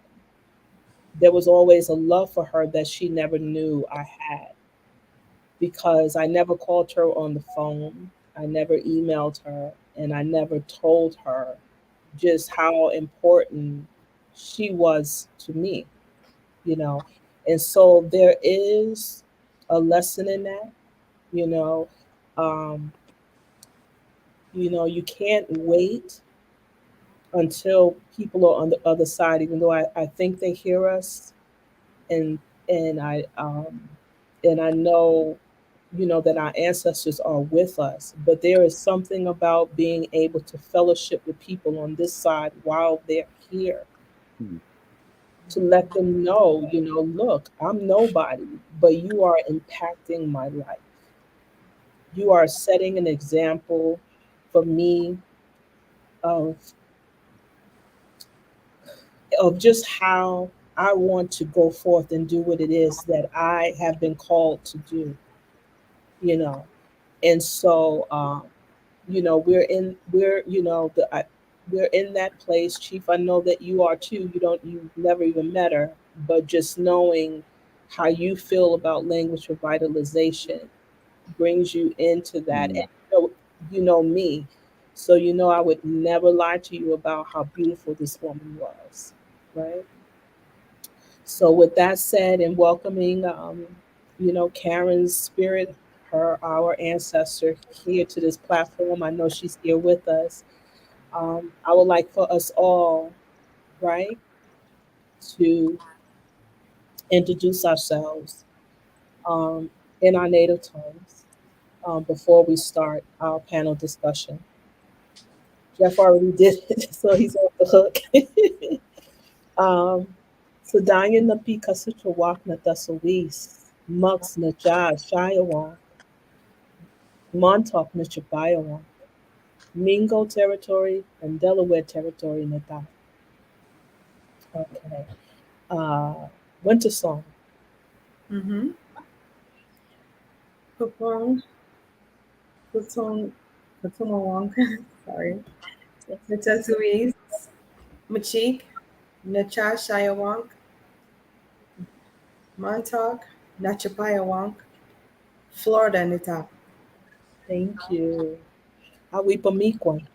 There was always a love for her that she never knew I had because I never called her on the phone, I never emailed her, and I never told her just how important she was to me, you know. And so there is a lesson in that, you know. Um, you can't wait until people are on the other side, even though I think they hear us and and I and I know that our ancestors are with us, but there is something about being able to fellowship with people on this side while they're here to let them know, look, I'm nobody, but you are impacting my life. You are setting an example for me of just how I want to go forth and do what it is that I have been called to do, you know. And so, we're in that place, Chief. I know that you are too. You've never even met her, but just knowing how you feel about language revitalization brings you into that. And you know me, so I would never lie to you about how beautiful this woman was, right? So with that said, and welcoming, Karen's spirit, our ancestor, here to this platform. I know she's here with us. I would like for us all, right, to introduce ourselves um, in our native tongues before we start our panel discussion. Jeff already did it, so he's off the hook. Sadanya na pika suchawak na tasawis, Mux na ja shayawan, Montauk na chabayawan, Mingo territory and Delaware territory na that. Okay. Winter song. Mm-hmm. Kupong, Kutong, Kutumawang, sorry. Natasuis, Machik, Nacha Shayawank, Montauk, Nachapayawank, Florida Nita. Thank you. Awipamikwan.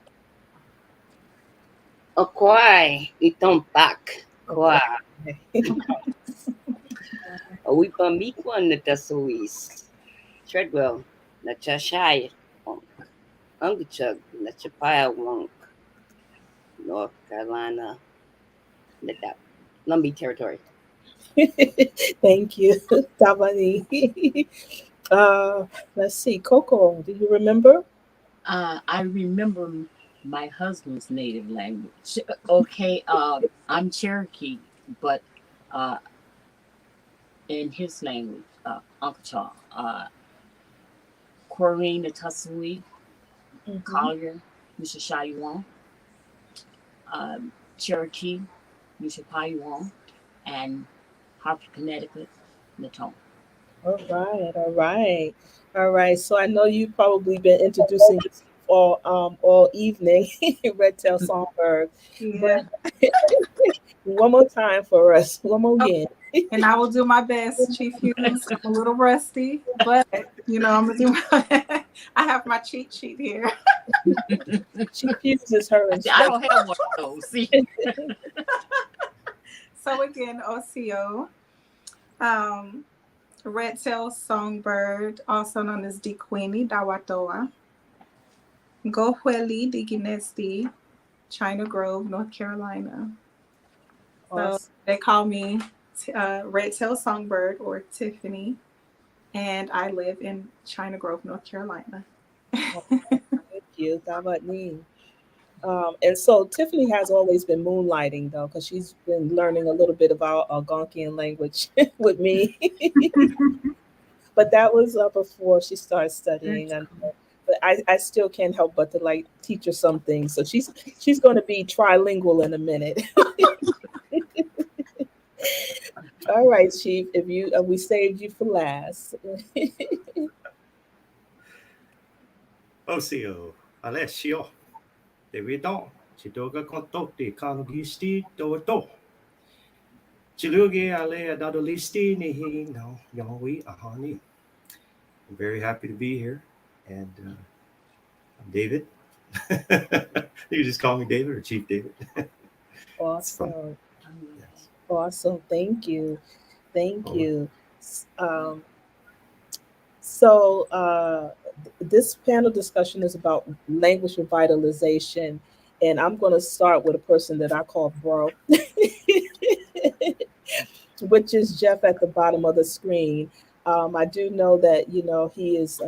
Okwai, itompak, kwa. Awipamikwan na tasuis. Treadwell, na chashai. Unguchug, na chapaya wonk. North Carolina, Nadap, Lumbee territory. Thank you, Tabani. Let's see, Coco, do you remember? I remember my husband's native language. Okay, I'm Cherokee, but in his language, Uncle Charles, Corrine Natusui, Collier, Mishashayuan, Cherokee, Mishapayuan, and Hartford, Connecticut, Natone. All right. So I know you've probably been introducing all evening, Red Tail Songbird. Yeah. But one more time for us. One more again. And I will do my best, Chief Hughes. I'm a little rusty, but I'm gonna do my best. I have my cheat sheet here. She fuses her and I don't have one of those. See? So again, OCO, red-tailed songbird, also known as Diquini Dawatoa, Gohueli Diginesti, China Grove, North Carolina. So Awesome. they call me red-tailed songbird or Tiffany, and I live in China Grove, North Carolina. Thank you. Davatni. And so Tiffany has always been moonlighting though, because she's been learning a little bit about Algonquian language with me. But that was before she started studying. But I still can't help but to like teach her some things. So she's going to be trilingual in a minute. All right, Chief. If you we saved you for last. OCO, Alessio, Davidon, Chidoga Contote, Kangisti, Dodo. Chiluge Ale Dadolisti, Nihi, no, Yahweh, Ahani. I'm very happy to be here. And I'm David. You just call me David or Chief David. Awesome. Awesome. Thank you. Thank you. So this panel discussion is about language revitalization. And I'm going to start with a person that I call bro, which is Jeff at the bottom of the screen. I do know that, he is,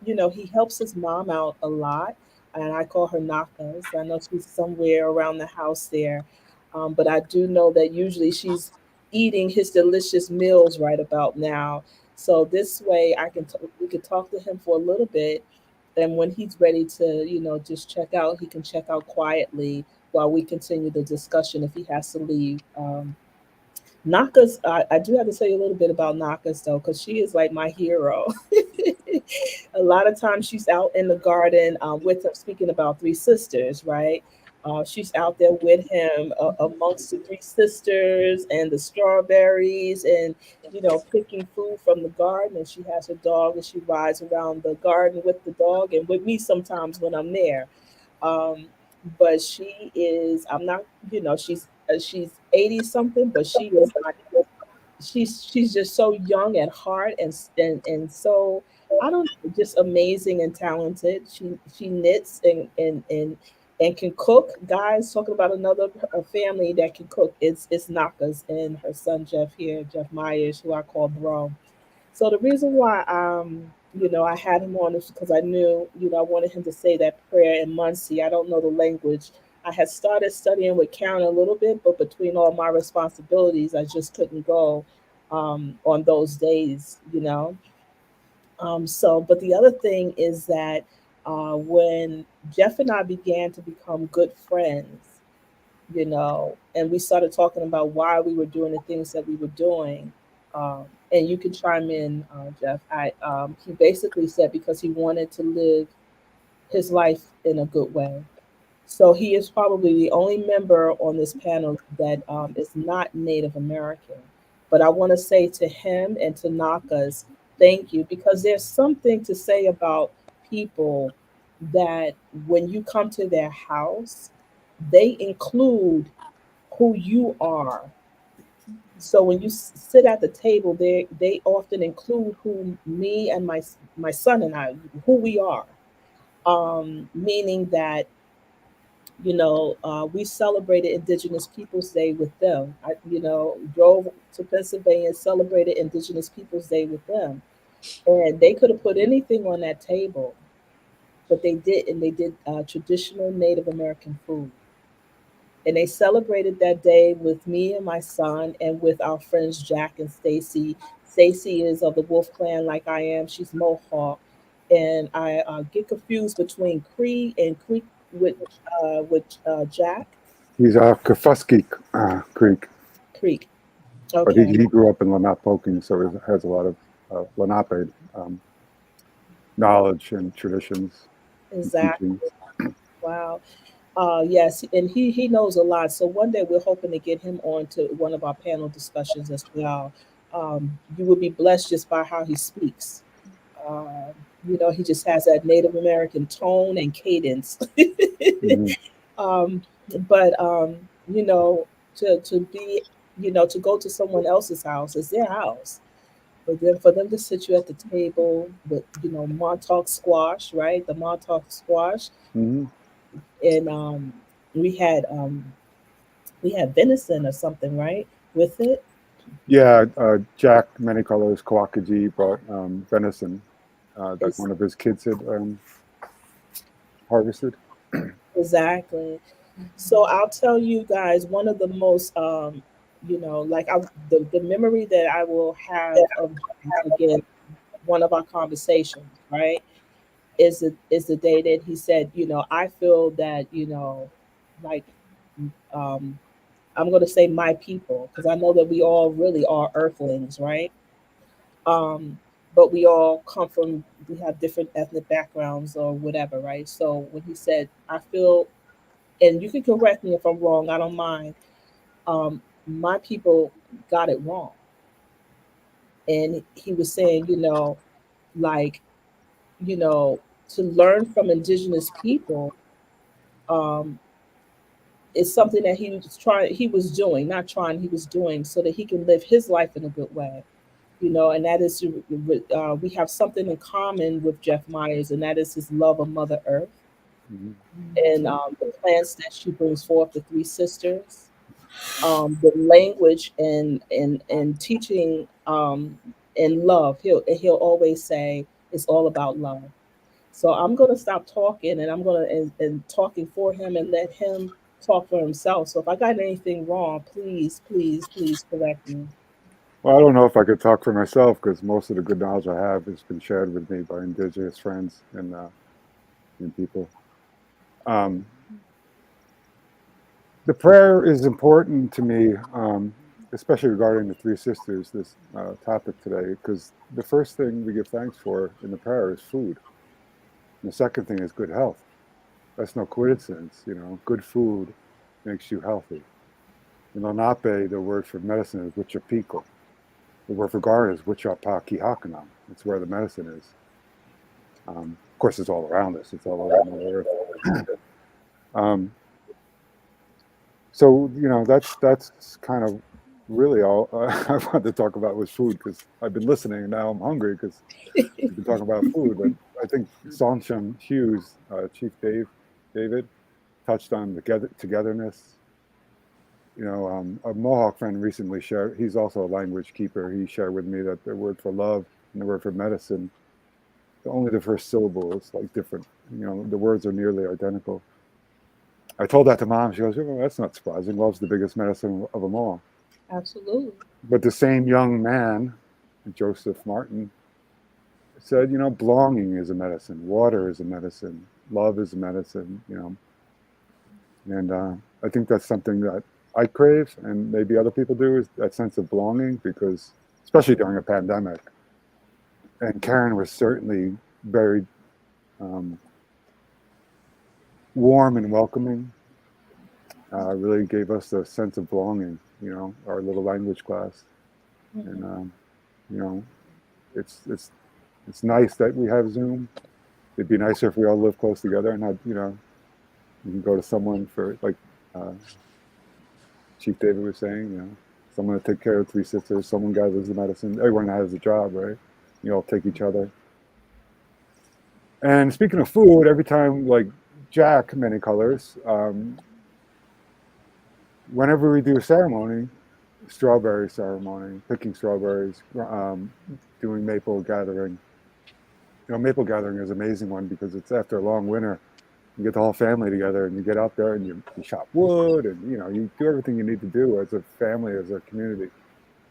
he helps his mom out a lot. And I call her Nakas. I know she's somewhere around the house there. But I do know that usually she's eating his delicious meals right about now. So this way we can talk to him for a little bit. And when he's ready to, just check out, he can check out quietly while we continue the discussion if he has to leave. Nakas, I do have to tell you a little bit about Nakas though, because she is like my hero. A lot of times she's out in the garden with him, speaking about Three Sisters, right? She's out there with him amongst the Three Sisters and the strawberries and, picking food from the garden. And she has her dog and she rides around the garden with the dog and with me sometimes when I'm there. But she is, I'm not, she's 80 something, but she is not, she's just so young at heart and so, I don't know, just amazing and talented. She knits and can cook. Guys, talking about another family that can cook. It's Nakas and her son Jeff here, Jeff Myers, who I call bro. So the reason why I had him on is because I knew, I wanted him to say that prayer in Muncie. I don't know the language. I had started studying with Karen a little bit, but between all my responsibilities, I just couldn't go on those days, but the other thing is that when Jeff and I began to become good friends, and we started talking about why we were doing the things that we were doing, and you can chime in, Jeff. He basically said because he wanted to live his life in a good way. So he is probably the only member on this panel that is not Native American. But I want to say to him and to Nakas, thank you, because there's something to say about people that when you come to their house, they include who you are. So when you sit at the table, they often include who me and my son and I, who we are. Meaning that, we celebrated Indigenous Peoples Day with them. I drove to Pennsylvania and celebrated Indigenous Peoples Day with them. And they could have put anything on that table, but they didn't. They did traditional Native American food. And they celebrated that day with me and my son and with our friends Jack and Stacy. Stacy is of the Wolf Clan like I am. She's Mohawk. And I get confused between Cree and Creek with Jack. He's Kafuski Creek. Okay. But he grew up in Lenape, so he has a lot of Lenape knowledge and traditions. Exactly. Wow. Yes, and he knows a lot. So one day we're hoping to get him on to one of our panel discussions as well. you will be blessed just by how he speaks. Uh, he just has that Native American tone and cadence. Mhm. um, but to be, to go to someone else's house, it's their house. But then for them to sit you at the table with, Montauk squash, right? The Montauk squash, Mhm. and we had um, we had venison or something, right, with it. Yeah, Jack Many Colors Kawakaji brought venison that It's one of his kids had harvested. exactly. So I'll tell you guys one of the most, like the memory that I will have of again one of our conversations, right, is the day that he said, I feel that, like um, I'm going to say my people because I know that we all really are Earthlings, right? Um, but we all come from, we have different ethnic backgrounds or whatever, right? So when he said, I feel, and you can correct me if I'm wrong, I don't mind. My people got it wrong, and he was saying, like, to learn from indigenous people, um, is something that he was doing, not trying, he was doing so that he can live his life in a good way. And that is, we have something in common with Jeff Myers, and that is his love of Mother Earth Mhm. and the plants that she brings forth, the three sisters, the language and teaching, and love. He'll always say it's all about love. So I'm going to stop talking, and I'm going to and talking for him and let him talk for himself. So if I got anything wrong, please, please, please correct me. Well, I don't know if I could talk for myself because most of the good knowledge I have has been shared with me by indigenous friends and people. Um, the prayer is important to me, especially regarding the three sisters, this topic today, because the first thing we give thanks for in the prayer is food. And the second thing is good health. That's no coincidence, good food makes you healthy. In Lenape, the word for medicine is wichapiko. The word for garden is wichapa kihakanam. It's where the medicine is. Of course, it's all around us. It's all over Mother Earth. um, so that's kind of really all I wanted to talk about was food because I've been listening and now I'm hungry because we've been talking about food. But I think Songsham Hughes, Chief David, touched on togetherness. A Mohawk friend recently shared. He's also a language keeper. He shared with me that the word for love and the word for medicine, only the first syllable is like different. The words are nearly identical. I told that to Mom. She goes, "Oh, that's not surprising. Love's the biggest medicine of them all." Absolutely. But the same young man, Joseph Martin, said, belonging is a medicine. Water is a medicine. Love is a medicine. And I think that's something that I crave, and maybe other people do, is that sense of belonging, because especially during a pandemic. And Karen was certainly very warm and welcoming. Really gave us a sense of belonging. Our little language class, and it's nice that we have Zoom. It'd be nicer if we all lived close together and had, you can go to someone for, like Chief David was saying, someone to take care of three sisters, someone gathers the medicine, everyone has a job, right? You all take each other. And speaking of food, every time, like Jack Many Colors, whenever we do a ceremony, strawberry ceremony, picking strawberries, doing maple gathering. Maple gathering is an amazing one because it's after a long winter. You get the whole family together and you get out there and you chop wood and, you do everything you need to do as a family, as a community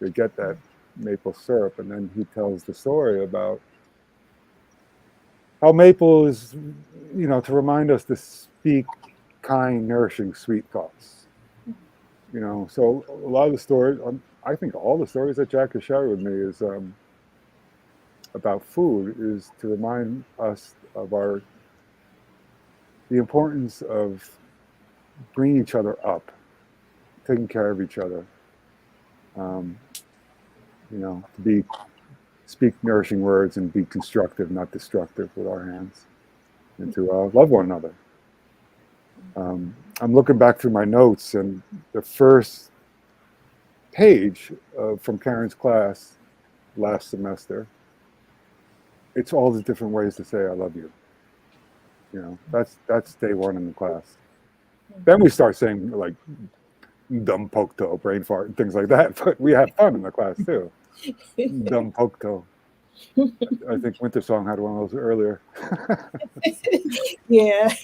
to get that maple syrup. And then he tells the story about how maple is, to remind us to speak kind, nourishing, sweet thoughts. So a lot of the stories, I think all the stories that Jack has shared with me is about food is to remind us of the importance of bringing each other up, taking care of each other. to speak nourishing words and be constructive, not destructive with our hands, and to love one another. I'm looking back through my notes, and the first page from Karen's class last semester, it's all the different ways to say I love you. That's day one in the class. Then we start saying like dumb pokto, brain fart, and things like that. But we have fun in the class too. Dumb pokto. I think Winter Song had one of those earlier. Yeah.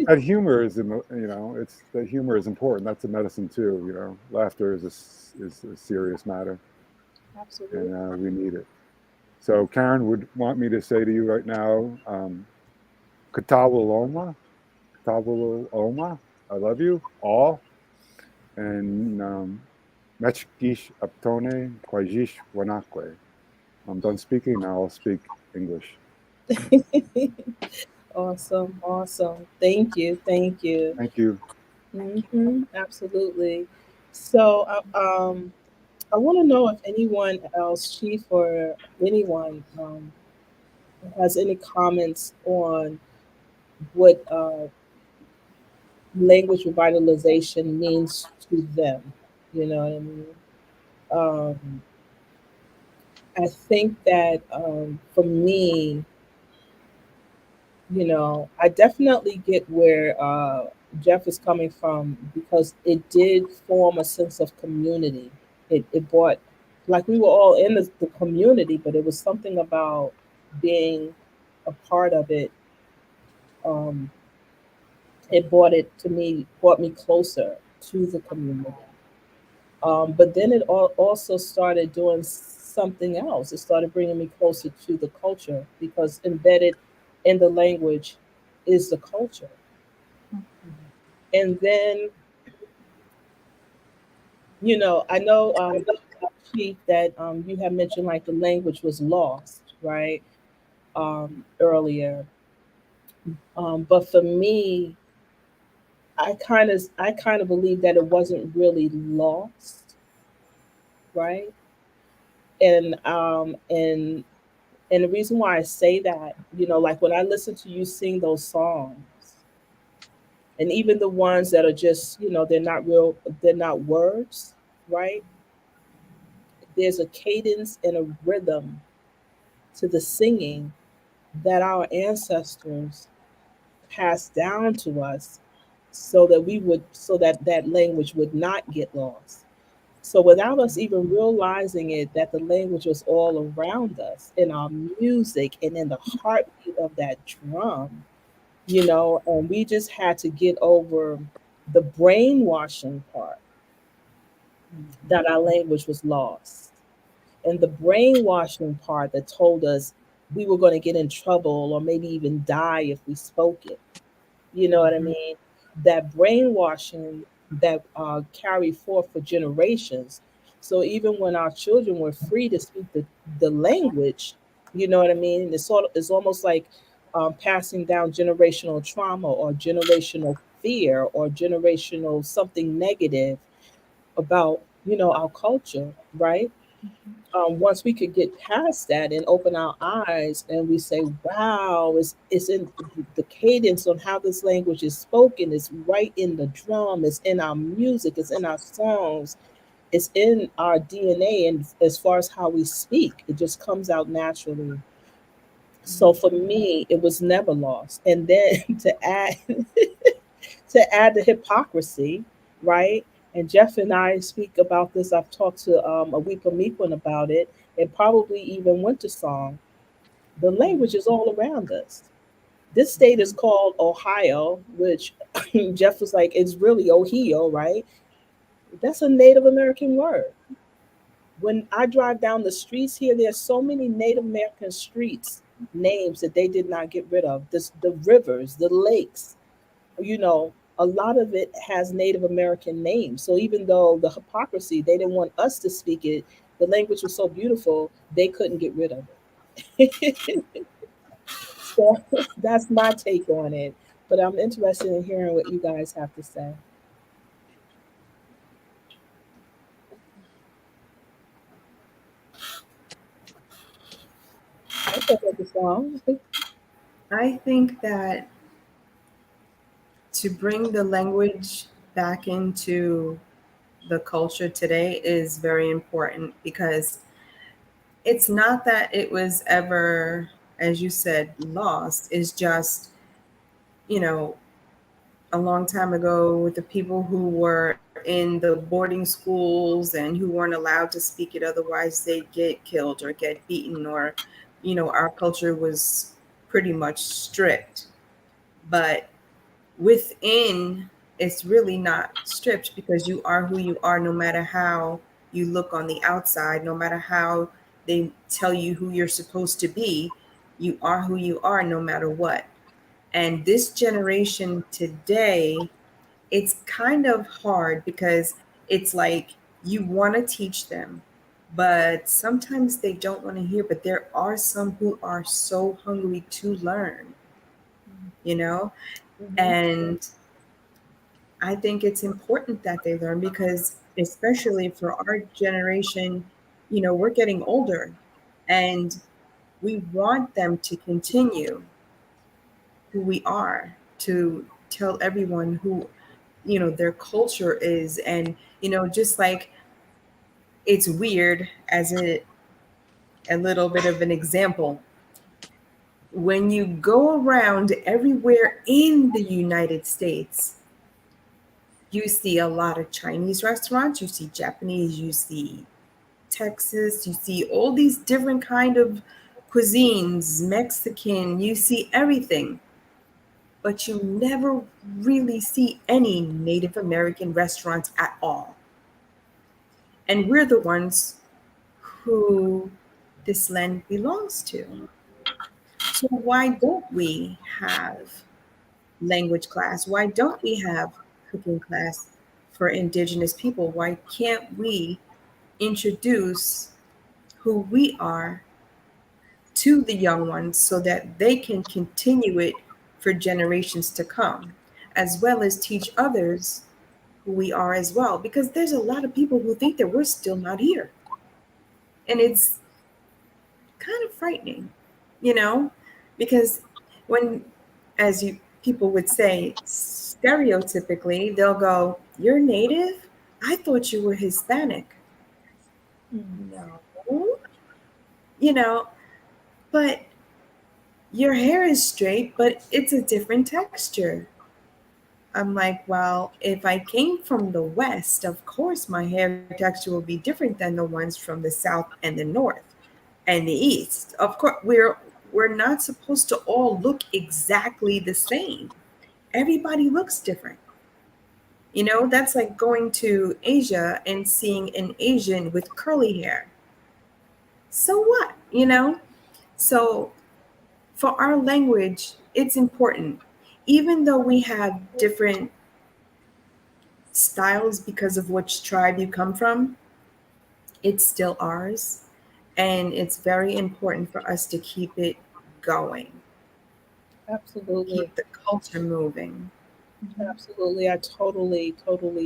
That humor is, the humor is important. That's a medicine too. Laughter is a serious matter. Absolutely. And we need it. So Karen would want me to say to you right now, Katawaloma, I love you all. And Mechkish Aptone Kwajish Wanakwe. I'm done speaking, now I'll speak English. Awesome. Thank you. Thank you. Absolutely. So I want to know if anyone else, Chief or anyone, has any comments on what language revitalization means to them. You know what I mean? I think that for me, I definitely get where Jeff is coming from, because it did form a sense of community. It brought, like, we were all in the community, but it was something about being a part of it. It brought me closer to the community. But then it also started doing something else. It started bringing me closer to the culture, because embedded in the language is the culture. And then, I know, Chief, that you have mentioned like the language was lost, right? Earlier. But for me, I kind of believe that it wasn't really lost, right? And the reason why I say that, like when I listen to you sing those songs, and even the ones that are just, they're not words, right? There's a cadence and a rhythm to the singing that our ancestors passed down to us, so that that language would not get lost. So without us even realizing it, that the language was all around us in our music and in the heartbeat of that drum, and we just had to get over the brainwashing part that our language was lost. And the brainwashing part that told us we were going to get in trouble or maybe even die if we spoke it. You know what I mean? That brainwashing that carried forth for generations. So even when our children were free to speak the language, you know what I mean? It's almost like passing down generational trauma or generational fear or generational something negative about, our culture, right? Once we could get past that and open our eyes and we say, wow, it's in the cadence on how this language is spoken, it's right in the drum, it's in our music, it's in our songs, it's in our DNA, and as far as how we speak, it just comes out naturally. So for me, it was never lost. And then to add the hypocrisy, right? And Jeff and I speak about this. I've talked to Aweepa Meekwin about it, and probably even Winter Song. The language is all around us. This state is called Ohio, which Jeff was like, it's really Ohio, right? That's a Native American word. When I drive down the streets here, there's so many Native American streets names that they did not get rid of. The rivers, the lakes, a lot of it has Native American names. So even though the hypocrisy, they didn't want us to speak it, the language was so beautiful, they couldn't get rid of it. So that's my take on it. But I'm interested in hearing what you guys have to say. take the song. I think that to bring the language back into the culture today is very important because it's not that it was ever, as you said, lost. It's just, you know, a long time ago with the people who were in the boarding schools and who weren't allowed to speak it, otherwise they'd get killed or get beaten, or, you know, our culture was pretty much strict. But within, it's really not strict because you are who you are, no matter how you look on the outside, no matter how they tell you who you're supposed to be, you are who you are no matter what. And this generation today, it's kind of hard because it's like you want to teach them, but sometimes they don't want to hear. But there are some who are so hungry to learn, you know? And I think it's important that they learn because, especially for our generation, you know, we're getting older and we want them to continue who we are, to tell everyone who, you know, their culture is. And, you know, just like it's weird as a little bit of an example. When you go around everywhere in the United States, you see a lot of Chinese restaurants, you see Japanese, you see Texas, you see all these different kind of cuisines, Mexican, you see everything. But you never really see any Native American restaurants at all. And we're the ones who this land belongs to. So why don't we have language class? Why don't we have cooking class for Indigenous people? Why can't we introduce who we are to the young ones so that they can continue it for generations to come, as well as teach others who we are as well? Because there's a lot of people who think that we're still not here. And it's kind of frightening, you know, because when, as you people would say, stereotypically, they'll go, "You're Native? I thought you were Hispanic." No, you know, but your hair is straight, but it's a different texture. I'm like, well, if I came from the West, of course my hair texture will be different than the ones from the South and the North and the East. Of course, we're not supposed to all look exactly the same. Everybody looks different. You know, that's like going to Asia and seeing an Asian with curly hair. So what, you know? So for our language, it's important. Even though we have different styles because of which tribe you come from, it's still ours. And it's very important for us to keep it going. Absolutely. Keep the culture moving. Absolutely. I totally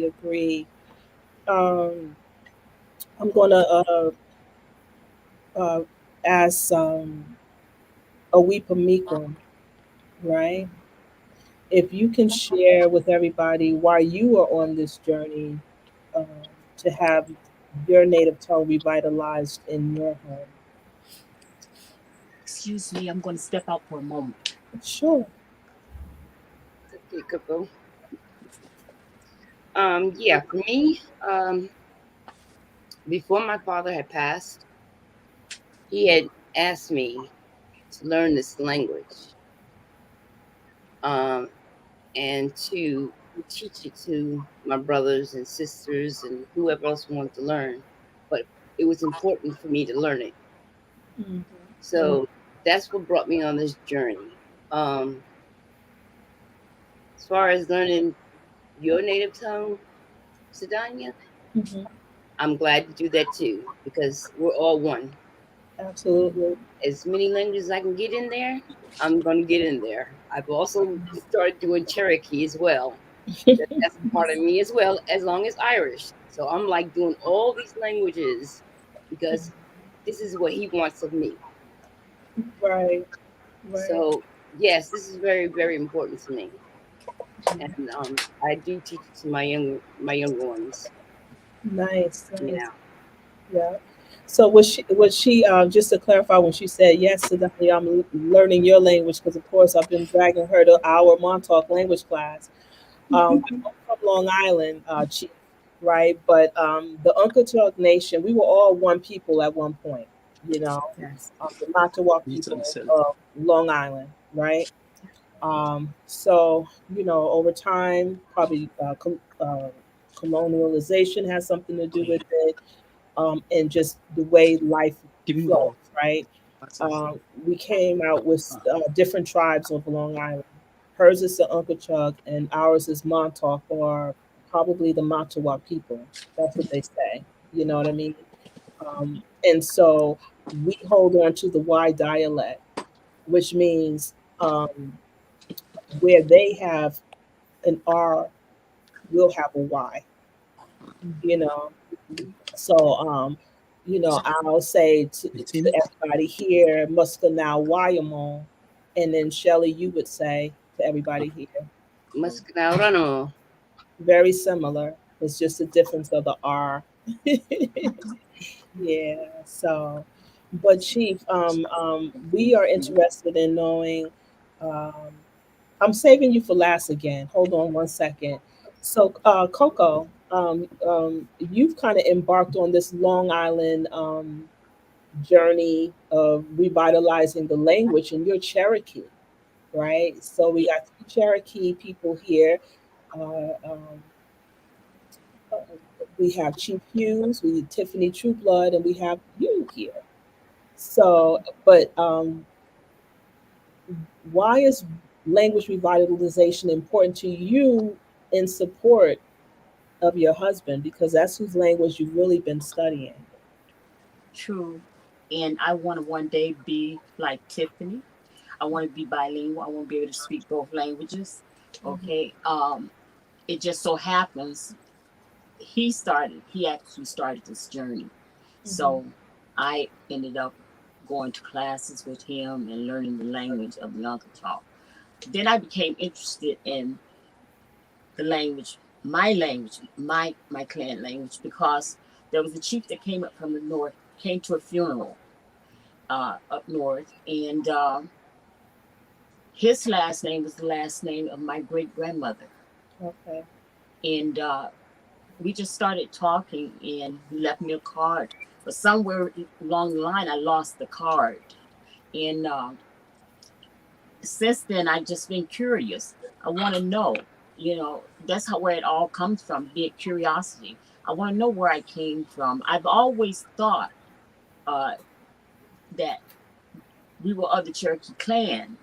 agree. I'm going to ask Awipa Mika, right? If you can share with everybody why you are on this journey to have your native tongue revitalized in your home. Excuse me, I'm going to step out for a moment. Sure. Peekaboo. Yeah, for me, before my father had passed, he had asked me to learn this language and to teach it to my brothers and sisters and whoever else wanted to learn. But it was important for me to learn it. Mm-hmm. So that's what brought me on this journey. As far as learning your native tongue, Sadanya, I'm glad to do that too, because we're all one. Absolutely. As many languages I can get in there, I'm going to get in there. I've also started doing Cherokee as well. That's part of me as well, as long as Irish. So I'm like doing all these languages because this is what he wants of me. Right. So yes, this is very, very important to me, and I do teach it to my younger ones. Nice. You Nice. know. Yeah. So was she just to clarify when she said yes, Sadali, I'm learning your language because of course I've been dragging her to our Montauk language class. We're both from Long Island, Chief, right? But the Uncotaw Nation, we were all one people at one point, you know, Yes. the Matawak people of Long Island, right? So, you know, over time, probably colonialization has something to do with it, and just the way life flows, right? We came out with different tribes of Long Island. Hers is the Uncochuk, and ours is Montauk, or probably the Matawak people. That's what they say. You know what I mean? And so we hold on to the Y dialect, which means where they have an R, we'll have a Y. You know, so I'll say to everybody here, Muskanau Wyoming, and then Shelly, you would say to everybody here. Muskanau. Very similar. It's just a difference of the R. Yeah. So, but Chief, we are interested in knowing. Um, I'm saving you for last again. Hold on one second. So, Coco, you've kind of embarked on this Long Island journey of revitalizing the language, and you're Cherokee, right? So we got two Cherokee people here. Uh, um, we have Chief Hughes, we have Tiffany Trueblood, and we have you here. So, but why is language revitalization important to you in support of your husband? Because that's whose language you've really been studying. True. And I want to one day be like Tiffany. I want to be bilingual. I want to be able to speak both languages. Okay. It just so happens he actually started this journey. So I ended up going to classes with him and learning the language of the Uncotaw. Then I became interested in the language, my clan language, because there was a chief that came up from the north, came to a funeral up north, and his last name was the last name of my great grandmother. Okay. And we just started talking, and he left me a card. But somewhere along the line, I lost the card. And since then, I've just been curious. I want to know, that's where it all comes from, be it curiosity. I want to know where I came from. I've always thought that we were of the Cherokee clan.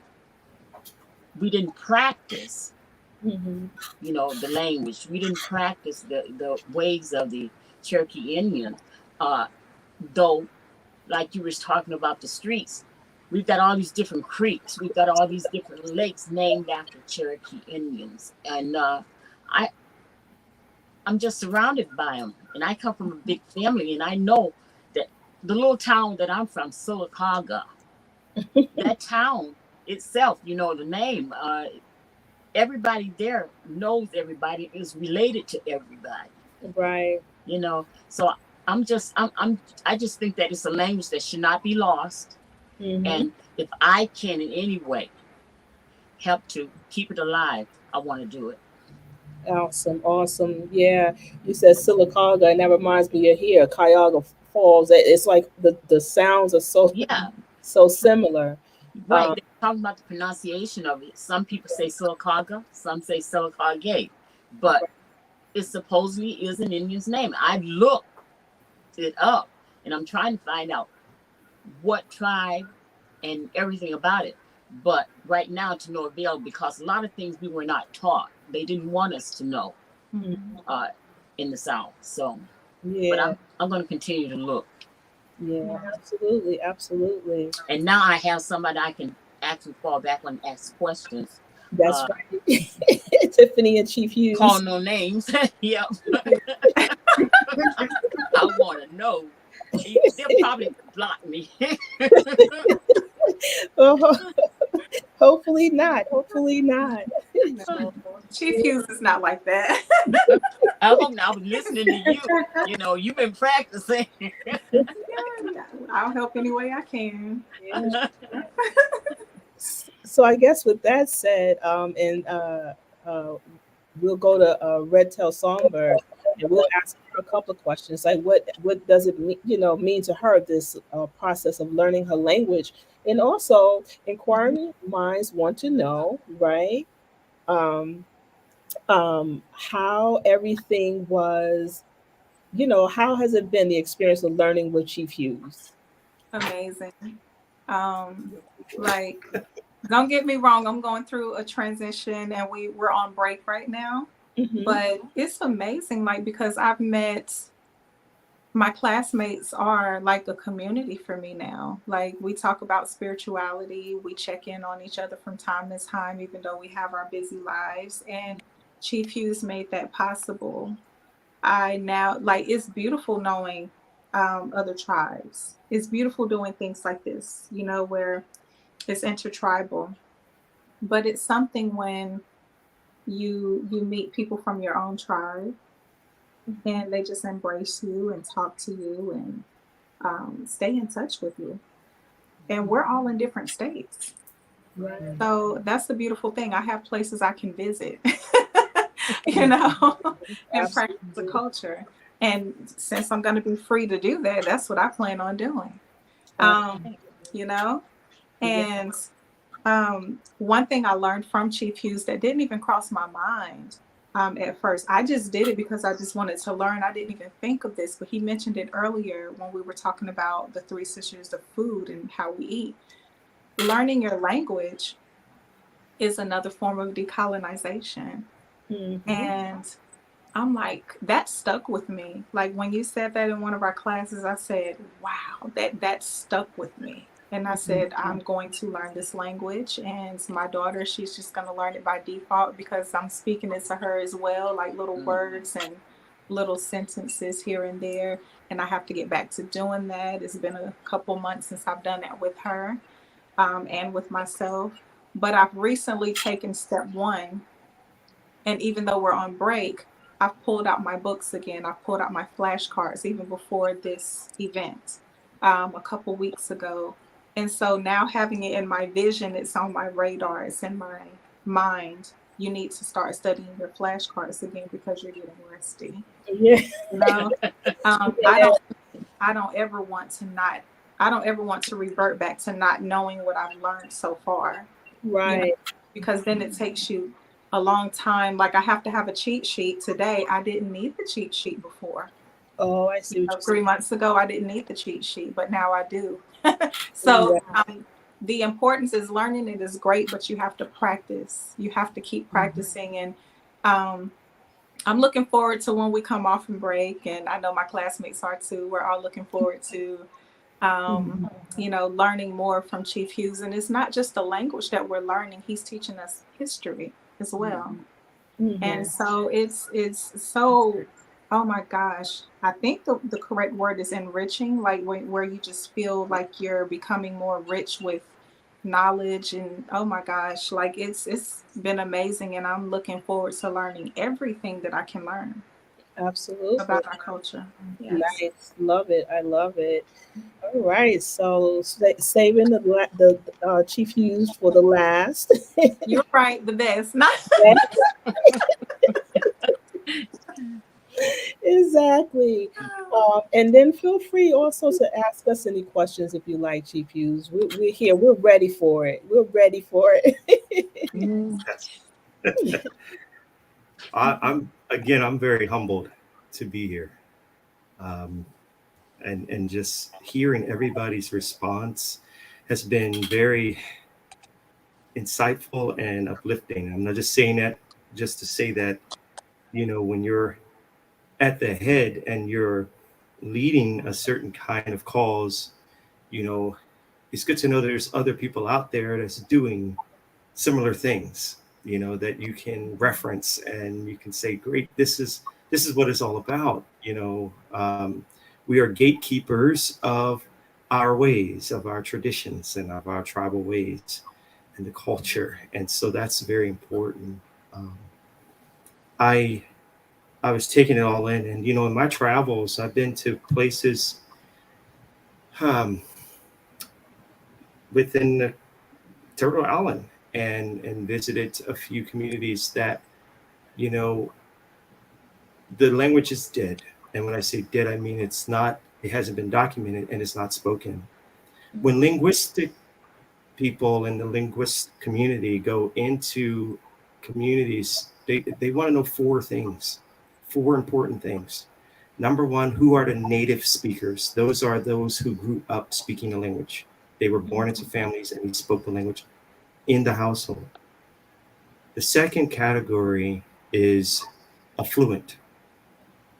We didn't practice, the language. We didn't practice the ways of the Cherokee Indian. Though, like you were talking about the streets, we've got all these different creeks. We've got all these different lakes named after Cherokee Indians. And I'm just surrounded by them. And I come from a big family, and I know that the little town that I'm from, Sylacauga, that town itself, the name, everybody there knows everybody, is related to everybody. Right. So I just think that it's a language that should not be lost. And if I can in any way help to keep it alive, I want to do it. Awesome. Yeah. You said Sylacauga, and that reminds me of here, Cuyahoga Falls. It's like the sounds are so similar. Right. They're talking about the pronunciation of it. Some people say Sylacauga, some say Sylacauga, but it supposedly is an Indian's name. I looked it up, and I'm trying to find out what tribe and everything about it. But right now, to no avail, because a lot of things we were not taught. They didn't want us to know in the South. So, but I'm going to continue to look. Yeah, absolutely. And now I have somebody I can actually fall back on and ask questions. That's right. Tiffany and Chief Hughes. Call no names. Yep. I want to know. They'll probably block me. Oh, hopefully not. Hopefully not. No, Chief Hughes is not like that. I hope not. I was listening to you. You know, you've been practicing. I'll help any way I can. So I guess with that said, and we'll go to Red Tail Songbird, and we'll ask her a couple of questions, like what does it mean, mean to her, this process of learning her language, and also inquiring minds want to know, right? How everything was, how has it been, the experience of learning with Chief Hughes? Amazing. Like, don't get me wrong, I'm going through a transition and we're on break right now. Mhm. But it's amazing, like, because I've met my classmates are like a community for me now. Like, we talk about spirituality, we check in on each other from time to time, even though we have our busy lives. And Chief Hughes made that possible. I now, like, it's beautiful knowing other tribes. It's beautiful doing things like this, where it's intertribal. But it's something when you meet people from your own tribe and they just embrace you and talk to you and stay in touch with you. And we're all in different states. Right. So that's the beautiful thing. I have places I can visit, and practice the culture. And since I'm going to be free to do that, that's what I plan on doing. And one thing I learned from Chief Hughes that didn't even cross my mind at first. I just did it because I just wanted to learn. I didn't even think of this, but he mentioned it earlier when we were talking about the 3 sisters of food and how we eat. Learning your language is another form of decolonization. Mhm. And I'm like, that stuck with me. Like, when you said that in one of our classes, I said, wow, that stuck with me. And I said, I'm going to learn this language. And my daughter, she's just going to learn it by default because I'm speaking it to her as well, like little words and little sentences here and there. And I have to get back to doing that. It's been a couple months since I've done that with her and with myself. But I've recently taken step 1. And even though we're on break, I've pulled out my books again. I've pulled out my flashcards even before this event a couple weeks ago. And so now having it in my vision, it's on my radar, it's in my mind. You need to start studying your flashcards again because you're getting rusty. Yeah. I don't ever want to revert back to not knowing what I've learned so far. Right. Because then it takes you a long time. Like, I have to have a cheat sheet today. I didn't need the cheat sheet before. Oh, I see. 3 months ago, I didn't need the cheat sheet, but now I do. So the importance is learning it is great, but you have to practice. You have to keep practicing. And I'm looking forward to when we come off and break. And I know my classmates are too. We're all looking forward to, learning more from Chief Hughes. And it's not just the language that we're learning. He's teaching us history as well. And so it's so, oh my gosh, I think the correct word is enriching, like where you just feel like you're becoming more rich with knowledge. And oh my gosh, like it's been amazing. And I'm looking forward to learning everything that I can learn. Absolutely. About our culture. Yes. Nice. Love it. I love it. All right. So saving the Chief Hughes for the last. You're right. The best. Not Exactly. And then feel free also to ask us any questions if you like, Chief Hughes. We're here. We're ready for it. We're ready for it. I'm very humbled to be here. And just hearing everybody's response has been very insightful and uplifting. I'm not just saying that just to say that, when you're at the head and you're leading a certain kind of cause, it's good to know there's other people out there that's doing similar things, that you can reference and you can say, great, this is what it's all about. We are gatekeepers of our ways, of our traditions, and of our tribal ways and the culture. And so that's very important. Um, I I was taking it all in, and in my travels, I've been to places um, within the Turtle Island and visited a few communities that you know the language is dead. And when I say dead, I mean it hasn't been documented and it's not spoken. When linguistic people in the linguist community go into communities, they want to know four important things. Number one, who are the native speakers? Those are those who grew up speaking the language. They were born into families and they spoke the language in the household. The second category is affluent,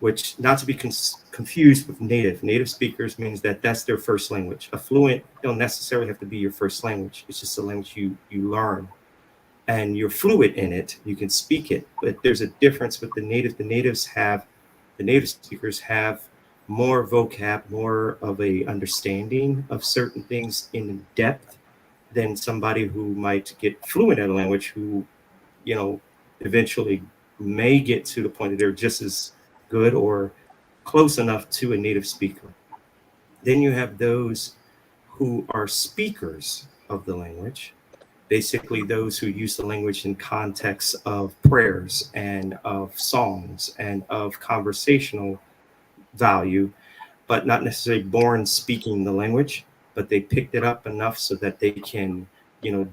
which not to be confused with native. Native speakers means that that's their first language. Affluent don't necessarily have to be your first language. It's just a language you learn, and you're fluent in it. You can speak it, but there's a difference with the native. The native speakers have more vocab, more of a understanding of certain things in depth than somebody who might get fluent in a language who, eventually may get to the point that they're just as good or close enough to a native speaker. Then you have those who are speakers of the language, basically those who use the language in context of prayers and of songs and of conversational value, but not necessarily born speaking the language, but they picked it up enough so that they can,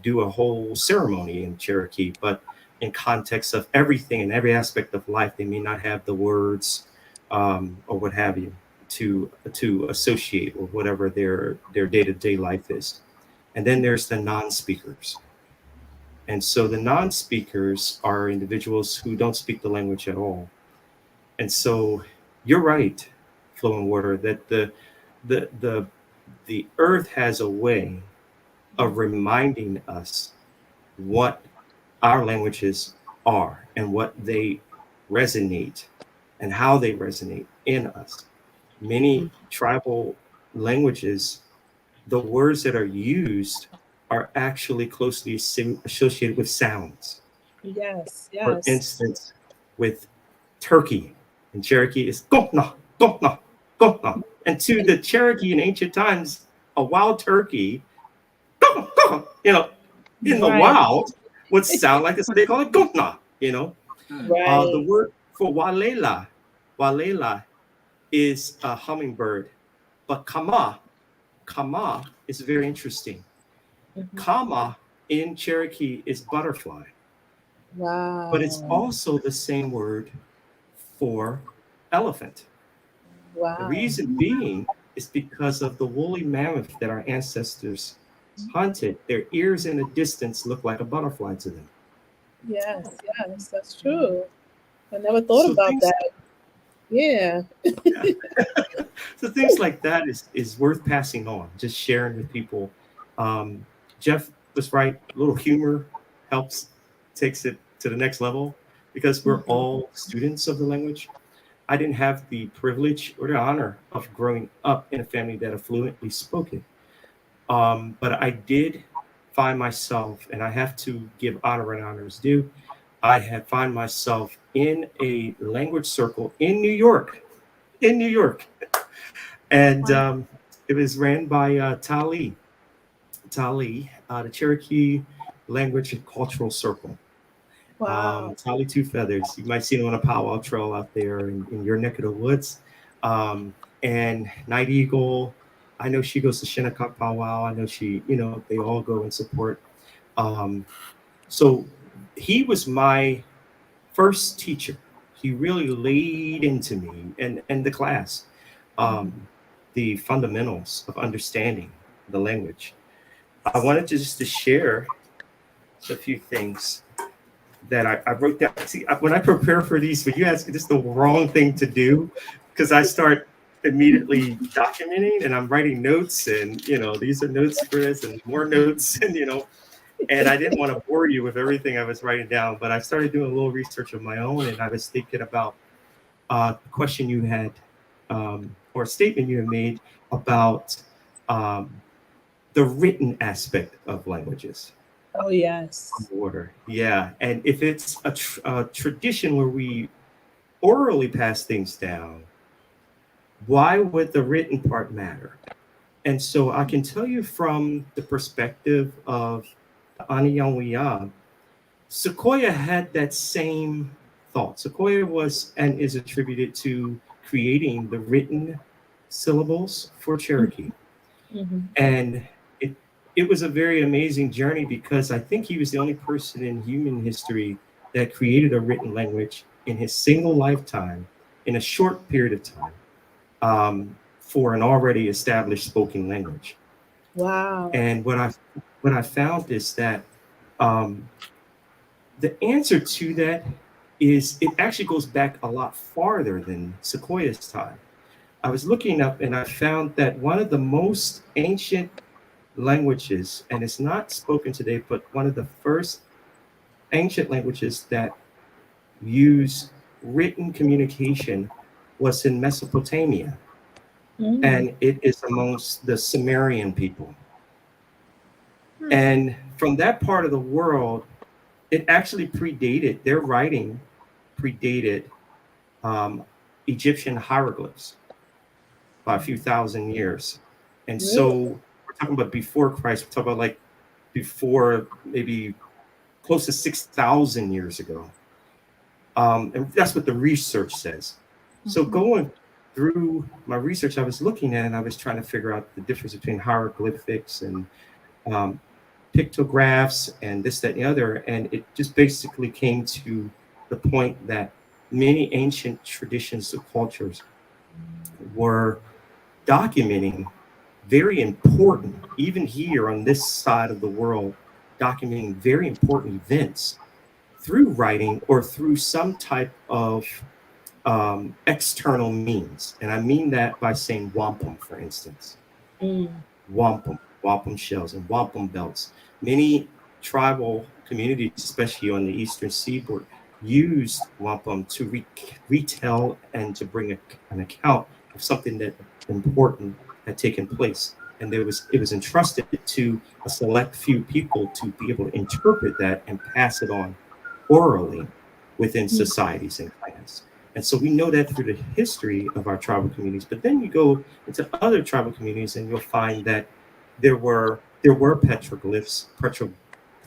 do a whole ceremony in Cherokee, but in context of everything and every aspect of life. They may not have the words or what have you to associate with whatever their day-to-day life is. And then there's the non-speakers. And so the non-speakers are individuals who don't speak the language at all. And so you're right, Flowing Water, that the earth has a way of reminding us what our languages are and what they resonate and how they resonate in us. Many tribal languages, the words that are used are actually closely associated with sounds. Yes, For yes. instance, with turkey in Cherokee is gokna, gokna, gokna. And to the Cherokee in ancient times, a wild turkey, in the Right. wild would sound like this. They call it gokna, Right. The word for walela is a hummingbird, but kama is very interesting. Kama in Cherokee is butterfly, Wow. but it's also the same word for elephant. The Wow. reason being is because of the woolly mammoth that our ancestors hunted. Their ears in the distance look like a butterfly to them. Yes, yes, that's true. I never thought So about things, that. Yeah. so things like that is worth passing on, just sharing with people. Jeff was right. A little humor takes it to the next level because we're all students of the language. I didn't have the privilege or the honor of growing up in a family that fluently spoke it. But I did find myself, and I have to give honor and honor is due, I had find myself in a language circle in New York, and it was ran by Tali, the Cherokee Language and Cultural Circle. Wow. Tali Two Feathers. You might see them on a powwow trail out there in your neck of the woods. And Night Eagle, I know she goes to Shinnecock powwow. I know they all go and support. So he was my first teacher. He really laid into me and the class the fundamentals of understanding the language. I wanted to share a few things that I wrote down. See, when I prepare for these, when you ask me, this is the wrong thing to do because I start immediately documenting and I'm writing notes and, these are notes for this and more notes and I didn't want to bore you with everything I was writing down, but I started doing a little research of my own and I was thinking about a question you had or a statement you had made about the written aspect of languages. Oh, yes. Order. Yeah. And if it's a tradition where we orally pass things down, why would the written part matter? And so I can tell you from the perspective of the Aniyanwiya, Sequoyah had that same thought. Sequoyah was and is attributed to creating the written syllables for Cherokee. And it was a very amazing journey because I think he was the only person in human history that created a written language in his single lifetime in a short period of time for an already established spoken language. Wow. And what I found is that the answer to that is it actually goes back a lot farther than Sequoyah's time. I was looking up and I found that one of the most ancient languages, and it's not spoken today, but one of the first ancient languages that use written communication was in Mesopotamia. And it is amongst the Sumerian people. And from that part of the world, it actually predated, their writing predated Egyptian hieroglyphs by a few thousand years. And so we're talking about before Christ, we're talking about like before maybe close to 6,000 years ago. And that's what the research says. So going through my research, I was looking at and I was trying to figure out the difference between hieroglyphics and pictographs and this, that, and the other. And it just basically came to the point that many ancient traditions of cultures were documenting very important, even here on this side of the world, documenting very important events through writing or through some type of external means. And I mean that by saying wampum, for instance. Wampum shells and wampum belts. Many tribal communities, especially on the eastern seaboard, used wampum to retell and to bring an account of something that important had taken place. And it was entrusted to a select few people to be able to interpret that and pass it on orally within societies and clans. And so we know that through the history of our tribal communities. But then you go into other tribal communities and you'll find that there were petroglyphs,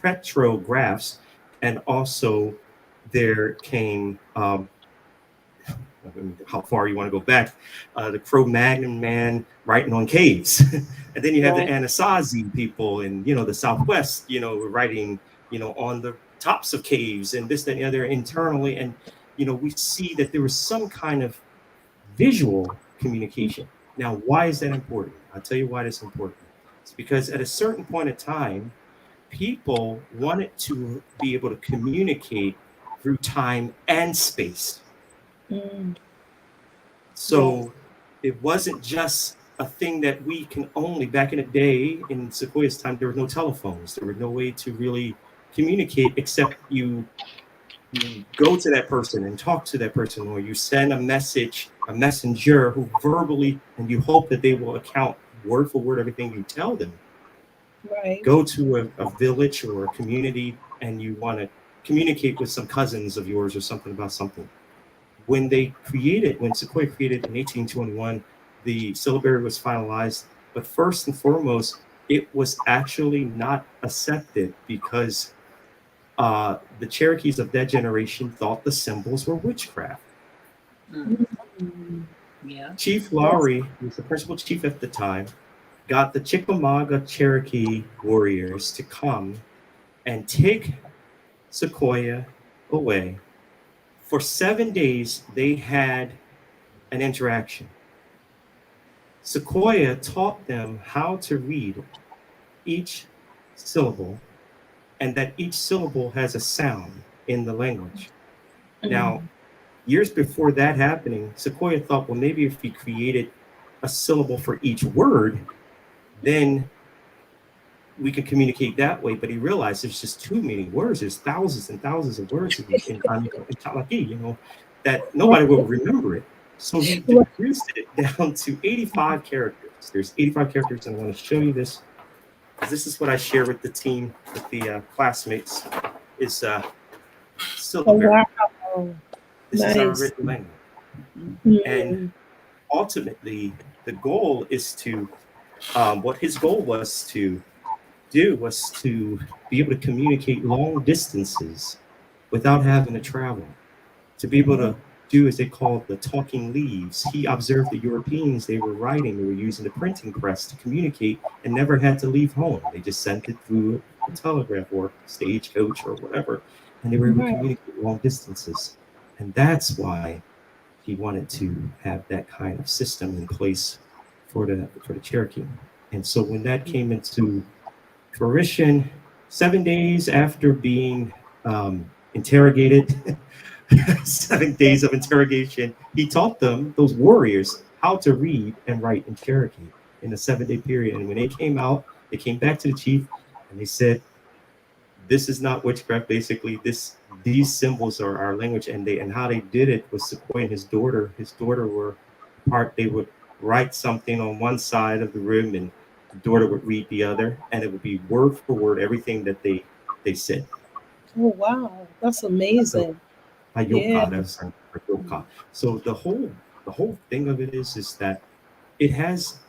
petrographs, and also there came how far you want to go back, the Cro-Magnon man writing on caves. And then you have the Anasazi people in, the Southwest, writing, on the tops of caves and this, that, and the other internally. And, we see that there was some kind of visual communication. Now, why is that important? I'll tell you why that's important. It's because at a certain point in time, people wanted to be able to communicate through time and space. So it wasn't just a thing that we can only, back in the day, in Sequoyah's time, there were no telephones. There was no way to really communicate except you go to that person and talk to that person, or you send a message, a messenger who verbally, and you hope that they will account word for word everything you tell them. Right. Go to a village or a community and you want to communicate with some cousins of yours or something about something. When Sequoyah created in 1821, the syllabary was finalized, but first and foremost, it was actually not accepted because the Cherokees of that generation thought the symbols were witchcraft. Chief Lowry, who was the principal chief at the time, got the Chickamauga Cherokee warriors to come and take Sequoyah away. For 7 days, they had an interaction. Sequoyah taught them how to read each syllable, and that each syllable has a sound in the language. Now, years before that happening, Sequoyah thought, well, maybe if we created a syllable for each word, then we could communicate that way. But he realized there's just too many words. There's thousands and thousands of words in Talaki, that nobody will remember it. So he reduced it down to 85 characters. characters. There's 85 characters, and I want to show you this. This is what I share with the team, with the classmates. Is syllabary. Wow. This is our Nice. written language. Mhm. And ultimately, the goal is to, what his goal was to do was to be able to communicate long distances without having to travel, to be able to do, as they call the talking leaves. He observed the Europeans, they were writing, they were using the printing press to communicate and never had to leave home. They just sent it through a telegraph or stagecoach or whatever, and they were able to communicate long distances. And that's why he wanted to have that kind of system in place for the Cherokee. And so when that came into fruition, 7 days after being interrogated, 7 days of interrogation, he taught them, those warriors, how to read and write in Cherokee in a 7-day period. And when they came out, they came back to the chief and they said, this is not witchcraft. Basically, these symbols are our language. And how they did it was Sequoia and his daughter were part. They would write something on one side of the room and the daughter would read the other, and it would be word for word everything that they said. Oh wow, that's amazing. Yeah. So the whole thing of it is that it has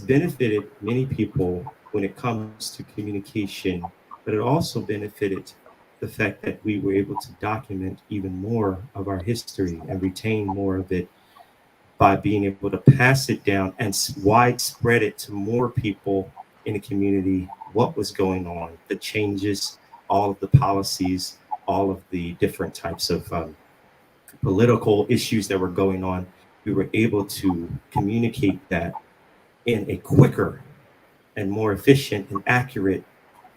benefited many people when it comes to communication, but it also benefited the fact that we were able to document even more of our history and retain more of it by being able to pass it down and widespread it to more people in the community, what was going on, the changes, all of the policies, all of the different types of political issues that were going on. We were able to communicate that in a quicker and more efficient and accurate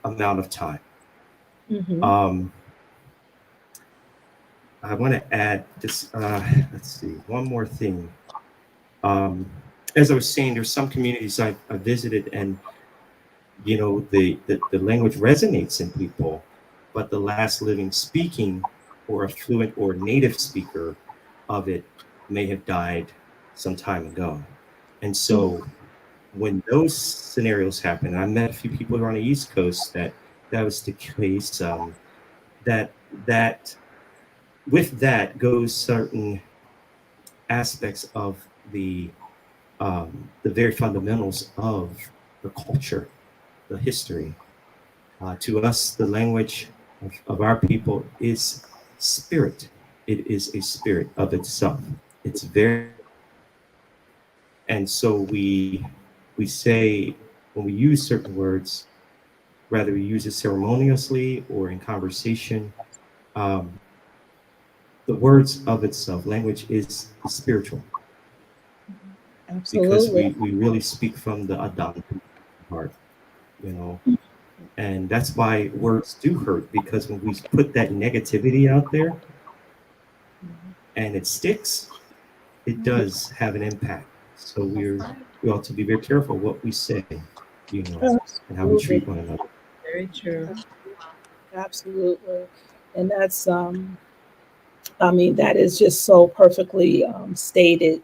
amount of time. Mhm. I want to add this, let's see, one more thing. As I was saying, there's some communities I visited, and the language resonates in people, but the last living speaking or a fluent or native speaker of it may have died some time ago. And so when those scenarios happen, I met a few people on the East Coast that was the case, that with that goes certain aspects of the very fundamentals of the culture, the history. To us, the language of our people is spirit. It is a spirit of itself. It's very, and so we say when we use certain words, whether we use it ceremoniously or in conversation, the words of itself, language is spiritual. Because Absolutely. we really speak from the Adam heart, and that's why words do hurt, because when we put that negativity out there and it sticks, it does have an impact. So we ought to be very careful what we say, and how we treat one another. Very true. Absolutely. And that's I mean, that is just so perfectly stated,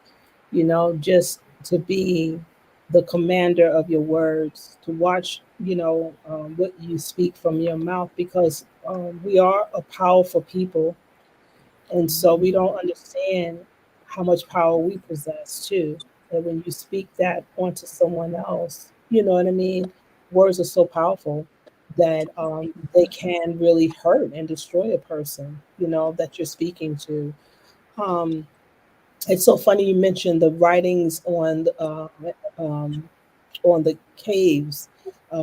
just to be the commander of your words, to watch, what you speak from your mouth, because we are a powerful people. And so we don't understand how much power we possess too. And when you speak that onto someone else, you know what I mean? Words are so powerful that they can really hurt and destroy a person, that you're speaking to. Um, it's so funny you mentioned the writings on the caves,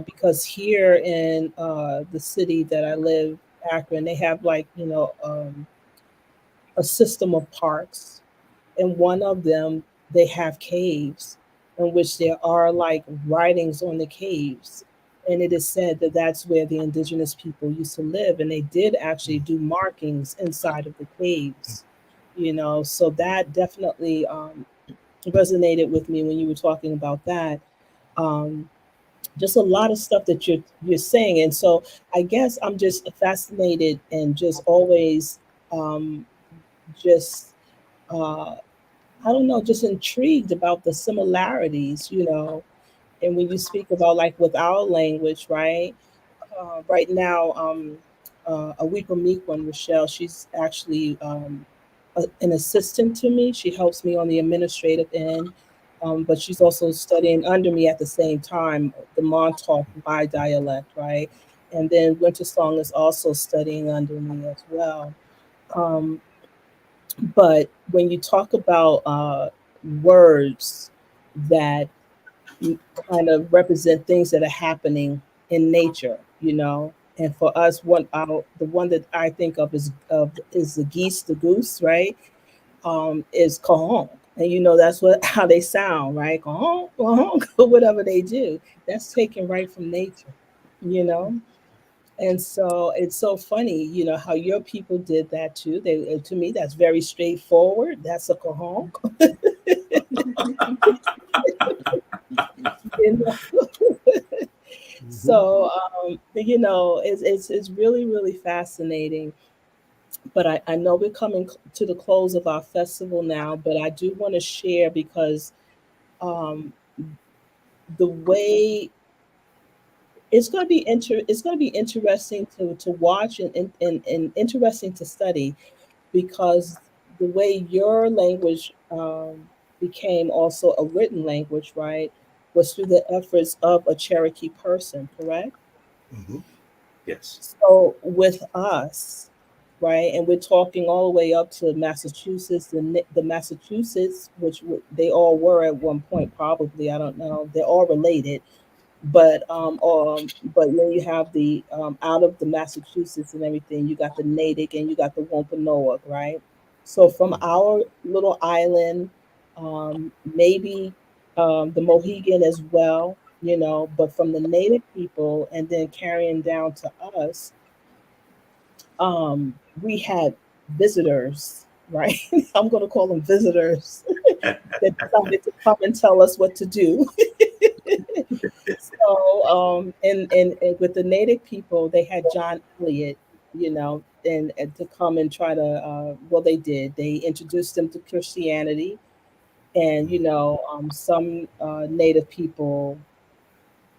because here in the city that I live, Akron, they have a system of parks, and one of them they have caves in which there are like writings on the caves, and it is said that that's where the indigenous people used to live, and they did actually do markings inside of the caves, so that definitely resonated with me when you were talking about that. um, just a lot of stuff that you're saying, and so I guess I'm just fascinated and just always just uh, I don't know, just intrigued about the similarities, and when you speak about like with our language, right? Right now, Awipa Meekwan, Rochelle, she's actually an assistant to me. She helps me on the administrative end, but she's also studying under me at the same time, the Montauk by dialect, right? And then Winter Song is also studying under me as well. Um, but when you talk about words that kind of represent things that are happening in nature, and for us, the one that I think of is the geese, the goose, right? Is cajon. And that's what how they sound, right? Cajon, cajon, whatever they do. That's taken right from nature, you know. And so it's so funny, how your people did that too. To me, that's very straightforward. That's a cajon. you know? So it's really really fascinating. But I know we're coming to the close of our festival now, but I do want to share because um, the way it's going to be interesting to watch and interesting to study because the way your language became also a written language, right, was through the efforts of a Cherokee person, correct? Hmm. Yes. So with us, right, and we're talking all the way up to Massachusetts, the Massachusetts, which they all were at one point, probably. I don't know. They're all related, but when you have the out of the Massachusetts and everything, you got the Natick and you got the Wampanoag, right? So from our little island, maybe the Mohegan as well, but from the Native people and then carrying down to us, we had visitors, right? I'm going to call them visitors that decided to come and tell us what to do. So, and with the Native people, they had John Eliot, and to come and try to, well, they did. They introduced them to Christianity, and some Native people,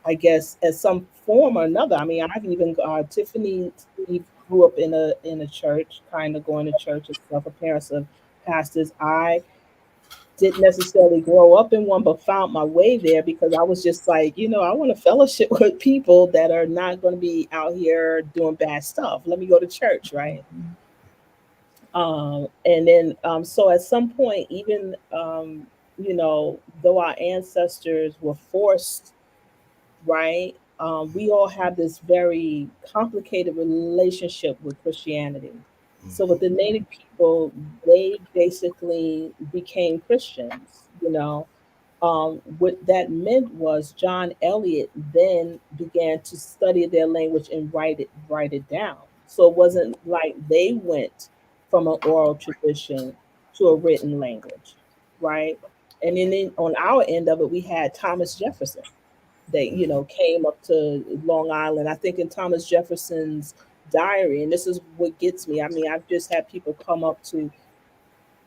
I guess, as some form or another. I mean, I've even Tiffany Steve grew up in a church, kind of going to church and stuff. Her parents are pastors. I didn't necessarily grow up in one, but found my way there because I was just like, I want to fellowship with people that are not going to be out here doing bad stuff. Let me go to church, right? And then, so at some point, even, though our ancestors were forced, right? We all have this very complicated relationship with Christianity. So with the Native people, they basically became Christians. What that meant was John Eliot then began to study their language and write it down. So it wasn't like they went from an oral tradition to a written language, right? And then on our end of it, we had Thomas Jefferson that came up to Long Island. I think in Thomas Jefferson's diary, and this is what gets me. I mean, I've just had people come up to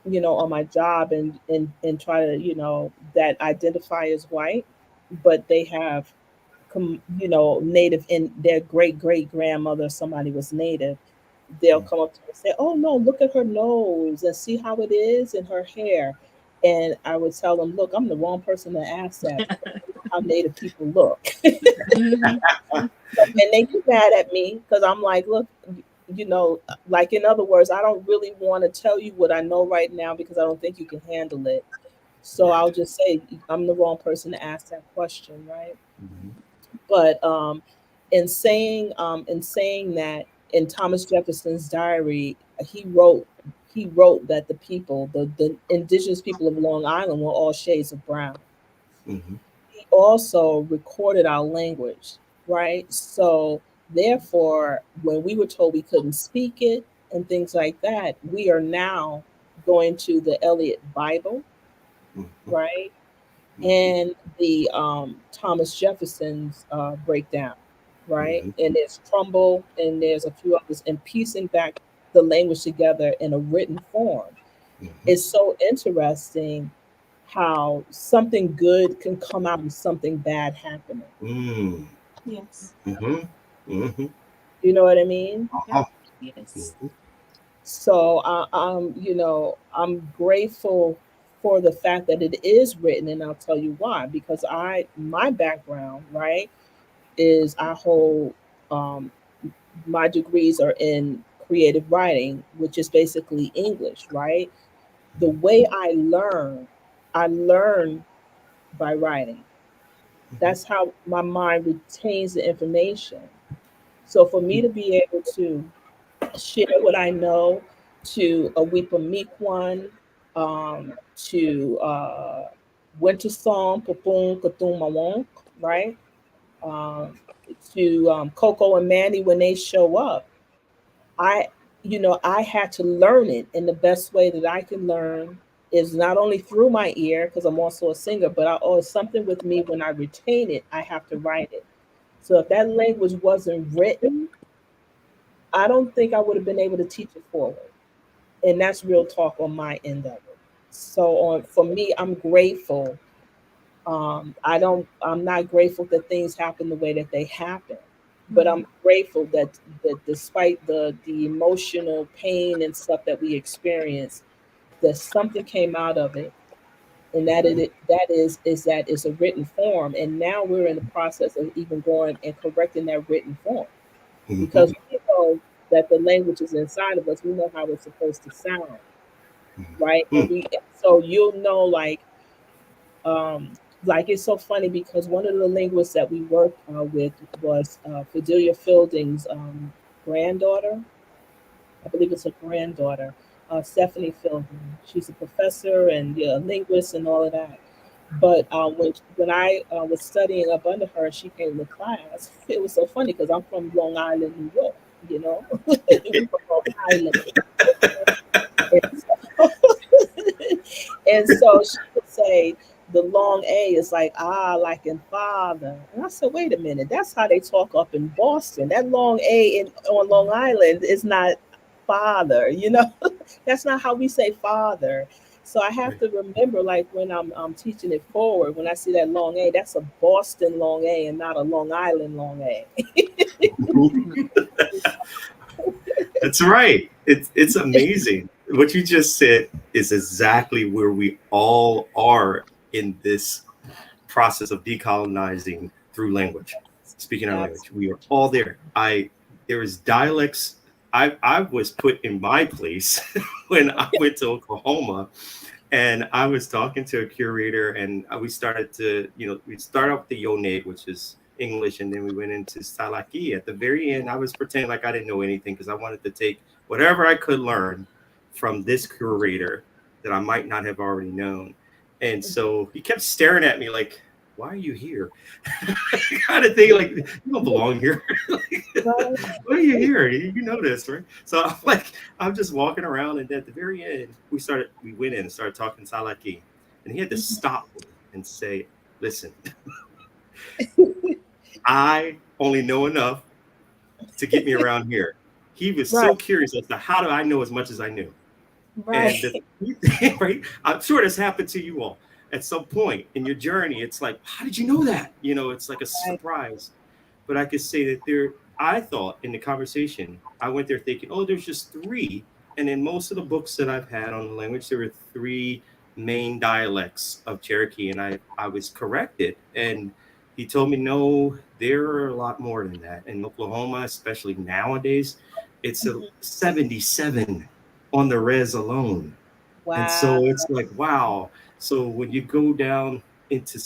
on my job and try to that identify as white, but they have native in their great great grandmother. Somebody was native. They'll come up to me and say, "Oh no, look at her nose and see how it is in her hair." And I would tell them, "Look, I'm the wrong person to ask that. How Native people look." And they get mad at me because I'm like, "Look, like in other words, I don't really want to tell you what I know right now because I don't think you can handle it. So I'll just say I'm the wrong person to ask that question, right?" But in saying that, in Thomas Jefferson's diary, he wrote that the indigenous people of Long Island were all shades of brown. Hmm. He also recorded our language, right? So therefore, when we were told we couldn't speak it and things like that, we are now going to the Eliot Bible, right? And the Thomas Jefferson's breakdown, right? And there's Trumbull and there's a few others, and piecing back the language together in a written form. It's so interesting how something good can come out of something bad happening. Mm. Yes. You know what I mean? Yes. So I'm grateful for the fact that it is written, and I'll tell you why. Because my background, right, is I hold my degrees are in creative writing, which is basically English, right? The way I learn by writing. That's how my mind retains the information. So for me to be able to share what I know to a Weepa Meek to Winter Song, Papung Katung Mawonk, right? Um, to Coco and Manny when they show up. I, I had to learn it, and the best way that I can learn is not only through my ear, because I'm also a singer, but I always something with me when I retain it, I have to write it. So if that language wasn't written, I don't think I would have been able to teach it forward. And that's real talk on my end of it. So for me, I'm grateful. I'm not grateful that things happen the way that they happen, but I'm grateful that despite the emotional pain and stuff that we experience, that something came out of it, and that it's a written form, and now we're in the process of even going and correcting that written form because we know that the language is inside of us. We know how it's supposed to sound, right? So you'll know like it's so funny because one of the linguists that we worked with was Fidelia Fielding's granddaughter. I believe it's a granddaughter, Stephanie Fielding. She's a professor and a linguist and all of that. But when I was studying up under her, she came to class. It was so funny because I'm from Long Island, New York. We from Long Island. And so she would say the long A is like like in father. And I said, wait a minute, that's how they talk up in Boston. That long A on Long Island is not father, That's not how we say father. So I have to remember, like when I'm teaching it forward, when I see that long A, that's a Boston long A and not a Long Island long A. That's right. It's amazing. What you just said is exactly where we all are in this process of decolonizing through language, speaking our language. We are all there. There is dialects. I was put in my place when I went to Oklahoma, and I was talking to a curator, and we started to, we start off with the Yone, which is English, and then we went into Salaki. At the very end, I was pretending like I didn't know anything because I wanted to take whatever I could learn from this curator that I might not have already known. And so he kept staring at me like, why are you here? Kind of thing, like, you don't belong here. Why are you here? You know this, right? So I'm just walking around, and at the very end, we went in and started talking Salaki. And he had to stop me and say, listen, I only know enough to get me around here. He was so curious as to how do I know as much as I knew. Right. And right, I'm sure this happened to you all at some point in your journey. It's like, how did you know that? It's like a surprise. But I could say that I thought in the conversation, I went there thinking, oh, there's just 3. And in most of the books that I've had on the language, there were 3 main dialects of Cherokee, and I was corrected. And he told me, no, there are a lot more than that. In Oklahoma, especially nowadays, it's a 77 on the res alone. Wow. And so it's like, wow. So when you go down into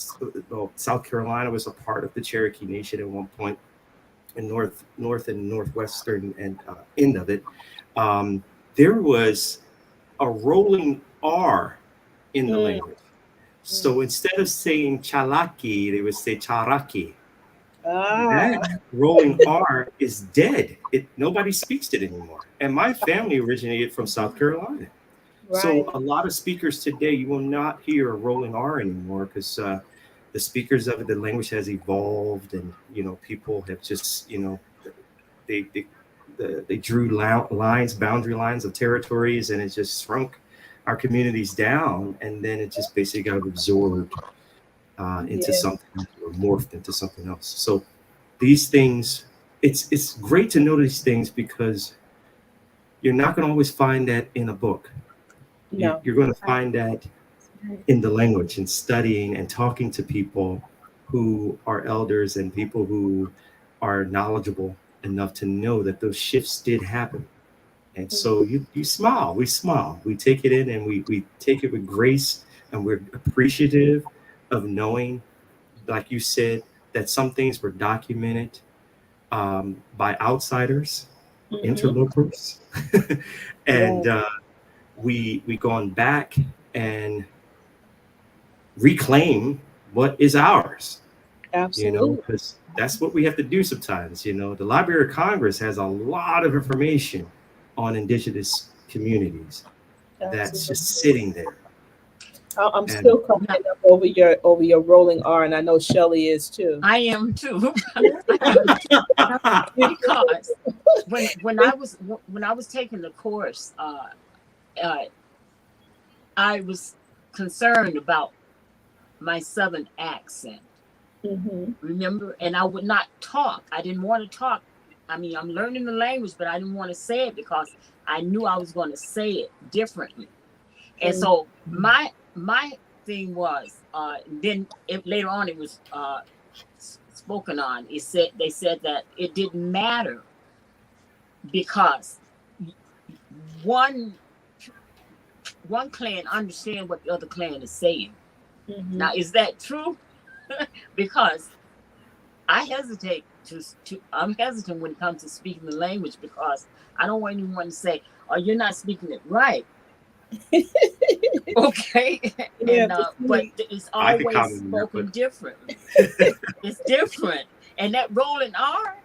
South Carolina was a part of the Cherokee Nation at one point, in north and northwestern and end of it, there was a rolling R in the language. So instead of saying chalaki, they would say charaki. That rolling R is dead. Nobody speaks it anymore. And my family originated from South Carolina. Right. So a lot of speakers today, you will not hear a rolling R anymore because the speakers of it, the language has evolved, and people have just they drew boundary lines of territories, and it just shrunk our communities down, and then it just basically got absorbed into something else, or morphed into something else. So these things, it's great to know these things, because you're not going to always find that in a book. No. You're going to find that in the language, and studying and talking to people who are elders and people who are knowledgeable enough to know that those shifts did happen. And so you smile, we smile, we take it in, and we take it with grace, and we're appreciative of knowing, like you said, that some things were documented by outsiders, interlopers, and we gone back and reclaim what is ours. Absolutely. Because that's what we have to do sometimes. The Library of Congress has a lot of information on indigenous communities that's just sitting there. I'm still cracking up over your rolling R, and I know Shelley is too. I am too. Because when I was taking the course, I was concerned about my Southern accent. Remember, and I would not talk. I didn't want to talk. I mean, I'm learning the language, but I didn't want to say it because I knew I was going to say it differently. And so my thing was, then later on it was spoken on. They said that it didn't matter because one clan understand what the other clan is saying. Now, is that true? Because I'm hesitant when it comes to speaking the language, because I don't want anyone to say, "Oh, you're not speaking it right." Okay, and but it's always spoken differently. It's different, and that rolling R,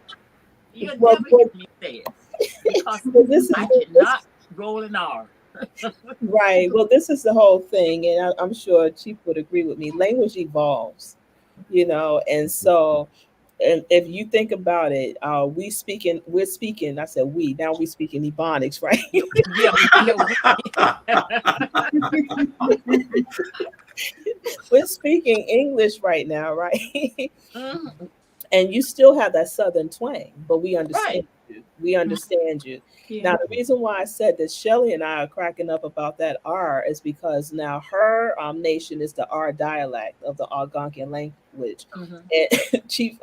you'll never hear me say it because I cannot roll an R. Right. Well, this is the whole thing, and I'm sure Chief would agree with me. Language evolves, and so, and if you think about it, we're speaking. I said we. Now we speak in Ebonics, right? We're speaking English right now, right? And you still have that Southern twang, but we understand you. We understand you. Now, the reason why I said that Shelley and I are cracking up about that R is because now her nation is the R dialect of the Algonquian language. And Chief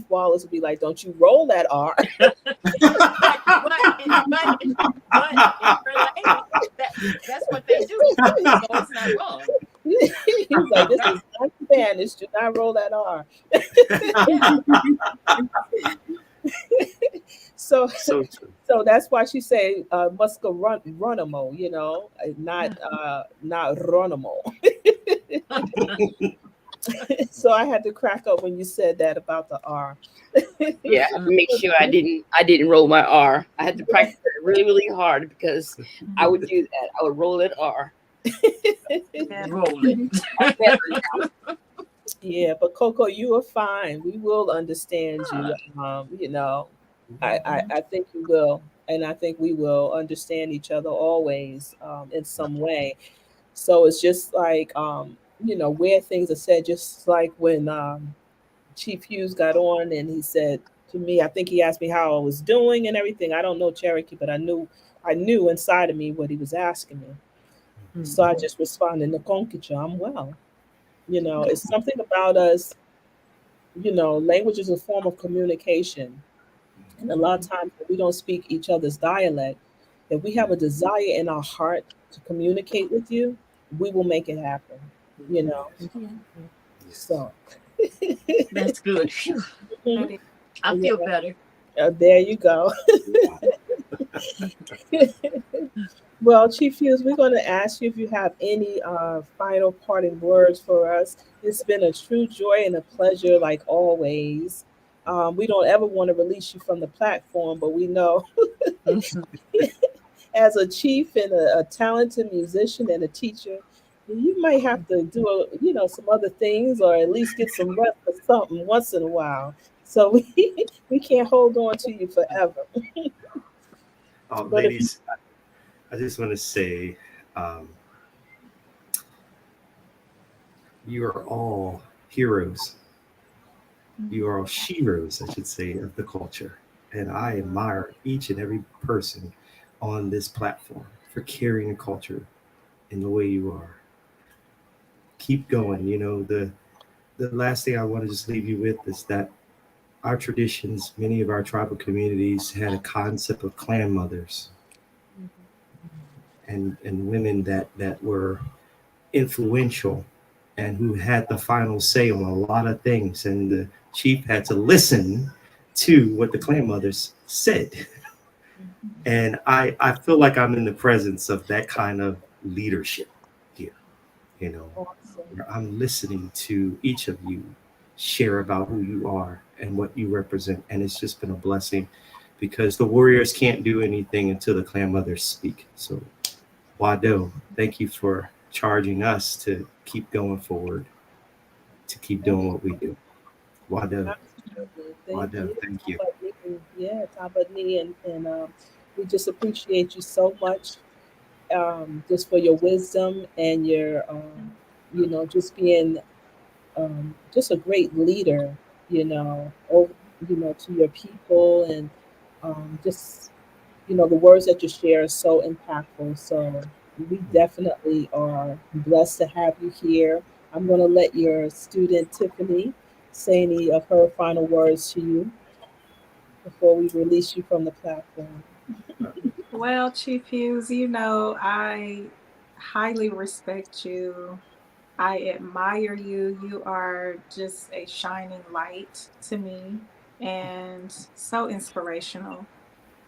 Wallace would be like, "Don't you roll that R." That's what they do. So it's not wrong. He's like, "This is not Spanish. Do not roll that R." So that's why she say Muska Runamo, not Ronamo. So I had to crack up when you said that about the R. Yeah, I had to make sure I didn't roll my R. I had to practice it really, really hard because I would do that. I would roll it R. Roll it. Yeah, but Coco, you are fine. We will understand you. I think you will, and I think we will understand each other always in some way. So it's just like where things are said, just like when Chief Hughes got on and he said to me, I think he asked me how I was doing and everything. I don't know Cherokee, but I knew inside of me what he was asking me. So I just responded, "Nakonkicha, I'm well." It's something about us. Language is a form of communication. And a lot of times when we don't speak each other's dialect, if we have a desire in our heart to communicate with you, we will make it happen, So that's good. I feel better. There you go. Well, Chief Hughes, we're going to ask you if you have any final parting words for us. It's been a true joy and a pleasure, like always. We don't ever want to release you from the platform, but we know as a chief and a talented musician and a teacher, you might have to do some other things, or at least get some rest or something once in a while. So we can't hold on to you forever. Ladies, I just want to say Um, you are all heroes. You are all sheroes, I should say, of the culture. And I admire each and every person on this platform for carrying the culture in the way you are. Keep going. The last thing I want to just leave you with is that our traditions, many of our tribal communities had a concept of clan mothers and women that were influential and who had the final say on a lot of things. And the chief had to listen to what the clan mothers said. And I feel like I'm in the presence of that kind of leadership here, where I'm listening to each of you share about who you are and what you represent. And it's just been a blessing because the warriors can't do anything until the clan mothers speak. So Wado, thank you for charging us to keep going forward, to keep doing what we do. Wado. Wado, thank you. Yeah, Tabani, and we just appreciate you so much, just for your wisdom and your, just being just a great leader, to your people, and just the words that you share are so impactful. So we definitely are blessed to have you here. I'm going to let your student Tiffany say any of her final words to you before we release you from the platform. Well, Chief Hughes, I highly respect you. I admire you. You are just a shining light to me and so inspirational.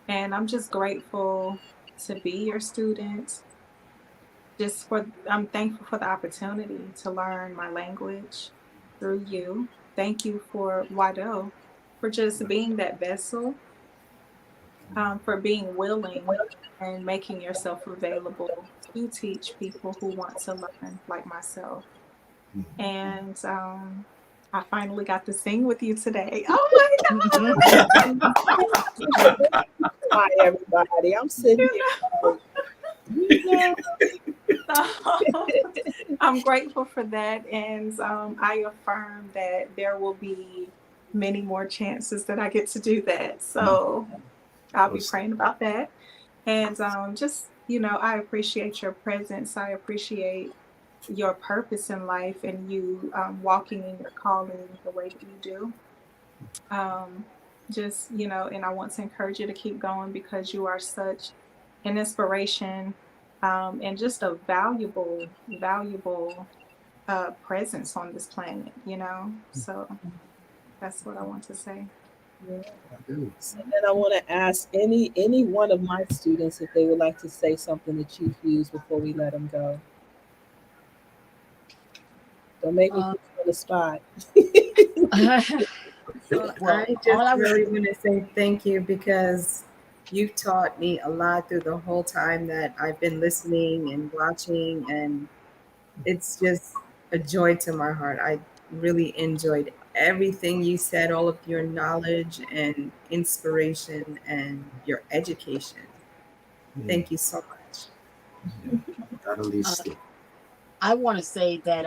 And I'm just grateful to be your student. I'm thankful for the opportunity to learn my language through you. Thank you for Wado for just being that vessel, for being willing and making yourself available to teach people who want to learn like myself. And I finally got to sing with you today. Oh my God. Hi, everybody. I'm sitting here. I'm grateful for that. And I affirm that there will be many more chances that I get to do that. So I'll be praying about that. And I appreciate your presence. I appreciate your purpose in life and you walking in your calling the way that you do. And I want to encourage you to keep going because you are such an inspiration and just a valuable presence on this planet, So that's what I want to say. Yeah. And then I want to ask any one of my students if they would like to say something to Chief Hughes before we let him go. Don't make me put you on the spot. I just really want to say thank you because you've taught me a lot through the whole time that I've been listening and watching, and it's just a joy to my heart. I really enjoyed everything you said, all of your knowledge and inspiration and your education. Thank you so much. I want to say that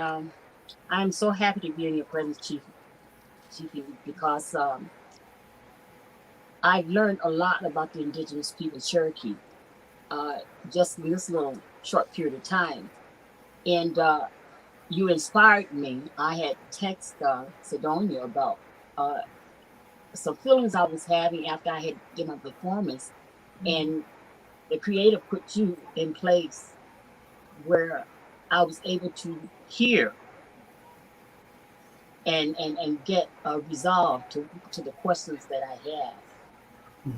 I'm so happy to be in your presence, Chief, because I've learned a lot about the indigenous people, Cherokee, just in this little short period of time. And you inspired me. I had texted Sidonia about some feelings I was having after I had done my performance. And the Creator put you in place where I was able to hear and get a resolve to the questions that I have.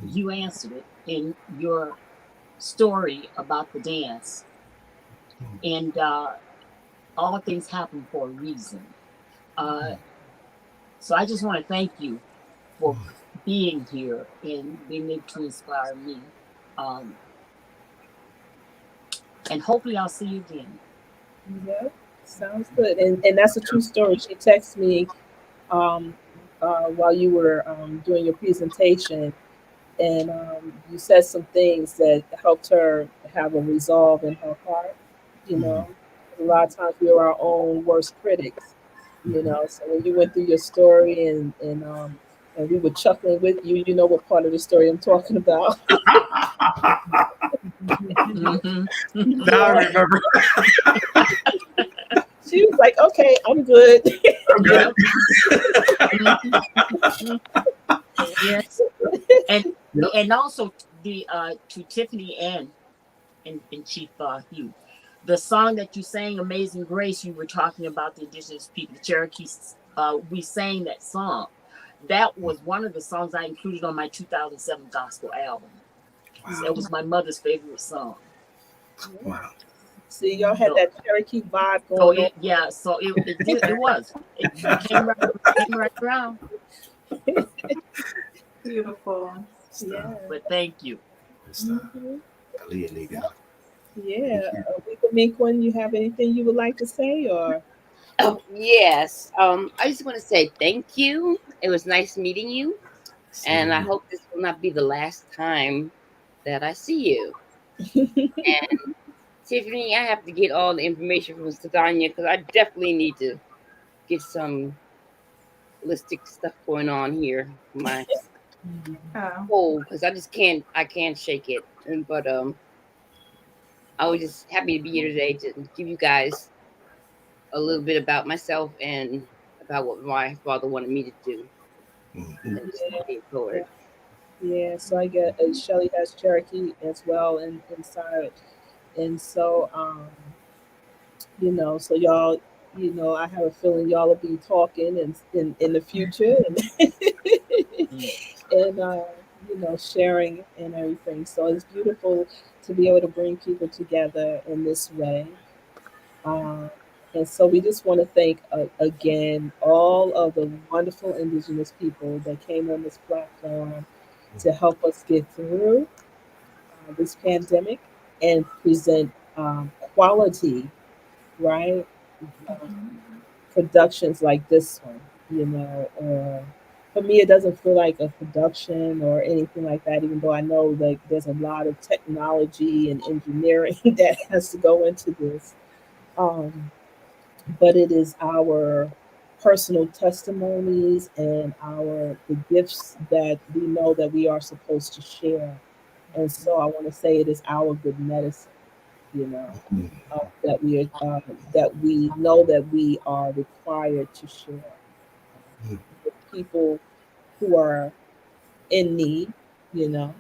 You answered it in your story about the dance. And all things happen for a reason. So I just want to thank you for being here and being able to inspire me. And hopefully I'll see you again. Yeah, sounds good. And that's a true story. She texted me while you were doing your presentation, and you said some things that helped her have a resolve in her heart. You know, a lot of times we are our own worst critics. You know, so when you went through your story and we were chuckling with you, you know what part of the story I'm talking about. Now I remember. She was like, "Okay, I'm good." I'm good. Yes, and also the to Tiffany and Chief Hugh, the song that you sang, "Amazing Grace," you were talking about the indigenous people, the Cherokees. We sang that song. That was one of the songs I included on my 2007 gospel album. Wow. That was my mother's favorite song. Wow. See, y'all had that Cherokee vibe going on. Yeah, so it was. It came right around. Beautiful. Yeah. But thank you. Yeah. Miquin, you have anything you would like to say, or? Yes. I just want to say thank you. It was nice meeting you. And I hope this will not be the last time that I see you. And Tiffany, I have to get all the information from Sadanya because I definitely need to get some holistic stuff going on here. My whole, because I can't shake it. But I was just happy to be here today to give you guys a little bit about myself and about what my father wanted me to do. Yeah, so I get Shelly has Cherokee as well inside, and so you know, so y'all, you know, I have a feeling y'all will be talking in the future and you know, sharing and everything. So it's beautiful to be able to bring people together in this way. And so we just want to thank again all of the wonderful Indigenous people that came on this platform to help us get through this pandemic and present quality, right? Productions like this one, you know. For me, it doesn't feel like a production or anything like that, even though I know like there's a lot of technology and engineering that has to go into this. But it is our personal testimonies and the gifts that we know that we are supposed to share. And so I want to say it is our good medicine, you know, that we know that we are required to share with people who are in need, you know.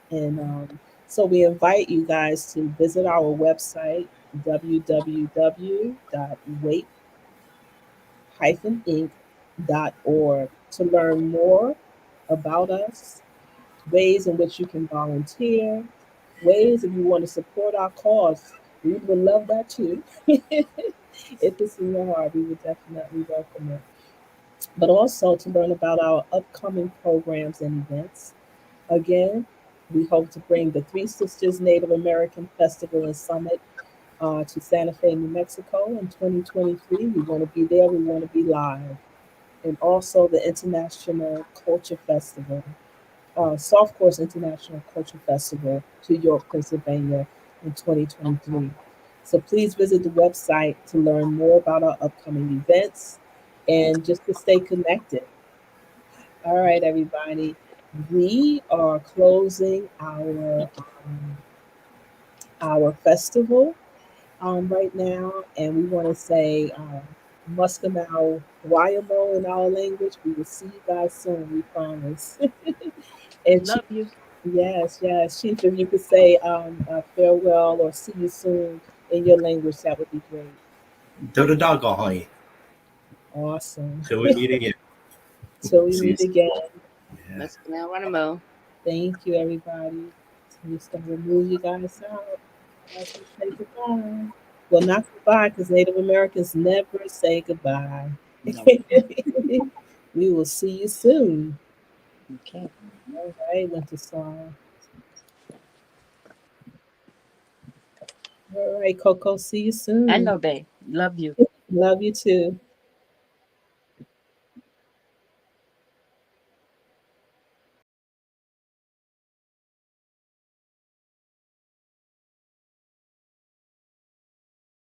And so we invite you guys to visit our website, www.wape-inc.org, to learn more about us, ways in which you can volunteer, ways if you want to support our cause. We would love that too. If it's in your heart, we would definitely welcome it. But also to learn about our upcoming programs and events. Again, we hope to bring the Three Sisters Native American Festival and Summit to Santa Fe, New Mexico in 2023. We want to be there. We want to be live. And also the International Culture Festival, Soft Course International Culture Festival to York, Pennsylvania in 2023. So please visit the website to learn more about our upcoming events and just to stay connected. All right, everybody. We are closing our festival right now, and we want to say Muskanau Wayamo in our language. We will see you guys soon, we promise. And love you. Yes, Chief, if you could say farewell or see you soon in your language, that would be great. Dododagohoy. Awesome. Till we meet again. Till we meet again. Let's now run a mo. Thank you, everybody. I'm just gonna remove you guys out. As we say goodbye. Well, not goodbye, because Native Americans never say goodbye. No. We will see you soon. Okay. All right, Winter Song. All right, Coco, see you soon. I know, babe. Love you. Love you too.